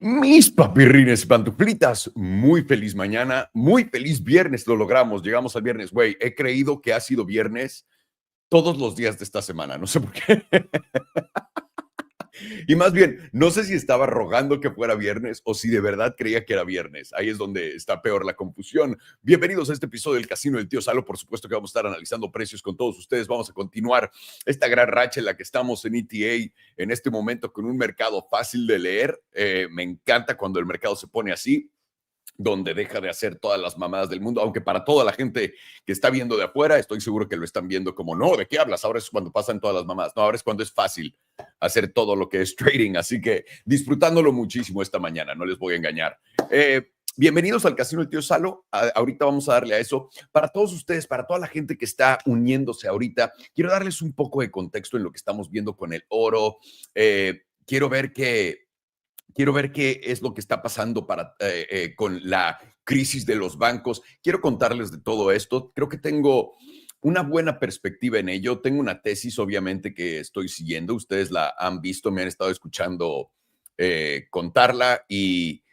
Mis papirrines y pantuflitas, muy feliz mañana, muy feliz viernes, lo logramos, llegamos al viernes, güey, he creído que ha sido viernes todos los días de esta semana, no sé por qué. Y más bien, no sé si estaba rogando que fuera viernes o si de verdad creía que era viernes. Ahí es donde está peor la confusión. Bienvenidos a este episodio del Casino del Tío Salo. Por supuesto que vamos a estar analizando precios con todos ustedes. Vamos a continuar esta gran racha en la que estamos en ETA en este momento con un mercado fácil de leer. Me encanta cuando el mercado se pone así, donde deja de hacer todas las mamadas del mundo, aunque para toda la gente que está viendo de afuera, estoy seguro que lo están viendo como, no, ¿de qué hablas? Ahora es cuando pasan todas las mamadas. No, ahora es cuando es fácil hacer todo lo que es trading, así que disfrutándolo muchísimo esta mañana, no les voy a engañar. Bienvenidos al Casino del Tío Salo. Ahorita vamos a darle a eso. Para todos ustedes, para toda la gente que está uniéndose ahorita, quiero darles un poco de contexto en lo que estamos viendo con el oro. Quiero ver qué es lo que está pasando con la crisis de los bancos. Quiero contarles de todo esto. Creo que tengo una buena perspectiva en ello. Tengo una tesis, obviamente, que estoy siguiendo. Ustedes la han visto, me han estado escuchando contarla y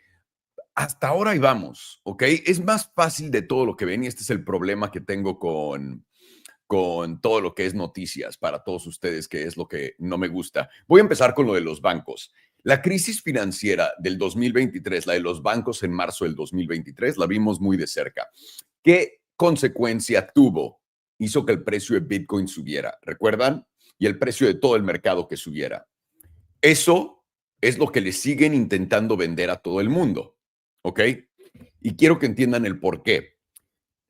hasta ahora ahí vamos, ¿ok? Es más fácil de todo lo que ven y este es el problema que tengo con todo lo que es noticias para todos ustedes, que es lo que no me gusta. Voy a empezar con lo de los bancos. La crisis financiera del 2023, la de los bancos en marzo del 2023, la vimos muy de cerca. ¿Qué consecuencia tuvo? Hizo que el precio de Bitcoin subiera, ¿recuerdan? Y el precio de todo el mercado que subiera. Eso es lo que le siguen intentando vender a todo el mundo, ¿ok? Y quiero que entiendan el por qué.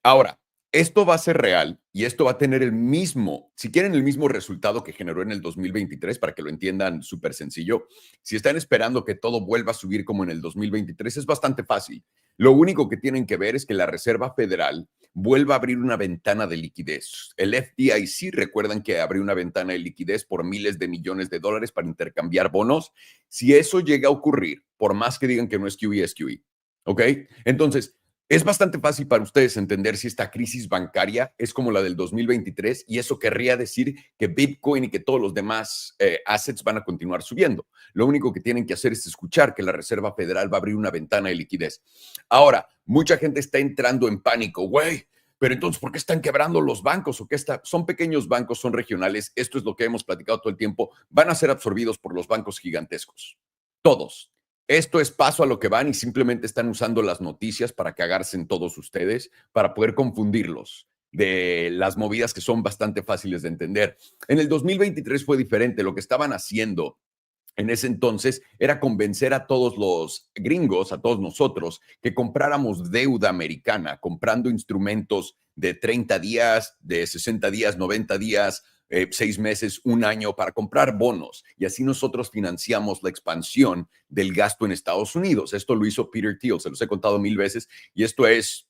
Ahora, esto va a ser real y esto va a tener el mismo, si quieren, el mismo resultado que generó en el 2023, para que lo entiendan súper sencillo. Si están esperando que todo vuelva a subir como en el 2023, es bastante fácil. Lo único que tienen que ver es que la Reserva Federal vuelva a abrir una ventana de liquidez. El FDIC, recuerdan que abrió una ventana de liquidez por miles de millones de dólares para intercambiar bonos. Si eso llega a ocurrir, por más que digan que no es QE, es QE. ¿Ok? Entonces, es bastante fácil para ustedes entender si esta crisis bancaria es como la del 2023 y eso querría decir que Bitcoin y que todos los demás assets van a continuar subiendo. Lo único que tienen que hacer es escuchar que la Reserva Federal va a abrir una ventana de liquidez. Ahora, mucha gente está entrando en pánico, güey. Pero entonces, ¿por qué están quebrando los bancos? ¿O qué está? Son pequeños bancos, son regionales. Esto es lo que hemos platicado todo el tiempo. Van a ser absorbidos por los bancos gigantescos. Todos. Esto es paso a lo que van y simplemente están usando las noticias para cagarse en todos ustedes, para poder confundirlos de las movidas que son bastante fáciles de entender. En el 2023 fue diferente. Lo que estaban haciendo en ese entonces era convencer a todos los gringos, a todos nosotros, que compráramos deuda americana, comprando instrumentos de 30 días, de 60 días, 90 días, 6 meses, un año, para comprar bonos. Y así nosotros financiamos la expansión del gasto en Estados Unidos. Esto lo hizo Peter Thiel, se los he contado 1000 veces, y esto es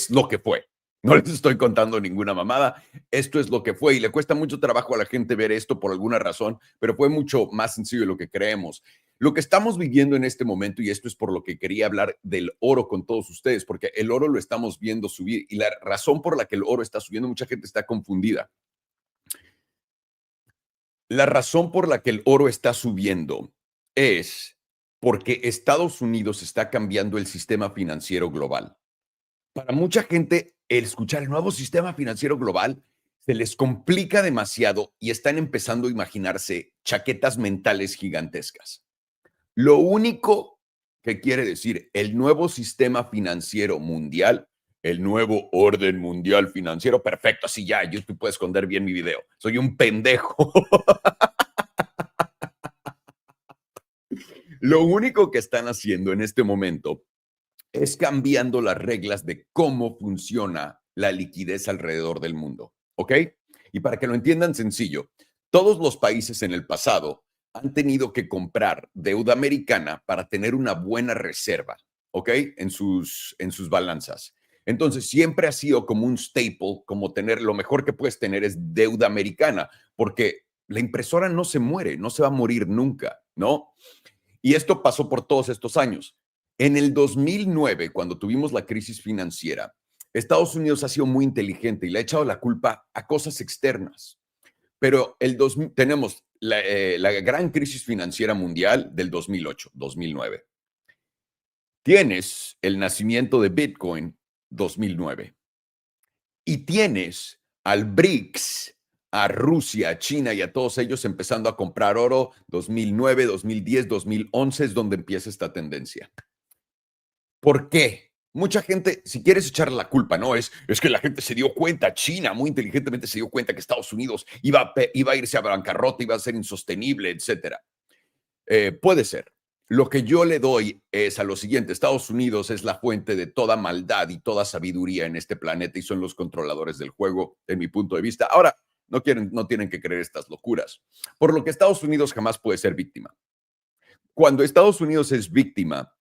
lo que fue. No les estoy contando ninguna mamada. Esto es lo que fue y le cuesta mucho trabajo a la gente ver esto por alguna razón, pero fue mucho más sencillo de lo que creemos. Lo que estamos viviendo en este momento, y esto es por lo que quería hablar del oro con todos ustedes, porque el oro lo estamos viendo subir y la razón por la que el oro está subiendo, mucha gente está confundida. La razón por la que el oro está subiendo es porque Estados Unidos está cambiando el sistema financiero global. Para mucha gente, el escuchar el nuevo sistema financiero global se les complica demasiado y están empezando a imaginarse chaquetas mentales gigantescas. Lo único que quiere decir el nuevo sistema financiero mundial, el nuevo orden mundial financiero, perfecto, así ya, YouTube puede esconder bien mi video. Soy un pendejo. Lo único que están haciendo en este momento es cambiando las reglas de cómo funciona la liquidez alrededor del mundo, ¿ok? Y para que lo entiendan sencillo, todos los países en el pasado han tenido que comprar deuda americana para tener una buena reserva, ¿ok? En sus balanzas. Entonces, siempre ha sido como un staple, como tener, lo mejor que puedes tener es deuda americana, porque la impresora no se muere, no se va a morir nunca, ¿no? Y esto pasó por todos estos años. En el 2009, cuando tuvimos la crisis financiera, Estados Unidos ha sido muy inteligente y le ha echado la culpa a cosas externas. Pero tenemos la gran crisis financiera mundial del 2008, 2009. Tienes el nacimiento de Bitcoin, 2009. Y tienes al BRICS, a Rusia, a China y a todos ellos empezando a comprar oro 2009, 2010, 2011 es donde empieza esta tendencia. ¿Por qué? Mucha gente, si quieres echar la culpa, no es que la gente se dio cuenta, China muy inteligentemente se dio cuenta que Estados Unidos iba a irse a bancarrota, iba a ser insostenible, etcétera. Puede ser. Lo que yo le doy es a lo siguiente: Estados Unidos es la fuente de toda maldad y toda sabiduría en este planeta y son los controladores del juego, en mi punto de vista. Ahora, no tienen que creer estas locuras, por lo que Estados Unidos jamás puede ser víctima. Cuando Estados Unidos es víctima,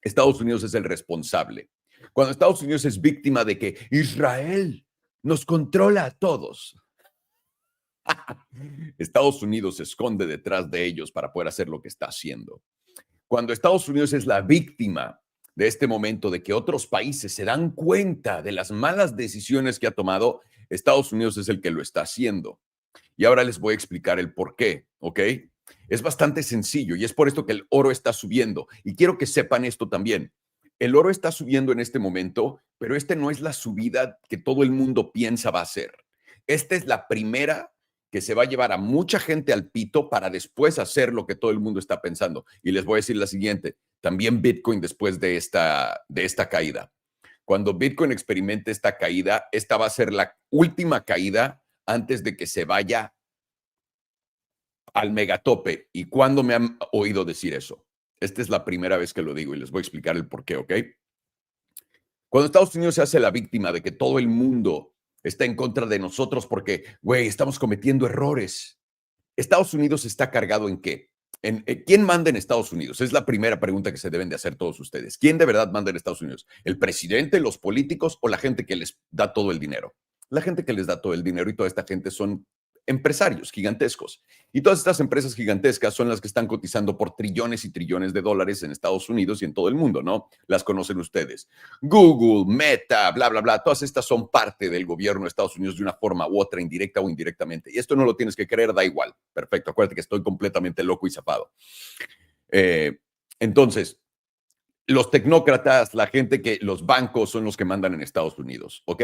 Estados Unidos es el responsable. Cuando Estados Unidos es víctima de que Israel nos controla a todos, Estados Unidos se esconde detrás de ellos para poder hacer lo que está haciendo. Cuando Estados Unidos es la víctima de este momento de que otros países se dan cuenta de las malas decisiones que ha tomado, Estados Unidos es el que lo está haciendo. Y ahora les voy a explicar el por qué, ¿ok? Es bastante sencillo y es por esto que el oro está subiendo. Y quiero que sepan esto también. El oro está subiendo en este momento, pero este no es la subida que todo el mundo piensa va a ser. Esta es la primera que se va a llevar a mucha gente al pito para después hacer lo que todo el mundo está pensando. Y les voy a decir la siguiente, también Bitcoin después de esta caída. Cuando Bitcoin experimente esta caída, esta va a ser la última caída antes de que se vaya al megatope. ¿Y cuándo me han oído decir eso? Esta es la primera vez que lo digo y les voy a explicar el por qué, ¿ok? Cuando Estados Unidos se hace la víctima de que todo el mundo está en contra de nosotros porque, güey, estamos cometiendo errores. ¿Estados Unidos está cargado en qué? ¿Quién manda en Estados Unidos? Es la primera pregunta que se deben de hacer todos ustedes. ¿Quién de verdad manda en Estados Unidos? ¿El presidente, los políticos o la gente que les da todo el dinero? La gente que les da todo el dinero y toda esta gente son empresarios gigantescos. Y todas estas empresas gigantescas son las que están cotizando por trillones y trillones de dólares en Estados Unidos y en todo el mundo, ¿no? Las conocen ustedes. Google, Meta, bla, bla, bla. Todas estas son parte del gobierno de Estados Unidos de una forma u otra, indirecta o indirectamente. Y esto no lo tienes que creer, da igual. Perfecto. Acuérdate que estoy completamente loco y zafado. Entonces, los tecnócratas, la gente los bancos son los que mandan en Estados Unidos, ¿ok?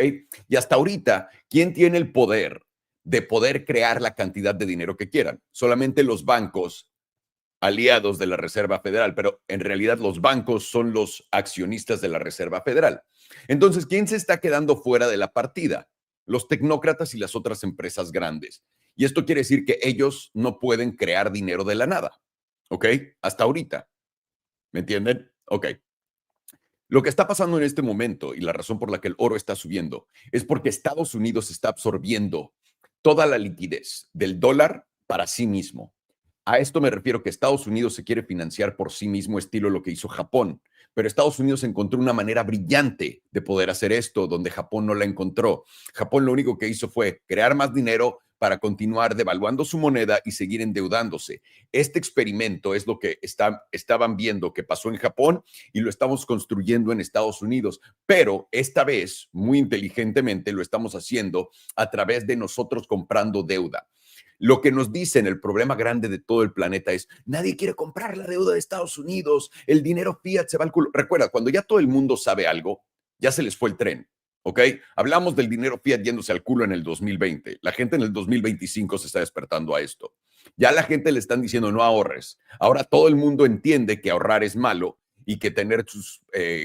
Y hasta ahorita, ¿quién tiene el poder de poder crear la cantidad de dinero que quieran? Solamente los bancos aliados de la Reserva Federal, pero en realidad los bancos son los accionistas de la Reserva Federal. Entonces, ¿quién se está quedando fuera de la partida? Los tecnócratas y las otras empresas grandes. Y esto quiere decir que ellos no pueden crear dinero de la nada, ¿ok? Hasta ahorita. ¿Me entienden? Ok. Lo que está pasando en este momento y la razón por la que el oro está subiendo es porque Estados Unidos está absorbiendo toda la liquidez del dólar para sí mismo. A esto me refiero que Estados Unidos se quiere financiar por sí mismo, estilo lo que hizo Japón. Pero Estados Unidos encontró una manera brillante de poder hacer esto, donde Japón no la encontró. Japón lo único que hizo fue crear más dinero para continuar devaluando su moneda y seguir endeudándose. Este experimento es lo que estaban viendo que pasó en Japón y lo estamos construyendo en Estados Unidos. Pero esta vez, muy inteligentemente, lo estamos haciendo a través de nosotros comprando deuda. Lo que nos dicen, el problema grande de todo el planeta es, nadie quiere comprar la deuda de Estados Unidos, el dinero fiat se va al culo. Recuerda, cuando ya todo el mundo sabe algo, ya se les fue el tren, ¿ok? Hablamos del dinero fiat yéndose al culo en el 2020. La gente en el 2025 se está despertando a esto. Ya la gente le están diciendo no ahorres. Ahora todo el mundo entiende que ahorrar es malo y que tener sus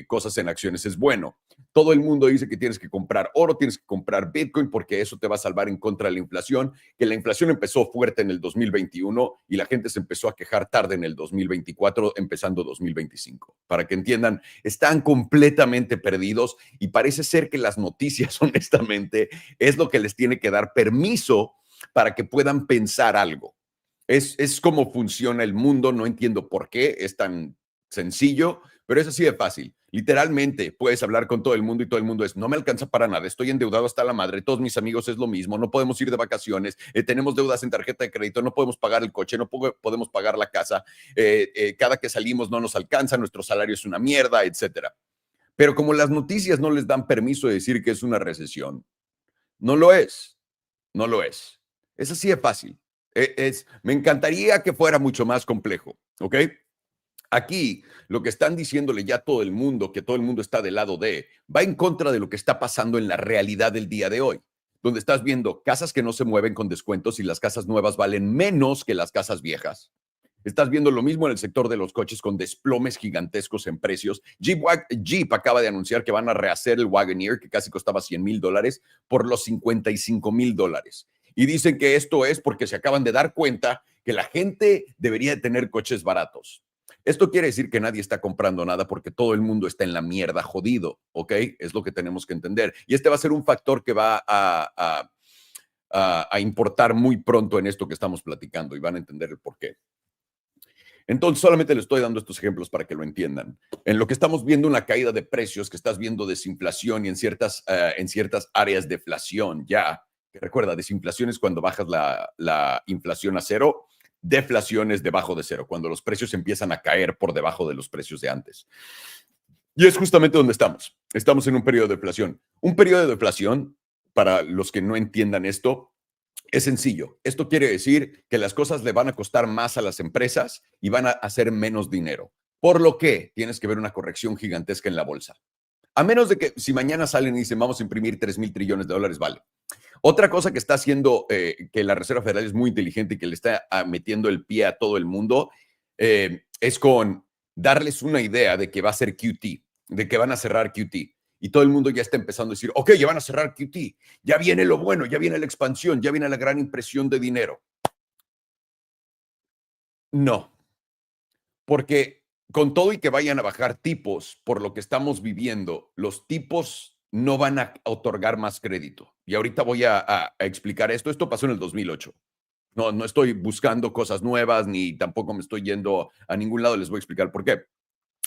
cosas en acciones es bueno. Todo el mundo dice que tienes que comprar oro, tienes que comprar Bitcoin porque eso te va a salvar en contra de la inflación, que la inflación empezó fuerte en el 2021 y la gente se empezó a quejar tarde en el 2024, empezando 2025. Para que entiendan, están completamente perdidos y parece ser que las noticias, honestamente, es lo que les tiene que dar permiso para que puedan pensar algo. Es como funciona el mundo, no entiendo por qué es tan sencillo, pero es así de fácil. Literalmente puedes hablar con todo el mundo y todo el mundo es, no me alcanza para nada, estoy endeudado hasta la madre, todos mis amigos es lo mismo, no podemos ir de vacaciones, tenemos deudas en tarjeta de crédito, no podemos pagar el coche, no podemos pagar la casa, cada que salimos no nos alcanza, nuestro salario es una mierda, etcétera. Pero como las noticias no les dan permiso de decir que es una recesión, no lo es, no lo es. Es así de fácil. Me encantaría que fuera mucho más complejo, ¿ok? Aquí lo que están diciéndole ya todo el mundo, que todo el mundo está del lado de, va en contra de lo que está pasando en la realidad del día de hoy, donde estás viendo casas que no se mueven con descuentos y las casas nuevas valen menos que las casas viejas. Estás viendo lo mismo en el sector de los coches con desplomes gigantescos en precios. Jeep acaba de anunciar que van a rehacer el Wagoneer, que casi costaba $100,000, por los $55,000. Y dicen que esto es porque se acaban de dar cuenta que la gente debería de tener coches baratos. Esto quiere decir que nadie está comprando nada porque todo el mundo está en la mierda jodido, ¿ok? Es lo que tenemos que entender. Y este va a ser un factor que va a importar muy pronto en esto que estamos platicando y van a entender el por qué. Entonces, solamente les estoy dando estos ejemplos para que lo entiendan. En lo que estamos viendo una caída de precios, que estás viendo desinflación y en ciertas áreas deflación ya. Recuerda, desinflación es cuando bajas la inflación a cero, deflación es debajo de cero, cuando los precios empiezan a caer por debajo de los precios de antes. Y es justamente donde estamos. Estamos en un periodo de deflación. Un periodo de deflación, para los que no entiendan esto, es sencillo. Esto quiere decir que las cosas le van a costar más a las empresas y van a hacer menos dinero. Por lo que tienes que ver una corrección gigantesca en la bolsa. A menos de que si mañana salen y dicen vamos a imprimir 3,000 trillones de dólares, vale. Otra cosa que está haciendo que la Reserva Federal es muy inteligente y que le está metiendo el pie a todo el mundo es con darles una idea de que va a ser QT, de que van a cerrar QT. Y todo el mundo ya está empezando a decir, ok, ya van a cerrar QT, ya viene lo bueno, ya viene la expansión, ya viene la gran impresión de dinero. No, porque con todo y que vayan a bajar tipos por lo que estamos viviendo, los tipos no van a otorgar más crédito. Y ahorita voy a explicar esto. Esto pasó en el 2008. No, no estoy buscando cosas nuevas ni tampoco me estoy yendo a ningún lado. Les voy a explicar por qué.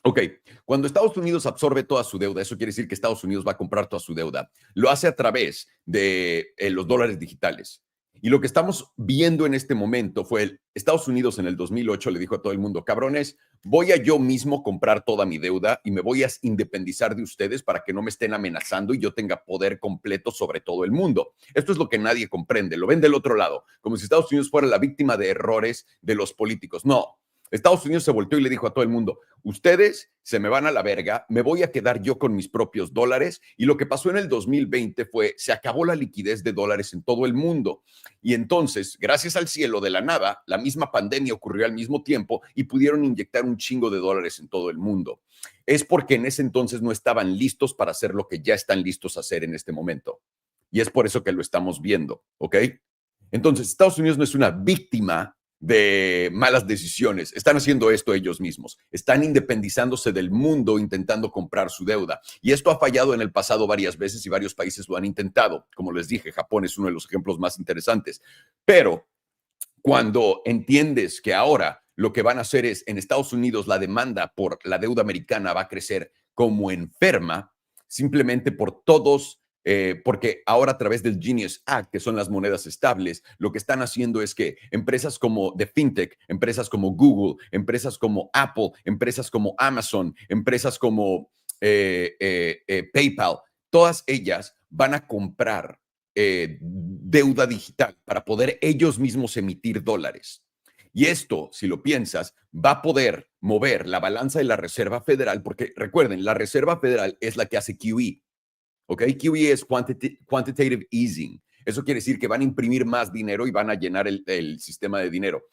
Ok, cuando Estados Unidos absorbe toda su deuda, eso quiere decir que Estados Unidos va a comprar toda su deuda. Lo hace a través de los dólares digitales. Y lo que estamos viendo en este momento fue Estados Unidos en el 2008 le dijo a todo el mundo, cabrones, voy a yo mismo comprar toda mi deuda y me voy a independizar de ustedes para que no me estén amenazando y yo tenga poder completo sobre todo el mundo. Esto es lo que nadie comprende, lo ven del otro lado, como si Estados Unidos fuera la víctima de errores de los políticos. No, Estados Unidos se volteó y le dijo a todo el mundo, ustedes se me van a la verga, me voy a quedar yo con mis propios dólares. Y lo que pasó en el 2020 fue, se acabó la liquidez de dólares en todo el mundo. Y entonces, gracias al cielo de la nada, la misma pandemia ocurrió al mismo tiempo y pudieron inyectar un chingo de dólares en todo el mundo. Es porque en ese entonces no estaban listos para hacer lo que ya están listos a hacer en este momento. Y es por eso que lo estamos viendo, ¿ok? Entonces, Estados Unidos no es una víctima de malas decisiones. Están haciendo esto ellos mismos. Están independizándose del mundo intentando comprar su deuda. Y esto ha fallado en el pasado varias veces y varios países lo han intentado. Como les dije, Japón es uno de los ejemplos más interesantes. Pero cuando entiendes que ahora lo que van a hacer es, en Estados Unidos, la demanda por la deuda americana va a crecer como enferma, simplemente por todos porque ahora a través del Genius Act, que son las monedas estables, lo que están haciendo es que empresas como de FinTech, empresas como Google, empresas como Apple, empresas como Amazon, empresas como PayPal, todas ellas van a comprar deuda digital para poder ellos mismos emitir dólares. Y esto, si lo piensas, va a poder mover la balanza de la Reserva Federal, porque recuerden, la Reserva Federal es la que hace QE. ¿Ok? QE es quantitative easing. Eso quiere decir que van a imprimir más dinero y van a llenar el sistema de dinero.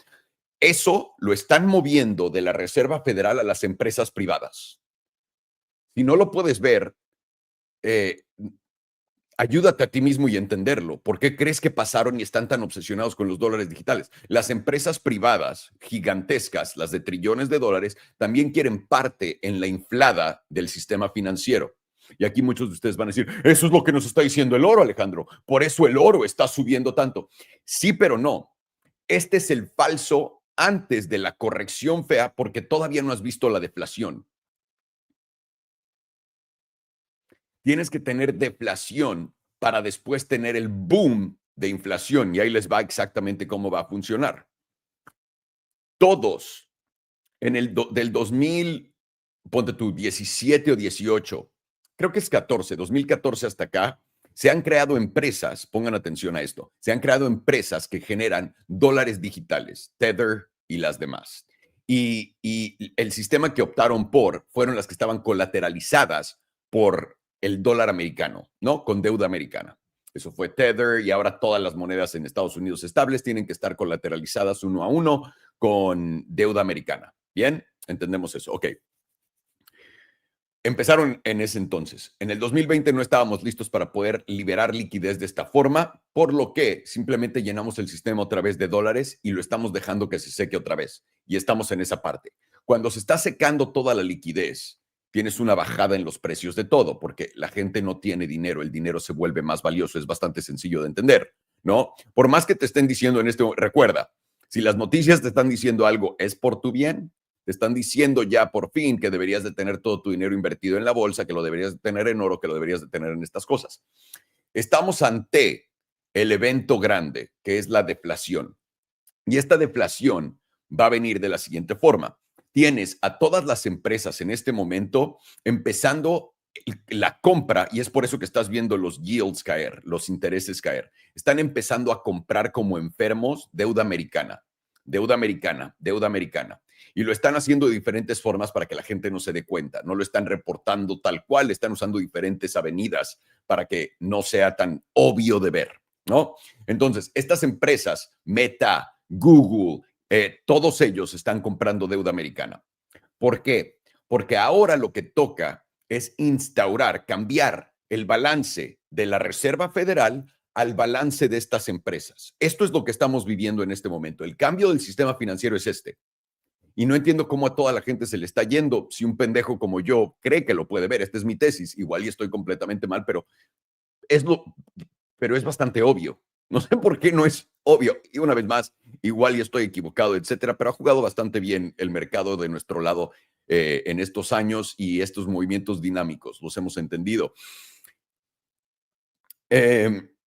Eso lo están moviendo de la Reserva Federal a las empresas privadas. Si no lo puedes ver, ayúdate a ti mismo y entenderlo. ¿Por qué crees que pasaron y están tan obsesionados con los dólares digitales? Las empresas privadas gigantescas, las de trillones de dólares, también quieren parte en la inflada del sistema financiero. Y aquí muchos de ustedes van a decir, eso es lo que nos está diciendo el oro, Alejandro. Por eso el oro está subiendo tanto. Sí, pero no. Este es el falso antes de la corrección fea porque todavía no has visto la deflación. Tienes que tener deflación para después tener el boom de inflación. Y ahí les va exactamente cómo va a funcionar. Todos en del 2000, ponte tú, 17 o 18, creo que es 14, 2014 hasta acá, Se han creado empresas, pongan atención a esto, se han creado empresas que generan dólares digitales, Tether y las demás. Y el sistema que optaron por fueron las que estaban colateralizadas por el dólar americano, ¿no? Con deuda americana. Eso fue Tether y ahora todas las monedas en Estados Unidos estables tienen que estar colateralizadas uno a uno con deuda americana. ¿Bien? Entendemos eso. Ok. Empezaron en ese entonces. En el 2020 no estábamos listos para poder liberar liquidez de esta forma, por lo que simplemente llenamos el sistema otra vez de dólares y lo estamos dejando que se seque otra vez. Y estamos en esa parte. Cuando se está secando toda la liquidez, tienes una bajada en los precios de todo, porque la gente no tiene dinero, el dinero se vuelve más valioso, es bastante sencillo de entender, ¿no? Por más que te estén diciendo en este, recuerda, si las noticias te están diciendo algo, es por tu bien. Te están diciendo ya por fin que deberías de tener todo tu dinero invertido en la bolsa, que lo deberías de tener en oro, que lo deberías de tener en estas cosas. Estamos ante el evento grande, que es la deflación. Y esta deflación va a venir de la siguiente forma. Tienes a todas las empresas en este momento empezando la compra, y es por eso que estás viendo los yields caer, los intereses caer. Están empezando a comprar como enfermos deuda americana, deuda americana, deuda americana. Y lo están haciendo de diferentes formas para que la gente no se dé cuenta. No lo están reportando tal cual, están usando diferentes avenidas para que no sea tan obvio de ver, ¿no? Entonces, estas empresas, Meta, Google, todos ellos están comprando deuda americana. ¿Por qué? Porque ahora lo que toca es instaurar, cambiar el balance de la Reserva Federal al balance de estas empresas. Esto es lo que estamos viviendo en este momento. El cambio del sistema financiero es este. Y no entiendo cómo a toda la gente se le está yendo si un pendejo como yo cree que lo puede ver. Esta es mi tesis. Igual y estoy completamente mal, pero es bastante obvio. No sé por qué no es obvio. Y una vez más, igual y estoy equivocado, etcétera, pero ha jugado bastante bien el mercado de nuestro lado en estos años y estos movimientos dinámicos. Los hemos entendido. Este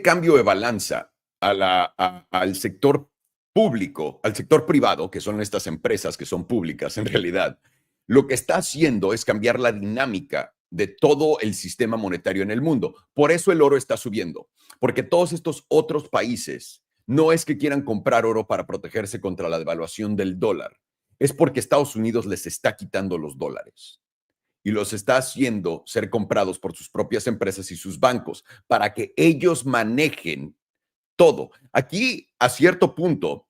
cambio de balanza al sector público, al sector privado, que son estas empresas que son públicas en realidad, lo que está haciendo es cambiar la dinámica de todo el sistema monetario en el mundo. Por eso el oro está subiendo, porque todos estos otros países no es que quieran comprar oro para protegerse contra la devaluación del dólar, es porque Estados Unidos les está quitando los dólares y los está haciendo ser comprados por sus propias empresas y sus bancos para que ellos manejen todo. Aquí, a cierto punto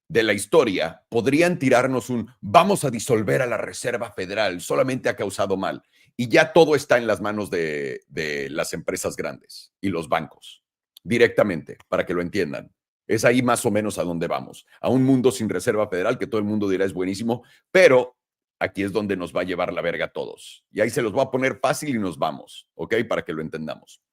de la historia, podrían tirarnos un vamos a disolver a la Reserva Federal, solamente ha causado mal. Y ya todo está en las manos de las empresas grandes y los bancos, directamente, para que lo entiendan. Es ahí más o menos a donde vamos. A un mundo sin Reserva Federal, que todo el mundo dirá es buenísimo, pero aquí es donde nos va a llevar la verga a todos. Y ahí se los voy a poner fácil y nos vamos, ¿ok? Para que lo entendamos.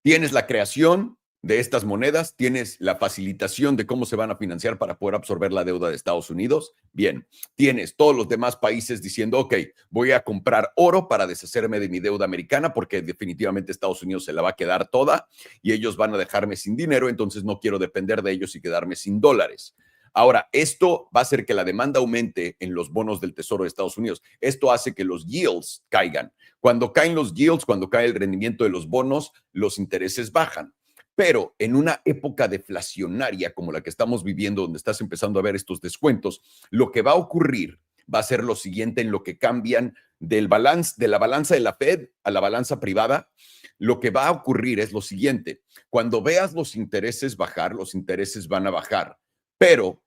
Tienes la creación de estas monedas, tienes la facilitación de cómo se van a financiar para poder absorber la deuda de Estados Unidos. Bien, tienes todos los demás países diciendo, ok, voy a comprar oro para deshacerme de mi deuda americana porque definitivamente Estados Unidos se la va a quedar toda y ellos van a dejarme sin dinero, entonces no quiero depender de ellos y quedarme sin dólares. Ahora, esto va a hacer que la demanda aumente en los bonos del Tesoro de Estados Unidos. Esto hace que los yields caigan. Cuando caen los yields, cuando cae el rendimiento de los bonos, los intereses bajan. Pero en una época deflacionaria como la que estamos viviendo, donde estás empezando a ver estos descuentos, lo que va a ocurrir va a ser lo siguiente en lo que cambian del balance, de la balanza de la Fed a la balanza privada. Lo que va a ocurrir es lo siguiente. Cuando veas los intereses bajar, los intereses van a bajar, pero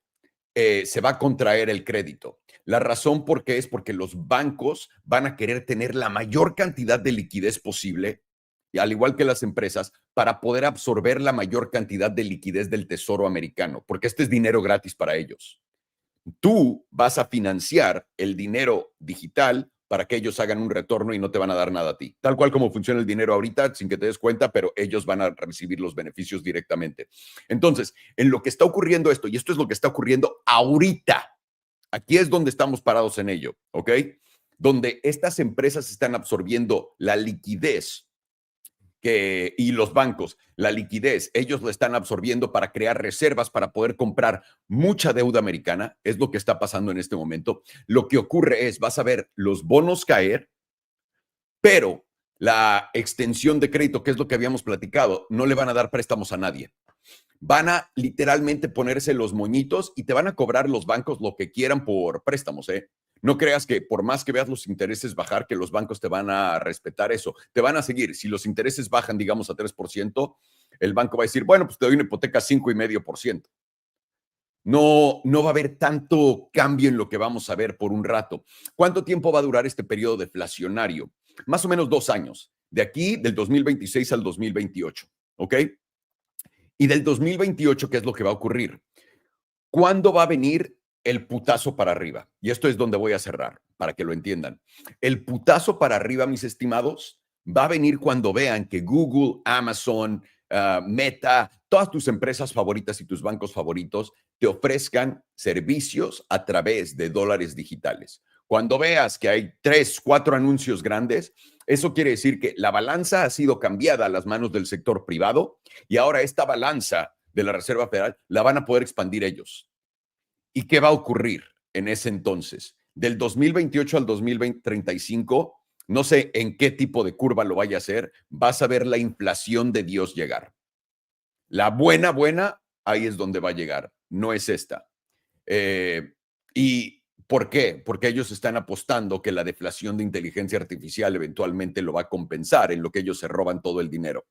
se va a contraer el crédito. La razón por qué es porque los bancos van a querer tener la mayor cantidad de liquidez posible, y al igual que las empresas, para poder absorber la mayor cantidad de liquidez del Tesoro americano, porque este es dinero gratis para ellos. Tú vas a financiar el dinero digital para que ellos hagan un retorno y no te van a dar nada a ti. Tal cual como funciona el dinero ahorita, sin que te des cuenta, pero ellos van a recibir los beneficios directamente. Entonces, en lo que está ocurriendo esto, y esto es lo que está ocurriendo ahorita, aquí es donde estamos parados en ello, ¿ok? Donde estas empresas están absorbiendo la liquidez y los bancos, la liquidez, ellos lo están absorbiendo para crear reservas para poder comprar mucha deuda americana, es lo que está pasando en este momento. Lo que ocurre es, vas a ver los bonos caer, pero la extensión de crédito, que es lo que habíamos platicado, no le van a dar préstamos a nadie. Van a literalmente ponerse los moñitos y te van a cobrar los bancos lo que quieran por préstamos, ¿eh? No creas que por más que veas los intereses bajar, que los bancos te van a respetar eso. Te van a seguir. Si los intereses bajan, digamos, a 3%, el banco va a decir, bueno, pues te doy una hipoteca a 5,5%. No va a haber tanto cambio en lo que vamos a ver por un rato. ¿Cuánto tiempo va a durar este periodo deflacionario? Más o menos 2 años. De aquí, del 2026 al 2028, ¿ok? Y del 2028, ¿qué es lo que va a ocurrir? ¿Cuándo va a venir el putazo para arriba? Y esto es donde voy a cerrar, para que lo entiendan. El putazo para arriba, mis estimados, va a venir cuando vean que Google, Amazon, Meta, todas tus empresas favoritas y tus bancos favoritos te ofrezcan servicios a través de dólares digitales. Cuando veas que hay 3, 4 anuncios grandes, eso quiere decir que la balanza ha sido cambiada a las manos del sector privado y ahora esta balanza de la Reserva Federal la van a poder expandir ellos. ¿Y qué va a ocurrir en ese entonces? Del 2028 al 2035, no sé en qué tipo de curva lo vaya a hacer, vas a ver la inflación de Dios llegar. La buena, ahí es donde va a llegar, no es esta. ¿Y por qué? Porque ellos están apostando que la deflación de inteligencia artificial eventualmente lo va a compensar en lo que ellos se roban todo el dinero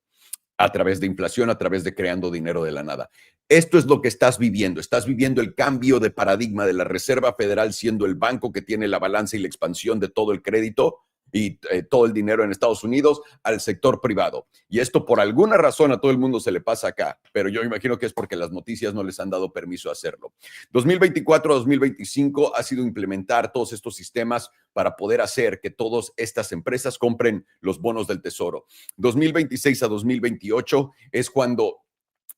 a través de inflación, a través de creando dinero de la nada. Esto es lo que estás viviendo. Estás viviendo el cambio de paradigma de la Reserva Federal siendo el banco que tiene la balanza y la expansión de todo el crédito y todo el dinero en Estados Unidos al sector privado. Y esto por alguna razón a todo el mundo se le pasa acá, pero yo imagino que es porque las noticias no les han dado permiso a hacerlo. 2024 a 2025 ha sido implementar todos estos sistemas para poder hacer que todas estas empresas compren los bonos del tesoro. 2026 a 2028 es cuando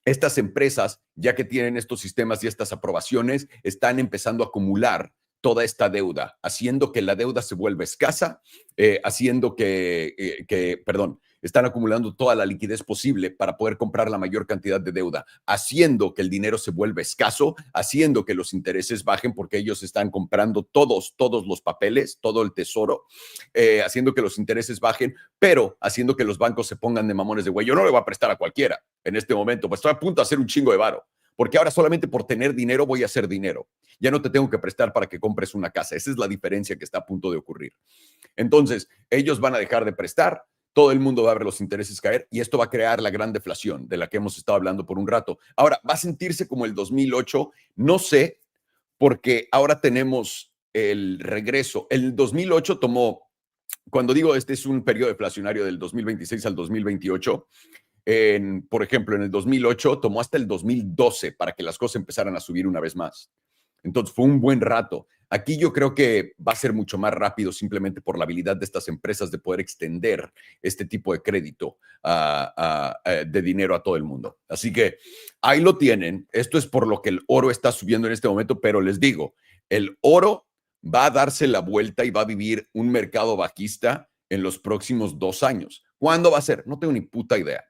estas empresas, ya que tienen estos sistemas y estas aprobaciones, están empezando a acumular toda esta deuda, haciendo que la deuda se vuelva escasa, haciendo perdón, están acumulando toda la liquidez posible para poder comprar la mayor cantidad de deuda, haciendo que el dinero se vuelva escaso, haciendo que los intereses bajen porque ellos están comprando todos los papeles, todo el tesoro, haciendo que los intereses bajen, pero haciendo que los bancos se pongan de mamones de güey. Yo no le voy a prestar a cualquiera en este momento, pues estoy a punto de hacer un chingo de varo, porque ahora solamente por tener dinero voy a hacer dinero. Ya no te tengo que prestar para que compres una casa. Esa es la diferencia que está a punto de ocurrir. Entonces, ellos van a dejar de prestar, todo el mundo va a ver los intereses caer y esto va a crear la gran deflación de la que hemos estado hablando por un rato. Ahora, va a sentirse como el 2008, no sé, porque ahora tenemos el regreso. El 2008 tomó, cuando digo este es un periodo deflacionario del 2026 al 2028, por ejemplo, en el 2008 tomó hasta el 2012 para que las cosas empezaran a subir una vez más. Entonces fue un buen rato. Aquí yo creo que va a ser mucho más rápido simplemente por la habilidad de estas empresas de poder extender este tipo de crédito de dinero a todo el mundo. Así que ahí lo tienen. Esto es por lo que el oro está subiendo en este momento, pero les digo, el oro va a darse la vuelta y va a vivir un mercado bajista en los próximos 2 años. ¿Cuándo va a ser? No tengo ni puta idea.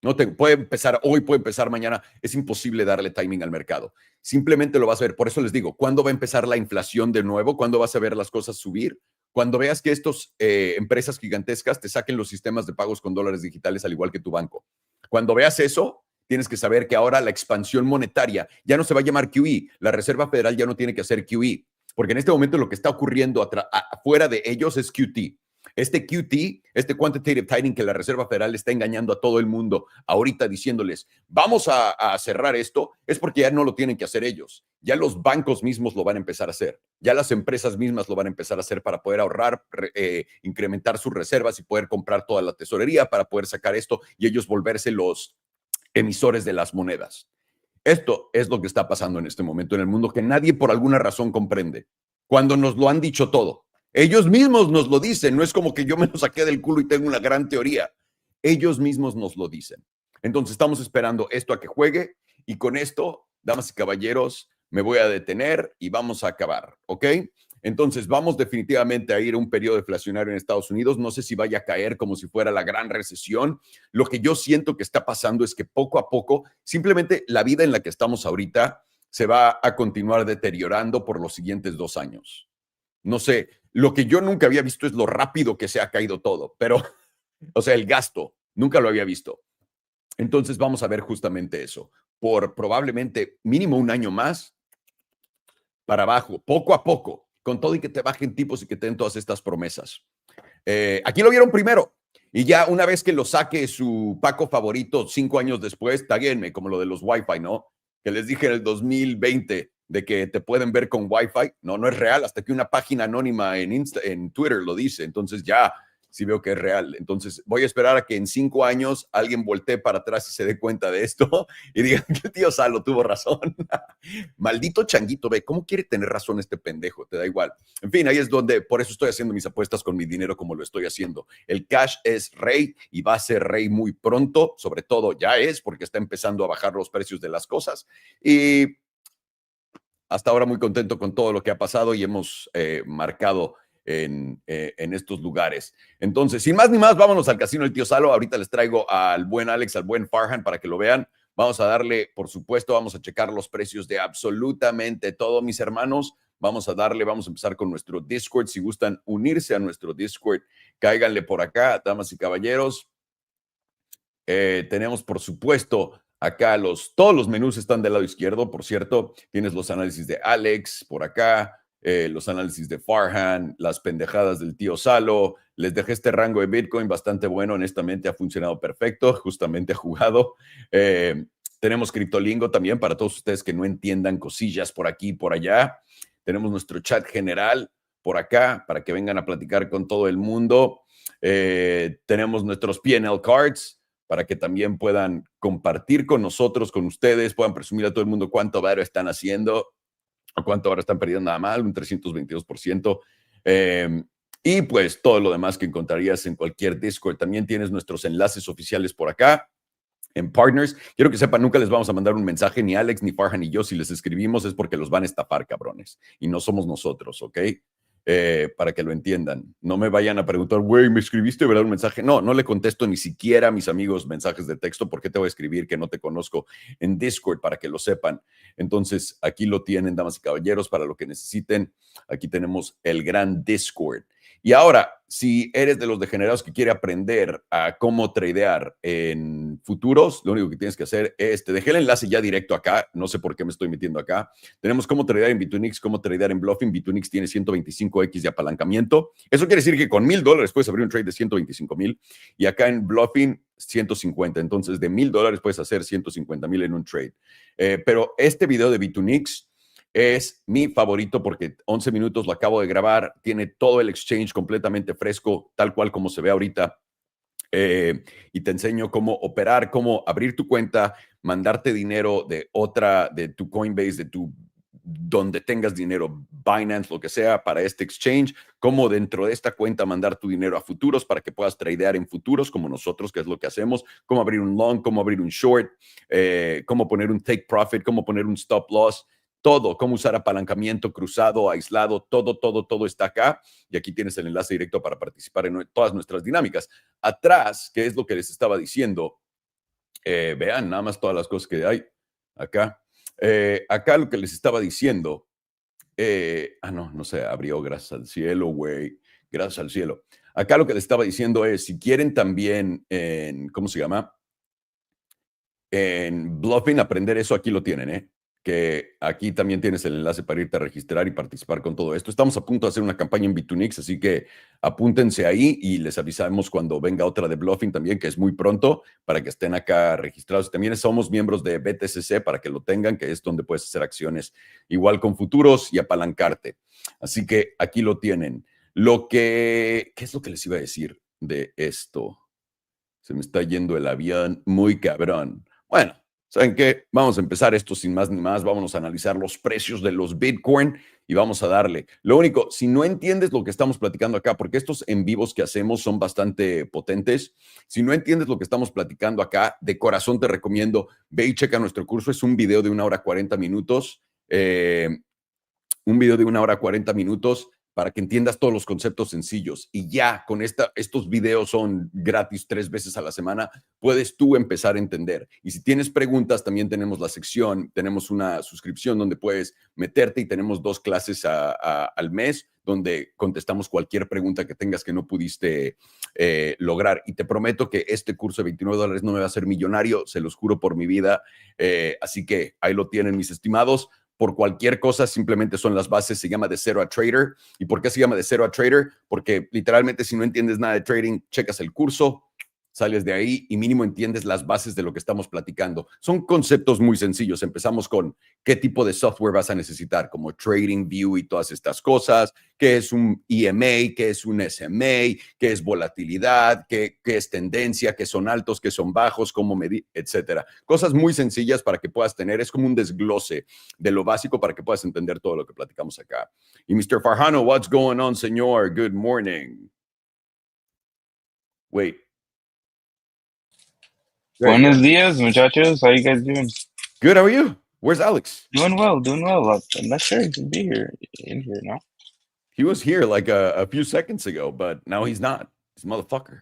No te, puede empezar hoy, puede empezar mañana. Es imposible darle timing al mercado. Simplemente lo vas a ver. Por eso les digo, ¿cuándo va a empezar la inflación de nuevo? ¿Cuándo vas a ver las cosas subir? Cuando veas que estas empresas gigantescas te saquen los sistemas de pagos con dólares digitales al igual que tu banco. Cuando veas eso, tienes que saber que ahora la expansión monetaria ya no se va a llamar QE. La Reserva Federal ya no tiene que hacer QE, porque en este momento lo que está ocurriendo afuera de ellos es QT. Este QT, este quantitative tightening que la Reserva Federal está engañando a todo el mundo ahorita diciéndoles, vamos a cerrar esto, es porque ya no lo tienen que hacer ellos. Ya los bancos mismos lo van a empezar a hacer. Ya las empresas mismas lo van a empezar a hacer para poder ahorrar, incrementar sus reservas y poder comprar toda la tesorería para poder sacar esto y ellos volverse los emisores de las monedas. Esto es lo que está pasando en este momento en el mundo que nadie por alguna razón comprende. Cuando nos lo han dicho todo. Ellos mismos nos lo dicen, no es como que yo me lo saqué del culo y tengo una gran teoría. Ellos mismos nos lo dicen. Entonces estamos esperando esto a que juegue y con esto, damas y caballeros, me voy a detener y vamos a acabar, ¿ok? Entonces vamos definitivamente a ir a un periodo deflacionario en Estados Unidos. No sé si vaya a caer como si fuera la gran recesión. Lo que yo siento que está pasando es que poco a poco, simplemente la vida en la que estamos ahorita se va a continuar deteriorando por los siguientes 2 años. No sé, lo que yo nunca había visto es lo rápido que se ha caído todo, pero O sea, el gasto, nunca lo había visto. Entonces vamos a ver justamente eso. Por probablemente mínimo un año más para abajo, poco a poco, con todo y que te bajen tipos y que te den todas estas promesas. Aquí lo vieron primero. Y ya una vez que lo saque su Paco favorito 5 años después, taguenme, como lo de los Wi-Fi, ¿no? Que les dije en el 2020 de que te pueden ver con Wi-Fi. No, no es real, hasta que una página anónima en Twitter lo dice. Entonces ya sí veo que es real. Entonces voy a esperar a que en 5 años alguien voltee para atrás y se dé cuenta de esto y digan que el tío Salo tuvo razón. Maldito changuito, ve, ¿cómo quiere tener razón este pendejo? Te da igual. En fin, ahí es donde, por eso estoy haciendo mis apuestas con mi dinero como lo estoy haciendo. El cash es rey y va a ser rey muy pronto, sobre todo ya es, porque está empezando a bajar los precios de las cosas. Y hasta ahora muy contento con todo lo que ha pasado y hemos marcado en estos lugares. Entonces, sin más ni más, vámonos al casino del tío Salo. Ahorita les traigo al buen Alex, al buen Farhan para que lo vean. Vamos a darle, por supuesto, vamos a checar los precios de absolutamente todo, mis hermanos. Vamos a darle, vamos a empezar con nuestro Discord. Si gustan unirse a nuestro Discord, cáiganle por acá, damas y caballeros. Tenemos, por supuesto, acá todos los menús están del lado izquierdo, por cierto. Tienes los análisis de Alex por acá, los análisis de Farhan, las pendejadas del tío Salo. Les dejé este rango de Bitcoin bastante bueno, honestamente ha funcionado perfecto, justamente ha jugado. Tenemos Criptolingo también para todos ustedes que no entiendan cosillas por aquí y por allá. Tenemos nuestro chat general por acá para que vengan a platicar con todo el mundo. Tenemos nuestros P&L cards para que también puedan compartir con nosotros, con ustedes, puedan presumir a todo el mundo cuánto varo están haciendo o cuánto ahora están perdiendo nada mal, un 322%. Y pues todo lo demás que encontrarías en cualquier Discord. También tienes nuestros enlaces oficiales por acá. En Partners, quiero que sepan, nunca les vamos a mandar un mensaje, ni Alex, ni Farhan, ni yo. Si les escribimos es porque los van a estafar, cabrones. Y no somos nosotros, ¿ok? Para que lo entiendan. No me vayan a preguntar, güey, ¿me escribiste, verdad, un mensaje? No, no le contesto ni siquiera a mis amigos mensajes de texto. ¿Por qué te voy a escribir que no te conozco? En Discord, para que lo sepan. Entonces, aquí lo tienen, damas y caballeros, para lo que necesiten. Aquí tenemos el gran Discord. Y ahora, si eres de los degenerados que quiere aprender a cómo tradear en futuros, lo único que tienes que hacer es, te dejé el enlace ya directo acá, no sé por qué me estoy metiendo acá. Tenemos cómo tradear en Bitunix, cómo tradear en Bluffing. Bitunix tiene 125x de apalancamiento. Eso quiere decir que con $1,000 puedes abrir un trade de 125,000 y acá en Bluffing 150. Entonces, de $1,000 puedes hacer 150,000 en un trade. Pero este video de Bitunix es mi favorito porque 11 minutos lo acabo de grabar, tiene todo el exchange completamente fresco, tal cual como se ve ahorita. Y te enseño cómo operar, cómo abrir tu cuenta, mandarte dinero de tu Coinbase, donde tengas dinero, Binance, lo que sea, para este exchange, cómo dentro de esta cuenta mandar tu dinero a futuros para que puedas tradear en futuros como nosotros, que es lo que hacemos, cómo abrir un long, cómo abrir un short, cómo poner un take profit, cómo poner un stop loss. Todo, cómo usar apalancamiento cruzado, aislado, todo está acá. Y aquí tienes el enlace directo para participar en todas nuestras dinámicas. Atrás, que es lo que les estaba diciendo, vean nada más todas las cosas que hay acá. Acá lo que les estaba diciendo, no sé, abrió, gracias al cielo, güey, gracias al cielo. Acá lo que les estaba diciendo es, si quieren también ¿cómo se llama? En Bluffing, aprender eso, aquí lo tienen, que aquí también tienes el enlace para irte a registrar y participar con todo esto. Estamos a punto de hacer una campaña en Bitunix, así que apúntense ahí y les avisamos cuando venga otra de Bluffing también, que es muy pronto, para que estén acá registrados. También somos miembros de BTCC para que lo tengan, que es donde puedes hacer acciones igual con futuros y apalancarte. Así que aquí lo tienen. ¿Qué es lo que les iba a decir de esto? Se me está yendo el avión muy cabrón. Bueno, ¿saben qué? Vamos a empezar esto sin más ni más. Vámonos a analizar los precios de los Bitcoin y vamos a darle. Lo único, si no entiendes lo que estamos platicando acá, porque estos en vivos que hacemos son bastante potentes, si no entiendes lo que estamos platicando acá, de corazón te recomiendo, ve y checa nuestro curso. Es un video de 1 hora 40 minutos. Un video de 1 hora 40 minutos para que entiendas todos los conceptos sencillos. Y ya con estos videos son gratis 3 veces a la semana, puedes tú empezar a entender. Y si tienes preguntas, también tenemos la sección, tenemos una suscripción donde puedes meterte y tenemos 2 clases al mes donde contestamos cualquier pregunta que tengas que no pudiste lograr. Y te prometo que este curso de $29 no me va a hacer millonario, se los juro por mi vida. Así que ahí lo tienen, mis estimados. Por cualquier cosa, simplemente son las bases, se llama de cero a trader. ¿Y por qué se llama de cero a trader? Porque literalmente si no entiendes nada de trading, checas el curso, sales de ahí y mínimo entiendes las bases de lo que estamos platicando. Son conceptos muy sencillos. Empezamos con qué tipo de software vas a necesitar, como TradingView y todas estas cosas, qué es un EMA, qué es un SMA, qué es volatilidad, qué es tendencia, qué son altos, qué son bajos, cómo medir, etcétera. Cosas muy sencillas para que puedas tener, es como un desglose de lo básico para que puedas entender todo lo que platicamos acá. Y Mr. Farhano, what's going on, señor? Good morning. Wait. Buenos dias, muchachos. How you guys doing? Good. How are you? Where's Alex? Doing well, doing well. I'm not sure he can be in here now. He was here like a few seconds ago, but now he's not. He's a motherfucker.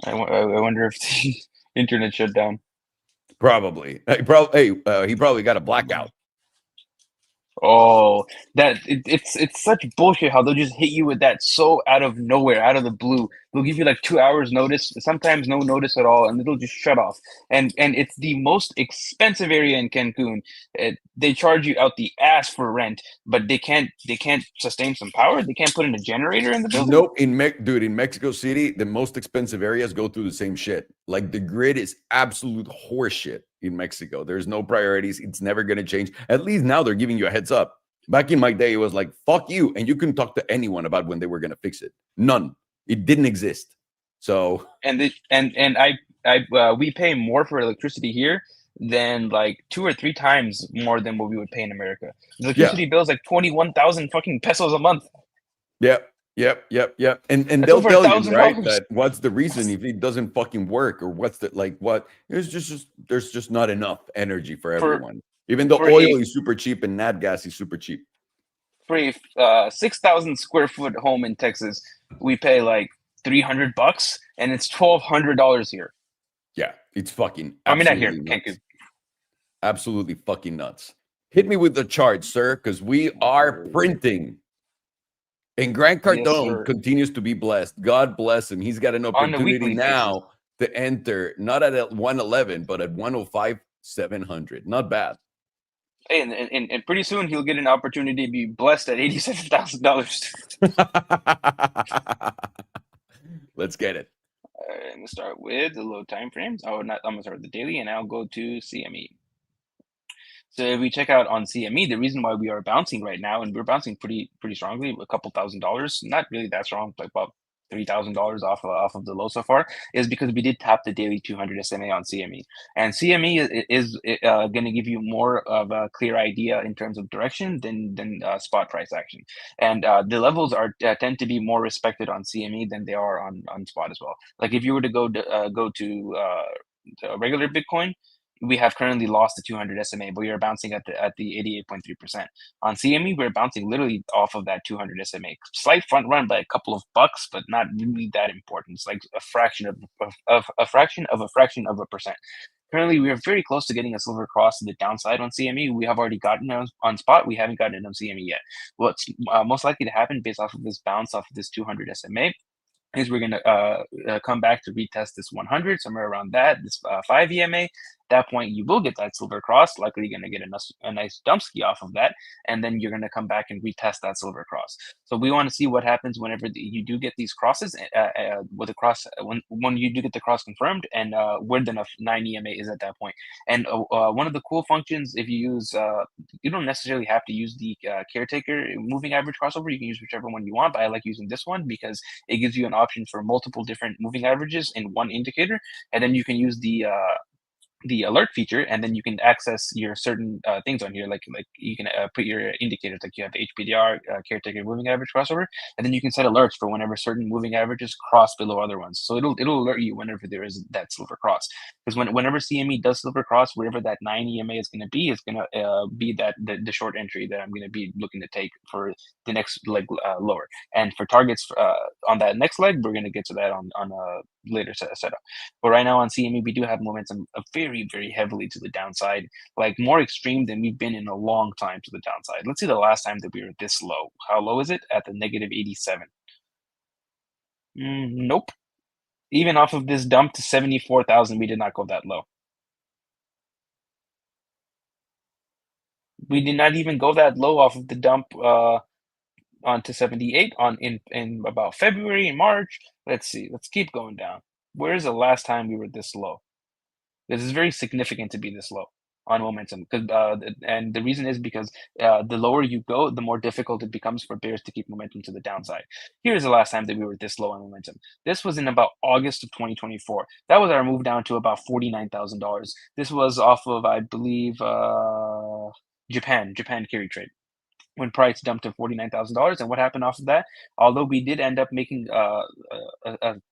I wonder if the internet shut down. Probably. He probably got a blackout. Oh, it's such bullshit how they'll just hit you with that so out of nowhere, out of the blue. They'll give you like 2 hours notice, sometimes no notice at all, and it'll just shut off. And it's the most expensive area in Cancun. They charge you out the ass for rent, but they can't sustain some power. They can't put in a generator in the building. Nope. In Mexico City, the most expensive areas go through the same shit. Like the grid is absolute horseshit in Mexico. There's no priorities. It's never going to change. At least now they're giving you a heads up. Back in my day, it was like, fuck you. And you couldn't talk to anyone about when they were going to fix it. None. It didn't exist. So. We pay more for electricity here than like 2 or 3 times more than what we would pay in America. The electricity bill is like 21,000 fucking pesos a month. Yep. And they'll tell you, right, that what's the reason if it doesn't fucking work, or what's the what? It's just there's just not enough energy for everyone. Even though oil is super cheap and nat gas is super cheap. For a 6,000 square foot home in Texas, we pay like $300, and it's $1,200 here. Yeah, it's fucking. I mean, not here, Cancun. Absolutely fucking nuts. Hit me with the chart, sir, because we are printing. And Grant Cardone continues to be blessed. God bless him. He's got an opportunity now to enter, not at 111, but at 105,700. Not bad. Hey, and pretty soon he'll get an opportunity to be blessed at $87,000. Let's get it. I'm gonna start with the low time frames. I'm gonna start with the daily, and I'll go to CME. So if we check out on CME, the reason why we are bouncing right now, and we're bouncing pretty strongly, a couple $1,000s, not really that strong, like about $3,000 off of the low so far, is because we did tap the daily 200 SMA on CME, and CME is going to give you more of a clear idea in terms of direction than spot price action, and the levels are tend to be more respected on CME than they are on spot as well. Like if you were to go to regular Bitcoin, we have currently lost the 200 SMA, but we are bouncing at the 88.3%. On CME, we're bouncing literally off of that 200 SMA. Slight front run by a couple of bucks, but not really that important. It's like a fraction of a fraction of a percent. Currently, we are very close to getting a silver cross to the downside on CME. We have already gotten it on spot. We haven't gotten it on CME yet. What's most likely to happen based off of this bounce off of this 200 SMA is we're going to come back to retest this 100, somewhere around that, this 5 EMA. At that point, you will get that silver cross, likely going to get a nice dump ski off of that, and then you're going to come back and retest that silver cross. So we want to see what happens whenever you do get these crosses, with a cross, when you do get the cross confirmed, and where the 9 EMA is at that point. And one of the cool functions, if you use, you don't necessarily have to use the caretaker moving average crossover. You can use whichever one you want, but I like using this one because it gives you an option for multiple different moving averages in one indicator, and then you can use the alert feature, and then you can access your certain things on here, like you can put your indicators, like you have HPDR, caretaker moving average crossover, and then you can set alerts for whenever certain moving averages cross below other ones. So it'll alert you whenever there is that silver cross, because whenever CME does silver cross, wherever that 9 EMA is going to be be that the short entry that I'm going to be looking to take for the next leg lower. And for targets on that next leg, we're going to get to that on later setup. But right now on CME, we do have momentum very, very heavily to the downside, like more extreme than we've been in a long time to the downside. Let's see the last time that we were this low. How low is it? At the negative 87. Nope. Even off of this dump to 74,000, we did not go that low. We did not even go that low off of the dump onto 78 in about February and March. Let's see. Let's keep going down. Where is the last time we were this low? This is very significant to be this low on momentum. And the reason is because the lower you go, the more difficult it becomes for bears to keep momentum to the downside. Here's the last time that we were this low on momentum. This was in about August of 2024. That was our move down to about $49,000. This was off of, I believe, Japan carry trade, when price dumped to $49,000. And what happened after that? Although we did end up making a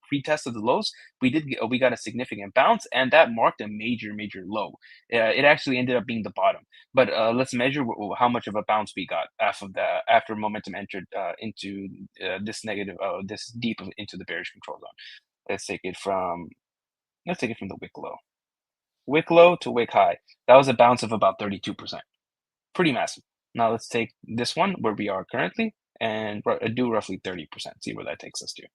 pre-test of the lows, we got a significant bounce, and that marked a major low. It actually ended up being the bottom. But let's measure how much of a bounce we got after momentum entered into this negative, this deep into the bearish control zone. Let's take it from the wick low. Wick low to wick high. That was a bounce of about 32%. Pretty massive. Now let's take this one where we are currently and do roughly 30%. See where that takes us to.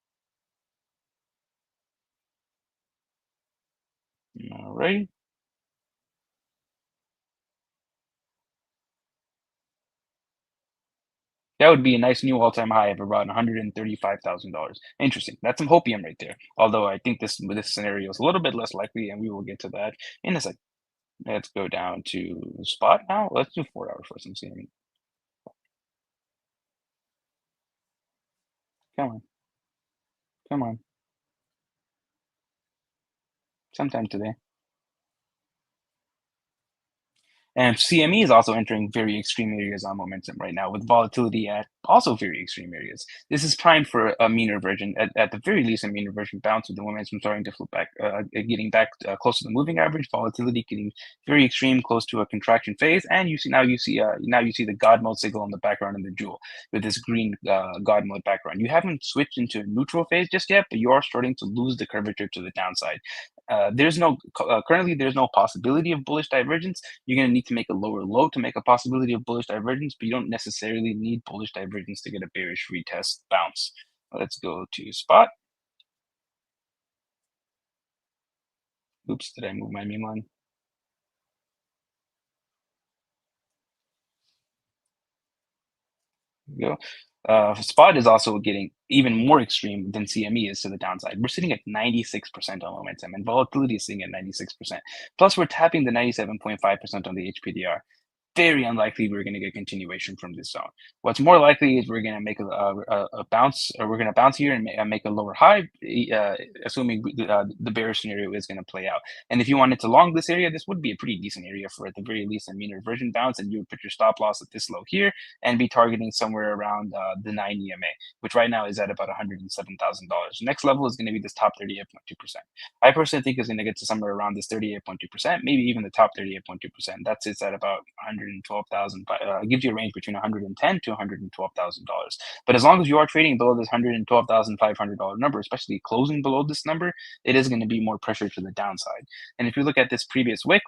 All right. That would be a nice new all-time high of around $135,000. Interesting. That's some hopium right there. Although I think this scenario is a little bit less likely, and we will get to that in a second. Let's go down to spot now. Let's do 4 hours first and see. Come on. Come on. Sometime today. And CME is also entering very extreme areas on momentum right now, with volatility at also very extreme areas. This is primed for a mean reversion, at the very least, a mean reversion bounce, with the momentum starting to flip back, getting back close to the moving average. Volatility getting very extreme, close to a contraction phase, and you see the God mode signal in the background in the jewel with this green God mode background. You haven't switched into a neutral phase just yet, but you are starting to lose the curvature to the downside. Currently there's no possibility of bullish divergence. You're going to need to make a lower low to make a possibility of bullish divergence, but you don't necessarily need bullish divergence to get a bearish retest bounce. Let's go to spot. Oops, did I move my meme line? There we go. Spot is also getting even more extreme than CME is to the downside. We're sitting at 96% on momentum, and volatility is sitting at 96%. Plus, we're tapping the 97.5% on the HPDR. Very unlikely we're going to get continuation from this zone. What's more likely is we're going to make a bounce, or we're going to bounce here and make a lower high, assuming the bearish scenario is going to play out. And if you wanted to long this area, this would be a pretty decent area for, at the very least, a mean reversion bounce, and you would put your stop loss at this low here and be targeting somewhere around the 9 EMA, which right now is at about $107,000. Next level is going to be this top 38.2%. I personally think it's going to get to somewhere around this 38.2%, maybe even the top 38.2%. That sits at about 112,000. Gives you a range between 110 to $112,000. But as long as you are trading below this $112,500 number, especially closing below this number, it is going to be more pressure to the downside. And if you look at this previous wick,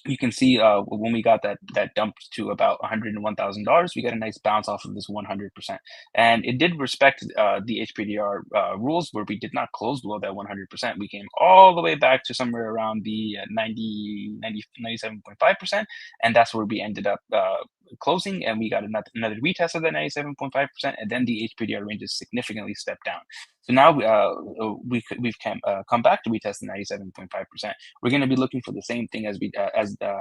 you can see when we got that dumped to about $101,000, we got a nice bounce off of this 100%. And it did respect the HPDR rules, where we did not close below that 100%. We came all the way back to somewhere around the 97.5%. And that's where we ended up closing, and we got another retest of that 97.5%. And then the HPDR ranges significantly stepped down. So now we've come back to retest the 97.5%. We're going to be looking for the same thing as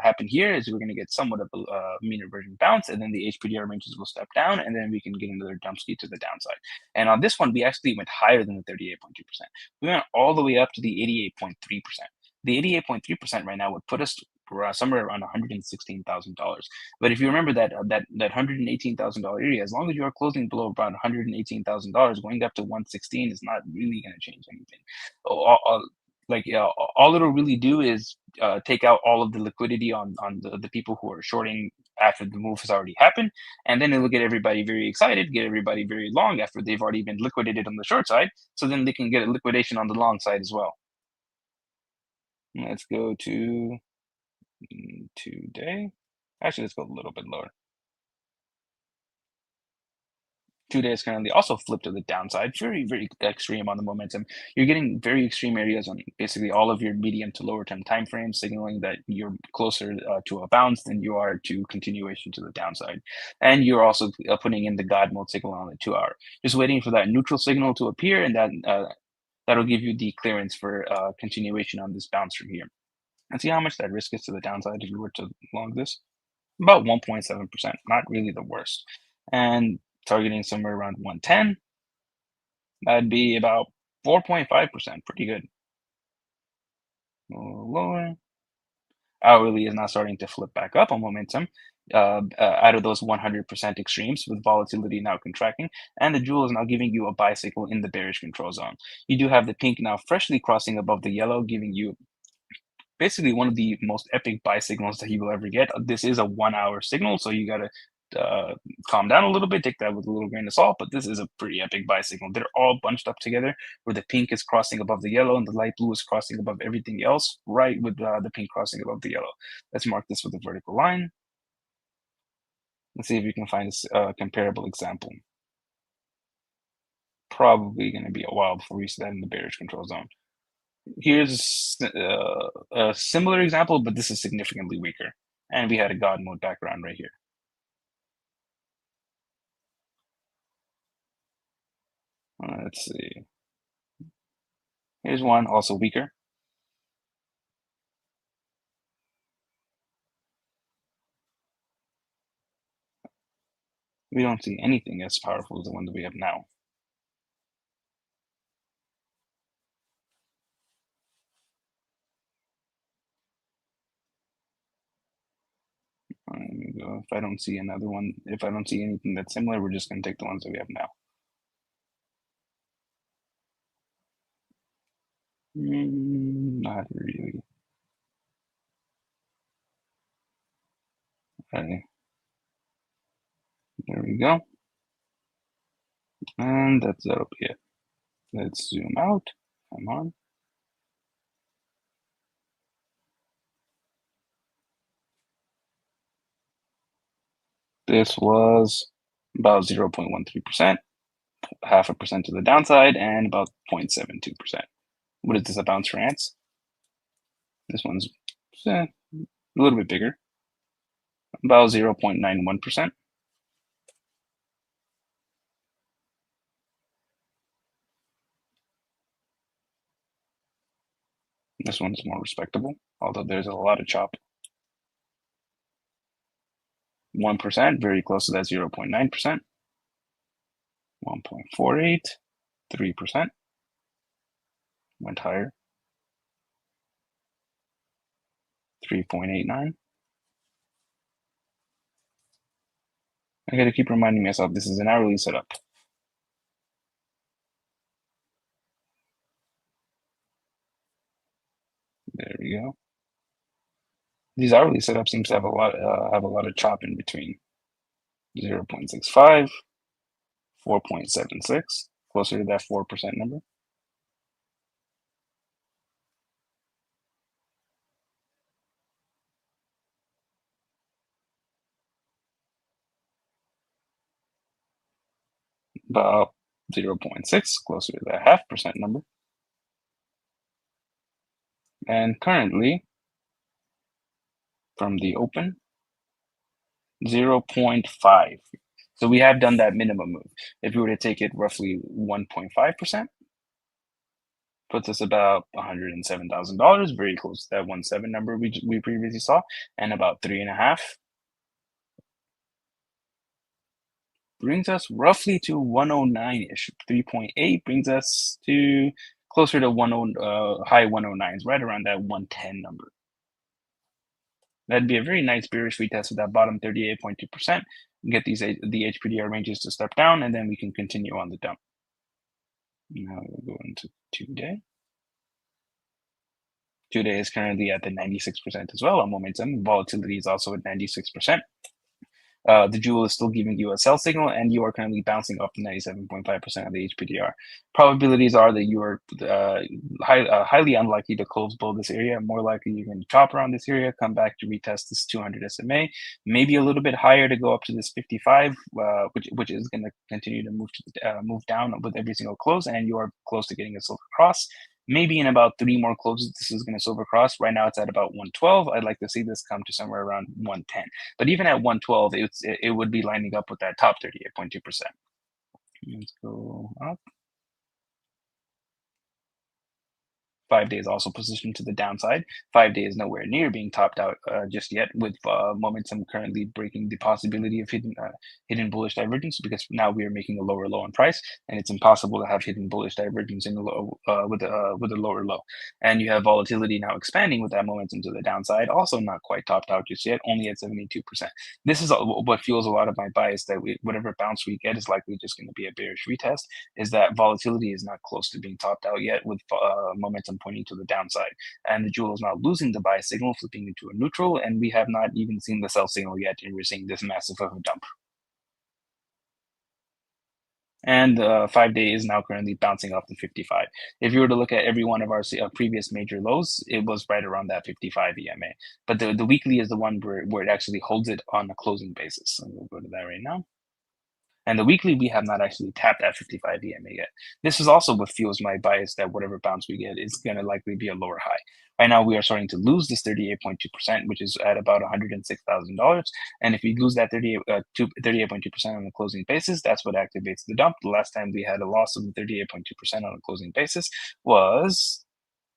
happened here. Is we're going to get somewhat of a mean reversion bounce, and then the HPDR ranges will step down, and then we can get another dump ski to the downside. And on this one, we actually went higher than the 38.2%. We went all the way up to the 88.3%. The 88.3% right now would put us somewhere around $116,000. But if you remember that $118,000 area, as long as you are closing below around $118,000, going up to 116 is not really going to change anything. All it'll really do is take out all of the liquidity on the people who are shorting after the move has already happened, and then it'll get everybody very excited, get everybody very long after they've already been liquidated on the short side, so then they can get a liquidation on the long side as well. Let's go to today. Actually, let's go a little bit lower. 2 days currently also flipped to the downside, very, very extreme on the momentum. You're getting very extreme areas on basically all of your medium to lower term time frames, signaling that you're closer to a bounce than you are to continuation to the downside. And you're also putting in the God mode signal on the 2 hour, just waiting for that neutral signal to appear, and that'll give you the clearance for continuation on this bounce from here. And see how much that risk is to the downside if you were to long this? About 1.7%, not really the worst. And targeting somewhere around 110, that'd be about 4.5%, pretty good. A little lower. Hourly is now starting to flip back up on momentum out of those 100% extremes, with volatility now contracting, and the jewel is now giving you a bicycle in the bearish control zone. You do have the pink now freshly crossing above the yellow, giving you basically one of the most epic buy signals that you will ever get. This is a 1 hour signal, so you gotta calm down a little bit, take that with a little grain of salt, but this is a pretty epic buy signal. They're all bunched up together, where the pink is crossing above the yellow and the light blue is crossing above everything else, right with the pink crossing above the yellow. Let's mark this with a vertical line. Let's see if we can find a comparable example. Probably going to be a while before we see that in the bearish control zone. Here's a similar example, but this is significantly weaker. And we had a God mode background right here. Let's see. Here's one also weaker. We don't see anything as powerful as the one that we have now. Let me go. If I don't see another one, if I don't see anything that's similar, we're just going to take the ones that we have now. Not really. Okay. There we go. And that'll be it. Let's zoom out. Come on. This was about 0.13%, 0.5% to the downside, and about 0.72%. What is this, a bounce for ants? This one's a little bit bigger, about 0.91%. This one's more respectable, although there's a lot of chop. 1%, very close to that 0.9%. 1.48, 3%. Went higher. 3.89. I gotta keep reminding myself this is an hourly setup. There we go. These hourly setups seem to have a lot of chop in between. 0.65, 4.76, closer to that 4% number. About 0.6, closer to that 0.5% number. And currently, from the open, 0.5. So we have done that minimum move. If we were to take it roughly 1.5%, puts us about $107,000, very close to that 1.7 number we previously saw, and about 3.5 brings us roughly to 109-ish. 3.8 brings us to closer to high 109s, right around that 110 number. That'd be a very nice bearish retest with that bottom 38.2%. Get the HPDR ranges to step down, and then we can continue on the dump. Now we'll go into 2-day. 2-day is currently at the 96% as well on momentum. Volatility is also at 96%. The jewel is still giving you a sell signal, and you are currently bouncing off the 97.5% of the HPDR. Probabilities are that you are highly unlikely to close below this area. More likely you're going to chop around this area, come back to retest this 200 SMA, maybe a little bit higher to go up to this 55, which is going to continue to move down with every single close, and you are close to getting a silver cross. Maybe in about 3 more closes, this is going to silver cross. Right now, it's at about 112. I'd like to see this come to somewhere around 110. But even at 112, it would be lining up with that top 38.2%. Let's go up. 5 days also positioned to the downside. 5 days nowhere near being topped out just yet, with momentum currently breaking the possibility of hidden bullish divergence, because now we are making a lower low on price, and it's impossible to have hidden bullish divergence in the low with a lower low. And you have volatility now expanding with that momentum to the downside, also not quite topped out just yet, only at 72%. This is what fuels a lot of my bias that whatever bounce we get is likely just going to be a bearish retest, is that volatility is not close to being topped out yet, with momentum pointing to the downside. And the jewel is now losing the buy signal, flipping into a neutral, and we have not even seen the sell signal yet, and we're seeing this massive of a dump. And 5 day is now currently bouncing off the 55. If you were to look at every one of our previous major lows, it was right around that 55 EMA. But the weekly is the one where it actually holds it on a closing basis. So we'll go to that right now. And the weekly, we have not actually tapped that 55 EMA yet. This is also what fuels my bias that whatever bounce we get is going to likely be a lower high. Right now, we are starting to lose this 38.2%, which is at about $106,000. And if we lose that 38.2% on a closing basis, that's what activates the dump. The last time we had a loss of 38.2% on a closing basis was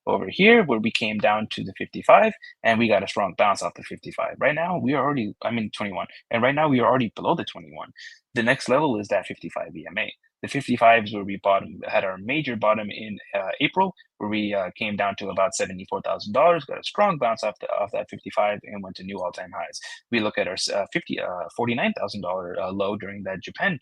over here, where we came down to the 55 and we got a strong bounce off the 55. Right now, we are already, 21. And right now, we are already below the 21. The next level is that 55 EMA. The 55 is where we had our major bottom in April, where we came down to about $74,000, got a strong bounce off that 55 and went to new all-time highs. We look at our $49,000 low during that Japan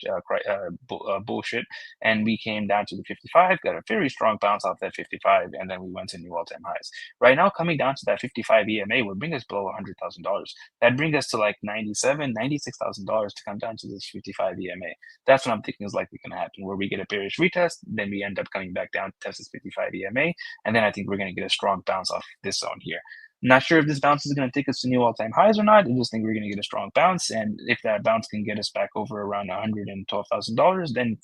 bullshit, and we came down to the 55, got a very strong bounce off that 55, and then we went to new all-time highs. Right now, coming down to that 55 EMA would bring us below $100,000. That'd bring us to like $96,000 to come down to this 55 EMA. That's what I'm thinking is likely going to happen, where we get a bearish retest, then we end up coming back down to test this 55 EMA, and then I think we're going to get a strong bounce off this zone here. Not sure if this bounce is going to take us to new all-time highs or not. I just think we're going to get a strong bounce, and if that bounce can get us back over around $112,000, then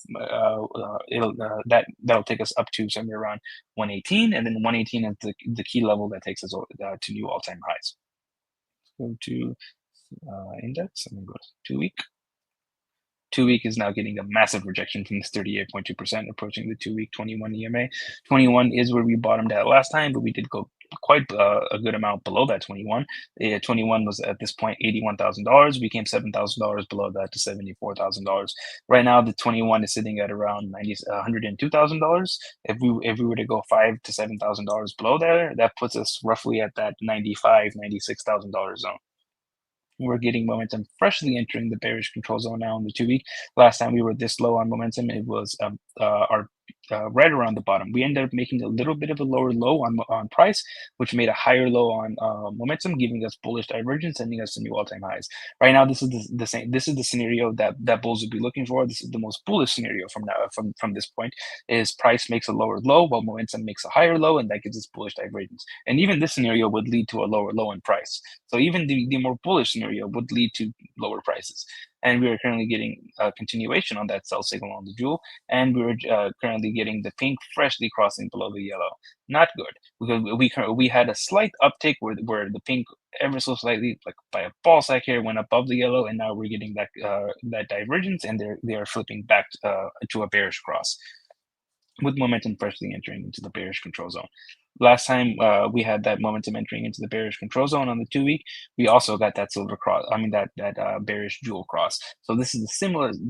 that'll take us up to somewhere around 118, and then 118 is the key level that takes us to new all-time highs. Let's go to index. I'm going to go to 2 week. 2 week is now getting a massive rejection from this 38.2%, approaching the 2 week 21 EMA. 21 is where we bottomed at last time, but we did go quite a good amount below that 21. 21 was at this point $81,000. We came $7,000 below that to $74,000. Right now, the 21 is sitting at around $102,000. If we were to go $5,000 to $7,000 below there, that puts us roughly at that $95,000, $96,000 zone. We're getting momentum freshly entering the bearish control zone now in the 2 week. Last time we were this low on momentum, it was right around the bottom. We ended up making a little bit of a lower low on price, which made a higher low on momentum, giving us bullish divergence, sending us to new all-time highs. Right now, this is the same. This is the scenario that bulls would be looking for. This is the most bullish scenario from this point. Is price makes a lower low while momentum makes a higher low, and that gives us bullish divergence. And even this scenario would lead to a lower low in price. So even the more bullish scenario would lead to lower prices. And we are currently getting a continuation on that sell signal on the jewel, and we're currently getting the pink freshly crossing below the yellow. Not good, because we had a slight uptick where the pink ever so slightly, like by a ball sack here, went above the yellow, and now we're getting that divergence, and they are flipping back to a bearish cross, with momentum freshly entering into the bearish control zone. Last time we had that momentum entering into the bearish control zone on the 2 week, we also got that silver cross. That bearish jewel cross. So this is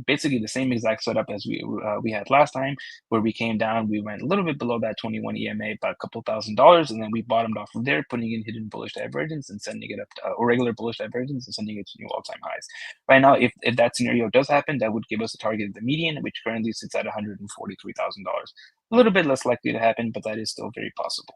basically the same exact setup as we had last time, where we came down, we went a little bit below that 21 EMA by a couple $1,000s, and then we bottomed off from there, putting in hidden bullish divergence and sending it up, or regular bullish divergence and sending it to new all-time highs. Right now, if that scenario does happen, that would give us a target of the median, which currently sits at $143,000. A little bit less likely to happen, but that is still very possible.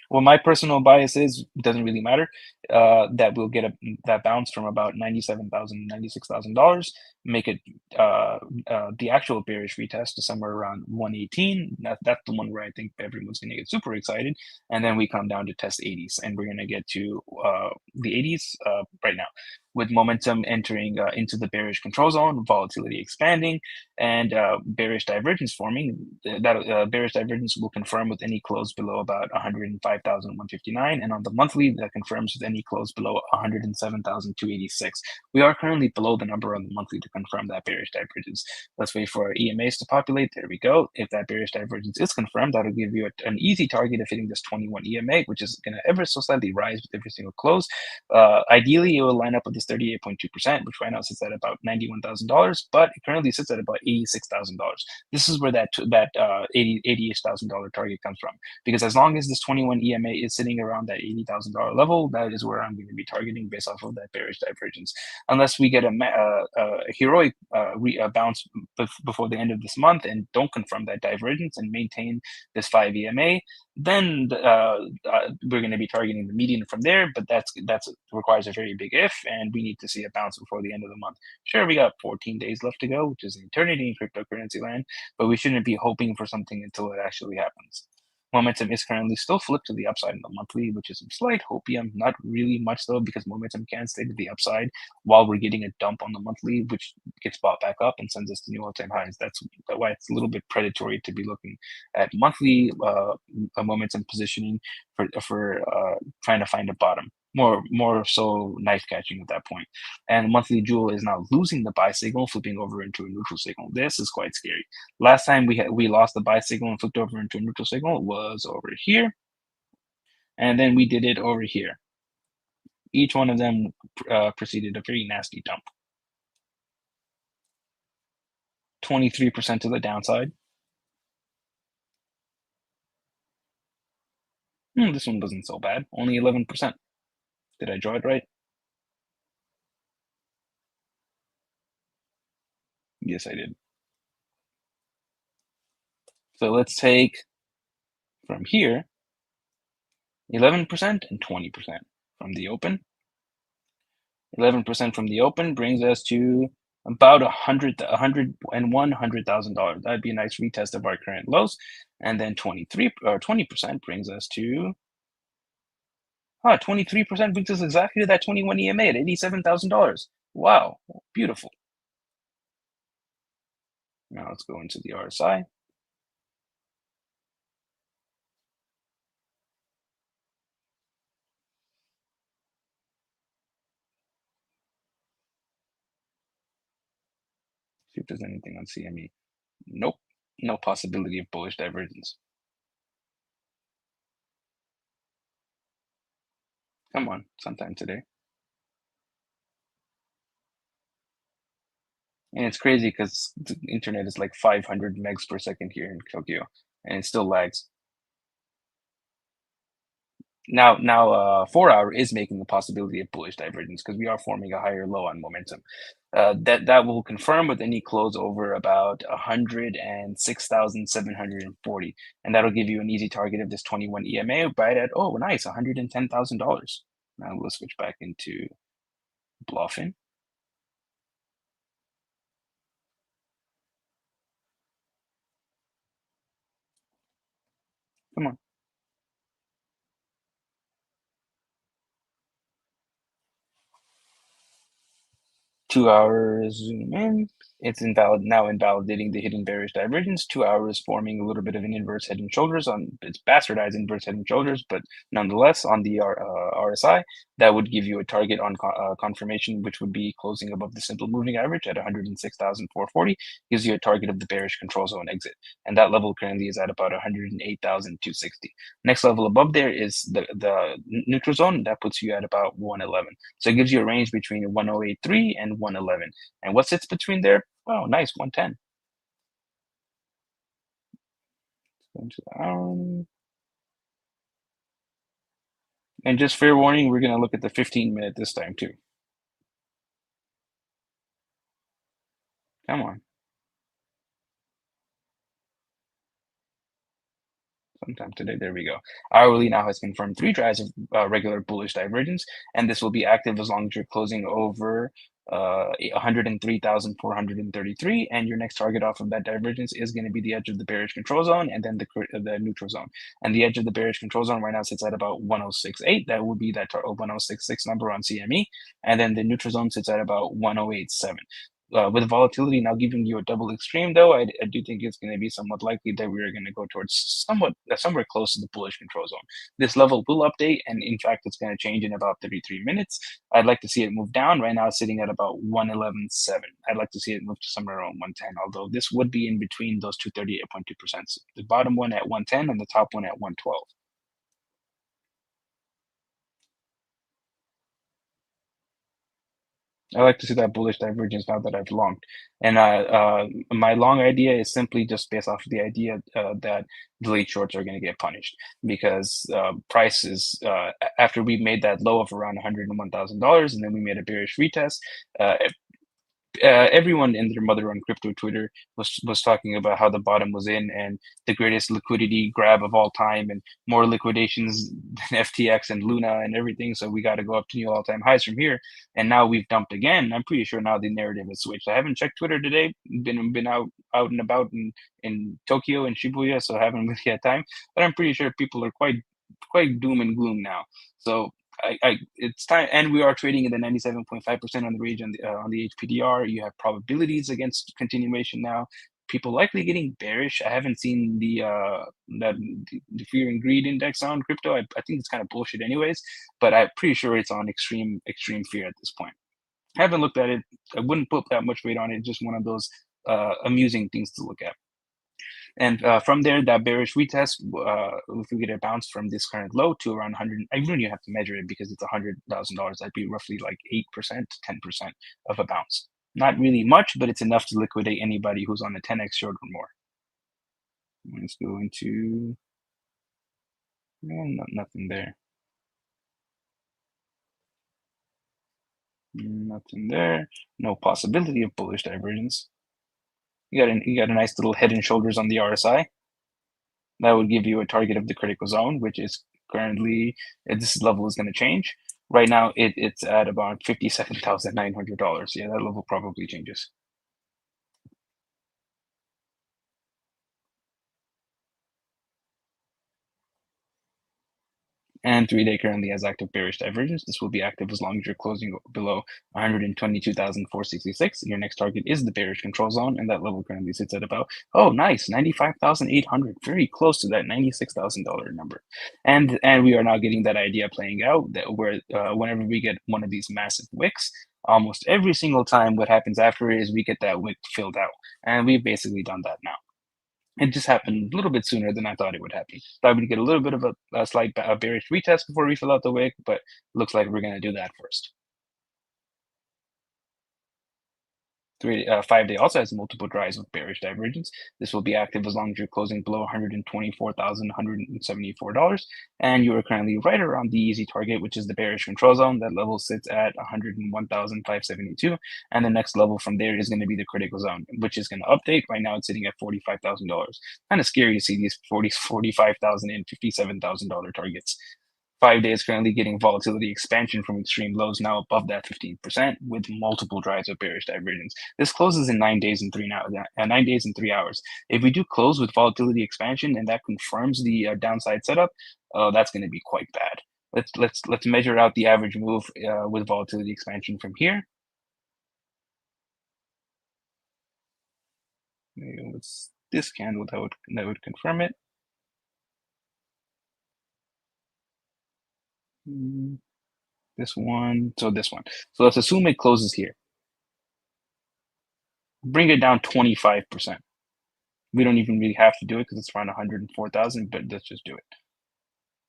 Well, my personal bias is it doesn't really matter. That we'll get that bounce from about $97,000, $96,000, make it the actual bearish retest to somewhere around 118. That's the one where I think everyone's going to get super excited, and then we come down to test 80s, and we're going to get to the 80s right now, with momentum entering into the bearish control zone, volatility expanding, and bearish divergence forming. That bearish divergence will confirm with any close below about 105,159, and on the monthly, that confirms with any close below 107,286. We are currently below the number on the monthly to confirm that bearish divergence. Let's wait for our EMAs to populate. There we go. If that bearish divergence is confirmed, that'll give you an easy target of hitting this 21 EMA, which is going to ever so slightly rise with every single close. Ideally, it will line up with this 38.2%, which right now sits at about $91,000, but it currently sits at about $86,000. This is where that $88,000 target comes from, because as long as this 21 EMA is sitting around that $80,000 level, that is where I'm going to be targeting based off of that bearish divergence. Unless we get a heroic bounce before the end of this month and don't confirm that divergence and maintain this 5 EMA, then we're going to be targeting the median from there. But that's requires a very big if, and we need to see a bounce before the end of the month. Sure, we got 14 days left to go, which is an eternity in cryptocurrency land, but we shouldn't be hoping for something until it actually happens. Momentum is currently still flipped to the upside in the monthly, which is some slight hopium, not really much though, because momentum can stay to the upside while we're getting a dump on the monthly, which gets bought back up and sends us to new all-time highs. That's why it's a little bit predatory to be looking at monthly momentum positioning for trying to find a bottom. More so knife catching at that point. And monthly jewel is now losing the buy signal, flipping over into a neutral signal. This is quite scary. Last time we lost the buy signal and flipped over into a neutral signal was over here, and then we did it over here. Each one of them preceded a very nasty dump. 23% to the downside. This one wasn't so bad. Only 11%. Did I draw it right? Yes, I did. So let's take from here 11% and 20% from the open. 11% from the open brings us to about $101,000. That'd be a nice retest of our current lows. And then 20% brings us to 23% brings us exactly to that 21 EMA at $87,000. Wow, beautiful. Now let's go into the RSI. See if there's anything on CME. Nope, no possibility of bullish divergence. Come on, sometime today. And it's crazy because the internet is like 500 megs per second here in Tokyo, and it still lags. Now, 4-hour is making the possibility of bullish divergence because we are forming a higher low on momentum. That will confirm with any close over about 106,740, and that'll give you an easy target of this 21 EMA right at nice $110,000. Now we'll switch back into bluffing. Come on. 2 hours zoom in. It's invalidating the hidden bearish divergence. 2 hours forming a little bit of an inverse head and shoulders it's bastardized inverse head and shoulders, but nonetheless on the RSI, that would give you a target on confirmation, which would be closing above the simple moving average at 106,440. Gives you a target of the bearish control zone exit, and that level currently is at about 108,260. Next level above there is the neutral zone. That puts you at about 111. So it gives you a range between 108.3 and 111. And what sits between there? Oh, nice, 110. Go into the hourly. And just fair warning, we're going to look at the 15-minute this time too. Come on. sometime today. There we go. Hourly now has confirmed 3 drives of regular bullish divergence, and this will be active as long as you're closing over 103,433, and your next target off of that divergence is going to be the edge of the bearish control zone and then the neutral zone. And the edge of the bearish control zone right now sits at about 1068. That would be that 1066 number on CME, and then the neutral zone sits at about 1087. With volatility now giving you a double extreme, though, I do think it's going to be somewhat likely that we are going to go towards somewhere close to the bullish control zone. This level will update, and in fact, it's going to change in about 33 minutes. I'd like to see it move down. Right now, it's sitting at about 111.7. I'd like to see it move to somewhere around 110, although this would be in between those two 38.2%. The bottom one at 110 and the top one at 112. I like to see that bullish divergence now that I've longed. And my long idea is simply just based off of the idea that delayed shorts are going to get punished because prices, after we made that low of around $101,000 and then we made a bearish retest, everyone and their mother on crypto Twitter was talking about how the bottom was in and the greatest liquidity grab of all time and more liquidations than FTX and Luna and everything. So we got to go up to new all-time highs from here. And now we've dumped again. I'm pretty sure now the narrative has switched. I haven't checked Twitter today. Been out and about in Tokyo and Shibuya, so I haven't really had time. But I'm pretty sure people are quite doom and gloom now. So it's time, and we are trading in the 97.5% on the region on the HPDR. You have probabilities against continuation now. People likely getting bearish. I haven't seen the fear and greed index on crypto. I think it's kind of bullshit, anyways. But I'm pretty sure it's on extreme fear at this point. I haven't looked at it. I wouldn't put that much weight on it. Just one of those amusing things to look at. And from there, that bearish retest, if we get a bounce from this current low to around 100, I don't even have to measure it because it's $100,000. That'd be roughly like 8% to 10% of a bounce. Not really much, but it's enough to liquidate anybody who's on a 10x short or more. Let's go into nothing there. Nothing there. No possibility of bullish divergence. You got a nice little head and shoulders on the RSI. That would give you a target of the critical zone, which is currently, this level is going to change. Right now, it's at about $57,900. Yeah, that level probably changes. And 3-day currently has active bearish divergence. This will be active as long as you're closing below 122,466. Your next target is the bearish control zone, and that level currently sits at about, oh, nice, 95,800, very close to that $96,000 number. And we are now getting that idea playing out that where whenever we get one of these massive wicks, almost every single time what happens after is we get that wick filled out. And we've basically done that now. It just happened a little bit sooner than I thought it would happen. Thought we'd get a little bit of a slight bearish retest before we fill out the wick, but looks like we're going to do that first. 5-day also has multiple drives of bearish divergence. This will be active as long as you're closing below $124,174, and you are currently right around the easy target, which is the bearish control zone. That level sits at 101,572, and the next level from there is going to be the critical zone, which is going to update. Right now, it's sitting at $45,000. Kind of scary to see these $45,000 and $57,000 targets. 5 days currently getting volatility expansion from extreme lows now above that 15% with multiple drives of bearish divergence. This closes in 9 days and 3 hours. If we do close with volatility expansion and that confirms the downside setup, that's going to be quite bad. Let's measure out the average move with volatility expansion from here. What's this candle that would confirm it? This one. So let's assume it closes here. Bring it down 25%. We don't even really have to do it because it's around 104,000, but let's just do it.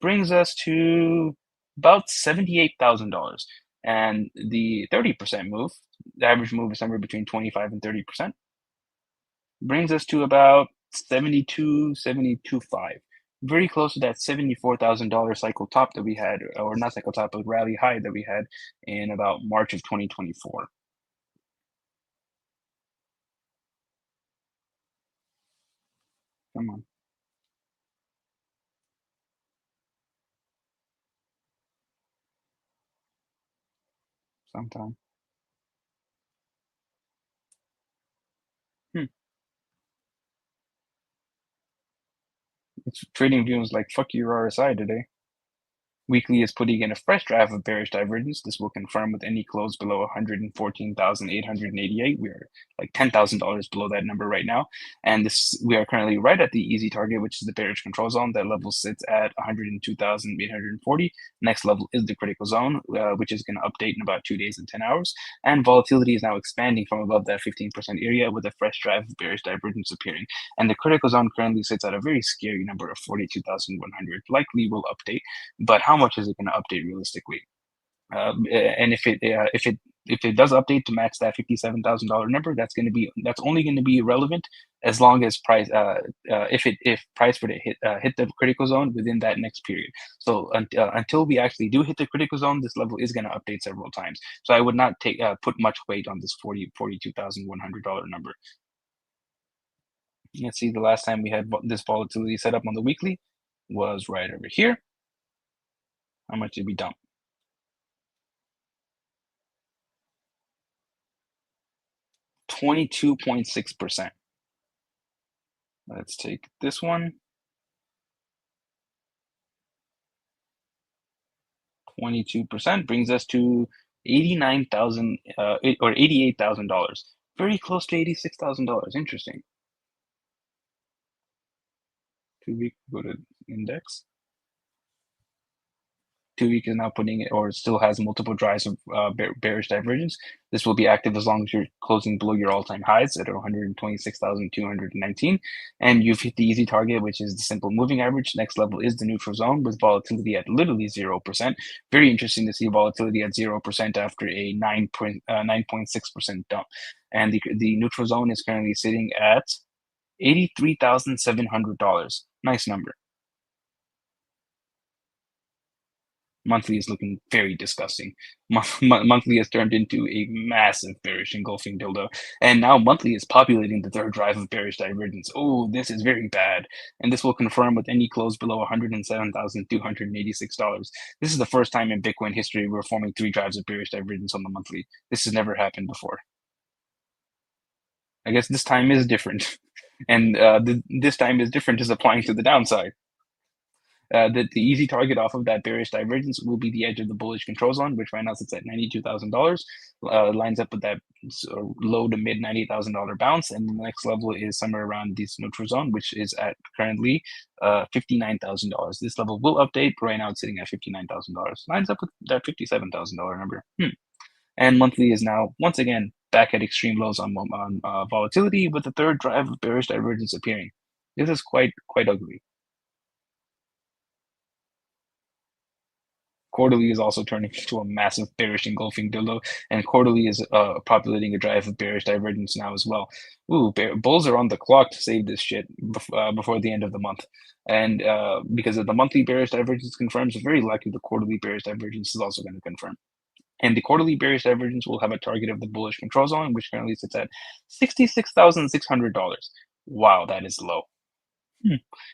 Brings us to about $78,000. And the 30% move, the average move is somewhere between 25 and 30%, brings us to about 72.5. Very close to that $74,000 cycle top that we had, or not cycle top, but rally high that we had in about March of 2024. Come on. sometime. Hmm. It's trading views like fuck your RSI today. Weekly is putting in a fresh draft of bearish divergence. This will confirm with any close below 114,888. We are like $10,000 below that number right now. And we are currently right at the easy target, which is the bearish control zone. That level sits at 102,840. Next level is the critical zone, which is going to update in about 2 days and 10 hours. And volatility is now expanding from above that 15% area with a fresh draft of bearish divergence appearing. And the critical zone currently sits at a very scary number of 42,100. Likely will update, but how much is it going to update realistically? And if it does update to match that $57,000 number, that's only going to be relevant as long as price if price were to hit the critical zone within that next period. So until we actually do hit the critical zone, this level is going to update several times. So I would not put much weight on this $42,100 number. Let's see, the last time we had this volatility set up on the weekly was right over here. How much did we dump? 22.6%. Let's take this one. 22% brings us to 89,000 or $88,000. Very close to $86,000. Interesting. 2-week, go to index. 2-week is now putting it, or still has multiple drives of bearish divergence. This will be active as long as you're closing below your all-time highs at 126,219. And you've hit the easy target, which is the simple moving average. Next level is the neutral zone with volatility at literally 0%. Very interesting to see volatility at 0% after a 9.6% dump. And the neutral zone is currently sitting at $83,700. Nice number. Monthly is looking very disgusting. Monthly has turned into a massive bearish engulfing dildo. And now monthly is populating the third drive of bearish divergence. Oh, this is very bad. And this will confirm with any close below $107,286. This is the first time in Bitcoin history we're forming 3 drives of bearish divergence on the monthly. This has never happened before. I guess this time is different. And this time is different is applying to the downside. The easy target off of that bearish divergence will be the edge of the bullish control zone, which right now sits at $92,000. Lines up with that low to mid $90,000 bounce, and the next level is somewhere around this neutral zone, which is at currently $59,000. This level will update, but right now it's sitting at $59,000. Lines up with that $57,000 number. And monthly is now once again back at extreme lows on volatility, with the third drive of bearish divergence appearing. This is quite ugly. Quarterly is also turning into a massive bearish engulfing dildo, and quarterly is populating a drive of bearish divergence now as well. Ooh, bulls are on the clock to save this shit before the end of the month. And because of the monthly bearish divergence confirms, it's very likely the quarterly bearish divergence is also going to confirm. And the quarterly bearish divergence will have a target of the bullish control zone, which currently sits at $66,600. Wow, that is low.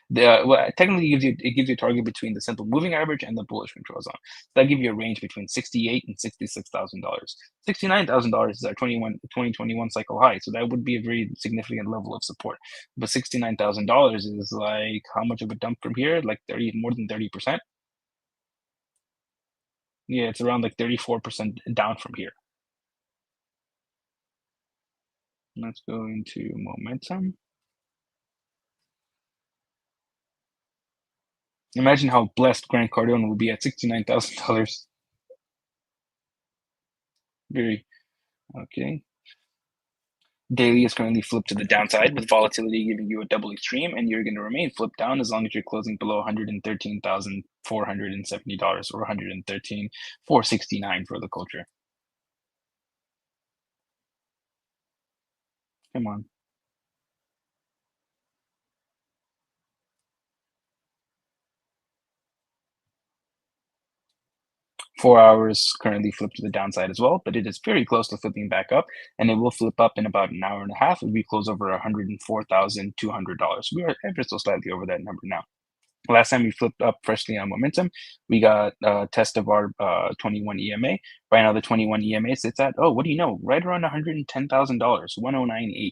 Well, technically it gives you a target between the simple moving average and the bullish control zone. So that gives you a range between $68,000 and $66,000. $69,000 is our 2021 cycle high, so that would be a very significant level of support. But $69,000 is like how much of a dump from here? Like more than 30%. Yeah, it's around like 34% down from here. Let's go into momentum. Imagine how blessed Grant Cardone will be at $69,000. Very okay. Daily is currently flipped to the downside with volatility giving you a double extreme, and you're going to remain flipped down as long as you're closing below $113,470 or $113,469 for the culture. Come on. 4 hours currently flipped to the downside as well, but it is very close to flipping back up, and it will flip up in about an hour and a half if we close over $104,200. We are ever so slightly over that number now. Last time we flipped up freshly on momentum, we got a test of our 21 EMA. Right now, the 21 EMA sits at, oh, what do you know, right around $110,000, 109.8.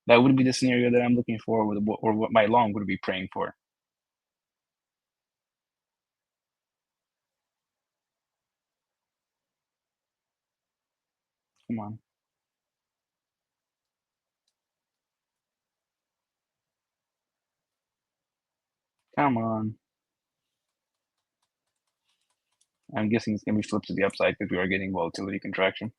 That would be the scenario that I'm looking for, or what my long would be praying for. Come on, come on. I'm guessing it's going to be flipped to the upside because we are getting volatility contraction.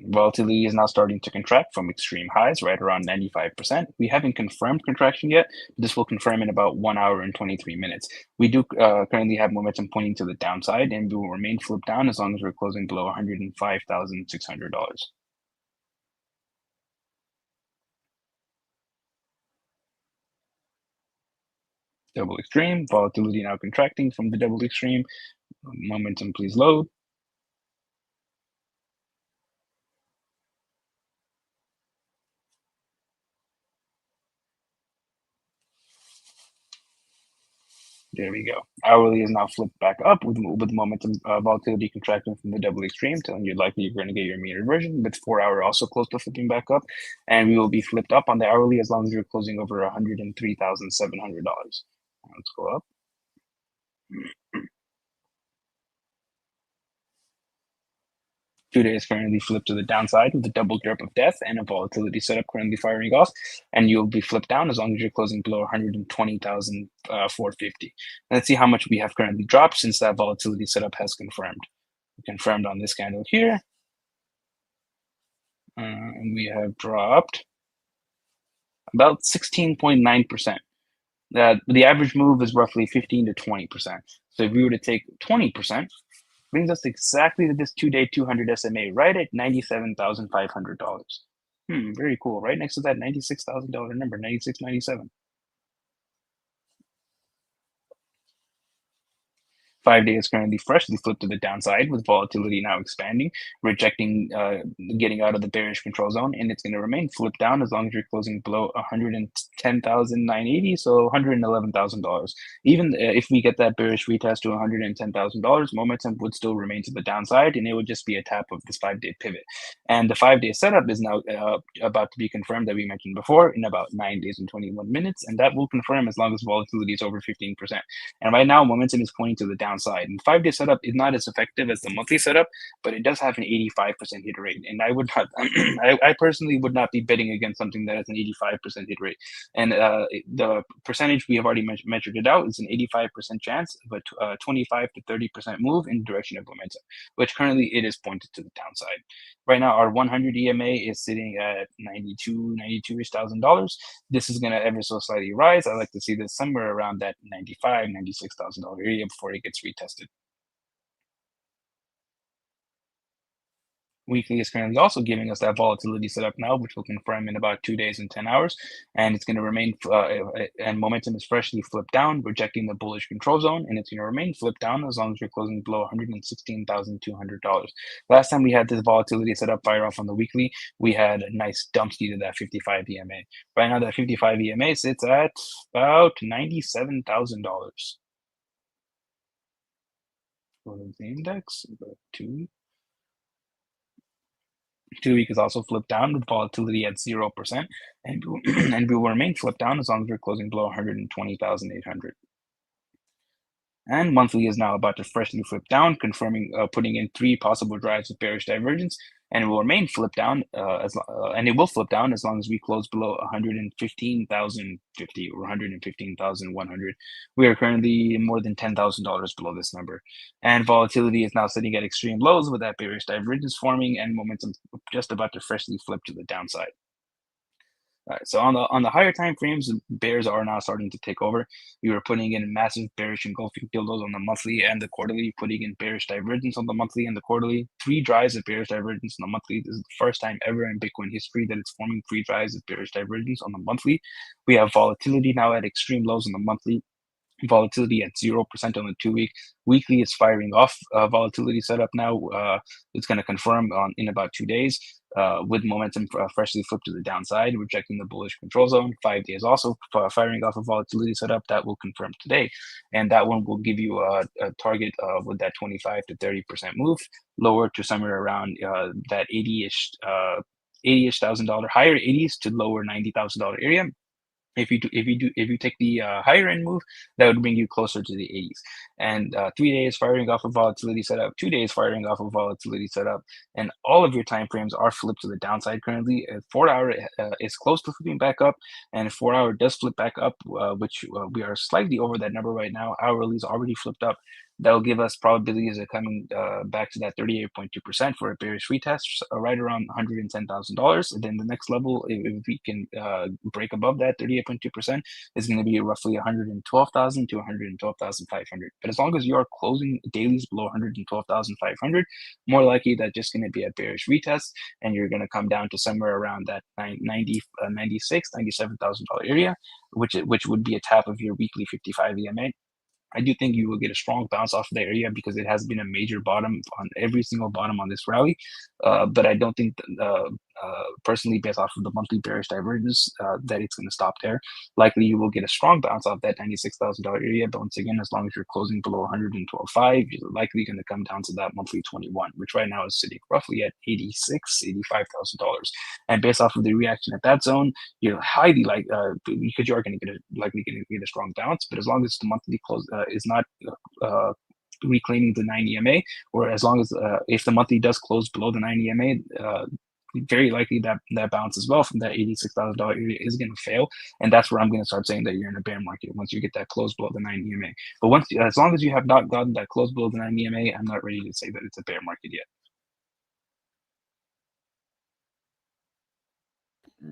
Volatility is now starting to contract from extreme highs, right around 95%. We haven't confirmed contraction yet. This will confirm in about 1 hour and 23 minutes. We do currently have momentum pointing to the downside, and we will remain flipped down as long as we're closing below $105,600. Double extreme, volatility now contracting from the double extreme. Momentum, please load. There we go. Hourly is now flipped back up with momentum volatility contracting from the double extreme, telling you likely you're going to get your mean reversion, with 4 hour also close to flipping back up. And we will be flipped up on the hourly as long as you're closing over $103,700. Let's go up. 2 days currently flipped to the downside with a double grip of death and a volatility setup currently firing off, and you'll be flipped down as long as you're closing below 120,450. Let's see how much we have currently dropped since that volatility setup has confirmed. Confirmed on this candle here. And we have dropped about 16.9%. The average move is roughly 15 to 20%. So if we were to take 20%, brings us exactly to this 2-day 200 SMA, right at $97,500. Very cool. Right next to that $96,000 number, 96.97. 5 days currently freshly flipped to the downside with volatility now expanding, rejecting getting out of the bearish control zone, and it's going to remain flipped down as long as you're closing below 110,980, so $111,000. Even if we get that bearish retest to $110,000, momentum would still remain to the downside, and it would just be a tap of this 5-day pivot. And the 5-day setup is now about to be confirmed, that we mentioned before, in about 9 days and 21 minutes, and that will confirm as long as volatility is over 15%. And right now, momentum is pointing to the downside. And 5-day setup is not as effective as the monthly setup, but it does have an 85% hit rate. And I would not, I personally would not be betting against something that has an 85% hit rate. And the percentage we have already measured it out is an 85% chance of a 25 to 30% move in the direction of momentum, which currently it is pointed to the downside. Right now, our 100 EMA is sitting at $92,000 $92,000. This is going to ever so slightly rise. I like to see this somewhere around that $95,000 $96,000 area before it gets retested. Weekly is currently also giving us that volatility setup now, which will confirm in about 2 days and 10 hours. And it's going to remain, and momentum is freshly flipped down, rejecting the bullish control zone. And it's going to remain flipped down as long as you're closing below $116,200. Last time we had this volatility setup fire off on the weekly, we had a nice dumpsty to that 55 EMA. Right now, that 55 EMA sits at about $97,000. Go to the index, go to 2-week is also flipped down with volatility at 0%, and we will remain flipped down as long as we're closing below 120,800. And monthly is now about to freshly flip down, confirming putting in 3 possible drives of bearish divergence, and it will remain flipped down and it will flip down as long as we close below 115,050 or 115,100. We are currently more than $10,000 below this number, and volatility is now sitting at extreme lows with that bearish divergence forming, and momentum just about to freshly flip to the downside. All right, so on the higher time frames, bears are now starting to take over. We were putting in massive bearish engulfing dildos on the monthly and the quarterly, putting in bearish divergence on the monthly and the quarterly. 3 drives of bearish divergence on the monthly. This is the first time ever in Bitcoin history that it's forming 3 drives of bearish divergence on the monthly. We have volatility now at extreme lows on the monthly, volatility at 0% on the 2-week. Weekly is firing off volatility setup now. It's going to confirm in about 2 days with momentum freshly flipped to the downside, rejecting the bullish control zone. 5 days also firing off a volatility setup that will confirm today. And that one will give you a target with that 25 to 30% move, lower to somewhere around that 80-ish $80,000, higher 80s to lower $90,000 area. If you take the higher end move, that would bring you closer to the 80s. And 3 days firing off a volatility setup, 2 days firing off a volatility setup, and all of your time frames are flipped to the downside currently. 4 hour is close to flipping back up, and if 4 hour does flip back up, which we are slightly over that number right now. Hourly is already flipped up. That will give us probabilities of coming back to that 38.2% for a bearish retest, right around $110,000. And then the next level, if we can break above that 38.2%, is going to be roughly 112,000 to 112,500. But as long as you are closing dailies below 112,500, more likely that just going to be a bearish retest, and you're going to come down to somewhere around that $97,000 area, which would be a tap of your weekly 55 EMA. I do think you will get a strong bounce off of the area because it has been a major bottom on every single bottom on this rally. But I don't think, personally, based off of the monthly bearish divergence, that it's going to stop there. Likely, you will get a strong bounce off that $96,000 area. But once again, as long as you're closing below 112.5, you're likely going to come down to that monthly 21, which right now is sitting roughly at $85,000. And based off of the reaction at that zone, you're highly because you are going to likely going to get a strong bounce. But as long as the monthly close is not reclaiming the 9 EMA, or as long as if the monthly does close below the 9 EMA, very likely that bounce as well from that $86,000 area is going to fail, and that's where I'm going to start saying that you're in a bear market once you get that close below the 9 EMA. But as long as you have not gotten that close below the 9 EMA, I'm not ready to say that it's a bear market yet.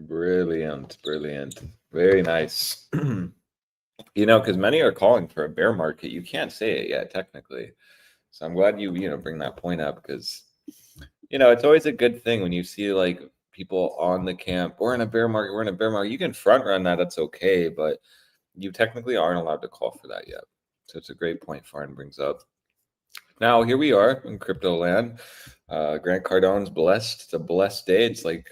Brilliant, very nice. Because many are calling for a bear market. You can't say it yet, technically. So I'm glad you bring that point up, because it's always a good thing when you see like people on the camp, we're in a bear market. You can front run that, that's okay, but you technically aren't allowed to call for that yet. So it's a great point Farn brings up. Now here we are in crypto land. Grant Cardone's blessed. It's a blessed day. It's like,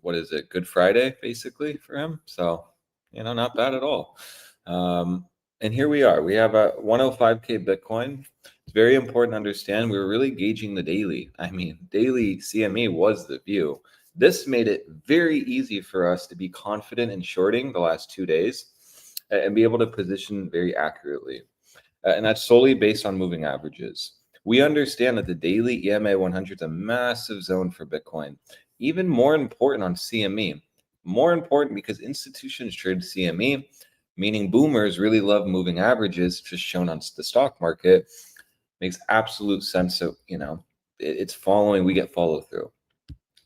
what is it? Good Friday, basically, for him. So, not bad at all. And here we are. We have a 105K Bitcoin. It's very important to understand we're really gauging the daily. Daily CME was the view. This made it very easy for us to be confident in shorting the last 2 days and be able to position very accurately. And that's solely based on moving averages. We understand that the daily EMA 100 is a massive zone for Bitcoin. Even more important on CME. More important because institutions trade CME, meaning boomers really love moving averages, just shown on the stock market. Makes absolute sense. So, it's following, we get follow through.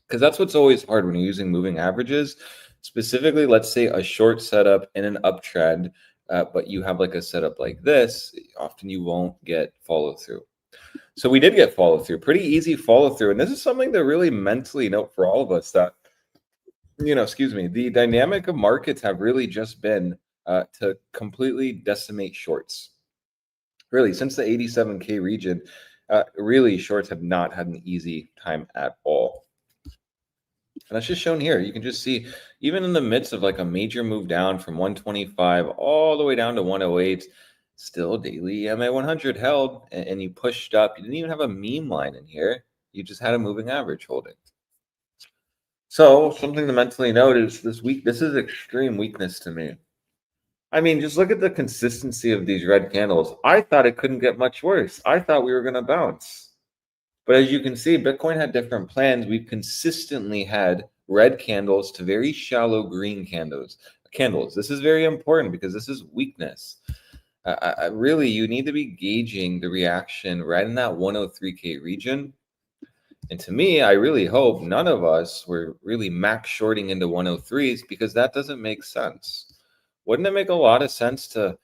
Because that's what's always hard when you're using moving averages. Specifically, let's say a short setup in an uptrend, but you have like a setup like this, often you won't get follow through. So we did get follow through, pretty easy follow through. And this is something to really mentally note for all of us that, the dynamic of markets have really just been to completely decimate shorts. Really, since the 87K region, really shorts have not had an easy time at all. And that's just shown here. You can just see, even in the midst of like a major move down from 125 all the way down to 108, still daily EMA 100 held, and you pushed up. You didn't even have a meme line in here. You just had a moving average holding. So something to mentally note is this is extreme weakness to me. Just look at the consistency of these red candles. I thought it couldn't get much worse. I thought we were going to bounce. But as you can see, Bitcoin had different plans. We've consistently had red candles to very shallow green candles. This is very important because this is weakness. Really, you need to be gauging the reaction right in that 103K region. And to me, I really hope none of us were really max shorting into 103s, because that doesn't make sense. Wouldn't it make a lot of sense to,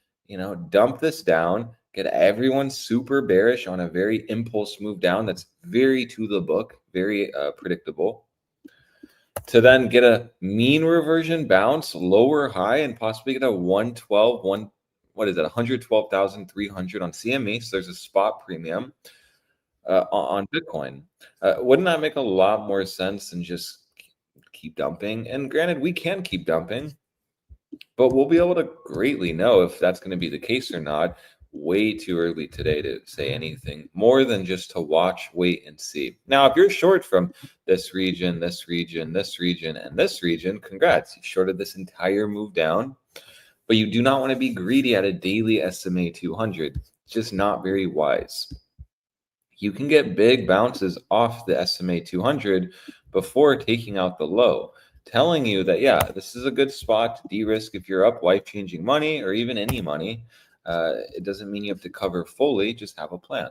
dump this down, get everyone super bearish on a very impulse move down that's very to the book, very predictable, to then get a mean reversion bounce, lower high, and possibly get a 112 what is it, 112,300 on CME. So there's a spot premium on Bitcoin. Wouldn't that make a lot more sense than just keep dumping? And granted, we can keep dumping, but we'll be able to greatly know if that's going to be the case or not way too early today to say anything more than just to watch, wait, and see. Now, if you're short from this region, this region, this region, and this region, congrats. You shorted this entire move down, but you do not want to be greedy at a daily SMA 200. It's just not very wise. You can get big bounces off the SMA 200 before taking out the low, telling you that, yeah, this is a good spot to de-risk if you're up life-changing money or even any money. It doesn't mean you have to cover fully, just have a plan.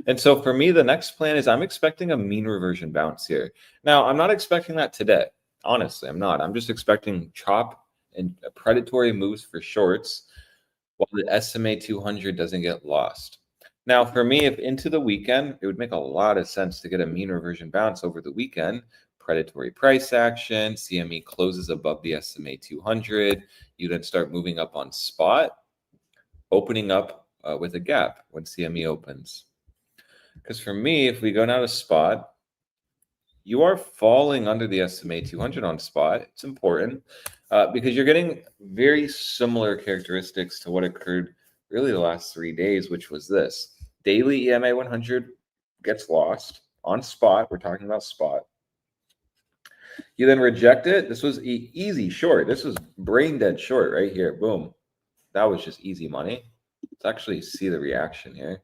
And so for me, the next plan is I'm expecting a mean reversion bounce here. Now, I'm not expecting that today. Honestly, I'm not. I'm just expecting chop and predatory moves for shorts while the SMA 200 doesn't get lost. Now, for me, if into the weekend, it would make a lot of sense to get a mean reversion bounce over the weekend. Predatory price action, CME closes above the SMA 200. You then start moving up on spot, opening up with a gap when CME opens. Because for me, if we go now to spot, you are falling under the SMA 200 on spot. It's important because you're getting very similar characteristics to what occurred really the last 3 days, which was this. Daily EMA 100 gets lost on spot. We're talking about spot. You then reject it. This was easy short. This was brain dead short right here. Boom. That was just easy money. Let's actually see the reaction here.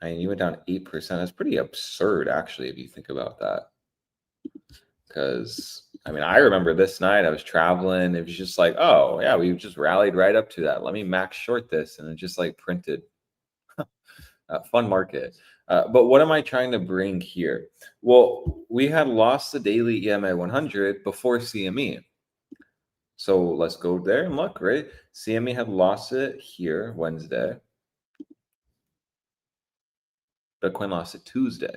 I mean, you went down 8%. That's pretty absurd, actually, if you think about that. Because, I mean, I remember this night I was traveling. It was just like, oh, yeah, we just rallied right up to that. Let me max short this. And it just like printed. Fun market. But what am I trying to bring here? Well, we had lost the daily EMA 100 before CME. So let's go there and look, right? CME had lost it here Wednesday. Bitcoin lost it Tuesday.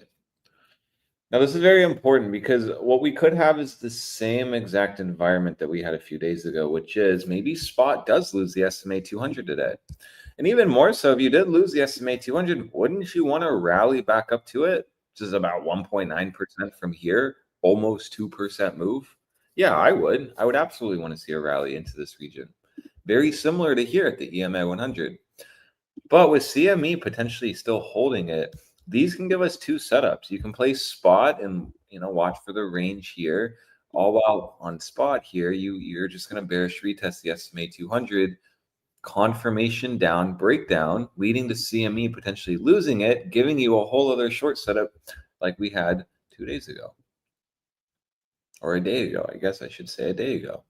Now, this is very important because what we could have is the same exact environment that we had a few days ago, which is maybe spot does lose the SMA 200 today. And even more so, if you did lose the SMA 200, wouldn't you want to rally back up to it, which is about 1.9% from here, almost 2% move? Yeah, I would. I would absolutely want to see a rally into this region. Very similar to here at the EMA 100. But with CME potentially still holding it, these can give us two setups. You can play spot and watch for the range here. All while on spot here, you're just going to bearish retest the SMA 200. Confirmation down, breakdown, leading to CME potentially losing it, giving you a whole other short setup like we had 2 days ago. Or a day ago, I guess I should say a day ago.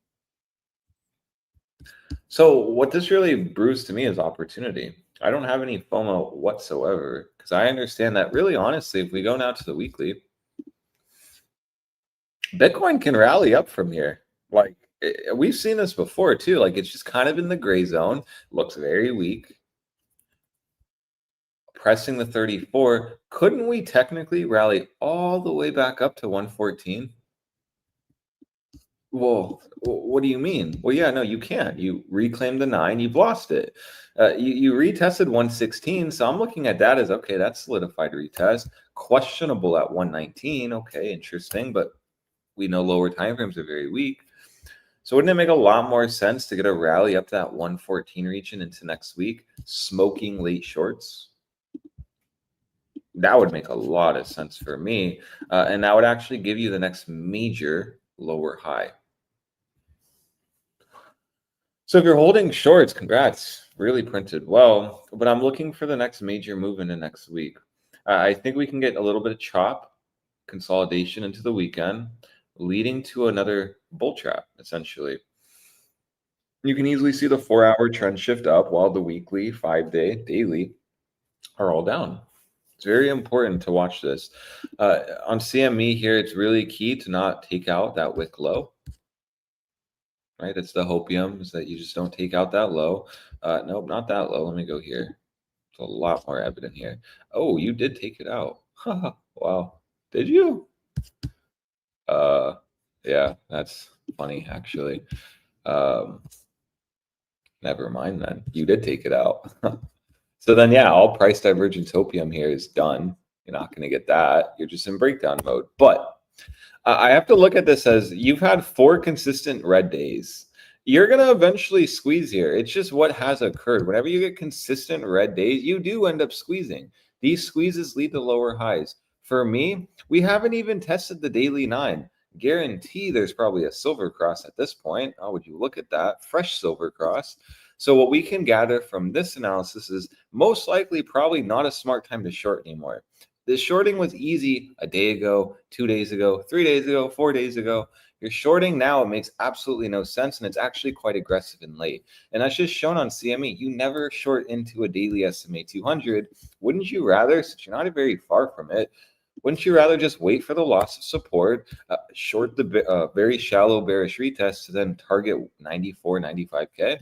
So what this really brews to me is opportunity. I don't have any FOMO whatsoever because I understand that really honestly, if we go now to the weekly, Bitcoin can rally up from here. Like we've seen this before too. Like it's just kind of in the gray zone, looks very weak. Pressing the 34, couldn't we technically rally all the way back up to 114? Well, what do you mean? Well, yeah, no, you can't. You reclaimed the 9, you've lost it. You retested 116, so I'm looking at that as, okay, that's solidified retest. Questionable at 119, okay, interesting, but we know lower time frames are very weak. So wouldn't it make a lot more sense to get a rally up to that 114 region into next week, smoking late shorts? That would make a lot of sense for me, and that would actually give you the next major lower high. So if you're holding shorts, congrats, really printed well, but I'm looking for the next major move into next week. I think we can get a little bit of chop, consolidation into the weekend, leading to another bull trap, essentially. You can easily see the 4-hour trend shift up while the weekly, 5-day, daily are all down. It's very important to watch this. On CME here, it's really key to not take out that wick low. Right, it's the hopium is that you just don't take out that low. Nope, not that low. Let me go here. It's a lot more evident here. Oh, you did take it out. Wow, did you? Yeah, that's funny actually. Never mind then. You did take it out. So then, yeah, all price divergence hopium here is done. You're not going to get that. You're just in breakdown mode. But I have to look at this as you've had 4 consistent red days. You're going to eventually squeeze here. It's just what has occurred. Whenever you get consistent red days, you do end up squeezing. These squeezes lead to lower highs. For me, we haven't even tested the daily 9. Guarantee there's probably a silver cross at this point. Oh, would you look at that? Fresh silver cross. So what we can gather from this analysis is most likely probably not a smart time to short anymore. The shorting was easy a day ago, 2 days ago, 3 days ago, 4 days ago. You're shorting now, it makes absolutely no sense, and it's actually quite aggressive and late. And that's just shown on CME. You never short into a daily SMA 200. Wouldn't you rather, since you're not very far from it, wouldn't you rather just wait for the loss of support, short the very shallow bearish retest to then target 94, 95K?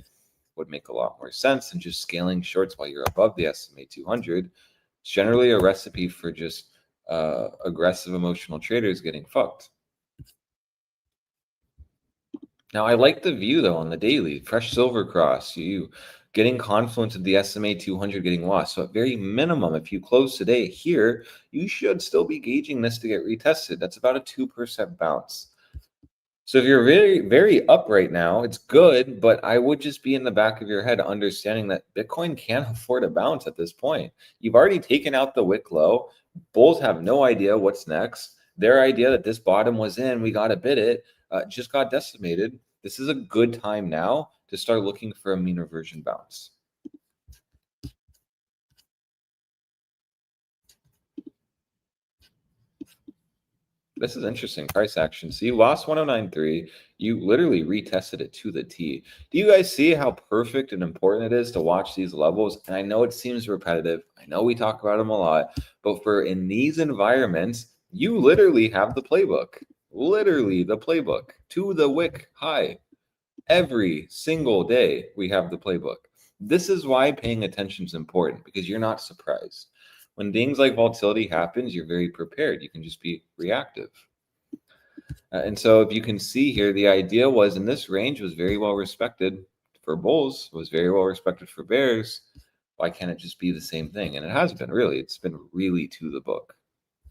Would make a lot more sense than just scaling shorts while you're above the SMA 200. It's generally a recipe for just aggressive emotional traders getting fucked. Now, I like the view, though, on the daily. Fresh silver cross, you getting confluence of the SMA 200 getting lost. So at very minimum, if you close today here, you should still be gauging this to get retested. That's about a 2% bounce. So if you're very, very up right now, it's good, but I would just be in the back of your head understanding that Bitcoin can't afford a bounce at this point. You've already taken out the wick low. Bulls have no idea what's next. Their idea that this bottom was in, we got to bid it, just got decimated. This is a good time now to start looking for a mean reversion bounce. This is interesting. Price action. So you lost 109.3. You literally retested it to the T. Do you guys see how perfect and important it is to watch these levels? And I know it seems repetitive. I know we talk about them a lot. But for in these environments, you literally have the playbook. Literally the playbook to the wick high. Every single day we have the playbook. This is why paying attention is important, because you're not surprised. When things like volatility happens, you're very prepared. You can just be reactive. And so if you can see here, the idea was in this range was very well respected for bulls, was very well respected for bears. Why can't it just be the same thing? And it has been, really. It's been really to the book.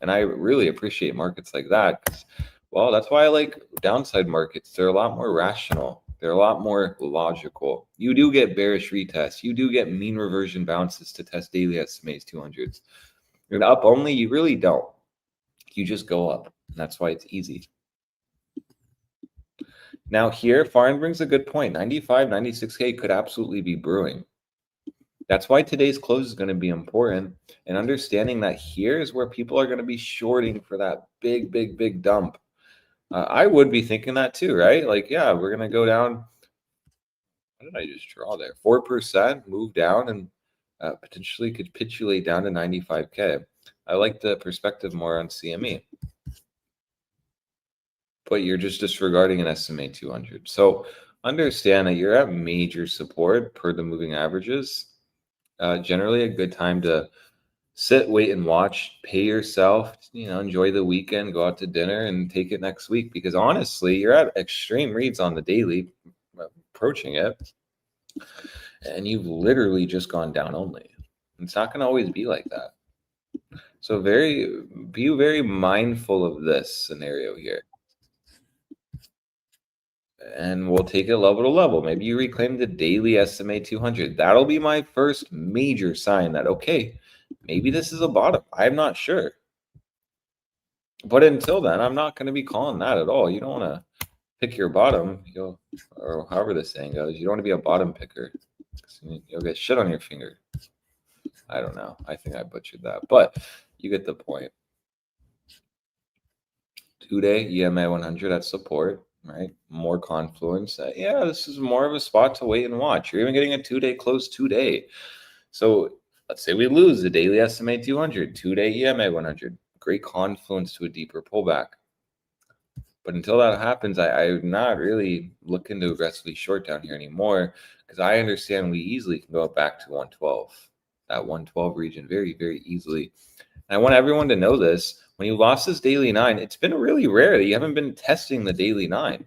And I really appreciate markets like that because, well, that's why I like downside markets. They're a lot more rational. They're a lot more logical. You do get bearish retests. You do get mean reversion bounces to test daily SMAs 200s. And up only, you really don't. You just go up. And that's why it's easy. Now here, Farin brings a good point. 95, 96K could absolutely be brewing. That's why today's close is going to be important. And understanding that here is where people are going to be shorting for that big, big, big dump. I would be thinking that too, right? Like, yeah, we're going to go down. What did I just draw there? 4%, move down, and potentially capitulate down to 95K. I like the perspective more on CME. But you're just disregarding an SMA 200. So understand that you're at major support per the moving averages. Generally a good time to sit, wait, and watch. Pay yourself, enjoy the weekend, go out to dinner, and take it next week. Because honestly, you're at extreme reads on the daily, approaching it, and you've literally just gone down only. It's not going to always be like that. So be very mindful of this scenario here. And we'll take it level to level. Maybe you reclaim the daily SMA 200. That'll be my first major sign that, okay, maybe this is a bottom. I'm not sure. But until then, I'm not going to be calling that at all. You don't want to pick your bottom, or however the saying goes. You don't want to be a bottom picker. You'll get shit on your finger. I don't know. I think I butchered that. But you get the point. 2-day EMA 100 at support. Right, more confluence. Yeah, this is more of a spot to wait and watch. You're even getting a 2-day close today. So let's say we lose the daily SMA 200, 2-day EMA 100. Great confluence to a deeper pullback. But until that happens, I'm not really looking to aggressively short down here anymore because I understand we easily can go back to 112, that 112 region very, very easily. And I want everyone to know this. When you lost this daily 9, it's been really rare that you haven't been testing the daily 9.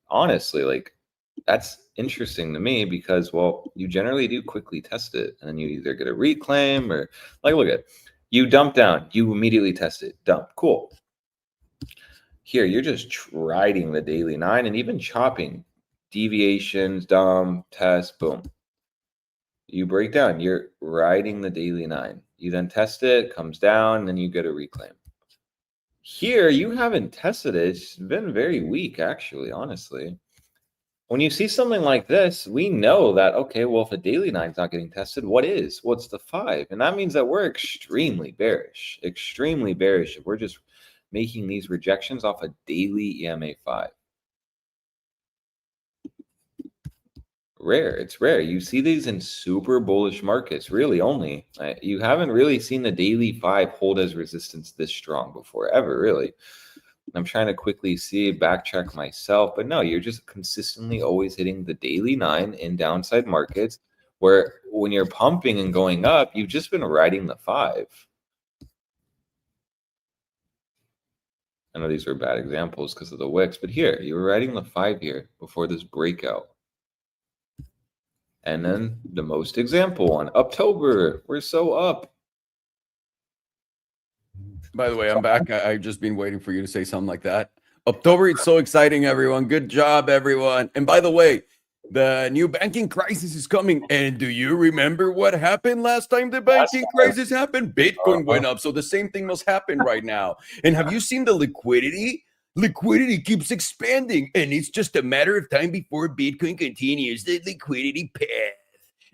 Honestly, like that's interesting to me because, well, you generally do quickly test it, and then you either get a reclaim or, like, look at, you dump down, you immediately test it, dump, cool. Here, you're just riding the daily 9 and even chopping deviations, dump, test, boom. You break down, you're riding the daily 9. You then test it, comes down, and then you get a reclaim. Here, you haven't tested it. It's been very weak, actually, honestly. When you see something like this, we know that, okay, well, if a daily 9 is not getting tested, what is? What's the 5? And that means that we're extremely bearish if we're just making these rejections off a daily EMA 5. Rare. It's rare. You see these in super bullish markets, really only. You haven't really seen the daily 5 hold as resistance this strong before, ever, really. I'm trying to quickly backtrack myself, but no, you're just consistently always hitting the daily 9 in downside markets where when you're pumping and going up, you've just been riding the 5. I know these were bad examples because of the wicks, but here, you were riding the 5 here before this breakout. And then the most example one, October, we're so up. By the way, I'm back. I've just been waiting for you to say something like that. October, it's so exciting, everyone. Good job, everyone. And by the way, the new banking crisis is coming. And do you remember what happened last time the banking crisis happened? Bitcoin went up. So the same thing must happen right now. And have you seen the liquidity? Liquidity keeps expanding. And it's just a matter of time before Bitcoin continues the liquidity path.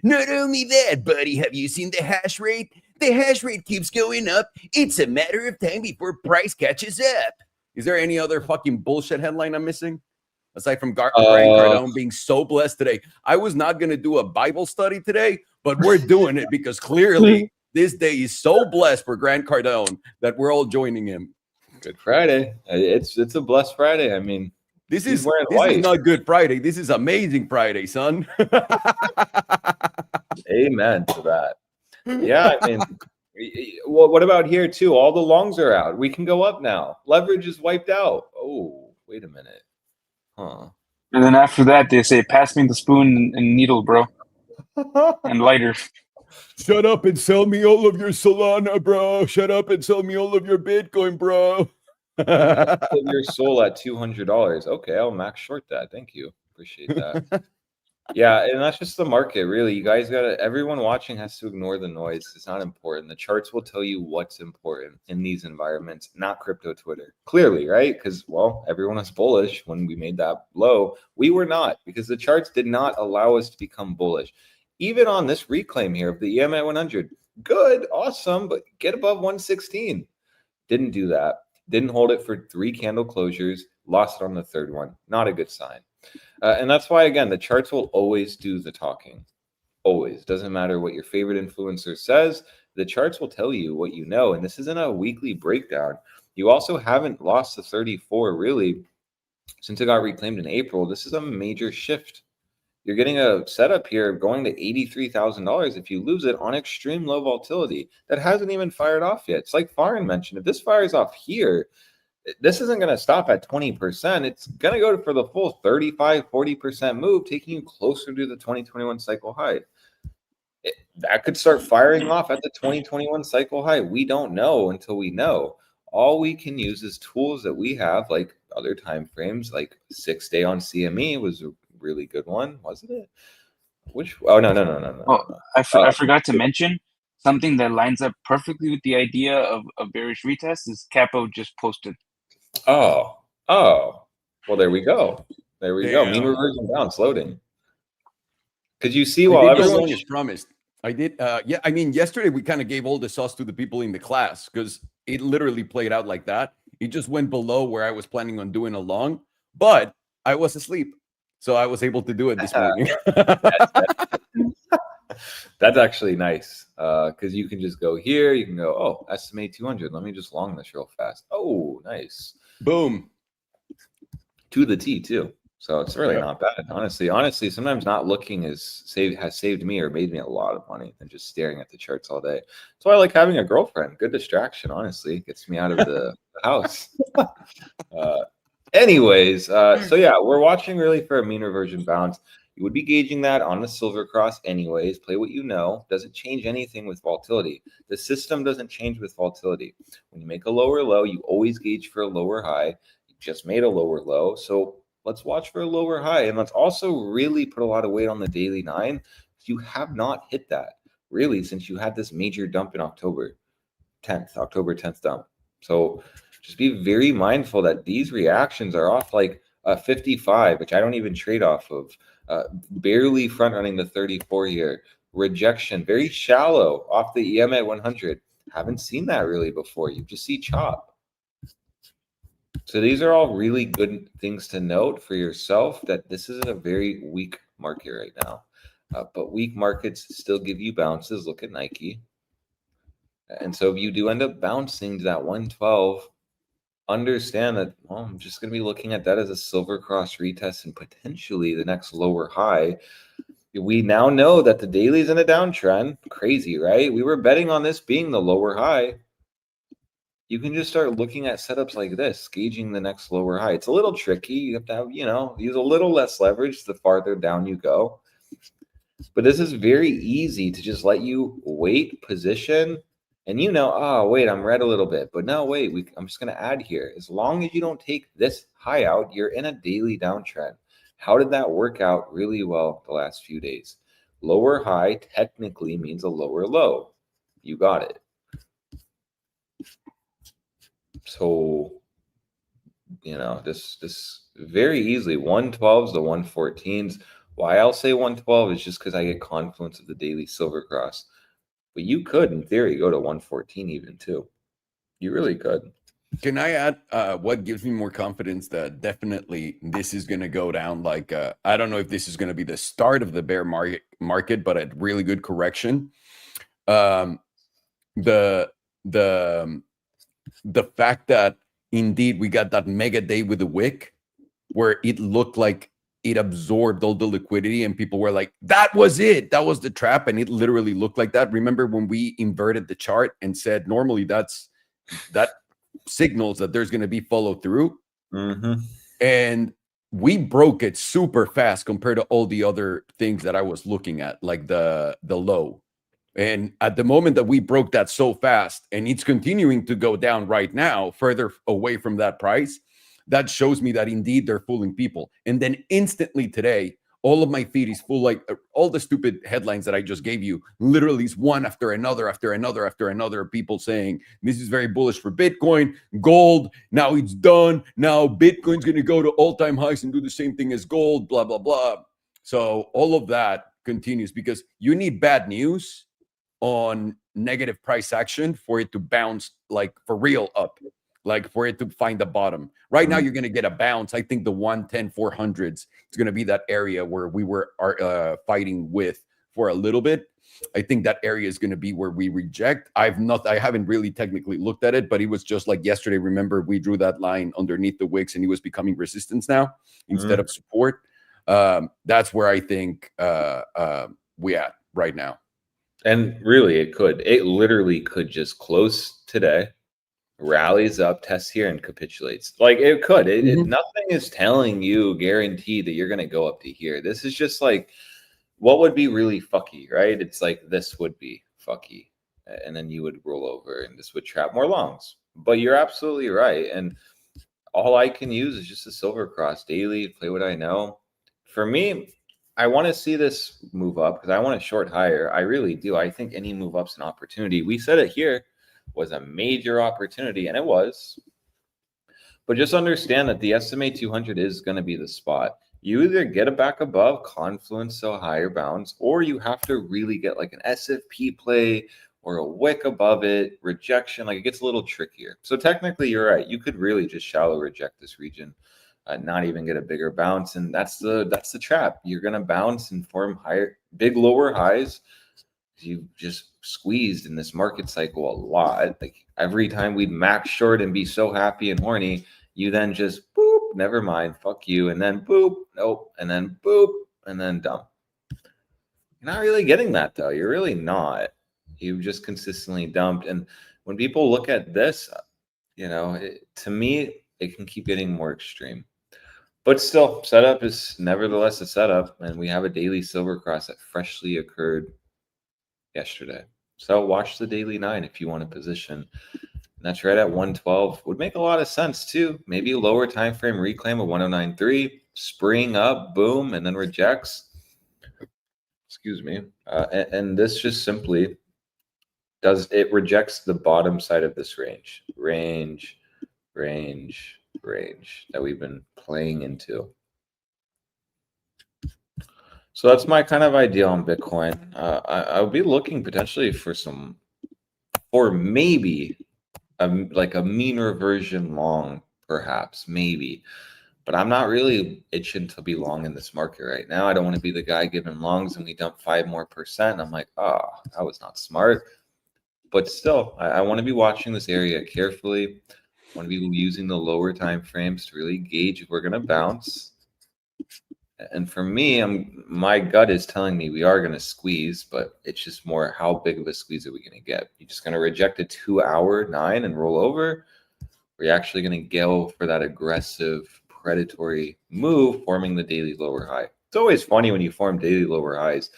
Not only that, buddy, have you seen the hash rate? The hash rate keeps going up. It's a matter of time before price catches up. Is there any other fucking bullshit headline I'm missing? Aside from Grant Cardone being so blessed today. I was not going to do a Bible study today, but we're doing it because clearly this day is so blessed for Grant Cardone that we're all joining him. Good Friday. It's a blessed Friday. I mean, this is not Good Friday. This is Amazing Friday, son. Amen to that. Yeah, I mean, well, what about here too? All the longs are out. We can go up now. Leverage is wiped out. Oh, wait a minute. Huh. And then after that, they say, pass me the spoon and needle, bro. And lighter. Shut up and sell me all of your Solana, bro. Shut up and sell me all of your Bitcoin, bro. Your soul at $200. Okay, I'll max short that. Thank you. Appreciate that. Yeah, and that's just the market, really. You guys everyone watching has to ignore the noise. It's not important. The charts will tell you what's important in these environments, not crypto Twitter. Clearly, right? Because, well, everyone was bullish when we made that low. We were not, because the charts did not allow us to become bullish. Even on this reclaim here of the EMA 100, good, awesome, but get above 116. Didn't do that. Didn't hold it for 3 candle closures. Lost it on the 3rd one. Not a good sign. And that's why, again, the charts will always do the talking. Always. Doesn't matter what your favorite influencer says. The charts will tell you what you know. And this isn't a weekly breakdown. You also haven't lost the 34, really, since it got reclaimed in April. This is a major shift. You're getting a setup here going to $83,000 if you lose it on extreme low volatility. That hasn't even fired off yet. It's like Farin mentioned. If this fires off here, this isn't going to stop at 20%. It's going to go for the full 35, 40% move, taking you closer to the 2021 cycle high. That could start firing off at the 2021 cycle high. We don't know until we know. All we can use is tools that we have, like other time frames, like 6-day on CME was a really good one, wasn't it? No. Oh, I forgot to mention something that lines up perfectly with the idea of a bearish retest is Capo just posted. Oh, well, there we go. Mean reversion bounce loading. Because you see, while everyone is promised, I did. Yeah, I mean, yesterday we kind of gave all the sauce to the people in the class because it literally played out like that. It just went below where I was planning on doing a long, but I was asleep, so I was able to do it this morning. That's actually nice because you can just go here. You can go, oh, estimate 200. Let me just long this real fast. Oh, nice. Boom. To the T, too. So it's really not bad. Honestly, sometimes not looking has saved me or made me a lot of money than just staring at the charts all day. That's why I like having a girlfriend. Good distraction, honestly. Gets me out of the house. Anyways, so yeah, we're watching really for a mean reversion bounce. You would be gauging that on the silver cross anyways. Play what you know. Doesn't change anything with volatility. The system doesn't change with volatility. When you make a lower low, you always gauge for a lower high. You just made a lower low. So let's watch for a lower high. And let's also really put a lot of weight on the daily 9. You have not hit that really since you had this major dump in October 10th dump. So just be very mindful that these reactions are off like a 55, which I don't even trade off of. Barely front running the 34 here. Rejection, very shallow off the EMA 100. Haven't seen that really before. You just see chop. So these are all really good things to note for yourself, that this is a very weak market right now. But weak markets still give you bounces. Look at Nike. And so if you do end up bouncing to that 112, understand that, well, I'm just going to be looking at that as a silver cross retest and potentially the next lower high. We now know that the daily is in a downtrend. Crazy, right? We were betting on this being the lower high. You can just start looking at setups like this, gauging the next lower high. It's a little tricky. You have to have, use a little less leverage the farther down you go. But this is very easy to just let you wait, position, and oh, wait, I'm red a little bit. But no, wait, I'm just going to add here. As long as you don't take this high out, you're in a daily downtrend. How did that work out really well the last few days? Lower high technically means a lower low. You got it. So, this very easily, 112s to 114s. Why I'll say 112 is just because I get confluence of the daily silver cross. But you could, in theory, go to 114 even too. You really could. Can I add what gives me more confidence that definitely this is going to go down? Like, I don't know if this is going to be the start of the bear market, but a really good correction. The fact that indeed we got that mega day with the wick where it looked like it absorbed all the liquidity and people were like, that was it. That was the trap. And it literally looked like that. Remember when we inverted the chart and said, normally that signals that there's going to be follow through. Mm-hmm. And we broke it super fast compared to all the other things that I was looking at, like the low. And at the moment that we broke that so fast, and it's continuing to go down right now, further away from that price, that shows me that indeed they're fooling people. And then instantly today, all of my feed is full, like all the stupid headlines that I just gave you, literally is one after another, after another, after another, people saying, this is very bullish for Bitcoin, gold, now it's done. Now Bitcoin's going to go to all-time highs and do the same thing as gold, blah, blah, blah. So all of that continues because you need bad news on negative price action for it to bounce like for real up, like for it to find the bottom. Right now, you're going to get a bounce. I think the 110 400s is going to be that area where we were fighting with for a little bit. I think that area is going to be where we reject. I haven't really technically looked at it, but it was just like yesterday. Remember, we drew that line underneath the wicks and it was becoming resistance now instead of support. That's where I think we at right now. And really, it literally could just close today, rallies up, tests here, and capitulates. Like it could. Nothing is telling you guaranteed that you're going to go up to here. This is just like what would be really fucky, right? It's like this would be fucky, and then you would roll over, and this would trap more longs. But you're absolutely right. And all I can use is just a silver cross daily. Play what I know. For me, I want to see this move up because I want to short higher. I really do. I think any move up's an opportunity. We said it here was a major opportunity, and it was. But just understand that the SMA 200 is going to be the spot. You either get it back above, confluence, so higher bounds, or you have to really get like an SFP play or a wick above it, rejection. Like it gets a little trickier. So technically, you're right. You could really just shallow reject this region. Not even get a bigger bounce, and that's the trap. You're gonna bounce and form higher, big lower highs. You just squeezed in this market cycle a lot. Like every time we'd max short and be so happy and horny, you then just boop, never mind, fuck you, and then boop, nope, and then boop, and then dump. You're not really getting that though. You're really not. You've just consistently dumped, and when people look at this, to me, it can keep getting more extreme. But still, setup is nevertheless a setup, and we have a daily silver cross that freshly occurred yesterday. So watch the daily 9 if you want to position. And that's right at 112. Would make a lot of sense too. Maybe a lower time frame reclaim of 1093, spring up, boom, and then rejects. Excuse me. And this just simply rejects the bottom side of this range that we've been playing into. So that's my kind of idea on Bitcoin. I'll be looking potentially for maybe like a mean reversion long, perhaps, maybe. But I'm not really itching to be long in this market right now. I don't want to be the guy giving longs and we dump 5% more. I'm like, oh, that was not smart. But still, I want to be watching this area carefully. I want to be using the lower time frames to really gauge if we're going to bounce. And for me, my gut is telling me we are going to squeeze, but it's just more how big of a squeeze are we going to get? You're just going to reject a 2-hour 9 and roll over? Or are you actually going to go for that aggressive predatory move, forming the daily lower high? It's always funny when you form daily lower highs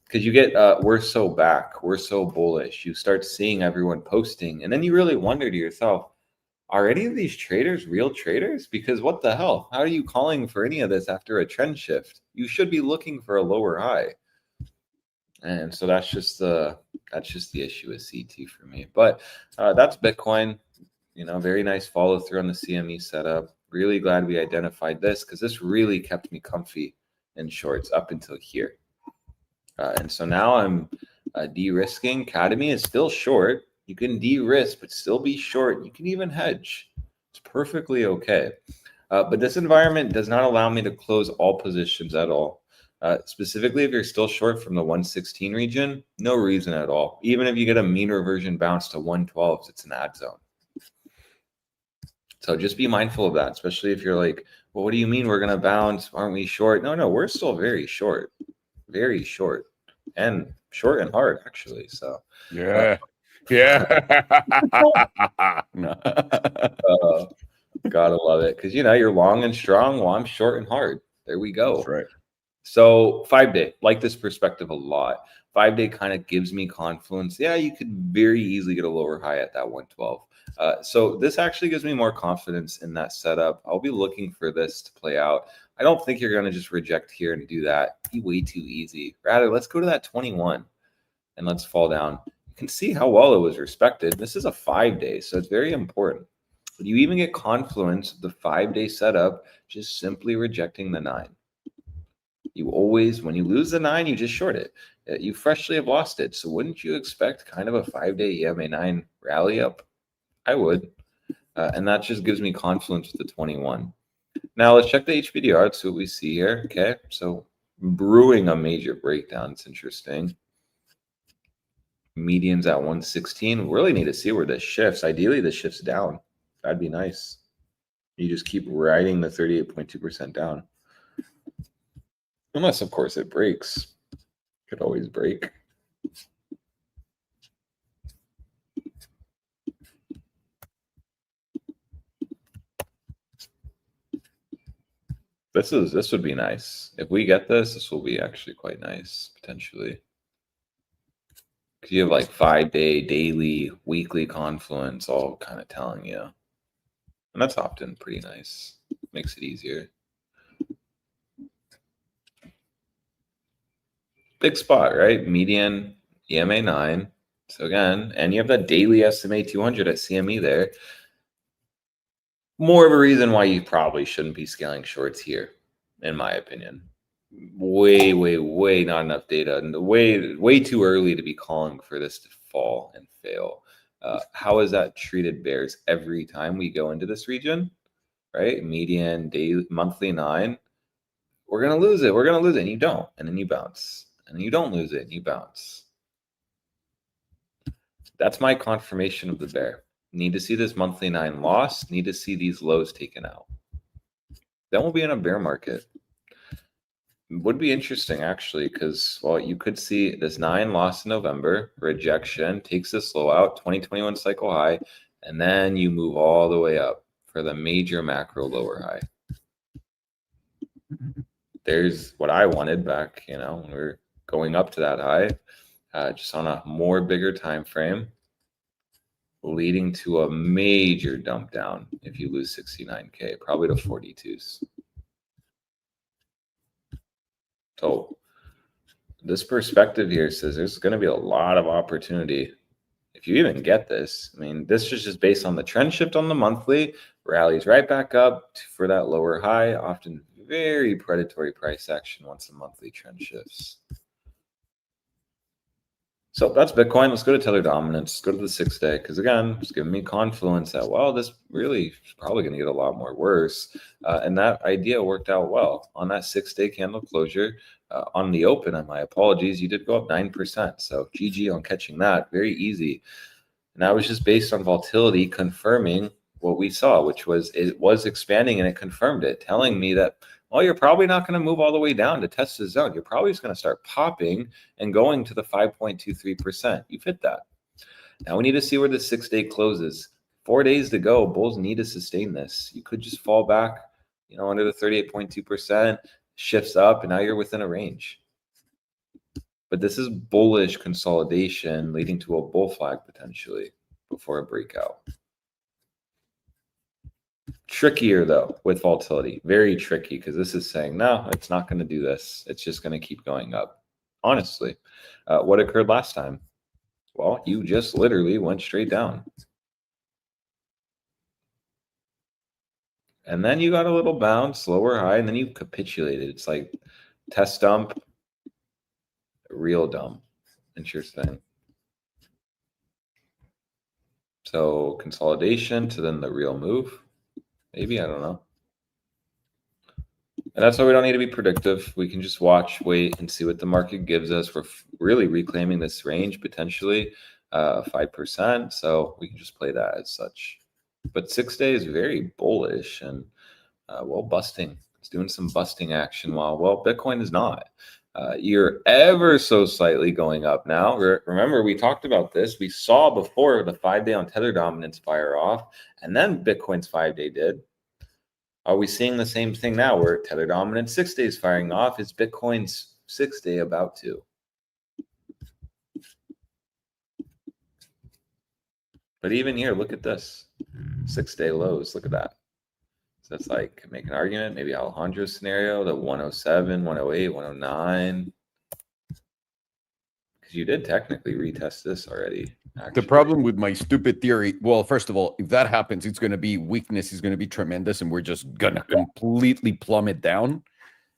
because you get, we're so back, we're so bullish. You start seeing everyone posting, and then you really wonder to yourself, are any of these traders real traders? Because what the hell? How are you calling for any of this after a trend shift? You should be looking for a lower high. And so that's just the issue with CT for me. But that's Bitcoin. You know, very nice follow through on the CME setup. Really glad we identified this because this really kept me comfy in shorts up until here. And so now I'm de-risking. Academy is still short. You can de-risk, but still be short. You can even hedge. It's perfectly okay. But this environment does not allow me to close all positions at all. Specifically, if you're still short from the 116 region, no reason at all. Even if you get a mean reversion bounce to 112s, it's an ad zone. So just be mindful of that, especially if you're like, well, what do you mean we're going to bounce? Aren't we short? No, we're still very short, and short and hard, actually. So yeah. Gotta love it because you're long and strong. Well, I'm short and hard. There we go. That's right. So 5-day, like this perspective a lot. 5-day kind of gives me confluence. Yeah, you could very easily get a lower high at that 112. So this actually gives me more confidence in that setup. I'll be looking for this to play out. I don't think you're going to just reject here and do that. It'd be way too easy. Rather, let's go to that 21 and let's fall down. You can see how well it was respected. This is a 5-day, so it's very important. But you even get confluence of the 5-day setup, just simply rejecting the 9. You always, when you lose the 9, you just short it. You freshly have lost it. So wouldn't you expect kind of a 5-day EMA 9 rally up? I would. And that just gives me confluence with the 21. Now let's check the HBDR. Let's see what we see here. Okay, so brewing a major breakdown. It's interesting. Medians at 116. We really need to see where this shifts. Ideally, this shifts down. That'd be nice. You just keep riding the 38.2% down. Unless, of course, it breaks. Could always break. This would be nice. If we get this will be actually quite nice, potentially. Because you have like 5-day, daily, weekly confluence all kind of telling you. And that's often pretty nice. Makes it easier. Big spot, right? Median, EMA 9. So again, and you have that daily SMA 200 at CME there. More of a reason why you probably shouldn't be scaling shorts here, in my opinion. Way not enough data, and way too early to be calling for this to fall and fail. How is that treated bears every time we go into this region, right? Median, daily, monthly 9. We're gonna lose it. And you don't, and then you bounce, and then you don't lose it, and you bounce. That's my confirmation of the bear. Need to see this monthly 9 loss. Need to see these lows taken out. Then we'll be in a bear market. Would be interesting actually, because you could see this 9 loss in November, rejection, takes this low out, 2021 cycle high, and then you move all the way up for the major macro lower high. there's what I wanted back, you know, when we were going up to that high, just on a more bigger time frame, leading to a major dump down if you lose 69K, probably to 42s. So this perspective here says there's going to be a lot of opportunity. If you even get this, I mean, this is just based on the trend shift on the monthly, rallies right back up for that lower high, often very predatory price action once the monthly trend shifts. So that's Bitcoin. Let's go to Tether dominance. Let's go to the 6-day, because again, it's giving me confluence that, well, this really is probably going to get a lot more worse. And that idea worked out well on that 6-day candle closure. On the open, and my apologies, you did go up 9%. So GG on catching that. Very easy. And that was just based on volatility confirming what we saw, which was it was expanding and it confirmed it, telling me that, well, you're probably not going to move all the way down to test the zone. You're probably just going to start popping and going to the 5.23%. You've hit that. Now we need to see where the 6-day closes. 4 days to go. Bulls need to sustain this. You could just fall back, you know, under the 38.2%, shifts up, and now you're within a range. But this is bullish consolidation leading to a bull flag potentially before a breakout. Trickier though with volatility, very tricky, because this is saying, no, it's not going to do this. It's just going to keep going up. Honestly, what occurred last time? Well, you just literally went straight down. And then you got a little bounce, lower high, and then you capitulated. It's like test dump, real dump. Interesting. So consolidation to then the real move. Maybe, I don't know. And that's why we don't need to be predictive. We can just watch, wait, and see what the market gives us. We're really reclaiming this range, potentially 5%. So we can just play that as such. But 6 days, very bullish and, well, busting. It's doing some busting action while, well, Bitcoin is not. You're ever so slightly going up now. Remember, we talked about this. We saw before the 5-day on Tether dominance fire off, and then Bitcoin's 5-day did. Are we seeing the same thing now where Tether dominance 6 days firing off? Is Bitcoin's 6-day about to? But even here, look at this. 6-day lows. Look at that. So that's like, make an argument, maybe Alejandro's scenario, the 107, 108, 109. Because you did technically retest this already. Actually. The problem with my stupid theory, well, first of all, if that happens, it's going to be weakness is going to be tremendous and we're just going to completely plummet down.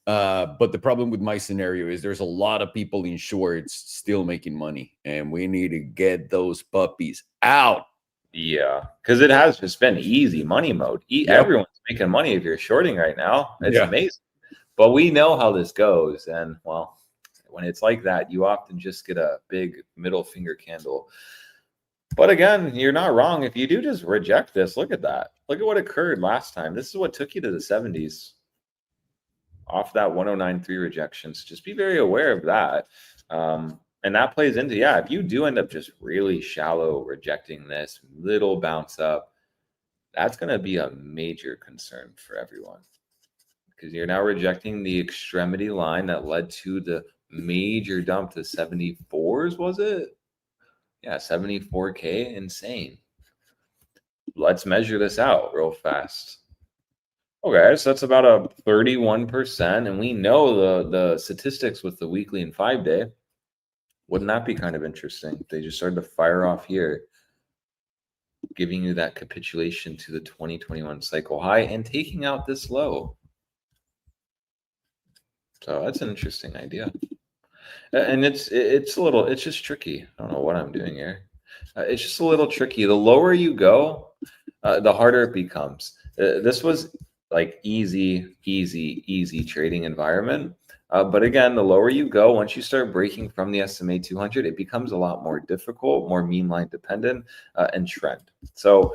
But the problem with my scenario is there's a lot of people in shorts still making money and we need to get those puppies out. Yeah, because it has just been easy money mode. Everyone's making money if you're shorting right now. It's amazing. But we know how this goes. And, well, when it's like that, you often just get a big middle finger candle. But again, you're not wrong. If you do just reject this, look at that. Look at what occurred last time. This is what took you to the 70s off that 109.3 rejection. So just be very aware of that. And that plays into, yeah, if you do end up just really shallow rejecting this little bounce up, that's going to be a major concern for everyone. Because you're now rejecting the extremity line that led to the major dump to 74s, was it? Yeah, 74K, insane. Let's measure this out real fast. Okay, so that's about a 31%, and we know the statistics with the weekly and 5-day. Wouldn't that be kind of interesting? They just started to fire off here, giving you that capitulation to the 2021 cycle high and taking out this low. So that's an interesting idea. And it's just tricky. I don't know what I'm doing here. It's just a little tricky. The lower you go, the harder it becomes. This was like easy trading environment. But again, the lower you go, once you start breaking from the SMA 200, it becomes a lot more difficult, more meme line dependent, and trend. So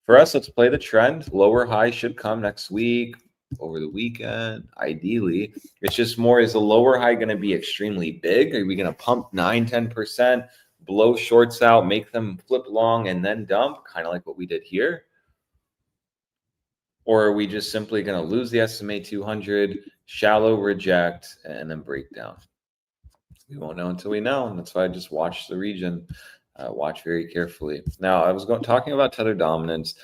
for us, let's play the trend. Lower high should come next week, over the weekend, ideally. It's just more, is the lower high going to be extremely big? Are we going to pump 9-10%, blow shorts out, make them flip long, and then dump, kind of like what we did here? Or are we just simply going to lose the SMA 200, shallow reject, and then breakdown. We won't know until we know, and that's why I just watch the region. Watch very carefully. Now, I was talking about tether dominance.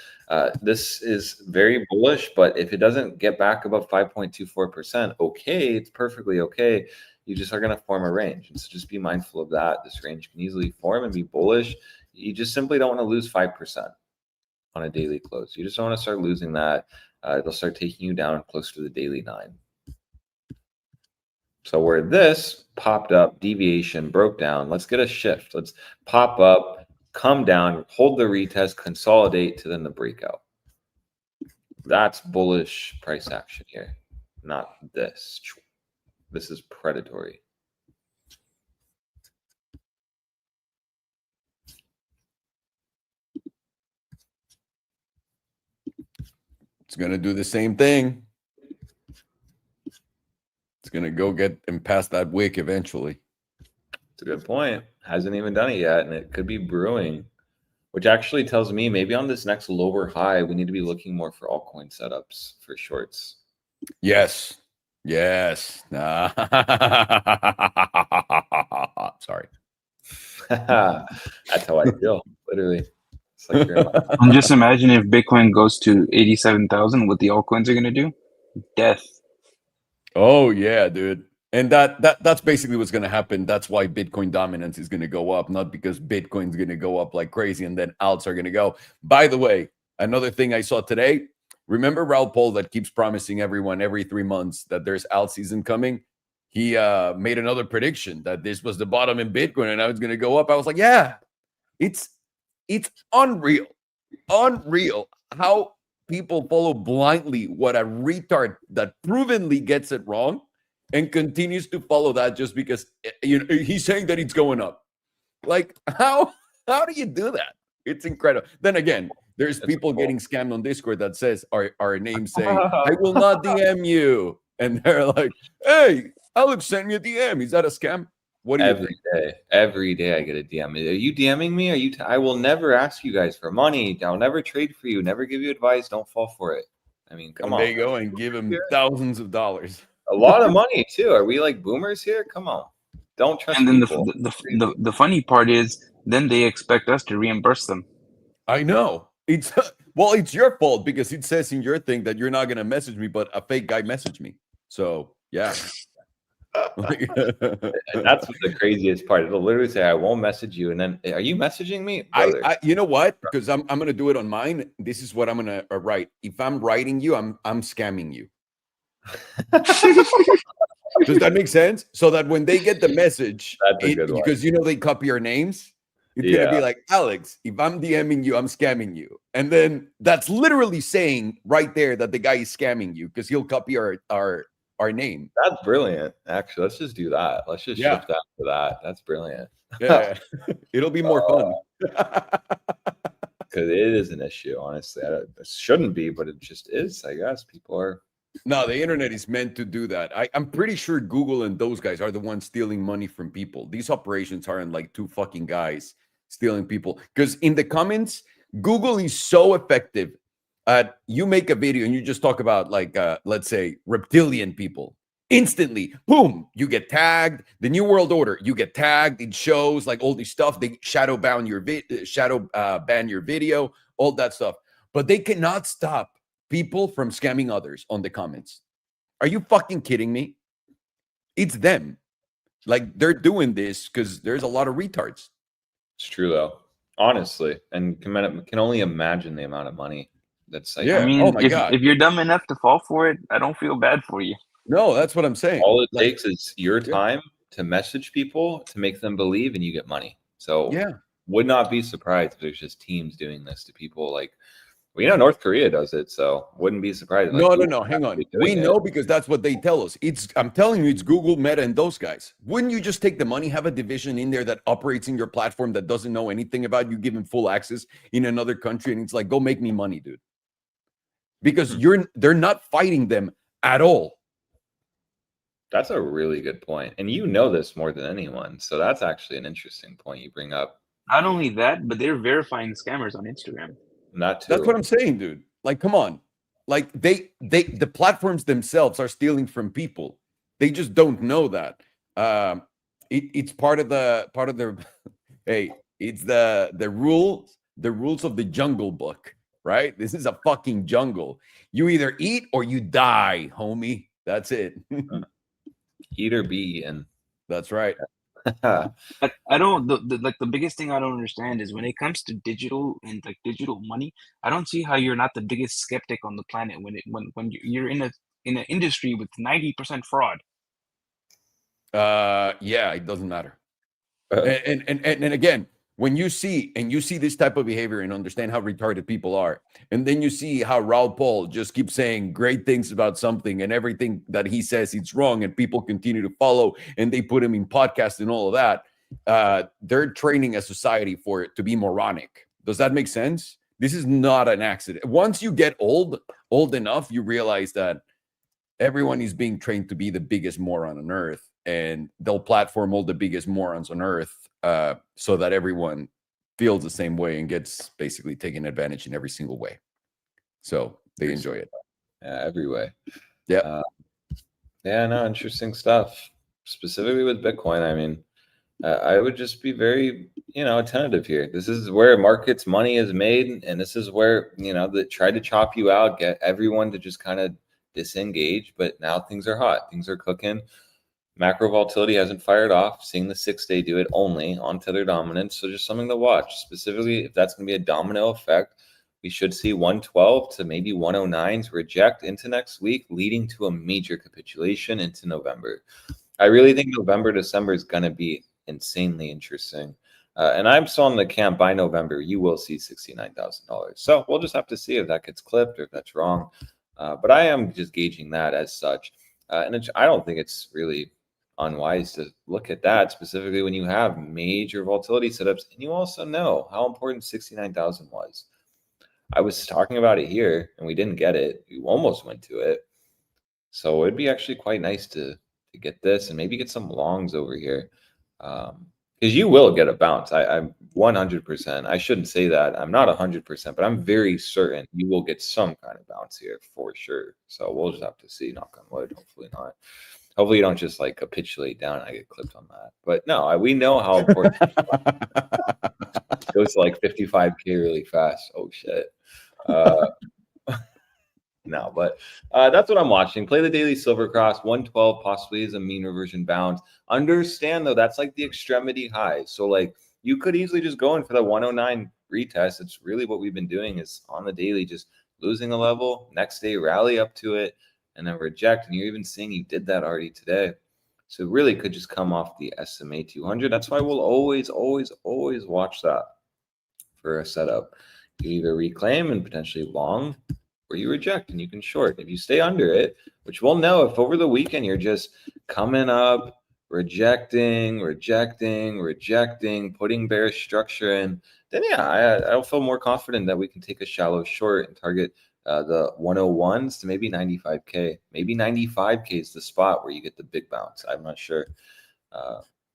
This is very bullish, but if it doesn't get back above 5.24%, okay, it's perfectly okay. You just are going to form a range. And so just be mindful of that. This range can easily form and be bullish. You just simply don't want to lose 5% on a daily close. You just don't want to start losing that. It'll start taking you down close to the daily 9. So where this popped up, deviation, broke down, let's get a shift. Let's pop up, come down, hold the retest, consolidate to then the breakout. That's bullish price action here, not this. This is predatory. It's going to do the same thing. It's going to go get and pass that wick eventually. It's a good point. Hasn't even done it yet, and it could be brewing, which actually tells me maybe on this next lower high, we need to be looking more for altcoin setups for shorts. Yes. Yes. Sorry. That's how I feel, literally. It's like And just imagine if Bitcoin goes to 87,000, what the altcoins are going to do? Death. Oh yeah, dude. And that's basically what's going to happen. That's why Bitcoin dominance is going to go up, not because Bitcoin's going to go up like crazy and then alts are going to go. By the way, another thing I saw today, remember Raul Paul that keeps promising everyone every 3 months that there's alt season coming? He made another prediction that this was the bottom in Bitcoin and now it's going to go up. I was like, yeah, it's unreal. Unreal how people follow blindly what a retard that provenly gets it wrong and continues to follow that just because he's saying that it's going up. Like, how do you do that? It's incredible. Then again, there's people getting scammed on Discord that says our name saying, I will not DM you. And they're like, hey, Alex sent me a DM. Is that a scam? What do you think? Every day I get a DM. Are you DMing me? I will never ask you guys for money. I'll never trade for you. Never give you advice. Don't fall for it. I mean, come on. They go and give him thousands of dollars. A lot of money too. Are we like boomers here? Come on. Don't trust and then people. The funny part is then they expect us to reimburse them. I know. It's your fault because it says in your thing that you're not going to message me, but a fake guy messaged me. So, yeah. And that's the craziest part. It'll literally say, I won't message you. And then, are you messaging me? I you know what? Because I'm going to do it on mine. This is what I'm going to write. If I'm writing you, I'm scamming you. Does that make sense? So that when they get the message, because they copy our names, it's gonna be like, Alex, if I'm DMing you, I'm scamming you. And then that's literally saying right there that the guy is scamming you because he'll copy our name. That's brilliant. Actually, let's just do that. Let's just shift that to that. That's brilliant. Yeah, it'll be more fun. Because it is an issue, honestly. It shouldn't be, but it just is, I guess. People are. No, the internet is meant to do that. I'm pretty sure Google and those guys are the ones stealing money from people. These operations aren't like two fucking guys stealing people. Because in the comments, Google is so effective at you make a video and you just talk about like, let's say, reptilian people. Instantly, boom, you get tagged. The New World Order, you get tagged. It shows like all this stuff. They shadow ban your video, all that stuff. But they cannot stop people from scamming others on the comments. Are you fucking kidding me? It's them. Like they're doing this because there's a lot of retards. It's true though, honestly, and can only imagine the amount of money that's like. Yeah. I mean, if you're dumb enough to fall for it, I don't feel bad for you. No, that's what I'm saying. All it takes is your time to message people to make them believe, and you get money. So would not be surprised if there's just teams doing this to people like. Well, North Korea does it, so wouldn't be surprised. No, hang on. We know because that's what they tell us. I'm telling you, it's Google, Meta, and those guys. Wouldn't you just take the money, have a division in there that operates in your platform that doesn't know anything about you, give them full access in another country, and it's like, go make me money, dude. Because they're not fighting them at all. That's a really good point. And you know this more than anyone. So that's actually an interesting point you bring up. Not only that, but they're verifying scammers on Instagram. Not too. That's what I'm saying, dude. Like, come on. like the platforms themselves are stealing from people. They just don't know that. It's part of their hey, it's the rules of the Jungle Book, right? This is a fucking jungle. You either eat or you die, homie. That's it. Eat or be eaten. That's right. Like I don't the biggest thing I don't understand is when it comes to digital and like digital money, I don't see how you're not the biggest skeptic on the planet when you're in an industry with 90% fraud. Yeah, it doesn't matter. And again, when you see this type of behavior and understand how retarded people are, and then you see how Raul Paul just keeps saying great things about something, and everything that he says it's wrong, and people continue to follow, and they put him in podcasts and all of that, they're training a society for it to be moronic. Does that make sense? This is not an accident. Once you get old enough, you realize that everyone is being trained to be the biggest moron on earth, and they'll platform all the biggest morons on earth so that everyone feels the same way and gets basically taken advantage in every single way. So they enjoy it. Yeah, every way. Yeah. Yeah, no, interesting stuff. Specifically with Bitcoin, I mean, I would just be very, attentive here. This is where markets money is made, and this is where, they try to chop you out, get everyone to just kind of disengage. But now things are hot, things are cooking. Macro volatility hasn't fired off. Seeing the 6-day do it only on Tether dominance. So just something to watch. Specifically, if that's going to be a domino effect, we should see 112 to maybe 109s reject into next week, leading to a major capitulation into November. I really think November, December is going to be insanely interesting. And I'm still in the camp by November, you will see $69,000. So we'll just have to see if that gets clipped or if that's wrong. But I am just gauging that as such. And I don't think it's really unwise to look at that, specifically when you have major volatility setups and you also know how important 69,000 was. I was talking about it here and we didn't get it. We almost went to it. So it'd be actually quite nice to get this and maybe get some longs over here. Because you will get a bounce. I'm 100%. I shouldn't say that. I'm not 100%, but I'm very certain you will get some kind of bounce here for sure. So we'll just have to see, knock on wood. Hopefully not. Hopefully you don't just like capitulate down and I get clipped on that. But no, we know how important it goes to like 55K really fast. Oh shit. No, but that's what I'm watching. Play the daily silver cross. 112 possibly is a mean reversion bounce. Understand though, that's like the extremity high. So like you could easily just go in for the 109 retest. It's really what we've been doing is on the daily, just losing a level, next day rally up to it, and then reject. And you're even seeing you did that already today. So it really could just come off the SMA 200. That's why we'll always watch that for a setup. You either reclaim and potentially long, or you reject and you can short. If you stay under it, which we'll know if over the weekend you're just coming up, rejecting, putting bearish structure in, then yeah, I'll feel more confident that we can take a shallow short and target the 101s to maybe 95K. Maybe 95K is the spot where you get the big bounce. I'm not sure.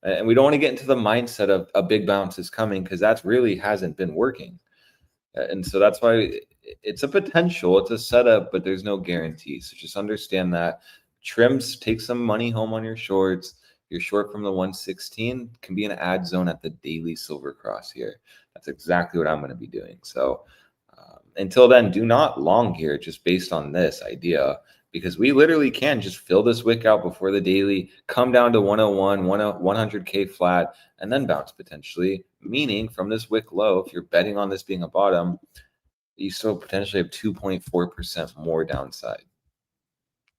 And we don't want to get into the mindset of a big bounce is coming because that really hasn't been working. And so that's why it's a potential, it's a setup, but there's no guarantee. So just understand that trims, take some money home on your shorts. You're short from the 116 can be an ad zone at the daily silver cross here. That's exactly what I'm going to be doing. So until then, do not long here just based on this idea, because we literally can just fill this wick out before the daily, come down to 101, 100K flat, and then bounce potentially, meaning from this wick low, if you're betting on this being a bottom, you still potentially have 2.4% more downside.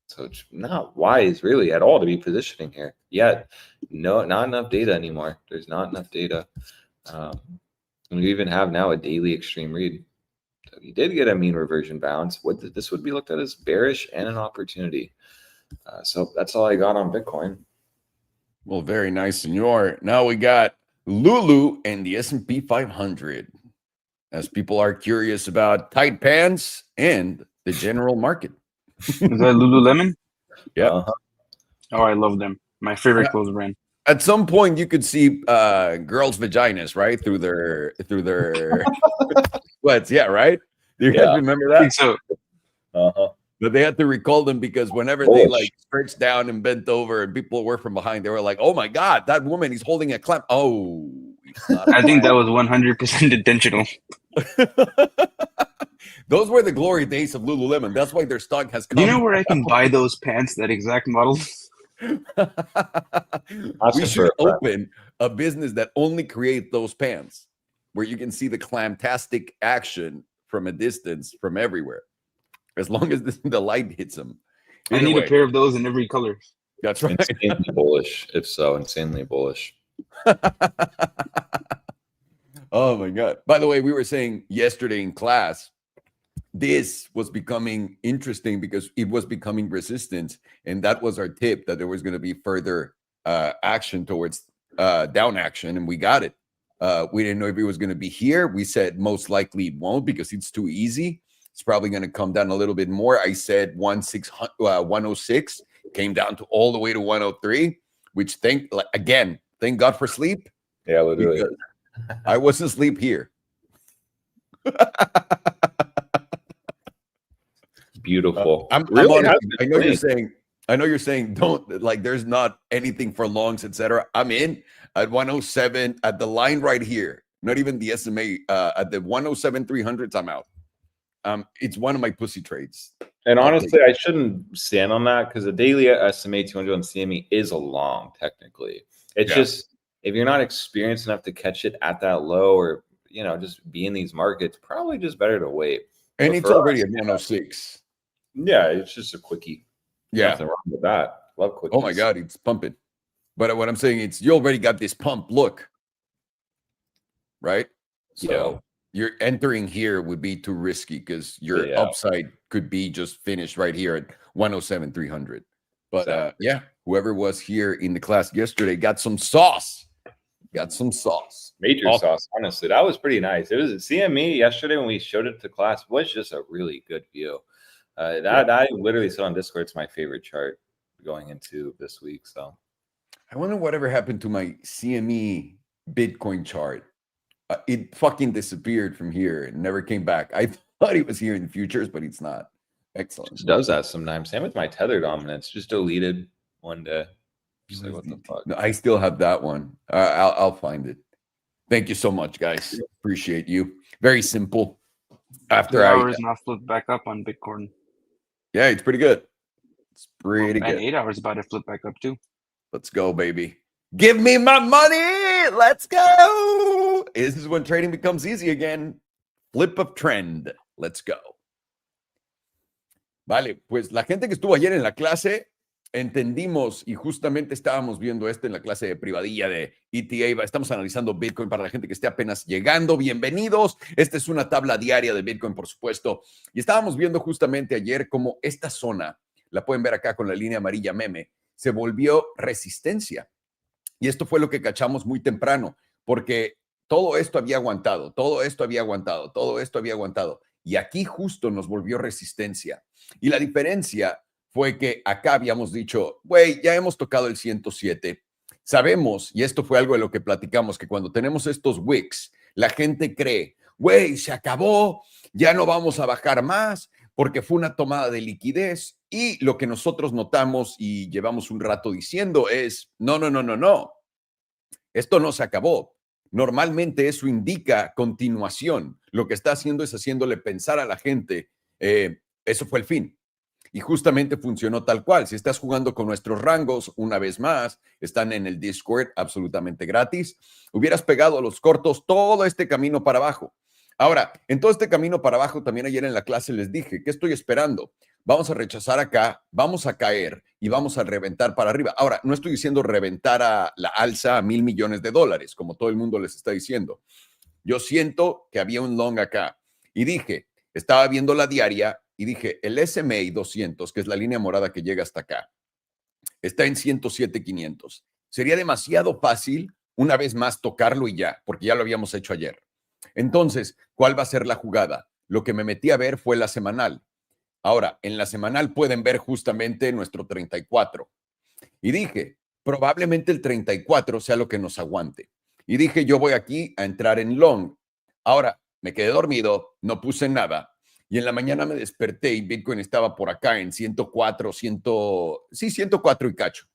So it's not wise really at all to be positioning here yet. No, not enough data anymore. There's not enough data. We even have now a daily extreme read. So if you did get a mean reversion bounce, this would be looked at as bearish and an opportunity. So that's all I got on Bitcoin. Well, very nice, senor. Now we got Lulu and the S&P 500. As people are curious about tight pants and the general market. Is that Lululemon? Yeah. Oh, I love them. My favorite clothes brand. At some point, you could see girls' vaginas, right, through their sweats. Yeah, right. Do you guys remember that? I think so. But they had to recall them because whenever they like stretched down and bent over and people were from behind, they were like, "Oh my God, that woman is holding a clamp." Oh, I think that was 100% intentional. Those were the glory days of Lululemon. That's why their stock has come. Do you know where I can buy those pants, that exact model? We should open a business that only create those pants, where you can see the clamtastic action from a distance from everywhere, as long as the light hits them. I need a pair of those in every color. That's right. Insanely bullish. If so, insanely bullish. Oh my God. By the way, we were saying yesterday in class, this was becoming interesting because it was becoming resistance. And that was our tip, that there was going to be further action towards down action. And we got it. We didn't know if it was going to be here. We said most likely it won't because it's too easy. It's probably going to come down a little bit more. I said 106, came down to all the way to 103, which thank God for sleep. Yeah, literally. I was asleep here. Beautiful. I'm honest. I know you're saying don't, like, there's not anything for longs, etc. I'm in at 107 at the line right here. Not even the SMA at the 107 300s. I'm out. It's one of my pussy trades. And honestly, I shouldn't stand on that because the daily SMA 200 on CME is a long, technically. It's just, if you're not experienced enough to catch it at that low, or, you know, just be in these markets, probably just better to wait. And it's already at 106. Yeah, it's just a quickie. Yeah. Nothing wrong with that. Love quickies. Oh my God, it's pumping. But what I'm saying is you already got this pump look. Right? So you're entering here would be too risky because your upside could be just finished right here at 107 300. But whoever was here in the class yesterday got some sauce. Major sauce, honestly. That was pretty nice. It was CME yesterday when we showed it to class, was just a really good view. I literally said on Discord, it's my favorite chart going into this week. So I wonder whatever happened to my CME Bitcoin chart. It fucking disappeared from here and never came back. I thought it was here in the futures, but it's not. Excellent. It does that sometimes. Same with my Tether dominance. Just deleted one day. Just like, what the fuck? No, I still have that one. I'll find it. Thank you so much, guys. Appreciate you. Very simple. After hours now flipped back up on Bitcoin. Yeah, it's pretty good. It's pretty good. 8 hours about to flip back up too. Let's go, baby. Give me my money. Let's go. This is when trading becomes easy again. Flip of trend. Let's go. Vale, pues la gente que estuvo ayer en la clase, entendimos y justamente estábamos viendo en la clase de privadilla de ETA. Estamos analizando Bitcoin para la gente que esté apenas llegando. Bienvenidos. Esta es una tabla diaria de Bitcoin, por supuesto. Y estábamos viendo justamente ayer cómo esta zona, la pueden ver acá con la línea amarilla meme, se volvió resistencia. Y esto fue lo que cachamos muy temprano, porque todo esto había aguantado, y aquí justo nos volvió resistencia. Y la diferencia fue que acá habíamos dicho, güey, ya hemos tocado el 107. Sabemos, y esto fue algo de lo que platicamos, que cuando tenemos estos wicks, la gente cree, güey, se acabó, ya no vamos a bajar más, porque fue una tomada de liquidez. Y lo que nosotros notamos y llevamos un rato diciendo es, no. Esto no se acabó. Normalmente eso indica continuación. Lo que está haciendo es haciéndole pensar a la gente, eso fue el fin. Y justamente funcionó tal cual. Si estás jugando con nuestros rangos, una vez más, están en el Discord absolutamente gratis. Hubieras pegado a los cortos todo este camino para abajo. Ahora, en todo este camino para abajo, también ayer en la clase les dije, ¿qué estoy esperando? Vamos a rechazar acá, vamos a caer y vamos a reventar para arriba. Ahora, no estoy diciendo reventar a la alza a $1,000 millones, como todo el mundo les está diciendo. Yo siento que había un long acá y dije, estaba viendo la diaria y dije, el SMA 200, que es la línea morada que llega hasta acá, está en 107,500. Sería demasiado fácil una vez más tocarlo y ya, porque ya lo habíamos hecho ayer. Entonces, ¿cuál va a ser la jugada? Lo que me metí a ver fue la semanal. Ahora, en la semanal pueden ver justamente nuestro 34. Y dije, probablemente el 34 sea lo que nos aguante. Y dije, yo voy aquí a entrar en long. Ahora, me quedé dormido, no puse nada. Y en la mañana me desperté y Bitcoin estaba por acá en 104, 104 y cacho.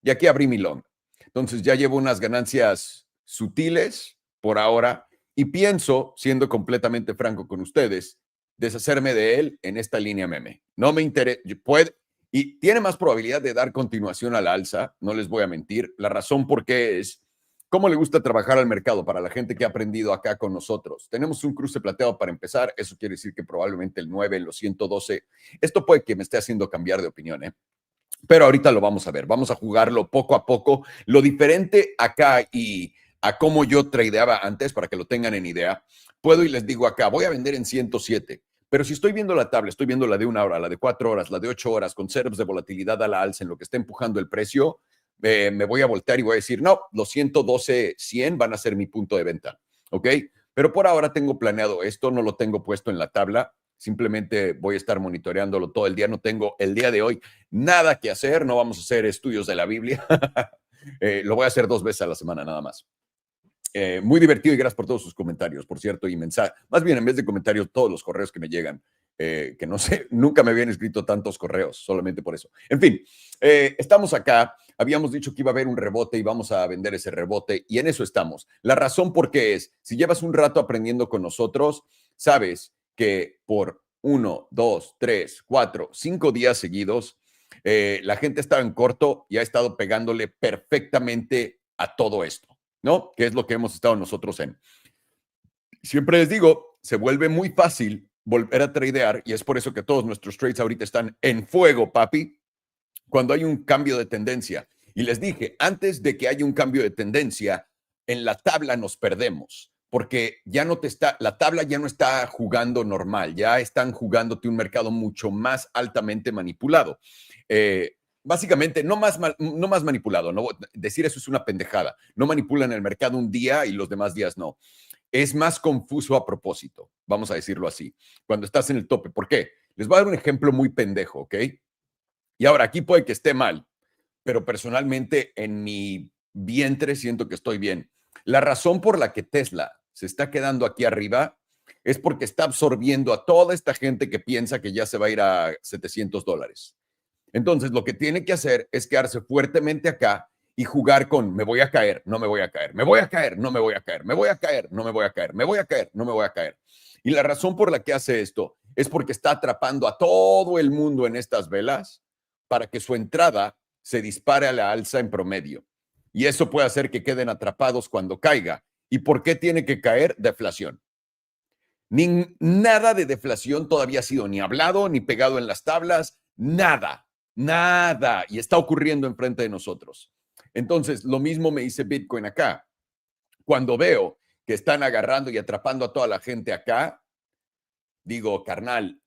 Y aquí abrí mi long. Entonces ya llevo unas ganancias sutiles por ahora y pienso, siendo completamente franco con ustedes, deshacerme de él en esta línea meme. No me interesa, puede, y tiene más probabilidad de dar continuación al alza, no les voy a mentir. La razón por qué es cómo le gusta trabajar al mercado para la gente que ha aprendido acá con nosotros. Tenemos un cruce plateado para empezar, eso quiere decir que probablemente el 9, los 112, esto puede que me esté haciendo cambiar de opinión, ¿eh? Pero ahorita lo vamos a ver, vamos a jugarlo poco a poco. Lo diferente acá y a cómo yo tradeaba antes, para que lo tengan en idea, puedo y les digo acá, voy a vender en 107, pero si estoy viendo la tabla, estoy viendo la de 1 hora, la de 4 horas, la de 8 horas, con setups de volatilidad a la alza en lo que está empujando el precio, me voy a voltear y voy a decir, no, los 112, 100 van a ser mi punto de venta, ¿ok? Pero por ahora tengo planeado esto, no lo tengo puesto en la tabla, simplemente voy a estar monitoreándolo todo el día, no tengo el día de hoy nada que hacer, no vamos a hacer estudios de la Biblia, lo voy a hacer 2 veces a la semana nada más. Muy divertido y gracias por todos sus comentarios, por cierto, y mensajes. Más bien, en vez de comentarios, todos los correos que me llegan, que no sé, nunca me habían escrito tantos correos, solamente por eso. En fin, estamos acá. Habíamos dicho que iba a haber un rebote y vamos a vender ese rebote y en eso estamos. La razón por qué es, si llevas un rato aprendiendo con nosotros, sabes que por 1, 2, 3, 4, 5 días seguidos, la gente estaba en corto y ha estado pegándole perfectamente a todo esto, ¿no? Que es lo que hemos estado nosotros en. Siempre les digo, se vuelve muy fácil volver a tradear y es por eso que todos nuestros trades ahorita están en fuego, papi, cuando hay un cambio de tendencia. Y les dije, antes de que haya un cambio de tendencia, en la tabla nos perdemos, porque ya no te está, la tabla ya no está jugando normal, ya están jugándote un mercado mucho más altamente manipulado. Básicamente, no más manipulado, no decir eso es una pendejada. No manipulan el mercado un día y los demás días no. Es más confuso a propósito, vamos a decirlo así, cuando estás en el tope. ¿Por qué? Les voy a dar un ejemplo muy pendejo, ¿ok? Y ahora, aquí puede que esté mal, pero personalmente en mi vientre siento que estoy bien. La razón por la que Tesla se está quedando aquí arriba es porque está absorbiendo a toda esta gente que piensa que ya se va a ir a $700. Entonces, lo que tiene que hacer es quedarse fuertemente acá y jugar con me voy a caer, no me voy a caer, me voy a caer, no me voy a caer, me voy a caer, no me voy a caer, me voy a caer, no me voy a caer. Y la razón por la que hace esto es porque está atrapando a todo el mundo en estas velas para que su entrada se dispare a la alza en promedio. Y eso puede hacer que queden atrapados cuando caiga. ¿Y por qué tiene que caer? Deflación. Nada de deflación todavía ha sido ni hablado, ni pegado en las tablas, nada, nada. Y está ocurriendo enfrente de nosotros. Entonces, lo mismo me dice Bitcoin acá. Cuando veo que están agarrando y atrapando a toda la gente acá, digo, carnal,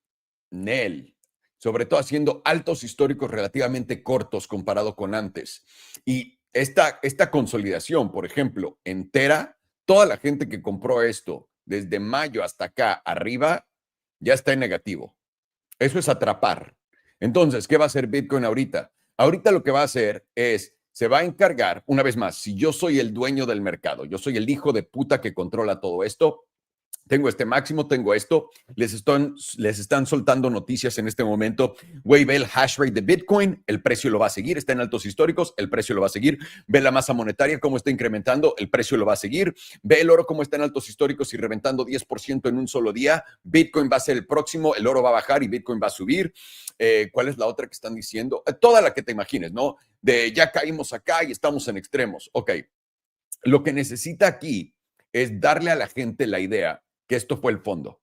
Nel, sobre todo haciendo altos históricos relativamente cortos comparado con antes. Y esta consolidación, por ejemplo, entera, toda la gente que compró esto desde mayo hasta acá arriba, ya está en negativo. Eso es atrapar. Entonces, ¿qué va a hacer Bitcoin ahorita? Ahorita lo que va a hacer es, se va a encargar, una vez más, si yo soy el dueño del mercado, yo soy el hijo de puta que controla todo esto, tengo este máximo, tengo esto, les están soltando noticias en este momento. Güey, ve el hash rate de Bitcoin, el precio lo va a seguir, está en altos históricos, el precio lo va a seguir. Ve la masa monetaria, cómo está incrementando, el precio lo va a seguir. Ve el oro, cómo está en altos históricos y reventando 10% en un solo día. Bitcoin va a ser el próximo, el oro va a bajar y Bitcoin va a subir. ¿Cuál es la otra que están diciendo? Toda la que te imagines, ¿no? De ya caímos acá y estamos en extremos. Ok, lo que necesita aquí es darle a la gente la idea que esto fue el fondo.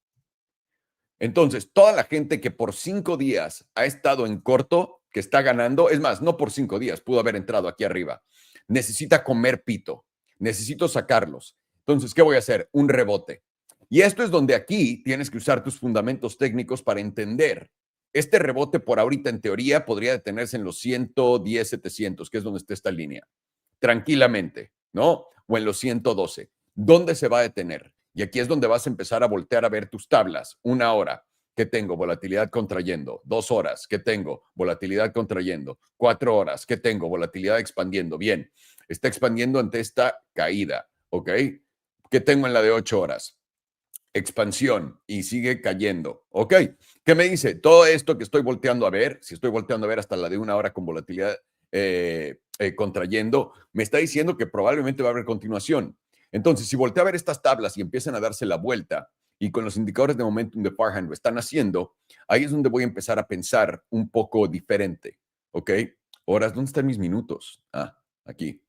Entonces, toda la gente que por 5 días ha estado en corto, que está ganando, es más, no por 5 días, pudo haber entrado aquí arriba, necesita comer pito, necesito sacarlos. Entonces, ¿qué voy a hacer? Un rebote. Y esto es donde aquí tienes que usar tus fundamentos técnicos para entender. Este rebote por ahorita, en teoría, podría detenerse en los 110, 700, que es donde está esta línea, tranquilamente, ¿no? O en los 112. ¿Dónde se va a detener? Y aquí es donde vas a empezar a voltear a ver tus tablas. 1 hora, ¿qué tengo? Volatilidad contrayendo. 2 horas, ¿qué tengo? Volatilidad contrayendo. 4 horas, ¿qué tengo? Volatilidad expandiendo. Bien, está expandiendo ante esta caída, ¿ok? ¿Qué tengo en la de 8 horas? expansión y sigue cayendo. ¿Ok? ¿Qué me dice? Todo esto que estoy volteando a ver, si estoy volteando a ver hasta la de 1 hora con volatilidad contrayendo, me está diciendo que probablemente va a haber continuación. Entonces, si volteo a ver estas tablas y empiezan a darse la vuelta y con los indicadores de momentum de Farhand lo están haciendo, ahí es donde voy a empezar a pensar un poco diferente. ¿Ok? Horas, ¿dónde están mis minutos? Ah, aquí.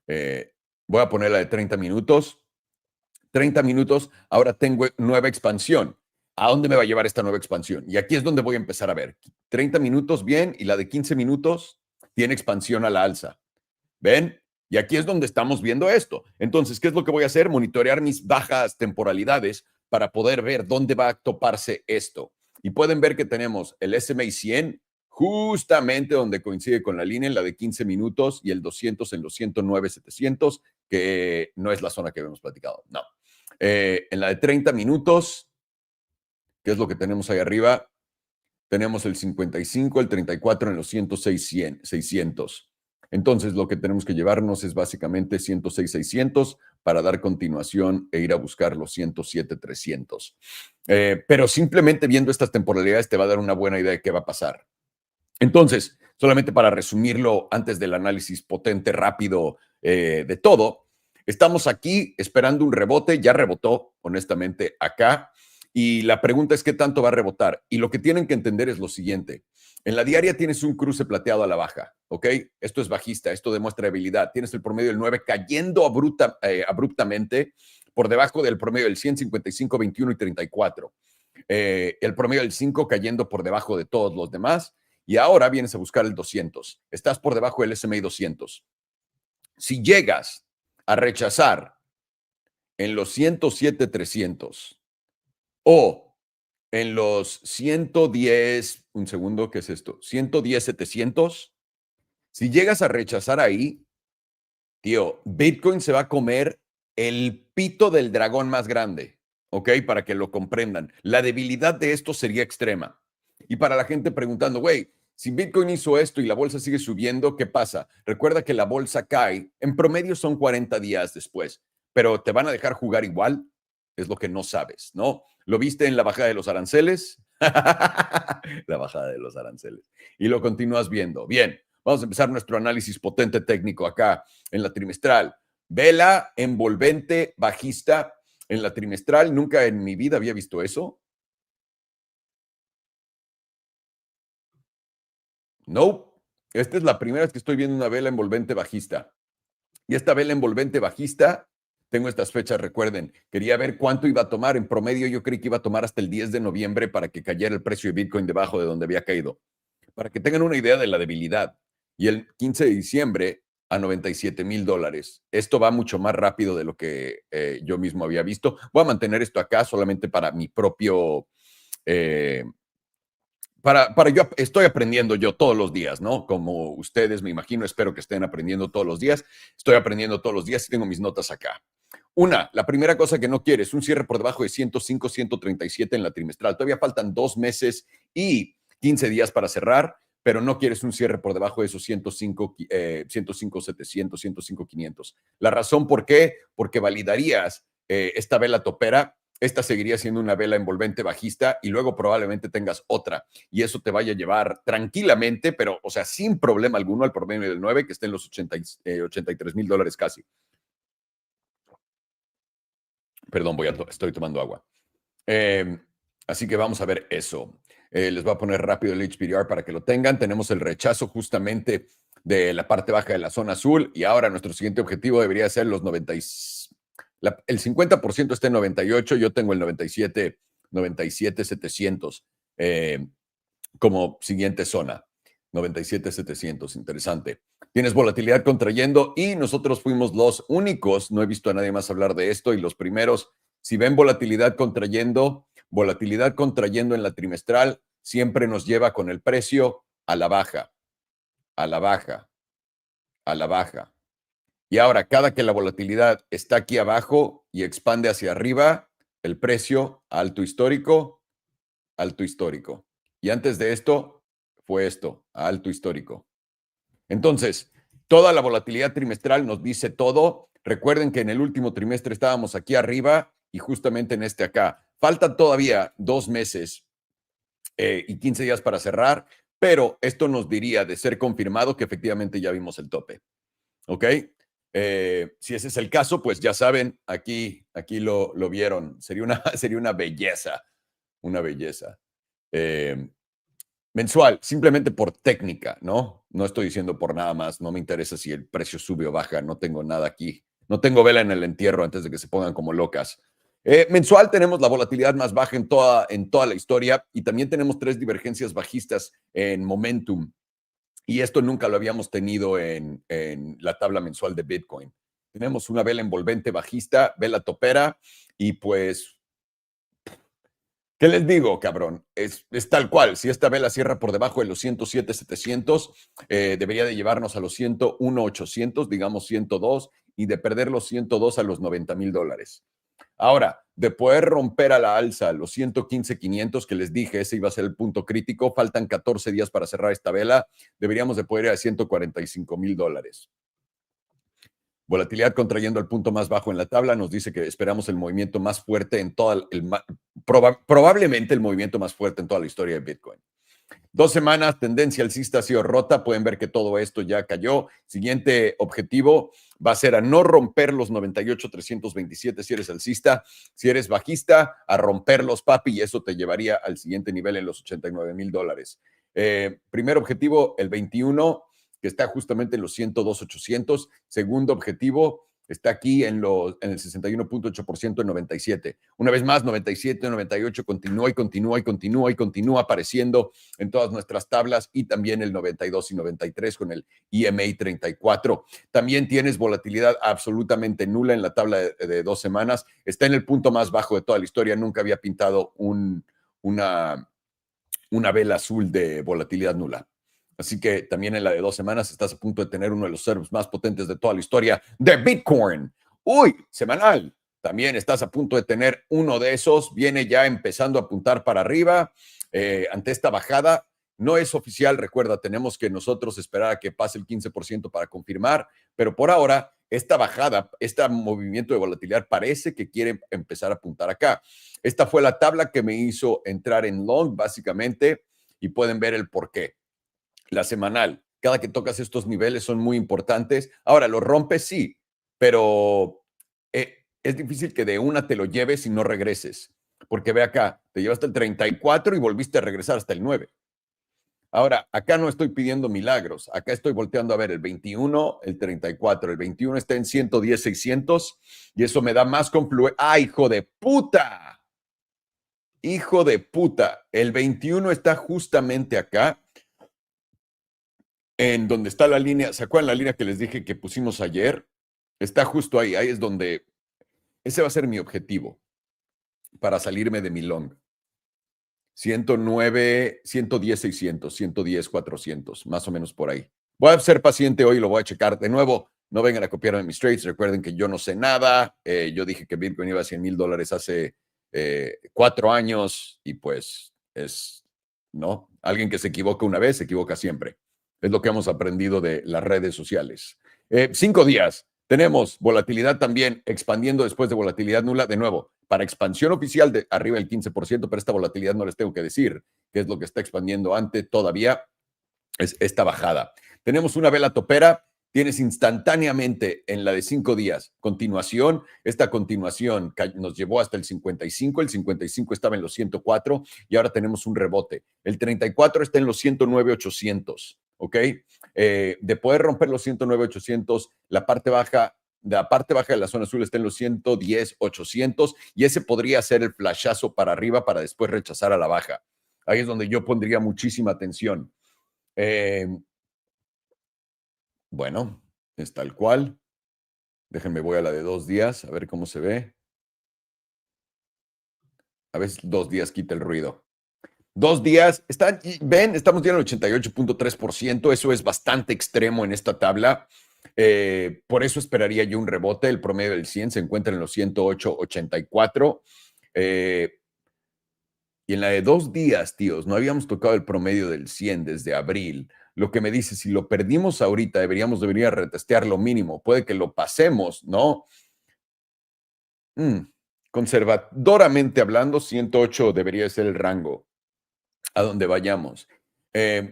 Voy a poner la de 30 minutos. 30 minutos, ahora tengo nueva expansión. ¿A dónde me va a llevar esta nueva expansión? Y aquí es donde voy a empezar a ver. 30 minutos, bien, y la de 15 minutos tiene expansión a la alza. ¿Ven? Y aquí es donde estamos viendo esto. Entonces, ¿qué es lo que voy a hacer? Monitorear mis bajas temporalidades para poder ver dónde va a toparse esto. Y pueden ver que tenemos el SMA 100 justamente donde coincide con la línea en la de 15 minutos y el 200 en los 109,700, que no es la zona que habíamos platicado. No. En la de 30 minutos, ¿qué es lo que tenemos ahí arriba? Tenemos el 55, el 34 en los 106,600. Entonces, lo que tenemos que llevarnos es básicamente 106,600 para dar continuación e ir a buscar los 107,300. Pero simplemente viendo estas temporalidades te va a dar una buena idea de qué va a pasar. Entonces, solamente para resumirlo antes del análisis potente, rápido de todo, estamos aquí esperando un rebote, ya rebotó, honestamente, acá. Y la pregunta es qué tanto va a rebotar. Y lo que tienen que entender es lo siguiente. En la diaria tienes un cruce plateado a la baja, ¿ok? Esto es bajista, esto demuestra debilidad. Tienes el promedio del 9 cayendo abruptamente por debajo del promedio del 100, 55, 21 y 34. El promedio del 5 cayendo por debajo de todos los demás. Y ahora vienes a buscar el 200. Estás por debajo del SMA 200. Si llegas a rechazar en los 107,300 o en los 110, un segundo, ¿qué es esto? 110,700. Si llegas a rechazar ahí, tío, Bitcoin se va a comer el pito del dragón más grande, ¿ok? Para que lo comprendan. La debilidad de esto sería extrema. Y para la gente preguntando, güey, si Bitcoin hizo esto y la bolsa sigue subiendo, ¿qué pasa? Recuerda que la bolsa cae, en promedio son 40 días después, pero ¿te van a dejar jugar igual? Es lo que no sabes, ¿no? ¿Lo viste en la bajada de los aranceles? La bajada de los aranceles. Y lo continúas viendo. Bien, vamos a empezar nuestro análisis potente técnico acá en la trimestral. Vela envolvente bajista en la trimestral. Nunca en mi vida había visto eso. No, esta es la primera vez que estoy viendo una vela envolvente bajista. Y esta vela envolvente bajista, tengo estas fechas, recuerden, quería ver cuánto iba a tomar. En promedio yo creí que iba a tomar hasta el 10 de noviembre para que cayera el precio de Bitcoin debajo de donde había caído. Para que tengan una idea de la debilidad. Y el 15 de diciembre a $97,000. Esto va mucho más rápido de lo que yo mismo había visto. Voy a mantener esto acá solamente para mi propio... yo estoy aprendiendo yo todos los días, ¿no? Como ustedes, me imagino, espero que estén aprendiendo todos los días. Estoy aprendiendo todos los días y tengo mis notas acá. La primera cosa que no quieres, un cierre por debajo de 105, 137 en la trimestral. Todavía faltan 2 meses y 15 días para cerrar, pero no quieres un cierre por debajo de esos 105, 700, 105, 500. La razón por qué, porque validarías esta vela topera. Esta seguiría siendo una vela envolvente bajista y luego probablemente tengas otra. Y eso te vaya a llevar tranquilamente, pero, o sea, sin problema alguno al promedio del 9, que está en los $83,000 casi. Perdón, estoy tomando agua. Así que vamos a ver eso. Les voy a poner rápido el HPDR para que lo tengan. Tenemos el rechazo justamente de la parte baja de la zona azul y ahora nuestro siguiente objetivo debería ser los 90. El 50% está en 98, yo tengo el 97,700 como siguiente zona. 97,700, interesante. Tienes volatilidad contrayendo y nosotros fuimos los únicos, no he visto a nadie más hablar de esto, y los primeros, si ven volatilidad contrayendo en la trimestral, siempre nos lleva con el precio a la baja, a la baja, a la baja. Y ahora, cada que la volatilidad está aquí abajo y expande hacia arriba, el precio alto histórico, alto histórico. Y antes de esto, fue esto, alto histórico. Entonces, toda la volatilidad trimestral nos dice todo. Recuerden que en el último trimestre estábamos aquí arriba y justamente en este acá. Faltan todavía 2 meses y 15 días para cerrar, pero esto nos diría, de ser confirmado, que efectivamente ya vimos el tope. ¿Ok? Si ese es el caso, pues ya saben, aquí lo vieron. Sería una belleza, una belleza. Mensual, simplemente por técnica, ¿no? No estoy diciendo por nada más, no me interesa si el precio sube o baja, no tengo nada aquí. No tengo vela en el entierro antes de que se pongan como locas. Mensual tenemos la volatilidad más baja en toda la historia y también tenemos 3 divergencias bajistas en momentum. Y esto nunca lo habíamos tenido en la tabla mensual de Bitcoin. Tenemos una vela envolvente bajista, vela topera y pues, ¿qué les digo, cabrón? Es tal cual. Si esta vela cierra por debajo de los 107,700, debería de llevarnos a los 101,800, digamos 102, y de perder los 102 a los $90,000. Ahora, de poder romper a la alza los 115,500 que les dije, ese iba a ser el punto crítico, faltan 14 días para cerrar esta vela, deberíamos de poder ir a $145,000. Volatilidad contrayendo al punto más bajo en la tabla, nos dice que esperamos el movimiento más fuerte en probablemente el movimiento más fuerte en toda la historia de Bitcoin. 2 semanas, tendencia alcista ha sido rota. Pueden ver que todo esto ya cayó. Siguiente objetivo va a ser a no romper los 98,327 si eres alcista. Si eres bajista, a romperlos, papi, y eso te llevaría al siguiente nivel en los $89,000. Primer objetivo, el 21, que está justamente en los 102,800. Segundo objetivo, está aquí en el 61,8% en 97. Una vez más, 97, 98, continúa apareciendo en todas nuestras tablas y también el 92 y 93 con el EMA 34. También tienes volatilidad absolutamente nula en la tabla de 2 semanas. Está en el punto más bajo de toda la historia. Nunca había pintado una vela azul de volatilidad nula. Así que también en la de 2 semanas estás a punto de tener uno de los servos más potentes de toda la historia de Bitcoin. Uy, semanal. También estás a punto de tener uno de esos. Viene ya empezando a apuntar para arriba ante esta bajada. No es oficial, recuerda, tenemos que nosotros esperar a que pase el 15% para confirmar, pero por ahora esta bajada, este movimiento de volatilidad parece que quiere empezar a apuntar acá. Esta fue la tabla que me hizo entrar en long, básicamente, y pueden ver el por qué. La semanal, cada que tocas estos niveles son muy importantes. Ahora, lo rompes, sí, pero es difícil que de una te lo lleves y no regreses. Porque ve acá, te llevaste el 34 y volviste a regresar hasta el 9. Ahora, acá no estoy pidiendo milagros. Acá estoy volteando a ver el 21, el 34. El 21 está en 110,600 y eso me da más confluencia. ¡Ah, hijo de puta! Hijo de puta. El 21 está justamente acá, en donde está la línea. ¿Se acuerdan la línea que les dije que pusimos ayer? Está justo ahí. Ahí es donde ese va a ser mi objetivo para salirme de mi long. 109, 110, 600, 110, 400, más o menos por ahí. Voy a ser paciente hoy, lo voy a checar de nuevo. No vengan a copiarme mis trades. Recuerden que yo no sé nada. Yo dije que Bitcoin iba a $100,000 hace 4 años y pues ¿no? Alguien que se equivoca una vez, se equivoca siempre. Es lo que hemos aprendido de las redes sociales. 5 días. Tenemos volatilidad también expandiendo después de volatilidad nula. De nuevo, para expansión oficial de arriba del 15%, pero esta volatilidad no les tengo que decir qué es lo que está expandiendo antes todavía, es esta bajada. Tenemos una vela topera, tienes instantáneamente en la de 5 días continuación. Esta continuación nos llevó hasta el 55, el 55 estaba en los 104 y ahora tenemos un rebote. El 34 está en los 109,800, ¿ok? De poder romper los 109,800, la parte baja de la zona azul está en los 110,800 y ese podría ser el flashazo para arriba para después rechazar a la baja. Ahí es donde yo pondría muchísima atención. Bueno, es tal cual. Déjenme, voy a la de 2 días, a ver cómo se ve. A veces 2 días quita el ruido. 2 días, ven, estamos ya en el 88,3%, eso es bastante extremo en esta tabla. Por eso esperaría yo un rebote. El promedio del 100 se encuentra en los 108,84. Y en la de 2 días, tíos, no habíamos tocado el promedio del 100 desde abril. Lo que me dice, si lo perdimos ahorita, deberíamos venir a retestear lo mínimo. Puede que lo pasemos, ¿no? conservadoramente hablando, 108 debería ser el rango a donde vayamos.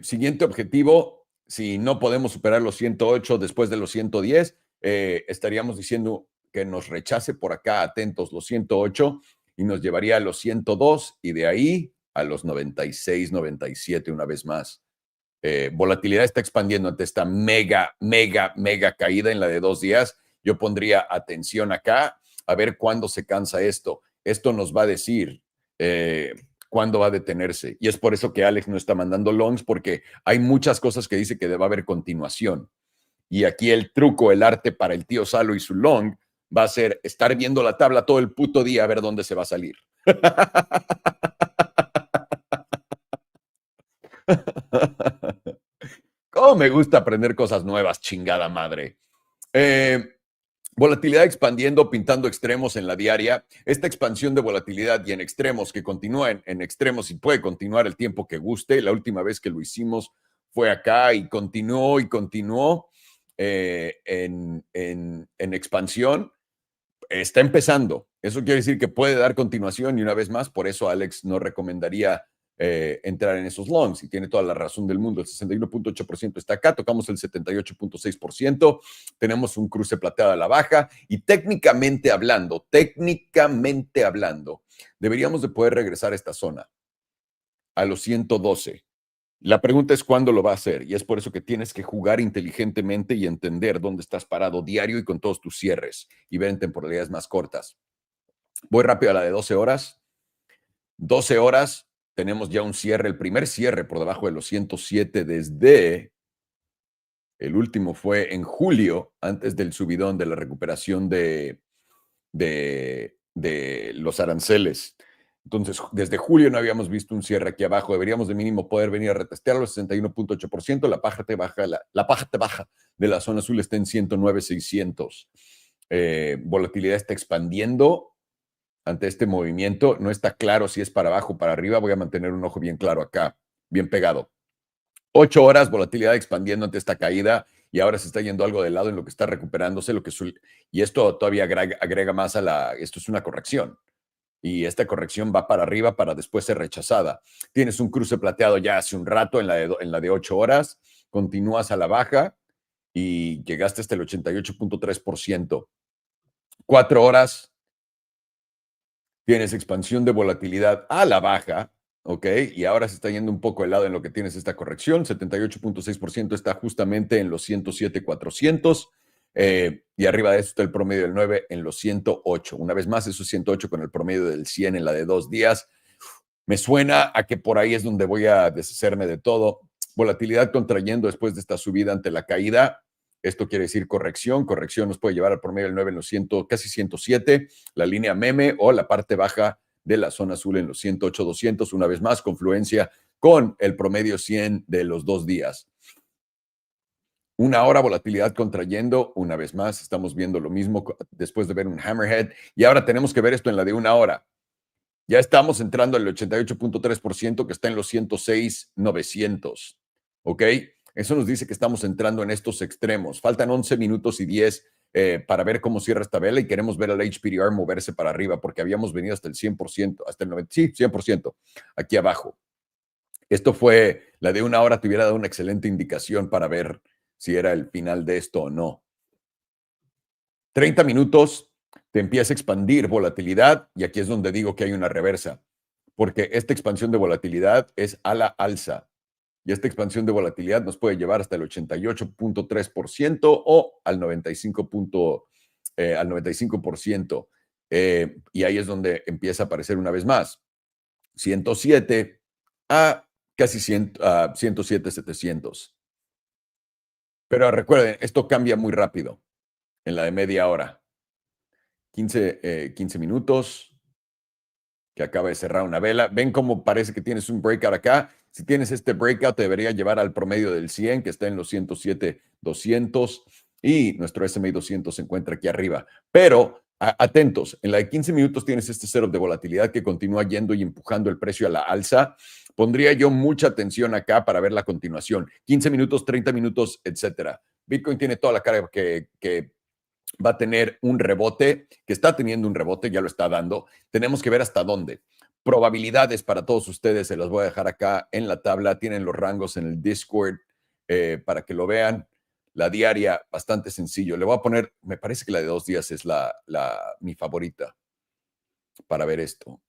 Siguiente objetivo, si no podemos superar los 108 después de los 110, estaríamos diciendo que nos rechace por acá, atentos, los 108 y nos llevaría a los 102 y de ahí a los 96, 97 una vez más. Volatilidad está expandiendo ante esta mega caída en la de 2 días. Yo pondría atención acá a ver cuándo se cansa esto. Esto nos va a decir cuándo va a detenerse. Y es por eso que Alex no está mandando longs, porque hay muchas cosas que dice que va a haber continuación. Y aquí el truco, el arte para el tío Salo y su long va a ser estar viendo la tabla todo el puto día a ver dónde se va a salir. ¿Cómo me gusta aprender cosas nuevas, chingada madre? Volatilidad expandiendo, pintando extremos en la diaria. Esta expansión de volatilidad y en extremos que continúa en extremos y puede continuar el tiempo que guste. La última vez que lo hicimos fue acá y continuó en expansión. Está empezando. Eso quiere decir que puede dar continuación y una vez más, por eso Alex no recomendaría entrar en esos longs y tiene toda la razón del mundo. El 61.8% está acá, tocamos el 78.6%, tenemos un cruce plateado a la baja y técnicamente hablando, deberíamos de poder regresar a esta zona, a los 112. La pregunta es cuándo lo va a hacer y es por eso que tienes que jugar inteligentemente y entender dónde estás parado diario y con todos tus cierres y ver en temporalidades más cortas. Voy rápido a la de 12 horas. 12 horas, tenemos ya un cierre, el primer cierre por debajo de los 107 desde el último fue en julio, antes del subidón de la recuperación de los aranceles. Entonces, desde julio no habíamos visto un cierre aquí abajo. Deberíamos de mínimo poder venir a retestear los 61.8%. La parte baja de la zona azul está en 109,600. Volatilidad está expandiendo ante este movimiento. No está claro si es para abajo o para arriba. Voy a mantener un ojo bien claro acá, bien pegado. 8 horas, volatilidad expandiendo ante esta caída y ahora se está yendo algo de lado en lo que está recuperándose. Y esto todavía agrega más esto es una corrección. Y esta corrección va para arriba para después ser rechazada. Tienes un cruce plateado ya hace un rato en la de 8 horas, continúas a la baja y llegaste hasta el 88.3%. 4 horas, tienes expansión de volatilidad a la baja, ¿ok? Y ahora se está yendo un poco de lado en lo que tienes esta corrección. 78.6% está justamente en los 107,400. Y arriba de eso está el promedio del 9 en los 108. Una vez más, esos 108 con el promedio del 100 en la de 2 días. Me suena a que por ahí es donde voy a deshacerme de todo. Volatilidad contrayendo después de esta subida ante la caída. Esto quiere decir corrección. Corrección nos puede llevar al promedio del 9 en los 100, casi 107. La línea meme o la parte baja de la zona azul en los 108,200. Una vez más, confluencia con el promedio 100 de los 2 días. 1 hora, volatilidad contrayendo. Una vez más, estamos viendo lo mismo después de ver un hammerhead. Y ahora tenemos que ver esto en la de 1 hora. Ya estamos entrando al 88.3% que está en los 106,900. ¿Ok? Eso nos dice que estamos entrando en estos extremos. Faltan 11 minutos y 10 para ver cómo cierra esta vela y queremos ver al HPDR moverse para arriba porque habíamos venido hasta el 100%, hasta el 90%, sí, 100% aquí abajo. Esto fue, la de 1 hora te hubiera dado una excelente indicación para ver si era el final de esto o no. 30 minutos, te empieza a expandir volatilidad y aquí es donde digo que hay una reversa, porque esta expansión de volatilidad es a la alza y esta expansión de volatilidad nos puede llevar hasta el 88.3% o al 95%. Y ahí es donde empieza a aparecer una vez más. 107 a casi 107,700. Pero recuerden, esto cambia muy rápido en la de media hora. 15 minutos que acaba de cerrar una vela. ¿Ven cómo parece que tienes un breakout acá? Si tienes este breakout, te debería llevar al promedio del 100, que está en los 107,200 y nuestro SMA 200 se encuentra aquí arriba. Pero atentos, en la de 15 minutos tienes este setup de volatilidad que continúa yendo y empujando el precio a la alza. Pondría yo mucha atención acá para ver la continuación. 15 minutos, 30 minutos, etcétera. Bitcoin tiene toda la cara que va a tener un rebote, que está teniendo un rebote, ya lo está dando. Tenemos que ver hasta dónde. Probabilidades para todos ustedes, se las voy a dejar acá en la tabla. Tienen los rangos en el Discord para que lo vean. La diaria, bastante sencillo. Le voy a poner, me parece que la de 2 días es mi favorita para ver esto.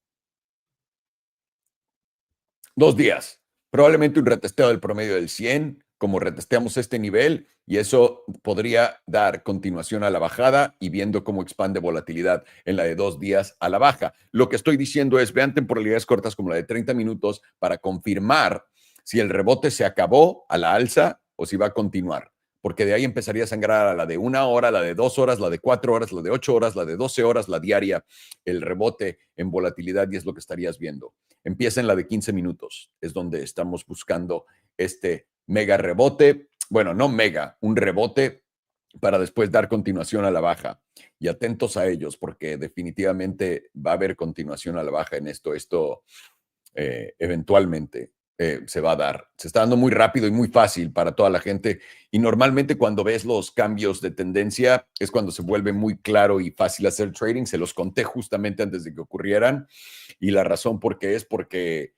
2 días. Probablemente un retesteo del promedio del 100, como retesteamos este nivel, y eso podría dar continuación a la bajada y viendo cómo expande volatilidad en la de 2 días a la baja. Lo que estoy diciendo es, vean temporalidades cortas como la de 30 minutos para confirmar si el rebote se acabó a la alza o si va a continuar. Porque de ahí empezaría a sangrar a la de 1 hora, la de 2 horas, la de 4 horas, la de 8 horas, la de 12 horas, la diaria, el rebote en volatilidad, y es lo que estarías viendo. Empieza en la de 15 minutos, es donde estamos buscando este mega rebote. Bueno, no mega, un rebote para después dar continuación a la baja. Y atentos a ellos, porque definitivamente va a haber continuación a la baja en esto. Esto eventualmente se va a dar. Se está dando muy rápido y muy fácil para toda la gente. Y normalmente cuando ves los cambios de tendencia es cuando se vuelve muy claro y fácil hacer trading. Se los conté justamente antes de que ocurrieran. Y la razón por qué es porque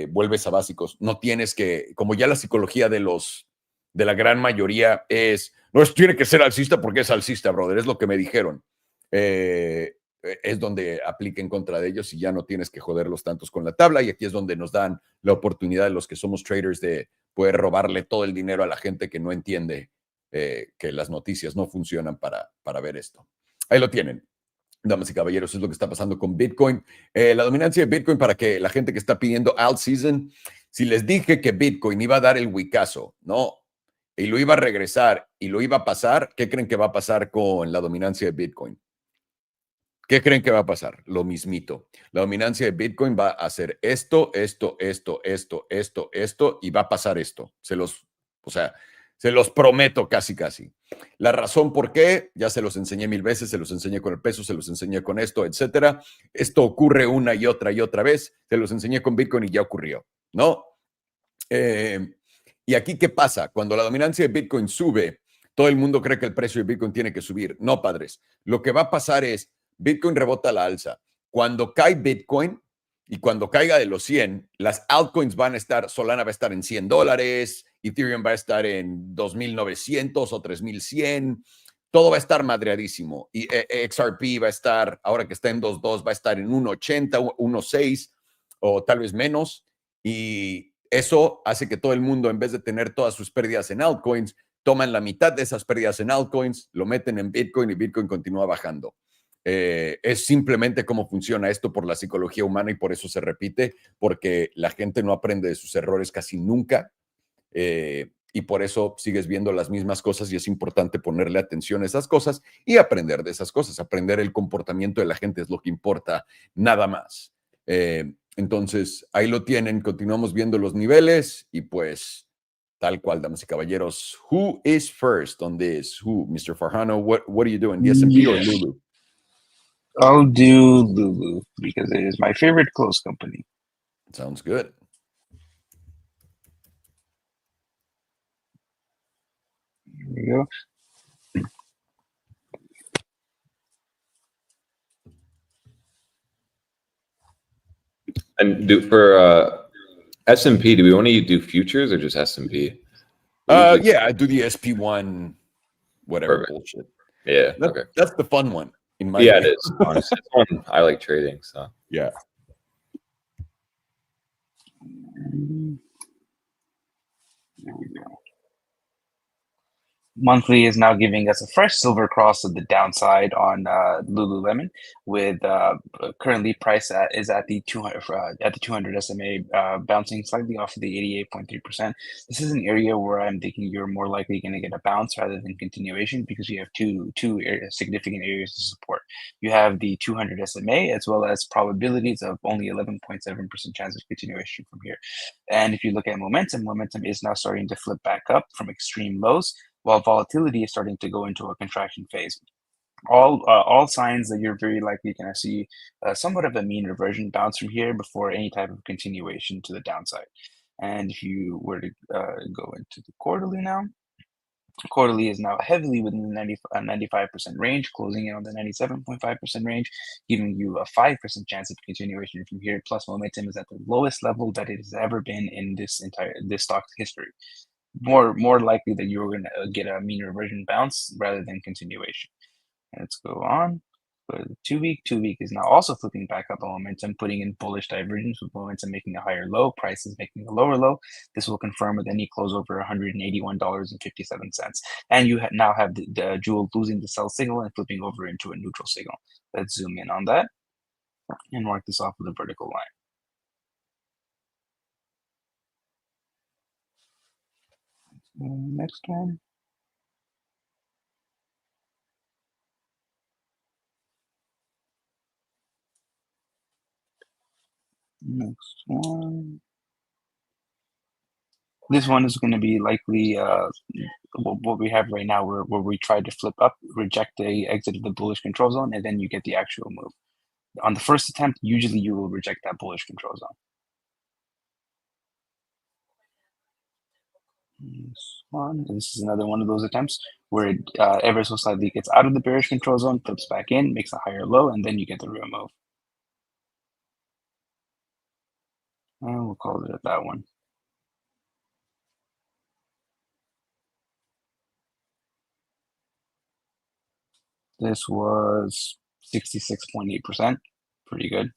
vuelves a básicos. No tienes que, como ya la psicología de la gran mayoría es, no tiene que ser alcista porque es alcista, brother, es lo que me dijeron. Es donde aplica en contra de ellos y ya no tienes que joderlos tantos con la tabla, y aquí es donde nos dan la oportunidad de los que somos traders de poder robarle todo el dinero a la gente que no entiende que las noticias no funcionan para ver esto. Ahí lo tienen. Damas y caballeros, es lo que está pasando con Bitcoin. La dominancia de Bitcoin, para que la gente que está pidiendo alt season, si les dije que Bitcoin iba a dar el huicazo, ¿no? Y lo iba a regresar y lo iba a pasar, ¿qué creen que va a pasar con la dominancia de Bitcoin? ¿Qué creen que va a pasar? Lo mismito. La dominancia de Bitcoin va a hacer esto, y va a pasar esto. O sea, se los prometo casi. La razón por qué, ya se los enseñé 1000 veces, se los enseñé con el peso, se los enseñé con esto, etcétera. Esto ocurre una y otra vez. Se los enseñé con Bitcoin y ya ocurrió, ¿no? Y aquí, ¿qué pasa? Cuando la dominancia de Bitcoin sube, todo el mundo cree que el precio de Bitcoin tiene que subir. No, padres. Lo que va a pasar es, Bitcoin rebota a la alza. Cuando cae Bitcoin y cuando caiga de los 100, las altcoins van a estar, Solana va a estar en $100, Ethereum va a estar en 2,900 o 3,100, todo va a estar madreadísimo. Y XRP va a estar, ahora que está en 2.2, va a estar en 1.80, 1.6 o tal vez menos. Y eso hace que todo el mundo, en vez de tener todas sus pérdidas en altcoins, toman la mitad de esas pérdidas en altcoins, lo meten en Bitcoin y Bitcoin continúa bajando. Es simplemente cómo funciona esto por la psicología humana, y por eso se repite, porque la gente no aprende de sus errores casi nunca, y por eso sigues viendo las mismas cosas, y es importante ponerle atención a esas cosas y aprender de esas cosas. Aprender el comportamiento de la gente es lo que importa, nada más. Entonces, ahí lo tienen, continuamos viendo los niveles y pues tal cual, damas y caballeros. Who is first on this? Who, Mr. Farhano, what are you doing, the S&P or Lulu? I'll do Lulu because it is my favorite clothes company. Sounds good. Here we go. And for S&P, do we want to do futures or just S&P? Yeah, I do the SP1, whatever Perfect. bullshit. Yeah, okay. That's the fun one in my Yeah, view. it is. Honestly, it's one I like trading. So Yeah. There we go. Monthly is now giving us a fresh silver cross of the downside on Lululemon, with currently price is at the 200 SMA, bouncing slightly off of the 88.3%. This is an area where I'm thinking you're more likely going to get a bounce rather than continuation, because you have two significant areas to support. You have the 200 SMA as well as probabilities of only 11.7% chance of continuation from here. And if you look at momentum is now starting to flip back up from extreme lows, while volatility is starting to go into a contraction phase. All signs that you're very likely going to see somewhat of a mean reversion bounce from here before any type of continuation to the downside. And if you were to go into the quarterly now, Quarterly is now heavily within the 95% range, closing in on the 97.5% range, giving you a 5% chance of continuation from here. Plus, momentum is at the lowest level that it has ever been in this stock's history. More likely that you're going to get a mean reversion bounce rather than continuation. Let's go on. Go to the 2-week. 2-week is now also flipping back up on momentum, putting in bullish divergence with momentum making a higher low, prices making a lower low. This will confirm with any close over $181.57. And you now have the jewel losing the sell signal and flipping over into a neutral signal. Let's zoom in on that and mark this off with a vertical line. Next one. Next one. This one is going to be likely what we have right now, where we tried to flip up, reject the exit of the bullish control zone, and then you get the actual move. On the first attempt, usually you will reject that bullish control zone. This is another one of those attempts where it ever so slightly gets out of the bearish control zone, flips back in, makes a higher low, and then you get the real move. And we'll call it at that one. This was 66.8%. Pretty good.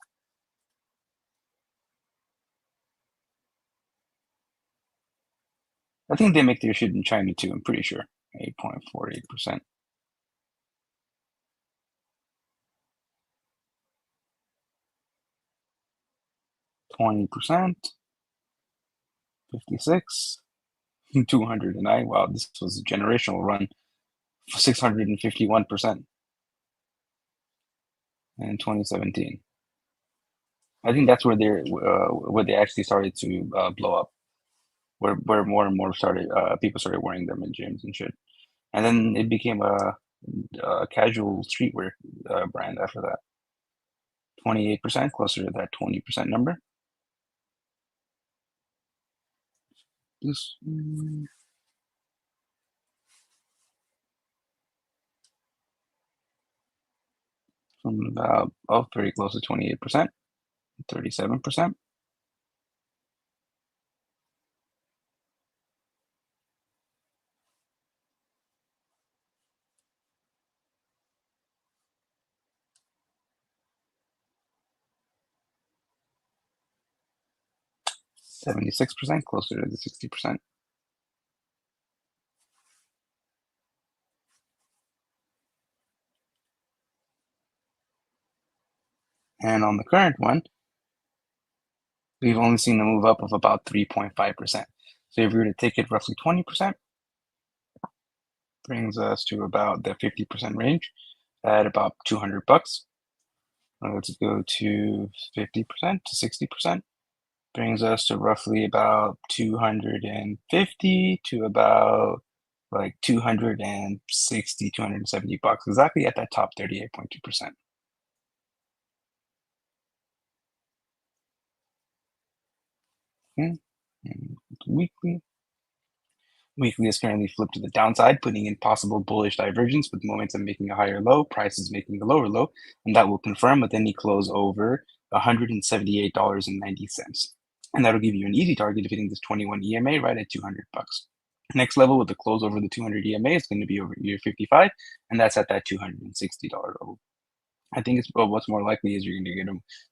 I think they make their shit in China too, I'm pretty sure. 8.48%. %, 56, 209. Wow, this was a generational run. 651% in 2017. I think that's where they actually started to blow up, where more and more people started wearing them in gyms and shit, and then it became a casual streetwear brand after that. 28%, closer to that 20% number. This from about very close to 28%, 37%. %, closer to the 60%. And on the current one, we've only seen a move up of about 3.5%. So if we were to take it roughly 20%, brings us to about the 50% range at about $200. Let's go to 50% to 60%. Brings us to roughly about 250 to about like 260, $270, exactly at that top 38.2%. Weekly. Weekly is currently flipped to the downside, putting in possible bullish divergence with momentum making a higher low, prices making a lower low, and that will confirm with any close over $178.90. And that'll give you an easy target of hitting this 21 EMA right at $200. Next level with the close over the 200 EMA is going to be over year 55, and that's at that $260 level. I think what's more likely is you're going to get